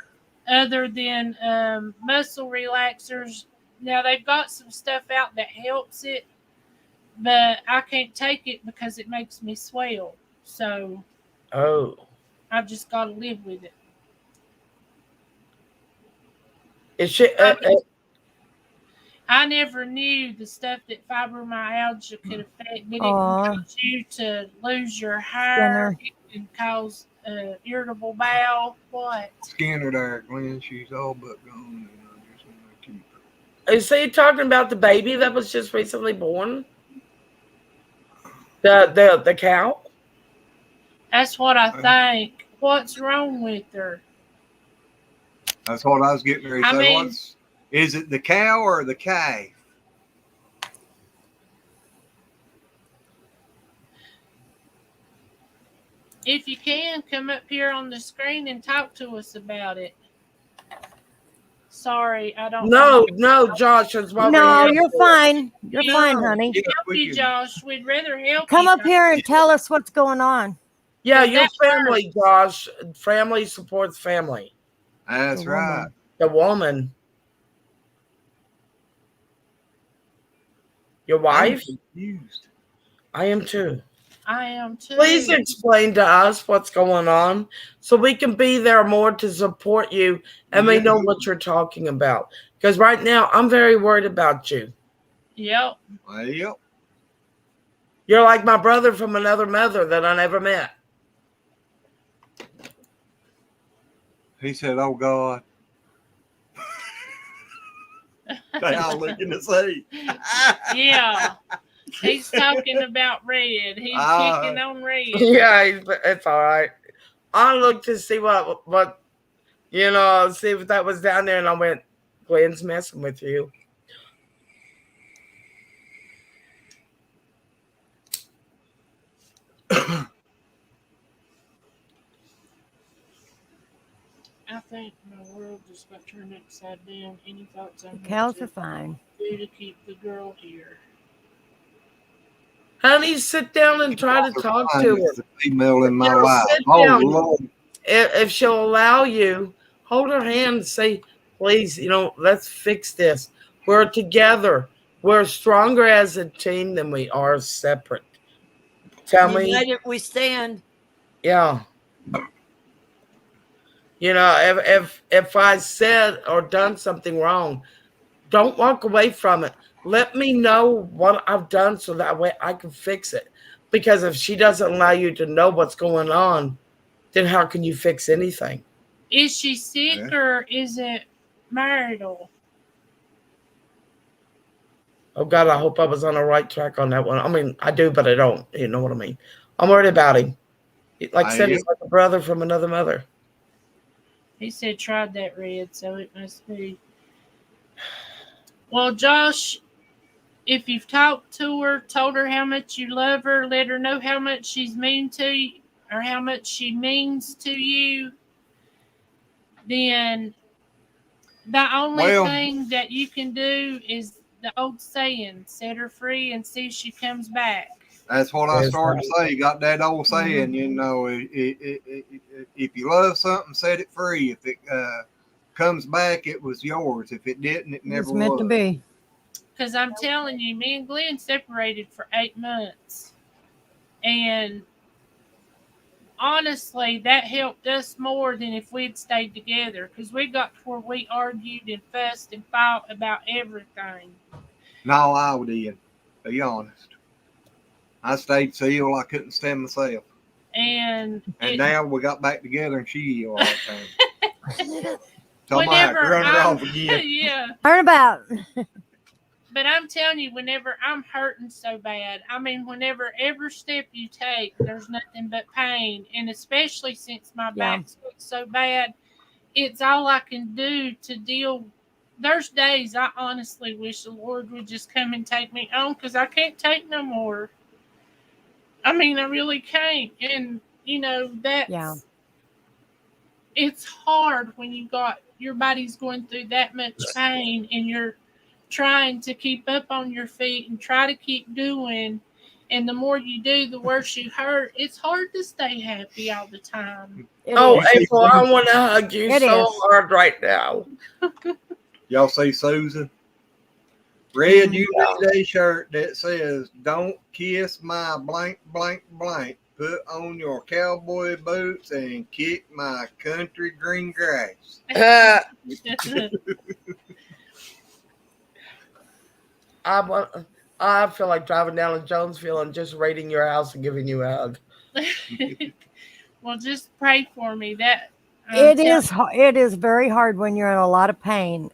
Other than muscle relaxers. Now they've got some stuff out that helps it, but I can't take it because it makes me swell. So Oh. I've just got to live with it. Is she? I never knew the stuff that fibromyalgia could affect. But it Aw. can cause you to lose your hair. Skinner. It can cause irritable bowel. What? Skinner there, Glenn. She's all but gone. And I just want to keep her. Is he talking about the baby that was just recently born? The cow? That's what I think. What's wrong with her? That's what I was getting ready to I say. mean- Is it the cow or the calf? If you can, come up here on the screen and talk to us about it. Sorry, I don't No, Josh. It's what No, we're here you're for. fine. You're No. fine, honey. Yeah, help we you, can- Josh. We'd rather help Come you. up here and tell us what's going on. Yeah, Is your that family, Josh. Family supports family. That's The right. woman. The woman. Your I'm wife? confused. I am too. I am too. Please explain to us what's going on so we can be there more to support you and we know what you're talking about. Because right now, I'm very worried about you. Yep. Well, yep. You're like my brother from another mother that I never met. He said, "Oh God." They all looking to see. Yeah. He's talking about Red. He's picking on Red. Yeah, it's all right. I look to see what You know, see if that was down there. And I went, Glenn's messing with you. I think my world just got turned upside down. Any thoughts on The what cows to are fine. do to keep the girl here? Honey, sit down and try to talk to her. The female in my You know, life. sit Oh down. Lord. If she'll allow you, hold her hand and say, please, let's fix this. We're together. We're stronger as a team than we are separate. Tell me. United we stand. Yeah. If I said or done something wrong, don't walk away from it. Let me know what I've done so that way I can fix it. Because if she doesn't allow you to know what's going on, then how can you fix anything? Is she sick or is it marital? Oh God, I hope I was on the right track on that one. I mean, I do, but I don't. You know what I mean? I'm worried about him. Like I said, he's like a brother from another mother. He said tried that red, so it must be. Well, Josh, if you've talked to her, told her how much you love her, let her know how much she's mean to you, or how much she means to you, then the only thing that you can do is the old saying, set her free and see if she comes back. That's what I started to say. You got that old saying, if you love something, set it free. If it comes back, it was yours. If it didn't, it never was. It's meant to be. Because I'm telling you, me and Glenn separated for 8 months. And honestly, that helped us more than if we'd stayed together. Because we got to where we argued and fussed and fought about everything. No, I did. Be honest. I stayed still. I couldn't stand myself. And now we got back together and she yelled all the time. Whenever run her off again. Yeah. Learn about. But I'm telling you, whenever I'm hurting so bad, I mean, whenever every step you take, there's nothing but pain. And especially since my back's so bad, it's all I can do to deal. There's days I honestly wish the Lord would just come and take me on because I can't take no more. I mean, I really can't. And, that's, it's hard when you got your body's going through that much pain and you're trying to keep up on your feet and try to keep doing. And the more you do, the worse you hurt. It's hard to stay happy all the time. April, I want to hug you hard right now. Y'all see Susan? Red, you need a shirt that says, "Don't kiss my blank, blank, blank. Put on your cowboy boots and kick my country green grass." I feel like driving down to Jonesville and just raiding your house and giving you a hug. Well, just pray for me. That it is very hard when you're in a lot of pain.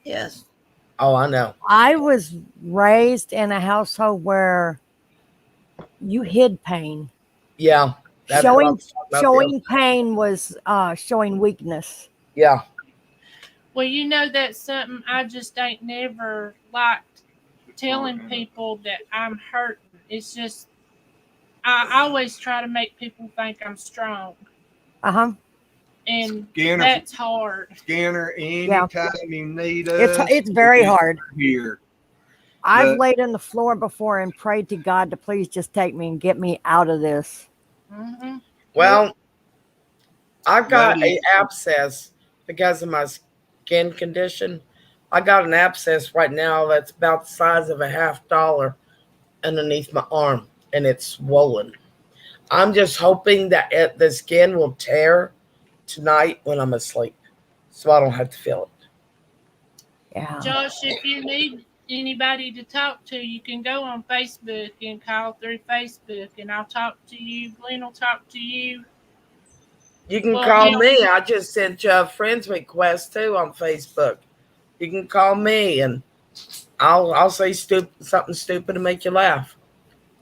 Yes. Oh, I know. I was raised in a household where you hid pain. Yeah. Showing pain was showing weakness. Yeah. Well, that's something I just ain't never liked telling people that I'm hurting. It's just, I always try to make people think I'm strong. And that's hard. Skinner, anytime you need us. It's very hard. Here. I've laid on the floor before and prayed to God to please just take me and get me out of this. Mm-hmm. Well, I got an abscess because of my skin condition. I got an abscess right now that's about the size of a $50 underneath my arm, and it's swollen. I'm just hoping that the skin will tear tonight when I'm asleep, so I don't have to feel it. Yeah. Josh, if you need anybody to talk to, you can go on Facebook and call through Facebook, and I'll talk to you. Glenn will talk to you. You can call me. I just sent you a friend's request too on Facebook. You can call me, and I'll say something stupid to make you laugh.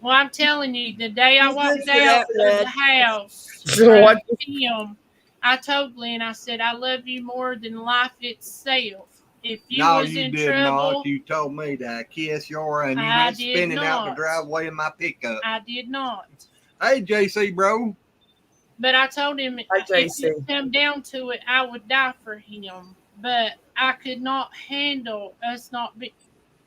Well, I'm telling you, the day I walked out of the house, I told Glenn, I said, I love you more than life itself. If you No, was you in did trouble, not. You told me to kiss your, and you I went did spinning out the not. driveway in my pickup. I did not. Hey, JC, bro. But I told him Hi, if JC. it come down to it, I would die for him. But I could not handle us not be.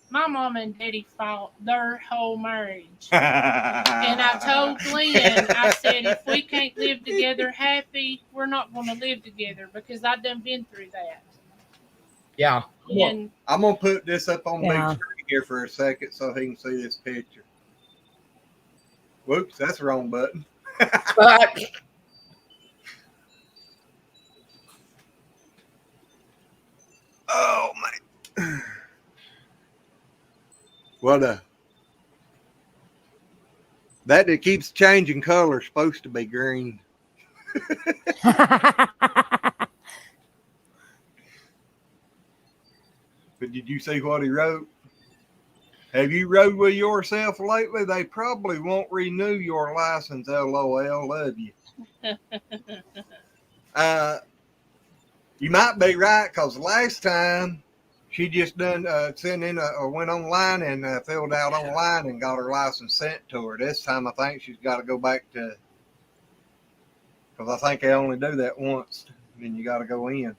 My mom and daddy fought their whole marriage. And I told Glenn, I said, if we can't live together happy, we're not going to live together because I done been through that. Yeah. And I'm going to put this up on Yeah. big screen here for a second so he can see this picture. Whoops, that's the wrong button. But Oh, man. What that keeps changing color is supposed to be green. But did you see what he wrote? Have you rode with yourself lately? They probably won't renew your license. LOL. Love you. You might be right, because last time she just done sent in went online and filled out online and got her license sent to her. This time I think she's got to go back to, because I think they only do that once, and then you got to go in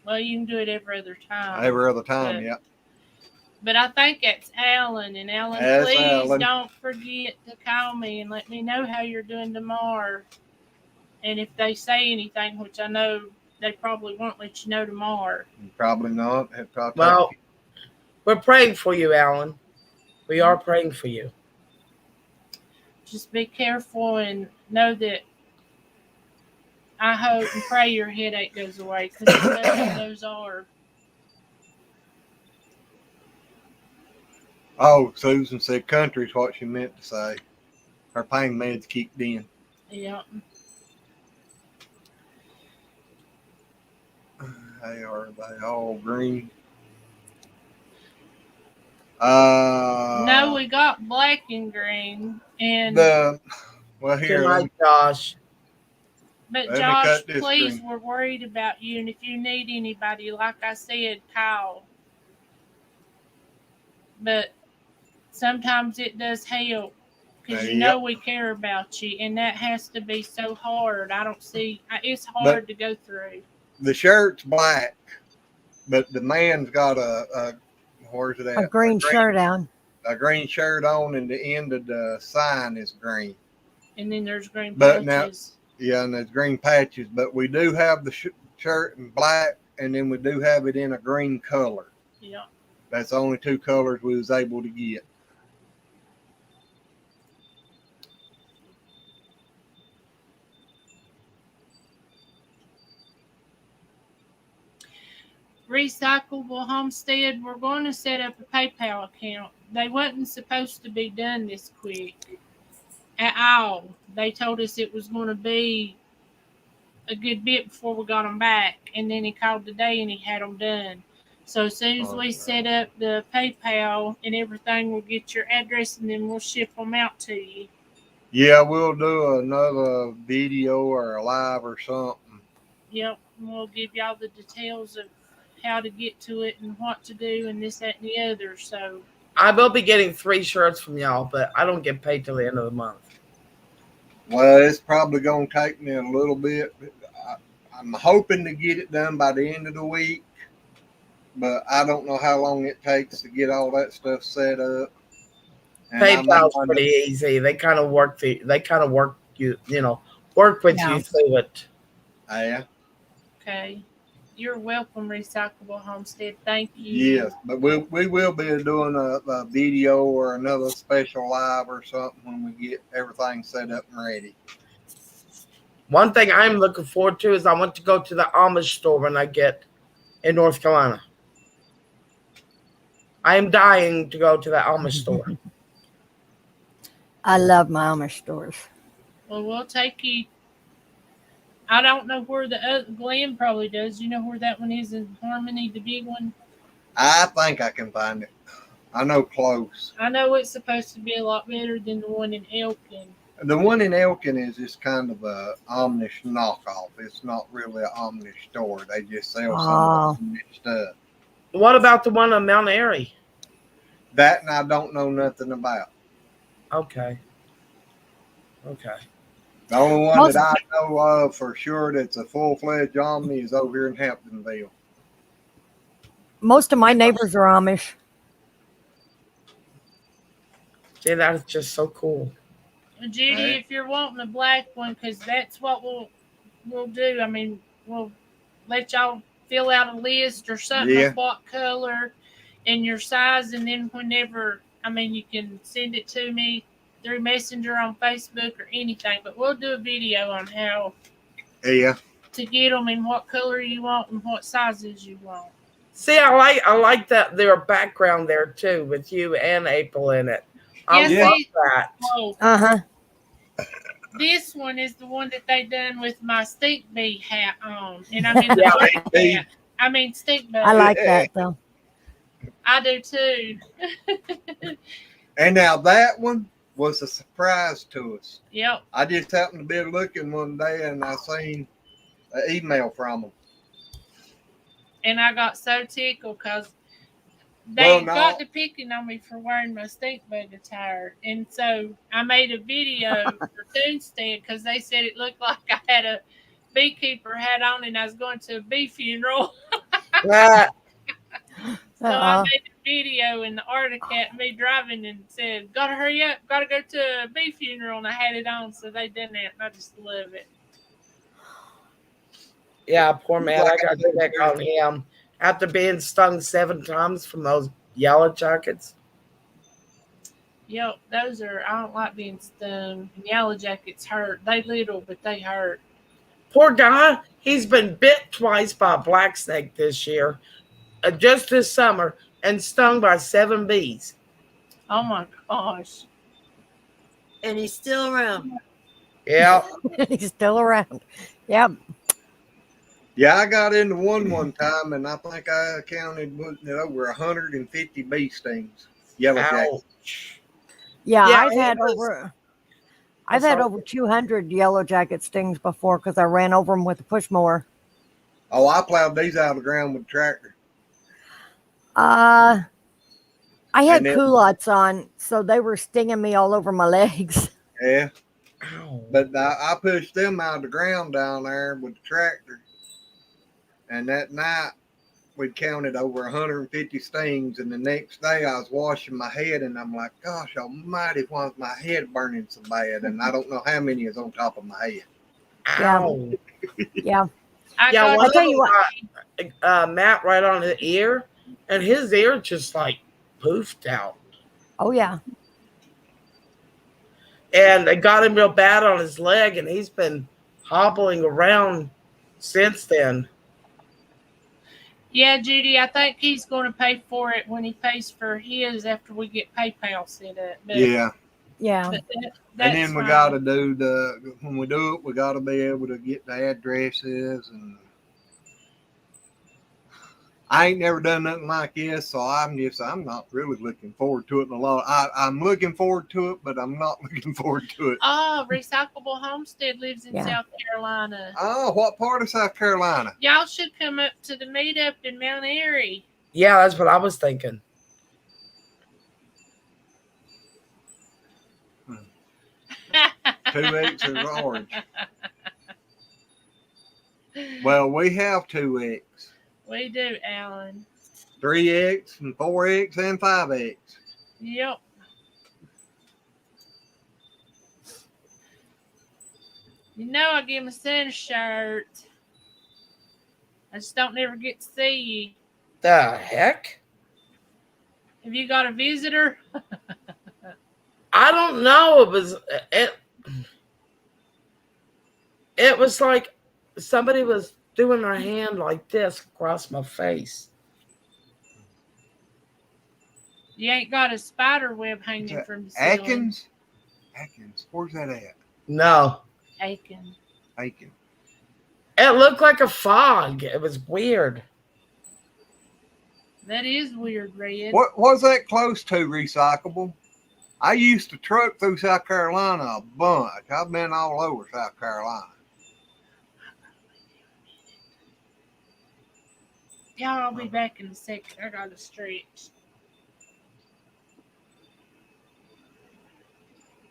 well, you can do it every other time. every other time. Yeah. But I think it's Alan. And Alan, That's please Alan. don't forget to call me and let me know how you're doing tomorrow. And if they say anything, which I know they probably won't let you know tomorrow. Probably not. well, we're praying for you, Alan. We are praying for you. Just be careful and know that I hope and pray your headache goes away, because those are. Oh, Susan said country's what she meant to say. Her pain meds kicked in. Yeah. They all green? No, we got black and green. And well, Good here. night, Josh. But Let me Josh, cut this please, screen. we're worried about you. And if you need anybody, like I said, call. But sometimes it does help, because you know we care about you, and that has to be so hard. I don't see, it's hard to go through. The shirt's black, but the man's got where's it at? A green shirt on. A green shirt on, and the end of the sign is green. And then there's green But patches. now, and there's green patches, but we do have the shirt in black, and then we do have it in a green color. Yeah. That's the only two colors we was able to get. Recyclable Homestead, we're going to set up a PayPal account. They wasn't supposed to be done this quick at all. They told us it was going to be a good bit before we got them back, and then he called today and he had them done. So as soon as we set up the PayPal and everything, we'll get your address and then we'll ship them out to you. Yeah, we'll do another video or a live or something. Yep, and we'll give y'all the details of how to get to it and what to do and this, that, and the other. So I will be getting 3 shirts from y'all, but I don't get paid till the end of the month. Well, it's probably going to take me a little bit. I'm hoping to get it done by the end of the week, but I don't know how long it takes to get all that stuff set up. And PayPal's pretty easy. They kind of work you, work with you through it. Yeah. Okay. You're welcome, Recyclable Homestead. Thank you. Yes, but we will be doing a video or another special live or something when we get everything set up and ready. One thing I'm looking forward to is I want to go to the Amish store when I get in North Carolina. I am dying to go to the Amish store. I love my Amish stores. Well, we'll take you. I don't know where the other, Glenn probably does. You know where that one is in Harmony, the big one? I think I can find it. I know close. I know it's supposed to be a lot better than the one in Elkin. The one in Elkin is just kind of a Amish knockoff. It's not really an Amish store. They just sell some of the Amish stuff. What about the one on Mount Airy? That and I don't know nothing about. Okay. Okay. The only one that I know of for sure that's a full-fledged Omni is over here in Hamptonville. Most of my neighbors are Amish. Yeah, that is just so cool. Judy, if you're wanting a black one, because that's what we'll do. I mean, we'll let y'all fill out a list or something of what color and your size, and then whenever, I mean, you can send it to me through Messenger on Facebook or anything. But we'll do a video on how to get them and what color you want and what sizes you want. See, I like that their background there too, with you and April in it. I love that. Oh. This one is the one that they done with my stink bee hat on, and I mean hat. I mean stink bug. I like that though. I do too. And now that one was a surprise to us. Yep. I just happened to be looking one day and I seen an email from them. And I got so tickled because they got to picking on me for wearing my stink bug attire. And so I made a video for Tuesday because they said it looked like I had a beekeeper hat on and I was going to a bee funeral. So I made a video and the article had me driving and said, gotta hurry up, gotta go to a bee funeral, and I had it on, so they done that and I just love it. Yeah, poor man, I got to check on him after being stung 7 times from those yellow jackets. Yep, those are, I don't like being stung. Yellow jackets hurt. They little, but they hurt. Poor guy, he's been bit twice by a black snake this year. Just this summer, and stung by 7 bees. Oh my gosh. And he's still around. Yeah. He's still around. Yep. Yeah, I got into one time, and I think I counted over 150 bee stings. Yellow jackets. Yeah, I've had over 200 yellow jacket stings before because I ran over them with a push mower. Oh, I plowed these out of the ground with a tractor. I had culottes on, so they were stinging me all over my legs. Yeah. But I pushed them out of the ground down there with the tractor. And that night, we counted over 150 stings. And the next day, I was washing my head, and I'm like, gosh almighty, why is my head burning so bad? And I don't know how many is on top of my head. Ow. Yeah. I'll tell you what. Matt right on the ear, and his ear just like poofed out. Oh, yeah. And they got him real bad on his leg, and he's been hobbling around since then. Yeah, Judy, I think he's going to pay for it when he pays for his after we get PayPal set up. But, Yeah. But And then we got to do when we do it, we got to be able to get the addresses. And I ain't never done nothing like this, so I'm not really looking forward to it a lot. I'm looking forward to it, but I'm not looking forward to it. Oh, Recyclable Homestead lives in South Carolina. Oh, what part of South Carolina? Y'all should come up to the meetup in Mount Airy. Yeah, that's what I was thinking. 2X is orange. Well, we have 2X. We do, Alan. 3X and 4X and 5X. Yep. You know, I give my son a shirt. I just don't never get to see you. The heck? Have you got a visitor? I don't know. It was like somebody was doing their hand like this across my face. You ain't got a spider web hanging from the ceiling. Atkins, where's that at? No. Aiken. It looked like a fog. It was weird. That is weird, Red. What was that close to Recyclable? I used to truck through South Carolina a bunch. I've been all over South Carolina. Y'all, I'll be back in a second. I got to stretch.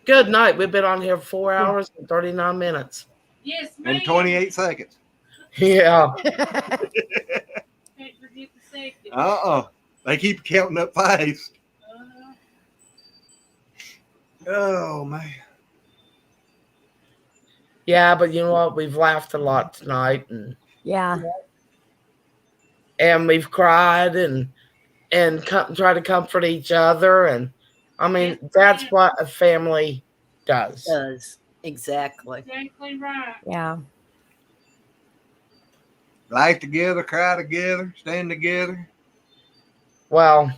Good night. We've been on here 4 hours and 39 minutes. Yes, ma'am. In 28 seconds. Yeah. Can't forget the second. They keep counting up fast. Uh, Oh, man. Yeah, but you know what? We've laughed a lot tonight, and Yeah. we've cried and try to comfort each other, and I mean that's what a family does. Exactly. exactly right. Yeah. Laugh together, cry together, stand together. Well,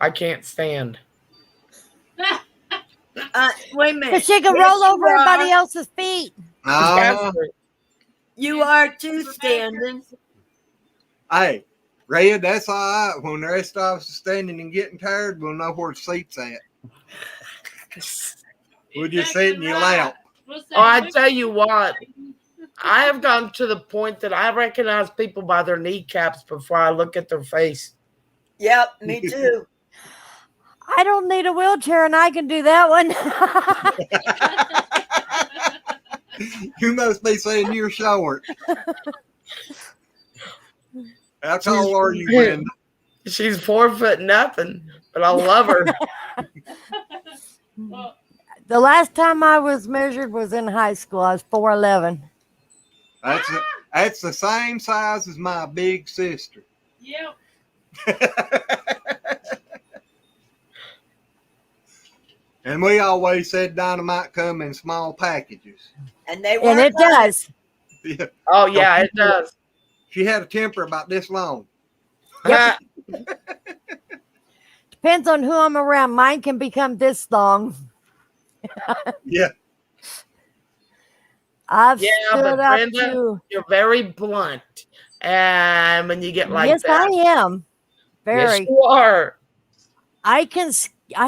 I can't stand. Wait a minute. But she can Yes, roll over you everybody are. else's feet. You are too standing. Hey, Red, that's all right. When the rest of us are standing and getting tired, we'll know where the seat's at. We'll just sit in your lap. We'll say, Oh, I tell you what, I have gotten to the point that I recognize people by their kneecaps before I look at their face. Yep, me too. I don't need a wheelchair, and I can do that one. You must be saying you're short. How tall are you, Brenda? She's 4 foot nothing, but I love her. well, The last time I was measured was in high school. I was 4'11". That's the same size as my big sister. yep. And we always said dynamite come in small packages. And they And it does. Yeah. Oh, yeah, it does. She had a temper about this long. Depends on who I'm around. Mine can become this long. Yeah. I've Yeah, stood but up Brenda, to. you're very blunt. And when you get like Yes, that. I am. Very. Yes, you are. I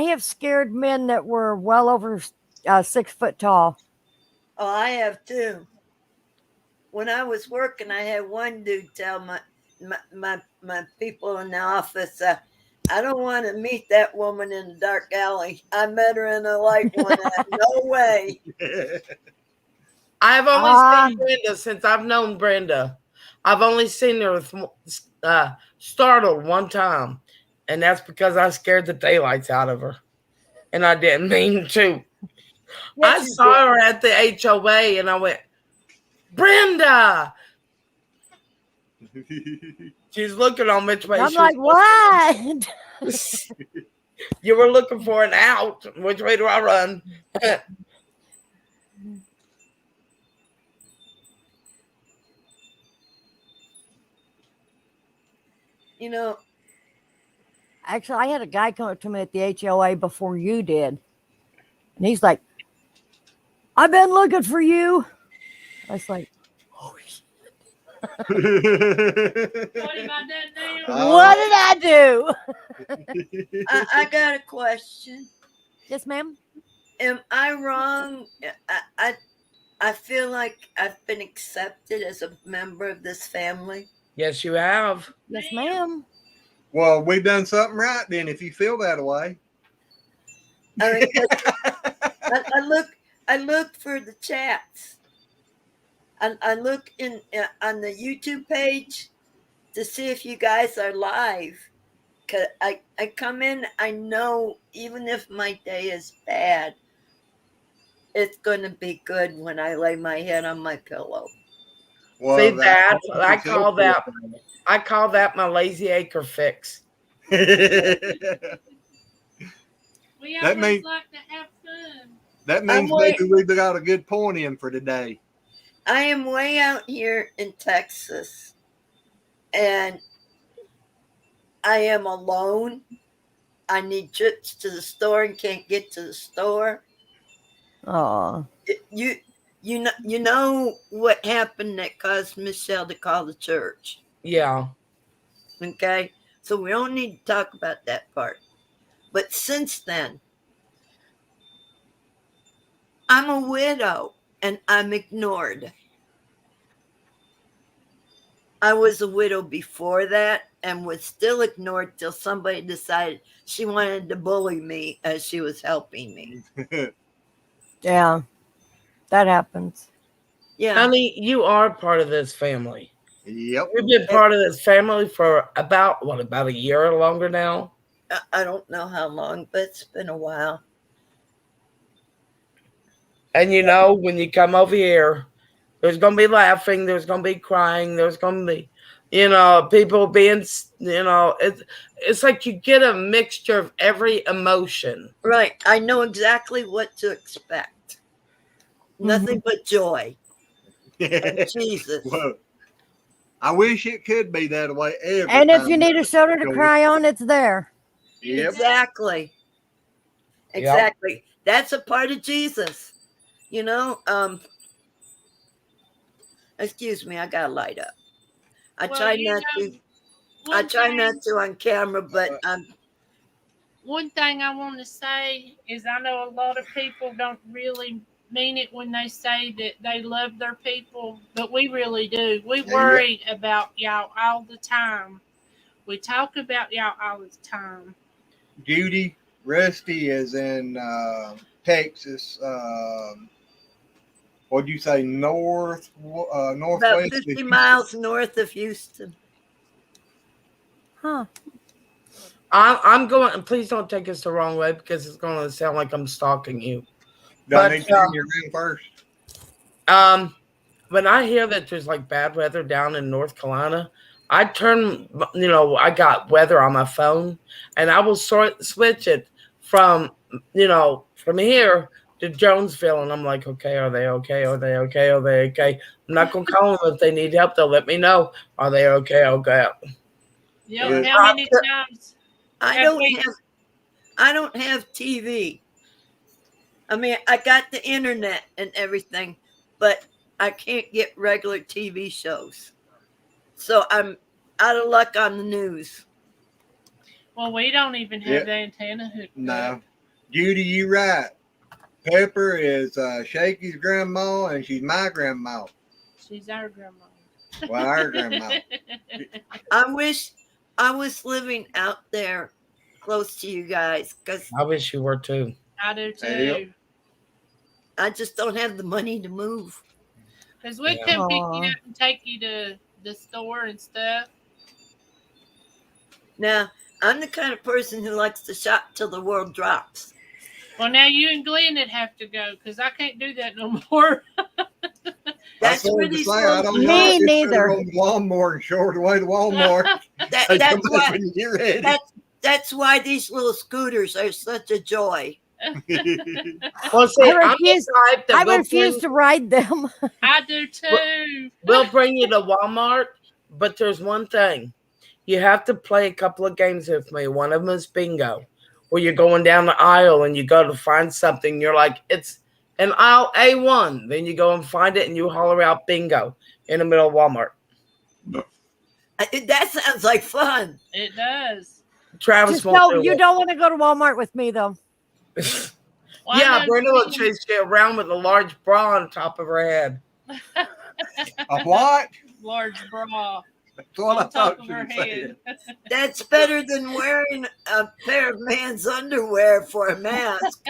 have scared men that were well over 6 foot tall. Oh, I have too. When I was working, I had one dude tell my people in the office, I don't want to meet that woman in the dark alley. I met her in a light one. No way. I've only seen Brenda since I've known Brenda. I've only seen her startled one time, and that's because I scared the daylights out of her, and I didn't mean to. Yes, I saw her at the HOA, and I went, Brenda! She's looking on which way. I'm like, what? You were looking for an out. Which way do I run? You know, Actually, I had a guy come up to me at the HOA before you did. And he's like, I've been looking for you. I was like, oh, shit. What have I done now? What did I do? I got a question. Yes, ma'am. Am I wrong? I feel like I've been accepted as a member of this family. Yes, you have. Yes, ma'am. Well, we've done something right then if you feel that way. I mean, I look for the chats. I look on the YouTube page to see if you guys are live. 'Cause I come in, I know even if my day is bad, it's going to be good when I lay my head on my pillow. Well, See, I call that my lazy acre fix. We That always means- like to have fun. That means maybe we've got a good point in for today. I am way out here in Texas, and I am alone. I need trips to the store and can't get to the store. Oh. You know what happened that caused Michelle to call the church. Yeah. Okay, so we don't need to talk about that part. But since then, I'm a widow and I'm ignored. I was a widow before that and was still ignored till somebody decided she wanted to bully me as she was helping me. Yeah, that happens. Yeah. Honey, you are part of this family. Yep. You've been part of this family for about a year or longer now? I don't know how long, but it's been a while. And when you come over here, there's going to be laughing, there's going to be crying, there's going to be, people being, it's like you get a mixture of every emotion. Right. I know exactly what to expect. Nothing but joy. And Jesus. Well, I wish it could be that way every And if time. you need a shoulder to cry on, it's there. Yep. Exactly. Exactly. Yep. That's a part of Jesus. Excuse me, I gotta light up. I try not to on camera, but one thing I want to say is I know a lot of people don't really mean it when they say that they love their people, but we really do. We worry about y'all all the time. We talk about y'all all the time. Judy, Rusty is in Texas. What'd you say? Northwest? About 50 miles north of Houston. Huh. I'm going, and please don't take us the wrong way because it's going to sound like I'm stalking you. Don't need to turn your ring first. When I hear that there's like bad weather down in North Carolina, I turn, I got weather on my phone, and I will switch it from here to Jonesville, and I'm like, okay, are they okay? Are they okay? Are they okay? I'm not gonna call them if they need help. They'll let me know. Are they okay? Okay. Yeah. How many times? I don't have TV. I mean, I got the internet and everything, but I can't get regular TV shows. So I'm out of luck on the news. Well, we don't even have the antenna hooked up. Judy, you right. Pepper is Shaky's grandma, and she's my grandma. She's our grandma. Well, our grandma. I wish I was living out there close to you guys. Cause I wish you were too. I do too. Yep. I just don't have the money to move. Because we come pick you up and take you to the store and stuff. Now, I'm the kind of person who likes to shop till the world drops. Well, now you and Glenn would have to go because I can't do that no more. That's where these me neither. Lawnmower and short away the Walmart. That's why these little scooters are such a joy. Well, see, I refuse to ride them. I do too. We'll bring you to Walmart, but there's one thing. You have to play a couple of games with me. One of them is bingo, where you're going down the aisle and you go to find something. You're like, it's an aisle A1. Then you go and find it and you holler out bingo in the middle of Walmart. That sounds like fun. It does. Travis you don't want to go to Walmart with me, though. Yeah, Brenda will chase you around with a large bra on top of her head. A what? Large bra. That's what on I thought top of you her were head. That's better than wearing a pair of man's underwear for a mask.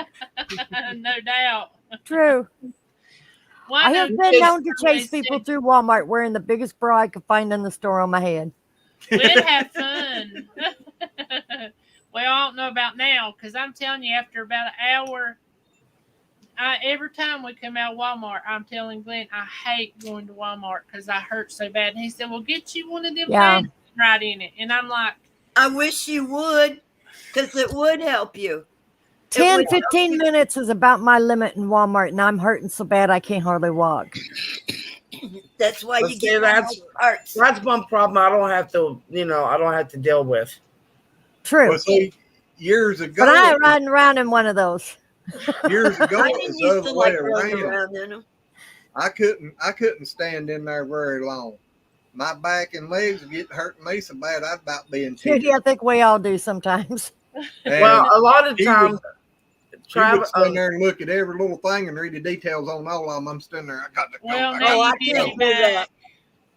No doubt. True. I have been known to chase people through Walmart wearing the biggest bra I could find in the store on my head. We'd have fun. Well, I don't know about now because I'm telling you, after about an hour, every time we come out of Walmart, I'm telling Glenn, I hate going to Walmart because I hurt so bad. And he said, well, get you one of them things right in it. And I'm like, I wish you would because it would help you. 10, 15 minutes is about my limit in Walmart, and I'm hurting so bad I can't hardly walk. That's why you get parts. That's one problem I don't have to deal with. True. Well, see, years ago. But I ain't riding around in one of those. Years ago, I it didn't was used the to other like way rolling around. around in them. I couldn't stand in there very long. My back and legs would get hurting me so bad I'd about be in tears. I think we all do sometimes. And Well, a lot of he times, he would Travis. stand there and look at every little thing and read the details on all of them. I'm standing there. I got to go. Well, I now got Oh, I you to get can't it do that. back.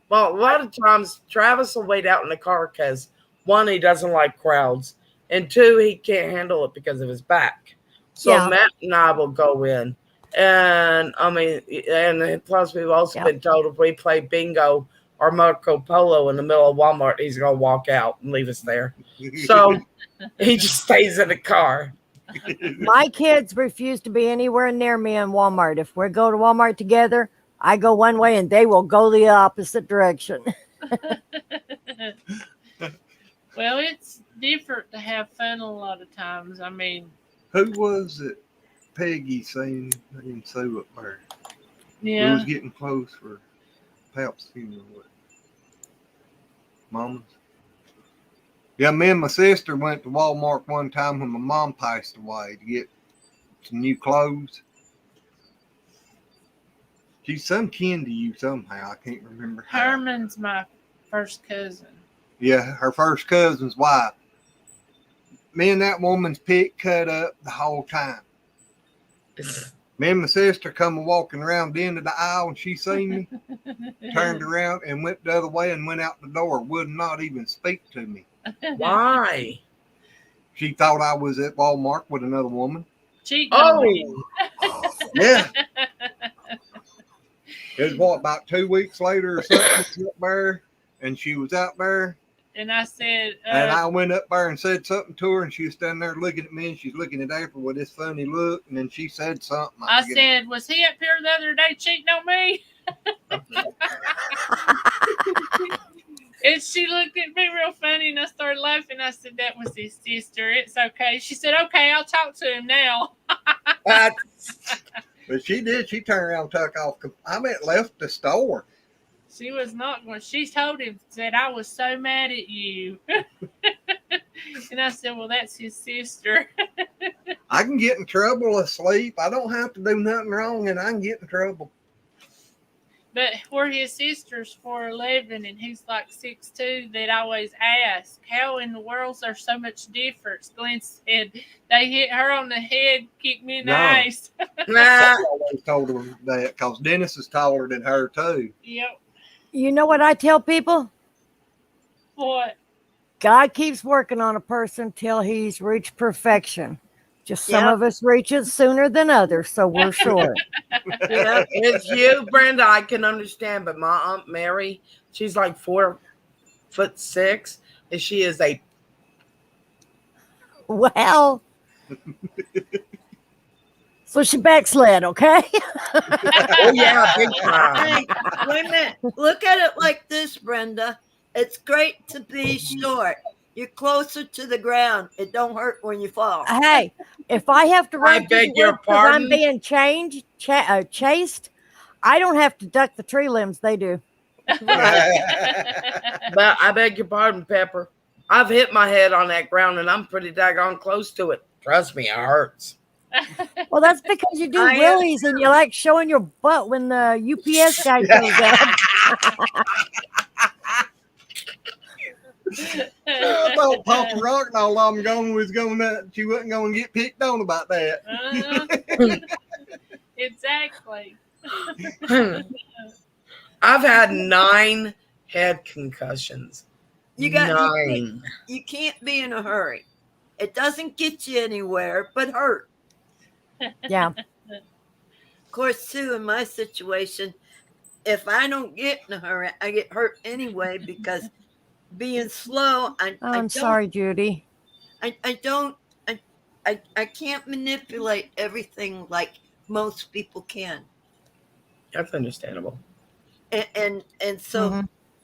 Well, a lot of times Travis will wait out in the car because one, he doesn't like crowds, and two, he can't handle it because of his back. So Yeah. Matt and I will go in, and I mean, and plus we've also Yeah. been told if we play bingo or Marco Polo in the middle of Walmart, he's gonna walk out and leave us there. So he just stays in the car. My kids refuse to be anywhere near me in Walmart. If we go to Walmart together, I go one way and they will go the opposite direction. Well, it's different to have fun a lot of times. I mean, Who was it? Peggy seen and Sue up there. We yeah. was getting close for Pap's funeral. Mama's. Yeah, me and my sister went to Walmart one time when my mom passed away to get some new clothes. She's some kin to you somehow. I can't remember how. Herman's my first cousin. Yeah, her first cousin's wife. Me and that woman's pick cut up the whole time. Me and my sister come walking around the end of the aisle and she seen me, turned around and went the other way and went out the door, would not even speak to me. Why? She thought I was at Walmart with another woman. Cheating on me. Yeah. It was what, about 2 weeks later or something, she was up there, and she was out there. And I said, And I went up there and said something to her, and she was standing there looking at me, and she's looking at April with this funny look, and then she said something. I said, was he up here the other day cheating on me? And she looked at me real funny, and I started laughing. I said, that was his sister. It's okay. She said, okay, I'll talk to him now. But she did. She turned around and took off. I meant left the store. She was not going. She told him, said, I was so mad at you. And I said, well, that's his sister. I can get in trouble asleep. I don't have to do nothing wrong, and I can get in trouble. But where his sister's 4'11" and he's like 6'2", they'd always ask, how in the world is there so much difference? Glenn said, they hit her on the head, kicked me in the face. I always told her that because Dennis is taller than her, too. Yep. You know what I tell people? What? God keeps working on a person till he's reached perfection. Just some of us reach it sooner than others, so we're short. Yeah, it's you, Brenda. I can understand, but my Aunt Mary, she's like 4'6", and she is a Well, so she backslid, okay? oh yeah, big time. Hey, wait a minute. Look at it like this, Brenda. It's great to be short. You're closer to the ground. It don't hurt when you fall. Hey, if I have to run beg your because pardon? I'm being chased, I don't have to duck the tree limbs. They do. But I beg your pardon, Pepper. I've hit my head on that ground, and I'm pretty daggone close to it. Trust me, it hurts. Well, that's because you do I am willies and you like showing your butt when the UPS guy goes up. I thought Papa Rock and all of them she wasn't going to get picked on about that. Exactly. I've had 9 head concussions. You got 9. you can't be in a hurry. It doesn't get you anywhere but hurt. Yeah. Of course, too, in my situation, if I don't get in a hurry, I get hurt anyway because being slow, I'm sorry, Judy. I can't manipulate everything like most people can. That's understandable. And so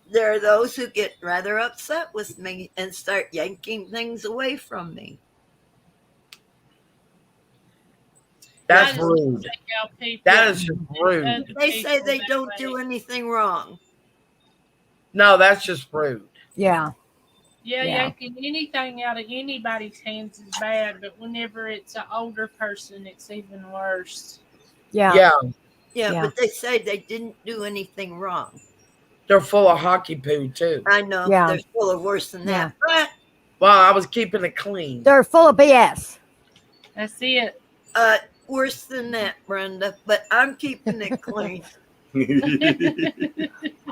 there are those who get rather upset with me and start yanking things away from me. That's rude. That is just rude. They say they don't do anything wrong. No, that's just rude. Yeah. Yeah, Yeah. yanking anything out of anybody's hands is bad, but whenever it's an older person, it's even worse. Yeah. Yeah. Yeah, but they say they didn't do anything wrong. They're full of hockey poo, too. I know. Yeah. They're full of worse than that. But Well, I was keeping it clean. They're full of BS. That's it. Worse than that, Brenda, but I'm keeping it clean.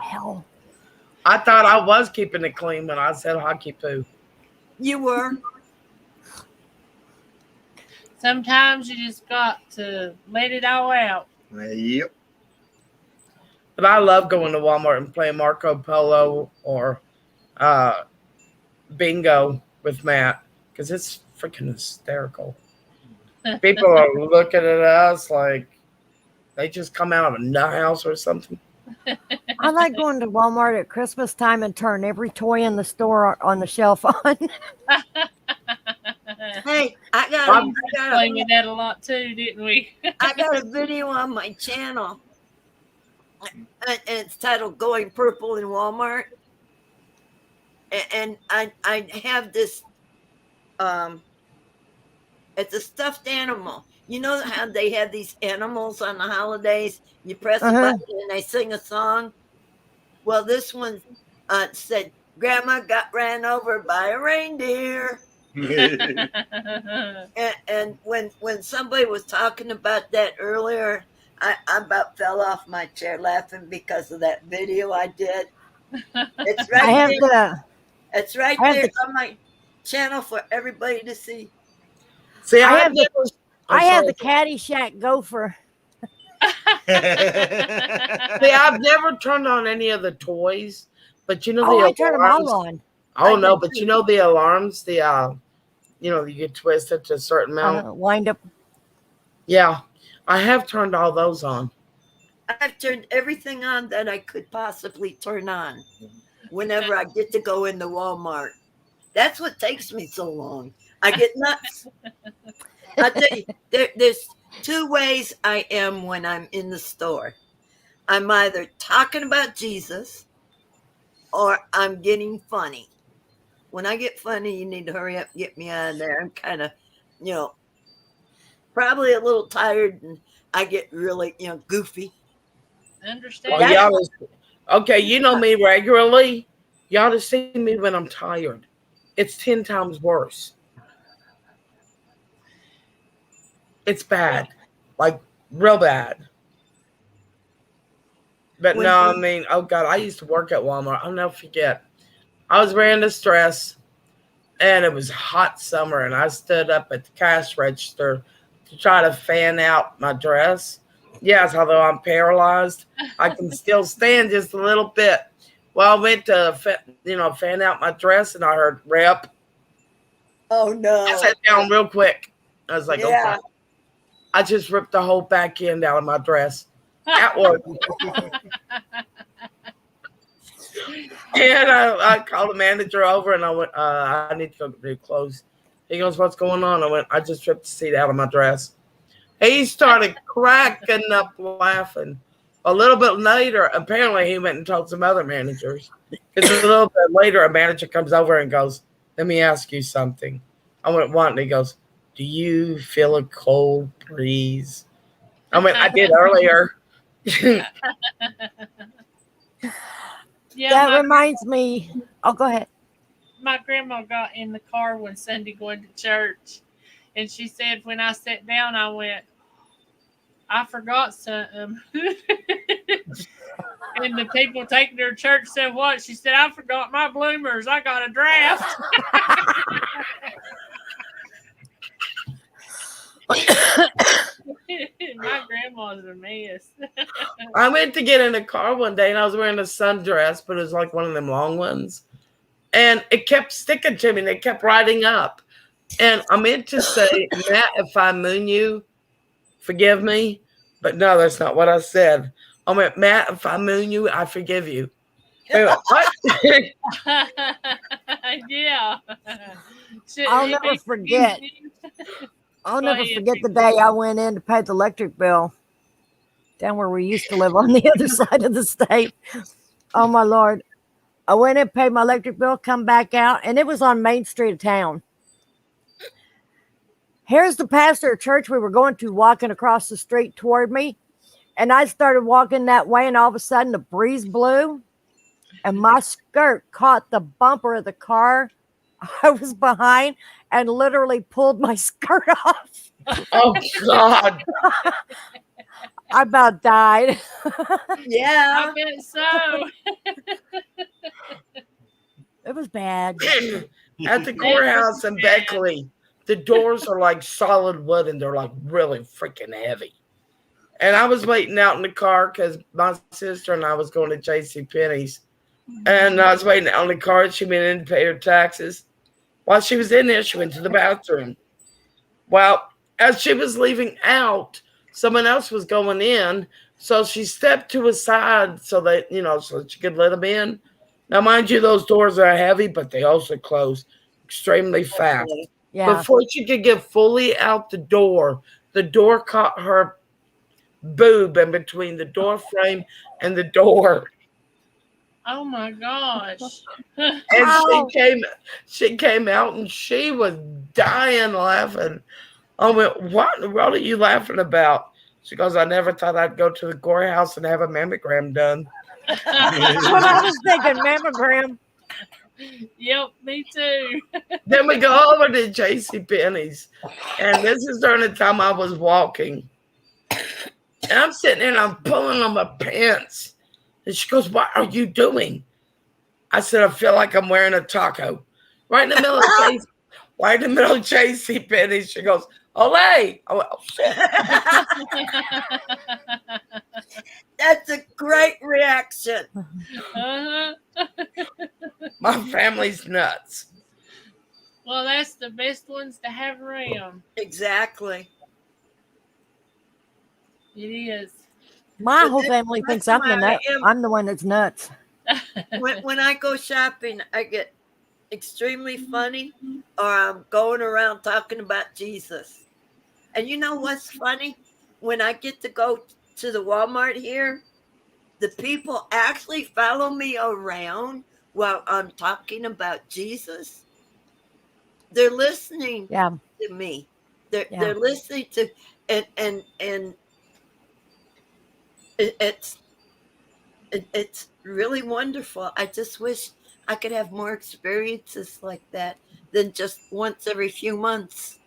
Hell, I thought I was keeping it clean when I said hockey poo. You were. Sometimes you just got to let it all out. Yep. But I love going to Walmart and playing Marco Polo or bingo with Matt because it's freaking hysterical. People are looking at us like they just come out of a nut house or something. I like going to Walmart at Christmas time and turn every toy in the store on the shelf on. Hey, I We got playing that a lot too, didn't we? I got a video on my channel, and it's titled "Going Purple in Walmart." And I have this. It's a stuffed animal. You know how they have these animals on the holidays? You press a button and they sing a song. Well, this one said, "Grandma got ran over by a reindeer." And when somebody was talking about that earlier, I about fell off my chair laughing because of that video I did. It's right I have there. It's right I have there the- on my channel for everybody to see. See, I I have the sorry. Caddyshack gopher. See, I've never turned on any of the toys, but you know Oh, the I turn them alarms. all on. Oh I no, do but too. you know the alarms, you get twisted to a certain amount. Wind up. Yeah, I have turned all those on. I've turned everything on that I could possibly turn on whenever I get to go into Walmart. That's what takes me so long. I get nuts. I tell you, there's two ways I am when I'm in the store. I'm either talking about Jesus or I'm getting funny. When I get funny, you need to hurry up and get me out of there. I'm kind of, probably a little tired and I get really, goofy. Understand. Oh, okay, you know me regularly. You ought to see me when I'm tired. It's 10 times worse. It's bad, like real bad. But When- no, I mean, oh God, I used to work at Walmart. I'll never forget. I was wearing this dress, and it was hot summer, and I stood up at the cash register to try to fan out my dress. Yes, although I'm paralyzed, I can still stand just a little bit. Well, I went to fan out my dress, and I heard rip. Oh no! I sat down real quick. I was like, Yeah. okay. I just ripped the whole back end out of my dress at work. And I called the manager over and I went, I need to go get new clothes. He goes, what's going on? I went, I just ripped the seat out of my dress. He started cracking up laughing. A little bit later, apparently he went and told some other managers. Because a little bit later, a manager comes over and goes, let me ask you something. I went, what? And he goes, do you feel a cold breeze? I went, I did earlier. Yeah, That reminds me. Oh, go ahead. my grandma got in the car one Sunday going to church, and she said when I sat down, I went, I forgot something. And the people taking her to church said, what? She said, I forgot my bloomers. I got a draft. My grandma's a mess. I went to get in a car one day and I was wearing a sundress, but it was like one of them long ones. And it kept sticking to me and it kept riding up. And I meant to say, Matt, if I moon you, forgive me. But no, that's not what I said. I went, Matt, if I moon you, I forgive you. Wait, what? Yeah. I'll never forget. I'll never forget the day I went in to pay the electric bill down where we used to live on the other side of the state. Oh, my Lord. I went in, paid my electric bill, come back out, and it was on Main Street of town. Here's the pastor of church we were going to walking across the street toward me. And I started walking that way, and all of a sudden the breeze blew, and my skirt caught the bumper of the car I was behind and literally pulled my skirt off. Oh God. I about died. Yeah. I bet so. It was bad. At the courthouse in Beckley, the doors are like solid wood and they're like really freaking heavy. And I was waiting out in the car because my sister and I was going to JCPenney's. And I was waiting out in the car. She went in to pay her taxes. While she was in there, she went to the bathroom. Well, as she was leaving out, someone else was going in. So she stepped to his side so that, so that she could let him in. Now, mind you, those doors are heavy, but they also close extremely fast. Yeah. Before she could get fully out the door caught her boob in between the door frame and the door. Oh my gosh. And she came out and she was dying laughing. I went, what in the world are you laughing about? She goes, I never thought I'd go to the courthouse and have a mammogram done. That's what I was thinking, mammogram. Yep, me too. Then we go over to JCPenney's. And this is during the time I was walking. And I'm sitting there and I'm pulling on my pants. And she goes, what are you doing? I said, I feel like I'm wearing a taco. Right in the middle of JCPenney's. She goes, Olay. I went, oh, shit. That's a great reaction. Uh-huh. My family's nuts. Well, that's the best ones to have around. Exactly. It is. My whole family thinks I'm the nut. I'm the one that's nuts. When I go shopping, I get extremely funny, or I'm going around talking about Jesus. And you know what's funny? When I get to go to the Walmart here, the people actually follow me around while I'm talking about Jesus. They're listening to me. They're listening to and it's really wonderful. I just wish I could have more experiences like that than just once every few months.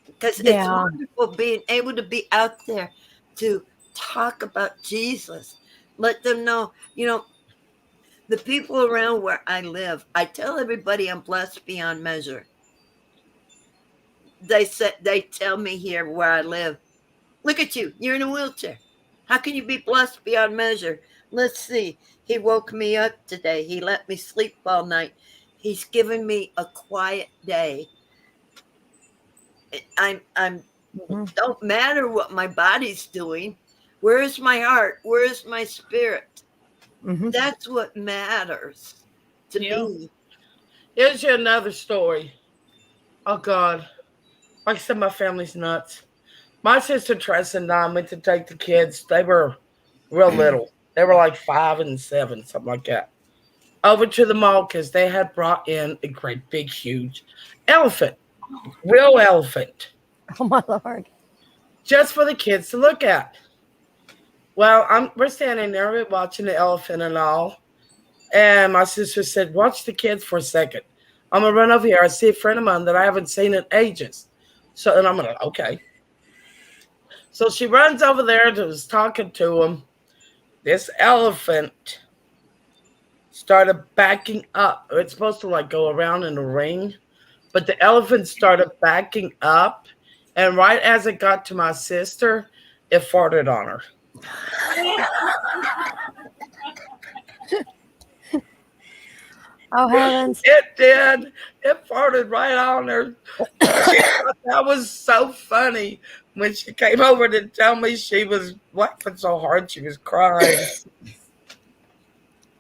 Because it's wonderful being able to be out there to talk about Jesus. Let them know, the people around where I live, I tell everybody I'm blessed beyond measure. They tell me here where I live, look at you, you're in a wheelchair. How can you be blessed beyond measure? Let's see. He woke me up today. He let me sleep all night. He's given me a quiet day. Don't matter what my body's doing. Where is my heart? Where is my spirit? That's what matters to me. Here's another story. Oh God. Like I said, my family's nuts. My sister Tressa and I went to take the kids. They were real little. They were like 5 and 7, something like that. Over to the mall because they had brought in a great big huge elephant. Real elephant. Oh my Lord. Just for the kids to look at. Well, we're standing there watching the elephant and all. And my sister said, watch the kids for a second. I'm going to run over here. I see a friend of mine that I haven't seen in ages. So, and I'm going to, okay. So she runs over there and was talking to him. This elephant started backing up. It's supposed to like go around in a ring. But the elephant started backing up. And right as it got to my sister, it farted on her. Oh heavens! It did. It farted right on her. That was so funny when she came over to tell me she was laughing so hard she was crying.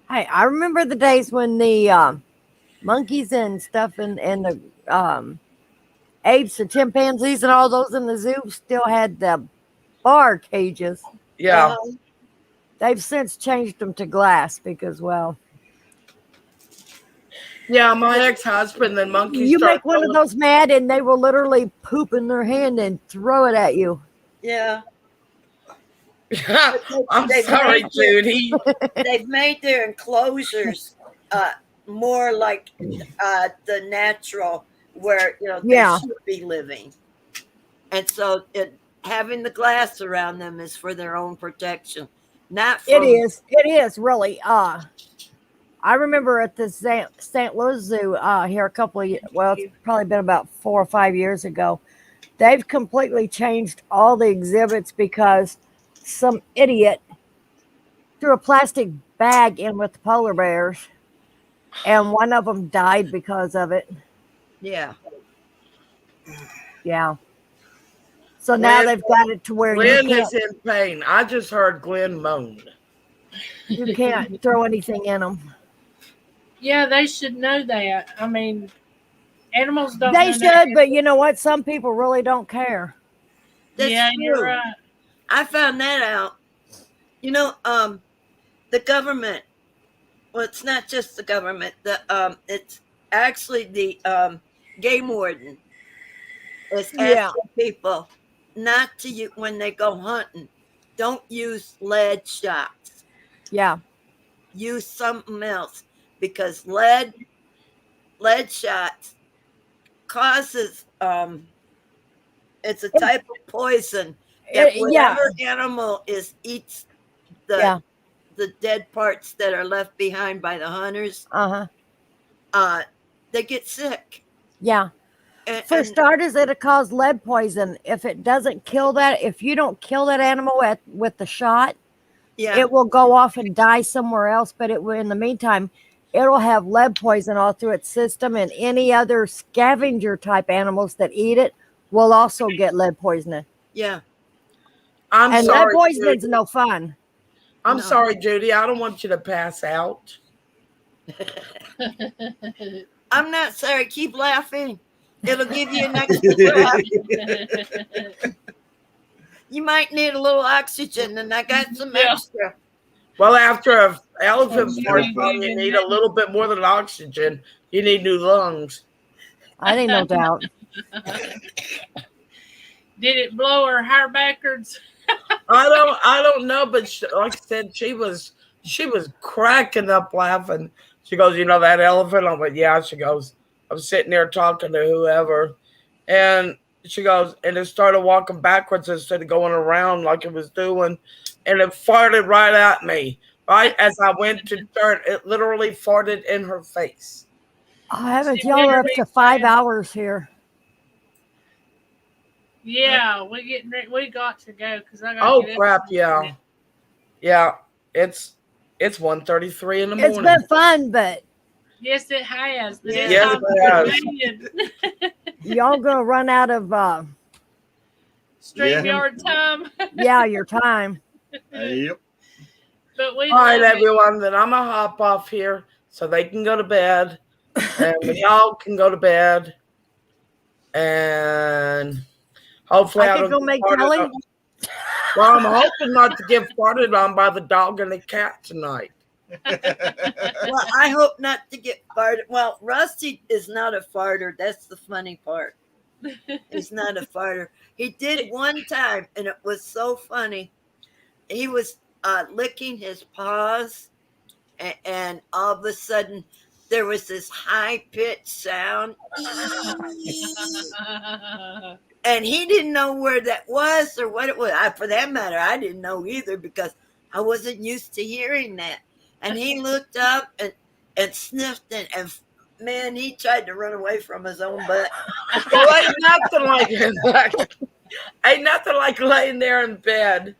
Hey, I remember the days when the monkeys and stuff and the apes and chimpanzees and all those in the zoo still had the bar cages. Yeah. They've since changed them to glass because, well. Yeah, my ex-husband and monkeys. You make one of those mad and they will literally poop in their hand and throw it at you. Yeah. I'm sorry, Judy. They've made their enclosures more like the natural where Yeah. they should be living. And so having the glass around them is for their own protection, not It from. is really. I remember at the St. Louis Zoo here a couple of years. Well, it's probably been about 4 or 5 years ago. They've completely changed all the exhibits because some idiot threw a plastic bag in with the polar bears, and one of them died because of it. Yeah. Yeah. So now Glenn, they've got it to where Glenn is in pain. I just heard Glenn moan. you can't throw anything in them. Yeah, they should know that. I mean, animals don't They know should, that. but you know what? Some people really don't care. That's Yeah, true. you're right. I found that out. The government. Well, it's not just the government. It's actually the game warden is Yeah. asking people not to use when they go hunting. Don't use lead shots. Yeah. Use something else because lead shots causes it's a type of poison that Yeah. whatever animal eats Yeah. the dead parts that are left behind by the hunters, they get sick. Yeah. For starters, it'll cause lead poison. If it doesn't kill that, if you don't kill that animal with the shot, it will go off and die somewhere else. But it will, in the meantime, it'll have lead poison all through its system, and any other scavenger type animals that eat it will also get lead poisoning. Yeah. And sorry, lead poisoning's Judy. no fun. I'm sorry, Judy. I don't want you to pass out. I'm not sorry. Keep laughing. It'll give you an extra laugh. You might need a little oxygen, and I got some extra. Well, after an elephant fart, you need a little bit more than oxygen. You need new lungs. I ain't no doubt. Did it blow her hair backwards? I don't know, but like I said, she was cracking up laughing. She goes, that elephant? I'm like, yeah. She goes, I'm sitting there talking to whoever, and she goes, and it started walking backwards instead of going around like it was doing, and it farted right at me. Right as I went to turn, it literally farted in her face. I haven't. Y'all are up to 5 hours here. Yeah, we got to go because I got. Oh crap! Yeah. It's 1:33 in the morning. It's been fun, but yes, it has. But yes, it has. Y'all gonna run out of StreamYard time. Yeah, your time. Yep. But we. All right, everyone. Then I'm gonna hop off here so they can go to bed, and we all can go to bed, and hopefully I can don't go get make farted jelly. on. Well, I'm hoping not to get farted on by the dog and the cat tonight. Well, I hope not to get farted. Well, Rusty is not a farter. That's the funny part. He's not a farter. He did one time, and it was so funny. He was licking his paws, and all of a sudden, there was this high-pitched sound. And he didn't know where that was or what it was. For that matter, I didn't know either because I wasn't used to hearing that. And he looked up and sniffed it, and man, he tried to run away from his own butt. Well, ain't nothing like laying there in bed.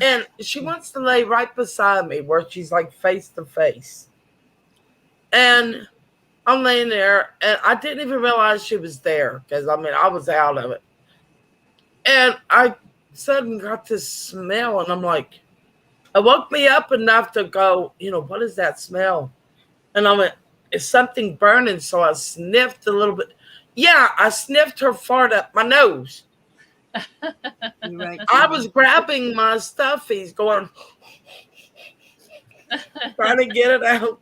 And she wants to lay right beside me where she's like face to face. And I'm laying there, and I didn't even realize she was there because, I was out of it. And I suddenly got this smell, and I'm like, it woke me up enough to go, what is that smell? And I went, it's something burning. So I sniffed a little bit. Yeah, I sniffed her fart up my nose. Right. I was grabbing my stuffies, going, trying to get it out.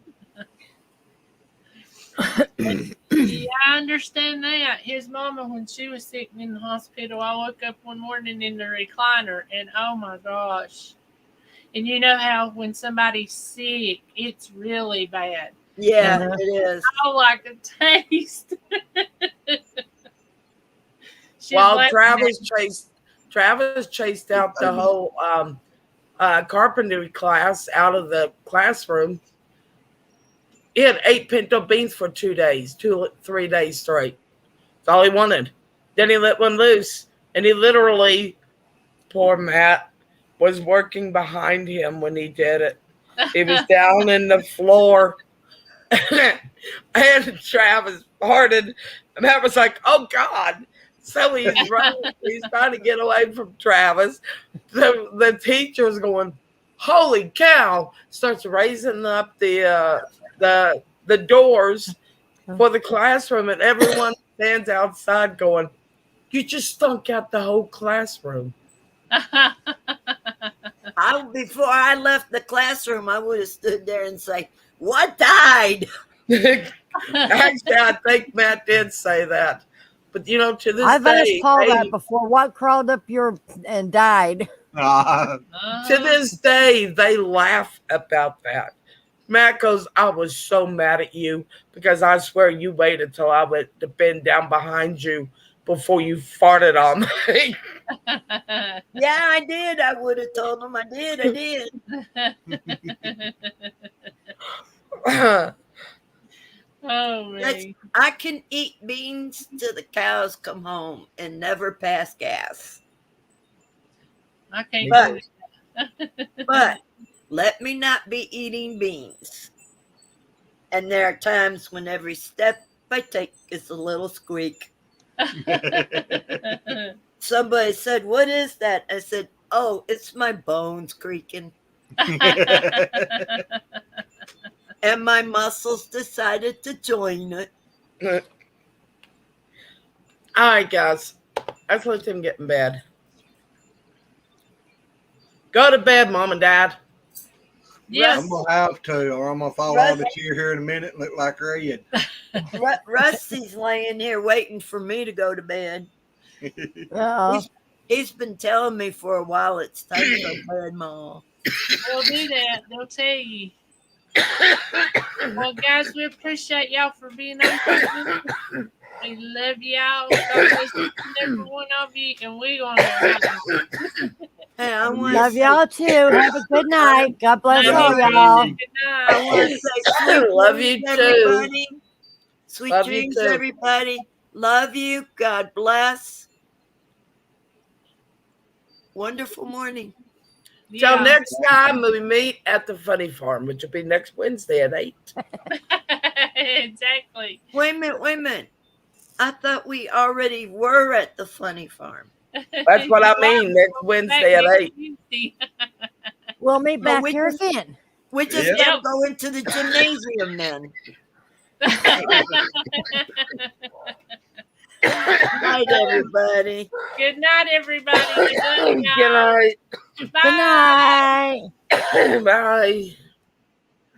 Yeah, I understand that. His mama, when she was sick in the hospital, I woke up one morning in the recliner, and oh my gosh. And you know how when somebody's sick, it's really bad. Yeah, Uh-huh. it is. I like the taste. She's While like, Travis chased out the whole carpentry class out of the classroom. He had 8 pinto beans for 2 days, 3 days straight. That's all he wanted. Then he let one loose, and he literally, poor Matt, was working behind him when he did it. He was down in the floor, and Travis farted. Matt was like, "Oh God!" So he's running. He's trying to get away from Travis. The teacher's going, "Holy cow!" Starts raising up the doors for the classroom, and everyone stands outside going, "You just stunk out the whole classroom." Before I left the classroom, I would have stood there and say, "What died?" Actually, I think Matt did say that. But to this I've asked day, Paul that before. What crawled up your and died? to this day, they laugh about that. Matt goes, "I was so mad at you because I swear you waited till I went to bend down behind you before you farted on me." Yeah, I did. I would have told him I did. Oh man. I can eat beans till the cows come home and never pass gas. I can't But, do that. but let me not be eating beans. And there are times when every step I take is a little squeak. Somebody said, "What is that?" I said, "Oh, it's my bones creaking." And my muscles decided to join it. All right, guys. Let's let him get in bed. Go to bed, Mom and Dad. Yes. I'm gonna have to, or I'm gonna fall out of the chair here in a minute and look like Red. Rusty's laying here waiting for me to go to bed. Uh-oh. He's been telling me for a while it's time for bed, Ma. They'll do that. They'll tell you. Well, guys, we appreciate y'all for being on. We love y'all. God bless each and every one of you, and we're gonna. Hey, I want Love y'all too. Have a good night. God bless Love all you, y'all. Good night. I want to say sweet Love you dreams, too. everybody. Sweet Love you dreams, too. everybody. Love you. God bless. Wonderful morning. Till Yeah. next time, we meet at the Funny Farm, which will be next Wednesday at 8. Exactly. Wait a minute. I thought we already were at the Funny Farm. That's what I mean, next Wednesday at 8. We'll meet Well, back here again. We just Yep. gotta go into the gymnasium then. Good night, everybody. Good night, everybody. We love Good y'all. night. Bye. Good night. Bye.